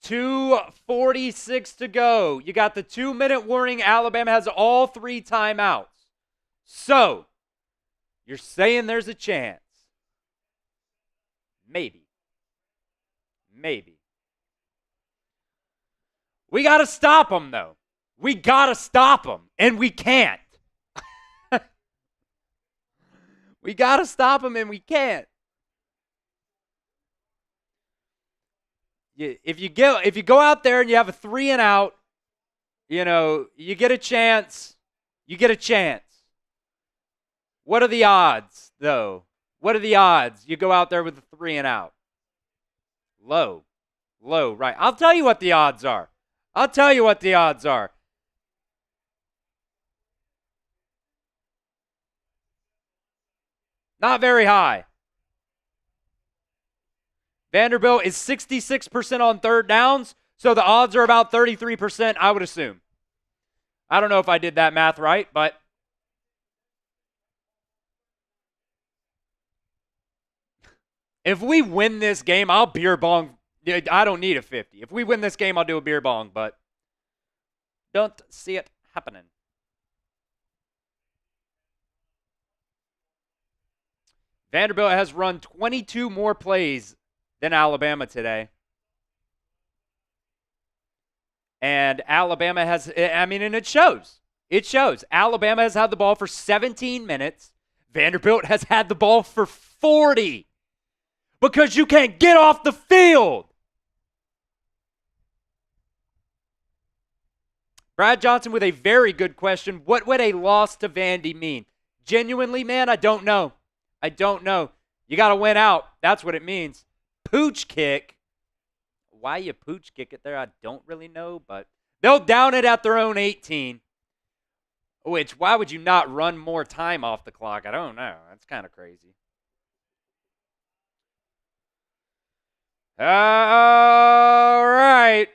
2:46 to go. You got the 2-minute warning. Alabama has all 3 timeouts. So, you're saying there's a chance. Maybe. We got to stop them, though. We got to stop them, and we can't. We got to stop them, and we can't. If you go out there and you have a 3 and out, you get a chance. You get a chance. What are the odds, though? What are the odds you go out there with a 3 and out? Low, right. I'll tell you what the odds are. Not very high. Vanderbilt is 66% on 3rd downs, so the odds are about 33%, I would assume. I don't know if I did that math right, but if we win this game, I'll beer bong. I don't need a 50. If we win this game, I'll do a beer bong, but don't see it happening. Vanderbilt has run 22 more plays than Alabama today. And Alabama has, and it shows. It shows. Alabama has had the ball for 17 minutes. Vanderbilt has had the ball for 40. Because you can't get off the field. Brad Johnson with a very good question. What would a loss to Vandy mean? Genuinely, man, I don't know. You got to win out. That's what it means. Pooch kick. Why you pooch kick it there, I don't really know, but they'll down it at their own 18. Which, why would you not run more time off the clock? I don't know. That's kind of crazy. All right.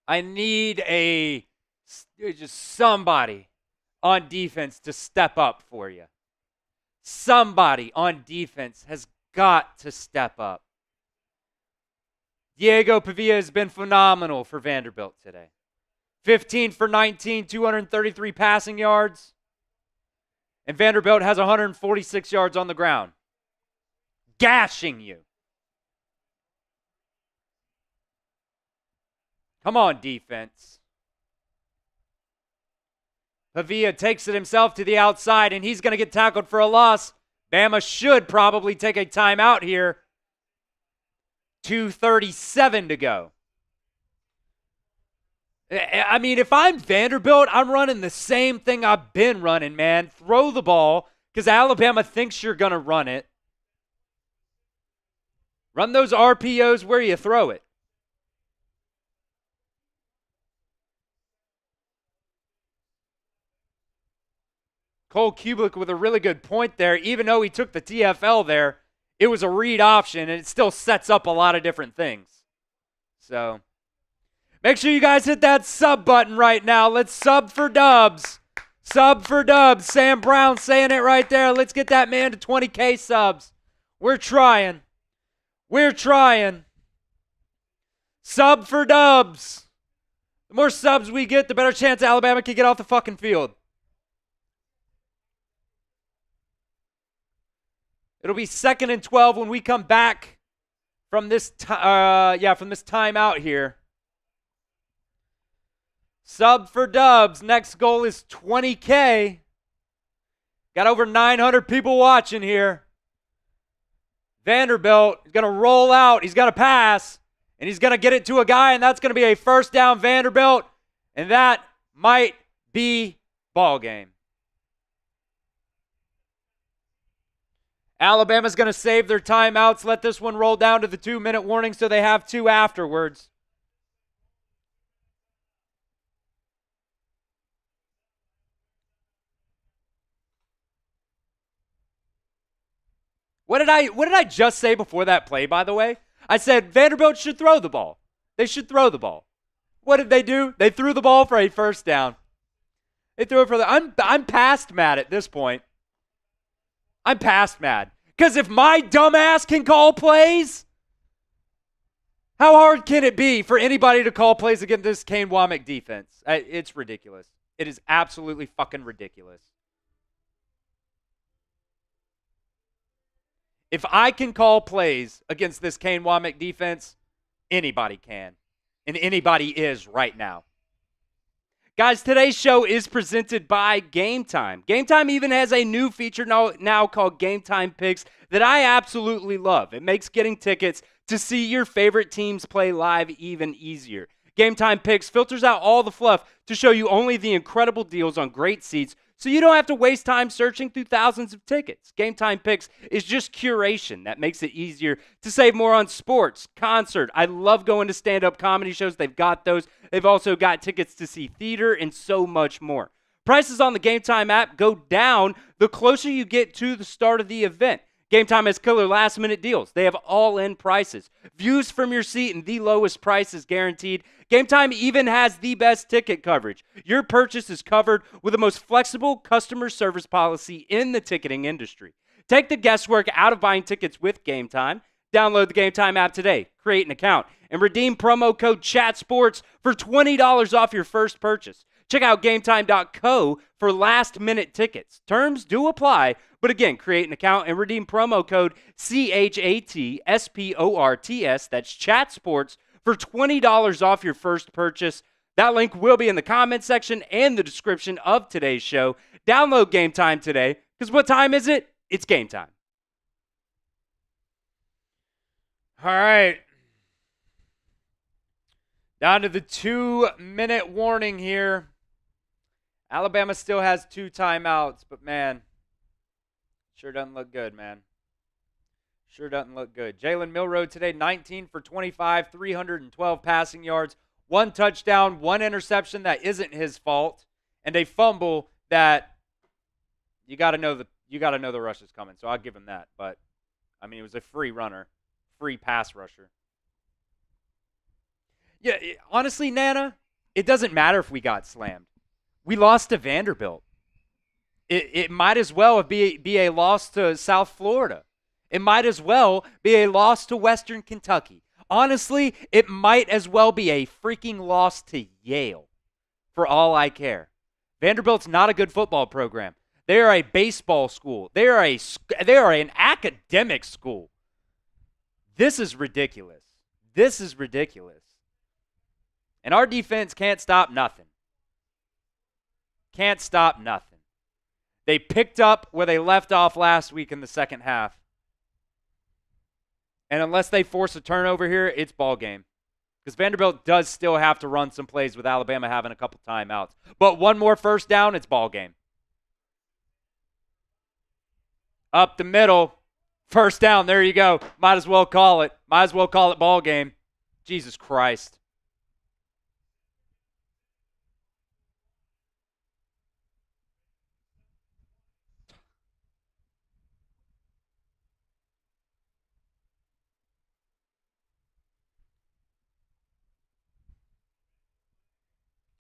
I need just somebody on defense to step up for you. Somebody on defense has got to step up. Diego Pavia has been phenomenal for Vanderbilt today. 15 for 19, 233 passing yards. And Vanderbilt has 146 yards on the ground. Gashing you. Come on, defense. Pavia takes it himself to the outside, and he's going to get tackled for a loss. Bama should probably take a timeout here. 2:37 to go. I mean, if I'm Vanderbilt, I'm running the same thing I've been running, man. Throw the ball because Alabama thinks you're going to run it. Run those RPOs where you throw it. Cole Kublik with a really good point there. Even though he took the TFL there, it was a read option, and it still sets up a lot of different things. So, make sure you guys hit that sub button right now. Let's sub for dubs. Sub for dubs. Sam Brown saying it right there. Let's get that man to 20K subs. We're trying. We're trying. Sub for dubs. The more subs we get, the better chance Alabama can get off the fucking field. It'll be 2nd and 12 when we come back from this timeout here. Sub for dubs. Next goal is 20K. Got over 900 people watching here. Vanderbilt is going to roll out. He's got to pass, and he's going to get it to a guy, and that's going to be a first down Vanderbilt, and that might be ball game. Alabama's going to save their timeouts, let this one roll down to the 2-minute warning so they have 2 afterwards. What did I just say before that play, by the way? I said Vanderbilt should throw the ball. They should throw the ball. What did they do? They threw the ball for a first down. They threw it for the I'm past mad at this point. I'm past mad. Because if my dumbass can call plays, how hard can it be for anybody to call plays against this Kane Womack defense? It's ridiculous. It is absolutely fucking ridiculous. If I can call plays against this Kane Womack defense, anybody can. And anybody is right now. Guys, today's show is presented by Game Time. Game Time even has a new feature now called Game Time Picks that I absolutely love. It makes getting tickets to see your favorite teams play live even easier. Game Time Picks filters out all the fluff to show you only the incredible deals on great seats so you don't have to waste time searching through thousands of tickets. Game Time Picks is just curation that makes it easier to save more on sports, concert. I love going to stand-up comedy shows. They've got those. They've also got tickets to see theater and so much more. Prices on the Game Time app go down the closer you get to the start of the event. Game Time has killer last-minute deals. They have all-in prices. Views from your seat and the lowest prices guaranteed. Game Time even has the best ticket coverage. Your purchase is covered with the most flexible customer service policy in the ticketing industry. Take the guesswork out of buying tickets with Game Time. Download the Game Time app today, create an account, and redeem promo code CHATSPORTS for $20 off your first purchase. Check out GameTime.co for last-minute tickets. Terms do apply, but again, create an account and redeem promo code CHATSPORTS, that's ChatSports, for $20 off your first purchase. That link will be in the comment section and the description of today's show. Download Game Time today, because what time is it? It's game time. All right. Down to the 2-minute warning here. Alabama still has 2 timeouts, but man, sure doesn't look good, man. Sure doesn't look good. Jalen Milroe today, 19 for 25, 312 passing yards, 1 touchdown, 1 interception that isn't his fault, and a fumble that you got to know the rush is coming. So I'll give him that. But I mean, it was a free runner, free pass rusher. Yeah, honestly, Nana, it doesn't matter if we got slammed. We lost to Vanderbilt. It might as well be a loss to South Florida. It might as well be a loss to Western Kentucky. Honestly, it might as well be a freaking loss to Yale, for all I care. Vanderbilt's not a good football program. They are a baseball school. They are an academic school. This is ridiculous. This is ridiculous. And our defense can't stop nothing. Can't stop nothing. They picked up where they left off last week in the second half. And unless they force a turnover here, it's ball game. Because Vanderbilt does still have to run some plays with Alabama having a couple timeouts. But one more first down, it's ball game. Up the middle, first down, there you go. Might as well call it. Might as well call it ball game. Jesus Christ.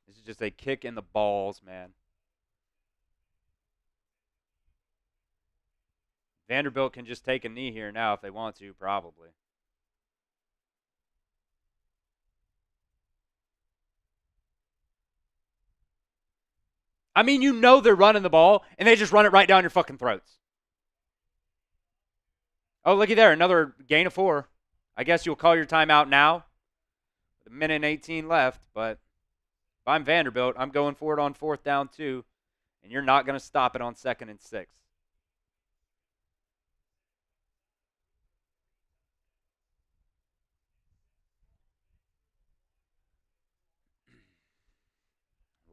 This is just a kick in the balls, man. Vanderbilt can just take a knee here now if they want to, probably. I mean, you know they're running the ball, and they just run it right down your fucking throats. Oh, looky there, another gain of 4. I guess you'll call your timeout now. With 1:18 left, but if I'm Vanderbilt, I'm going for it on 4th down too, and you're not going to stop it on 2nd and 6.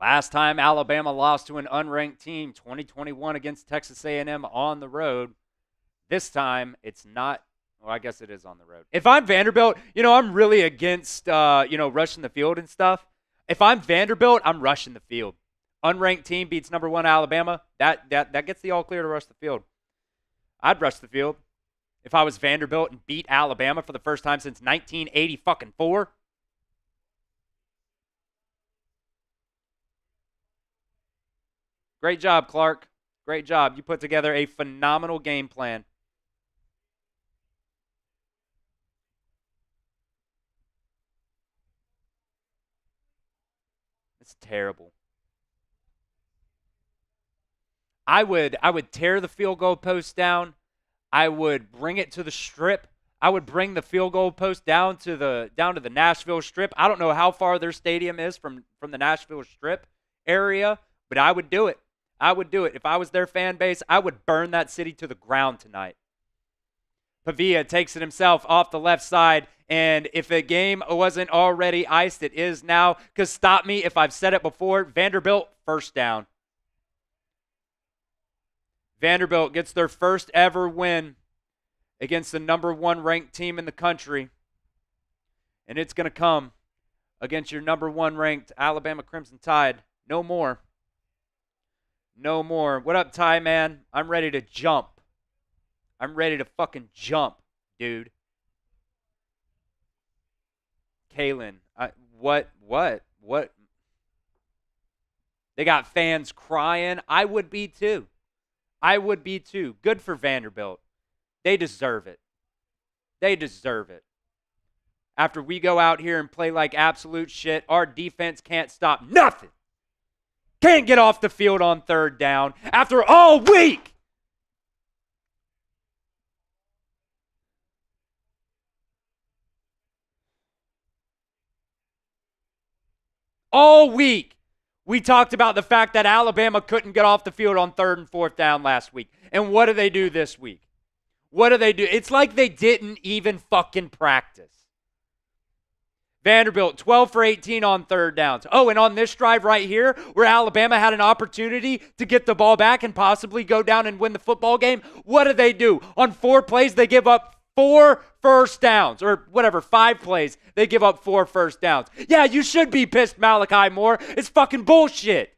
Last time Alabama lost to an unranked team, 2021 against Texas A&M on the road. This time, it's not. Well, I guess it is on the road. If I'm Vanderbilt, I'm really against, rushing the field and stuff. If I'm Vanderbilt, I'm rushing the field. Unranked team beats number 1 Alabama. That gets the all clear to rush the field. I'd rush the field if I was Vanderbilt and beat Alabama for the first time since 1984. Great job, Clark. Great job. You put together a phenomenal game plan. It's terrible. I would tear the field goal post down. I would bring it to the strip. I would bring the field goal post down to the Nashville Strip. I don't know how far their stadium is from the Nashville Strip area, but I would do it. I would do it. If I was their fan base, I would burn that city to the ground tonight. Pavia takes it himself off the left side, and if the game wasn't already iced, it is now. Because stop me if I've said it before, Vanderbilt, first down. Vanderbilt gets their first ever win against the number 1 ranked team in the country, and it's going to come against your number 1 ranked Alabama Crimson Tide. No more. No more. What up, Ty, man? I'm ready to jump. I'm ready to fucking jump, dude. Kalen, what? They got fans crying. I would be too. Good for Vanderbilt. They deserve it. They deserve it. After we go out here and play like absolute shit, our defense can't stop nothing. Can't get off the field on 3rd down after all week. All week, we talked about the fact that Alabama couldn't get off the field on 3rd and 4th down last week. And what do they do this week? What do they do? It's like they didn't even fucking practice. Vanderbilt, 12 for 18 on 3rd downs. Oh, and on this drive right here, where Alabama had an opportunity to get the ball back and possibly go down and win the football game, what do they do? On 4 plays, they give up 4 first downs, or whatever, 5 plays, they give up 4 first downs. Yeah, you should be pissed, Malachi Moore. It's fucking bullshit.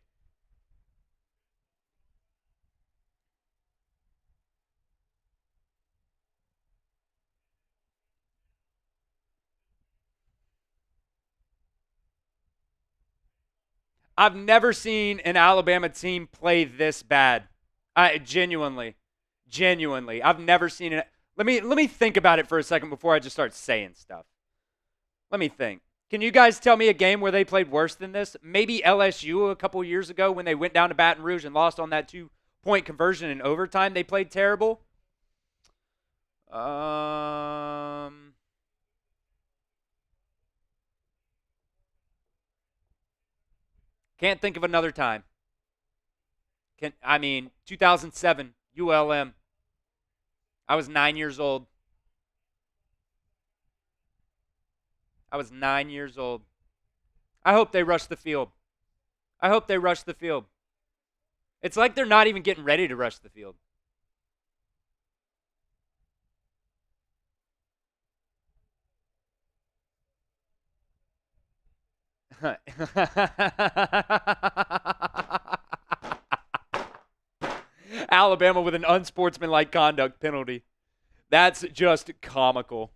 I've never seen an Alabama team play this bad. Genuinely. I've never seen it. Let me think about it for a second before I just start saying stuff. Let me think. Can you guys tell me a game where they played worse than this? Maybe LSU a couple years ago when they went down to Baton Rouge and lost on that 2 2-point conversion in overtime, they played terrible. Can't think of another time. 2007, ULM. I was 9 years old. I hope they rush the field. It's like they're not even getting ready to rush the field. Alabama with an unsportsmanlike conduct penalty. That's just comical.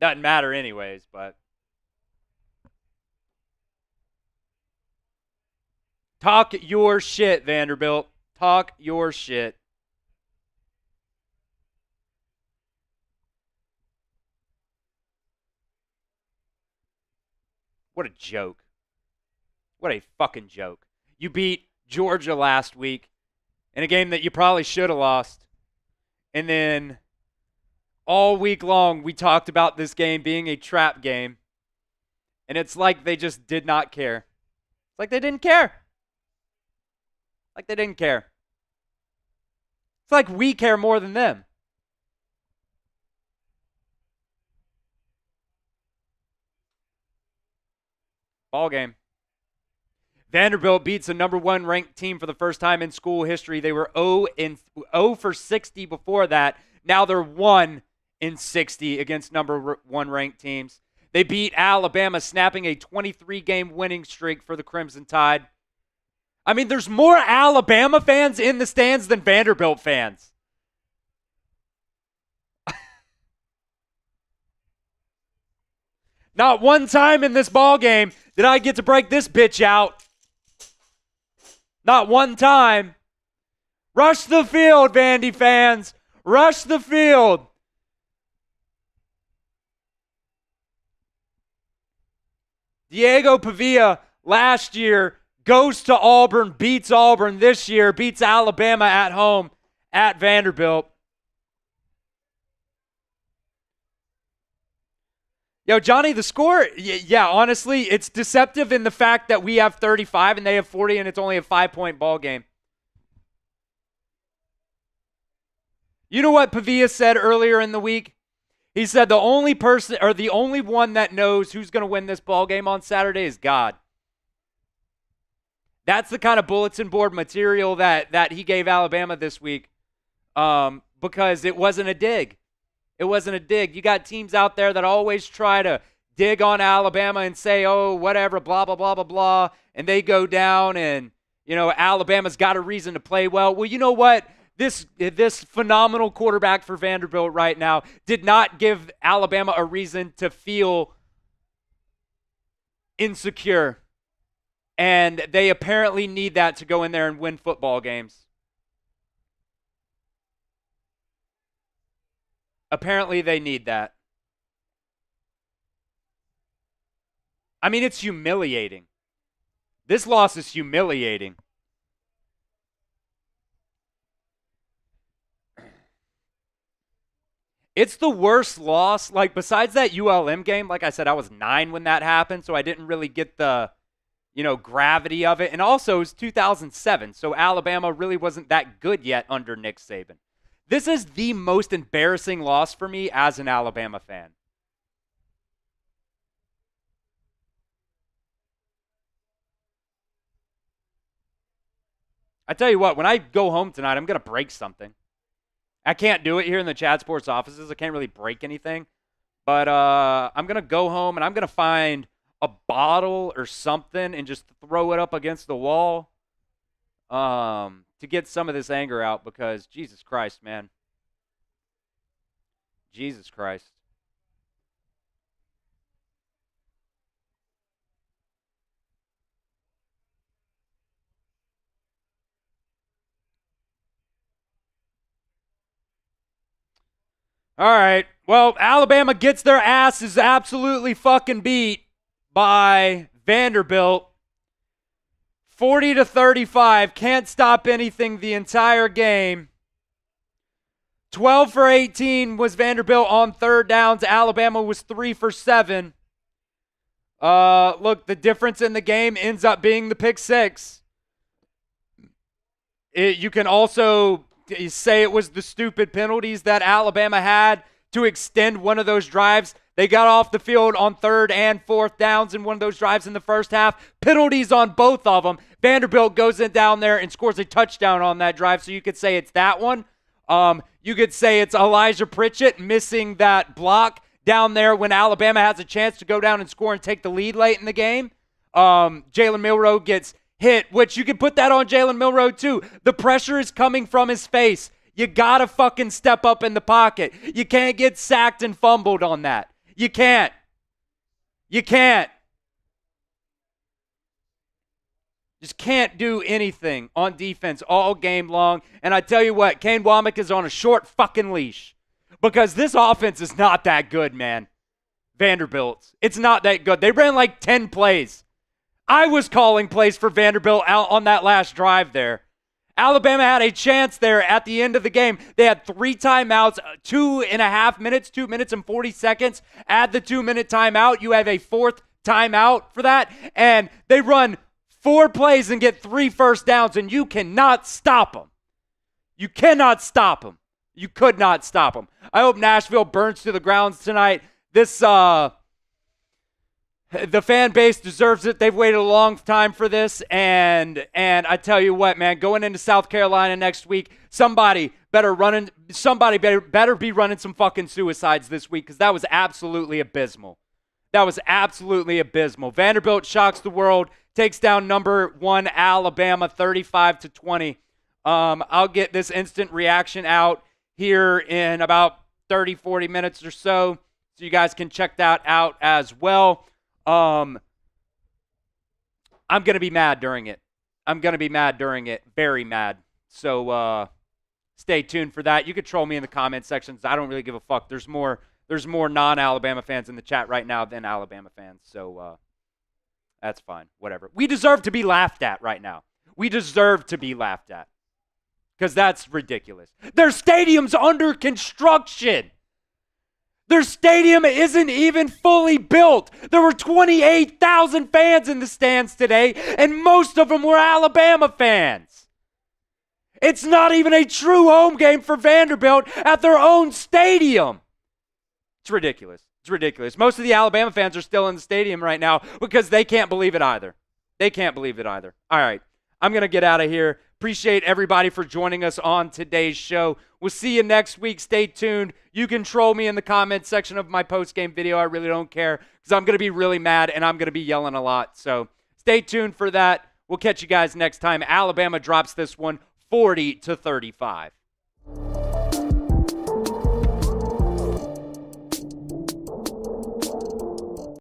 Doesn't matter anyways, but. Talk your shit, Vanderbilt. Talk your shit. What a joke. What a fucking joke. You beat Georgia last week in a game that you probably should have lost. And then all week long we talked about this game being a trap game. And it's like they just did not care. It's like they didn't care. It's like we care more than them. Ball game. Vanderbilt beats a number 1 ranked team for the first time in school history. They were 0 for 60 before that. Now they're 1 in 60 against number 1 ranked teams. They beat Alabama, snapping a 23-game winning streak for the Crimson Tide. I mean, there's more Alabama fans in the stands than Vanderbilt fans. Not one time in this ball game did I get to break this bitch out. Not one time. Rush the field, Vandy fans. Rush the field. Diego Pavia last year goes to Auburn, beats Auburn this year, beats Alabama at home at Vanderbilt. Yo, Johnny, the score, yeah, honestly, it's deceptive in the fact that we have 35 and they have 40 and it's only a 5-point ball game. You know what Pavia said earlier in the week? He said the only one that knows who's going to win this ball game on Saturday is God. That's the kind of bulletin board material that he gave Alabama this week, because it wasn't a dig. It wasn't a dig. You got teams out there that always try to dig on Alabama and say, oh, whatever, blah, blah, blah, blah, blah, and they go down and, Alabama's got a reason to play well. Well, you know what? This phenomenal quarterback for Vanderbilt right now did not give Alabama a reason to feel insecure. And they apparently need that to go in there and win football games. Apparently they need that. I mean, it's humiliating. This loss is humiliating. It's the worst loss. Like, besides that ULM game, like I said, I was 9 when that happened, so I didn't really get the, gravity of it. And also, it was 2007, so Alabama really wasn't that good yet under Nick Saban. This is the most embarrassing loss for me as an Alabama fan. I tell you what, when I go home tonight, I'm going to break something. I can't do it here in the Chad Sports offices. I can't really break anything. But I'm going to go home and I'm going to find a bottle or something and just throw it up against the wall to get some of this anger out, because Jesus Christ, man. Jesus Christ. All right. Well, Alabama gets their asses absolutely fucking beat by Vanderbilt. 40-35. Can't stop anything the entire game. 12 for 18 was Vanderbilt on third downs. Alabama was 3 for 7. Look, the difference in the game ends up being the pick six. You can also say it was the stupid penalties that Alabama had to extend one of those drives. They got off the field on third and fourth downs in one of those drives in the first half. Penalties on both of them. Vanderbilt goes in down there and scores a touchdown on that drive, so you could say it's that one. You could say it's Elijah Pritchett missing that block down there when Alabama has a chance to go down and score and take the lead late in the game. Jalen Milroe gets hit, which you can put that on Jalen Milroe too. The pressure is coming from his face. You gotta fucking step up in the pocket. You can't get sacked and fumbled on that. You can't. You can't. Just can't do anything on defense all game long. And I tell you what, Kane Womack is on a short fucking leash. Because this offense is not that good, man. Vanderbilt's. It's not that good. They ran like 10 plays. I was calling plays for Vanderbilt out on that last drive there. Alabama had a chance there at the end of the game. They had 3 timeouts, 2.5 minutes, 2 minutes and 40 seconds. Add the 2-minute timeout. You have a 4th timeout for that. And they run 4 plays and get 3 first downs, and you cannot stop them. You cannot stop them. You could not stop them. I hope Nashville burns to the grounds tonight. The fan base deserves it. They've waited a long time for this, and I tell you what, man, going into South Carolina next week, somebody better be running some fucking suicides this week, because that was absolutely abysmal. That was absolutely abysmal. Vanderbilt shocks the world, takes down number 1 Alabama 35-20. I'll get this instant reaction out here in about 30, 40 minutes or so you guys can check that out as well. I'm going to be mad during it. Very mad. So stay tuned for that. You can troll me in the comment sections. I don't really give a fuck. There's more non-Alabama fans in the chat right now than Alabama fans. So that's fine. Whatever. We deserve to be laughed at right now. We deserve to be laughed at. Because that's ridiculous. Their stadium's under construction. Their stadium isn't even fully built. There were 28,000 fans in the stands today, and most of them were Alabama fans. It's not even a true home game for Vanderbilt at their own stadium. It's ridiculous. It's ridiculous. Most of the Alabama fans are still in the stadium right now because they can't believe it either. All right. I'm going to get out of here. Appreciate everybody for joining us on today's show. We'll see you next week. Stay tuned. You can troll me in the comments section of my post-game video. I really don't care because I'm going to be really mad and I'm going to be yelling a lot. So stay tuned for that. We'll catch you guys next time. Alabama drops this one 40-35.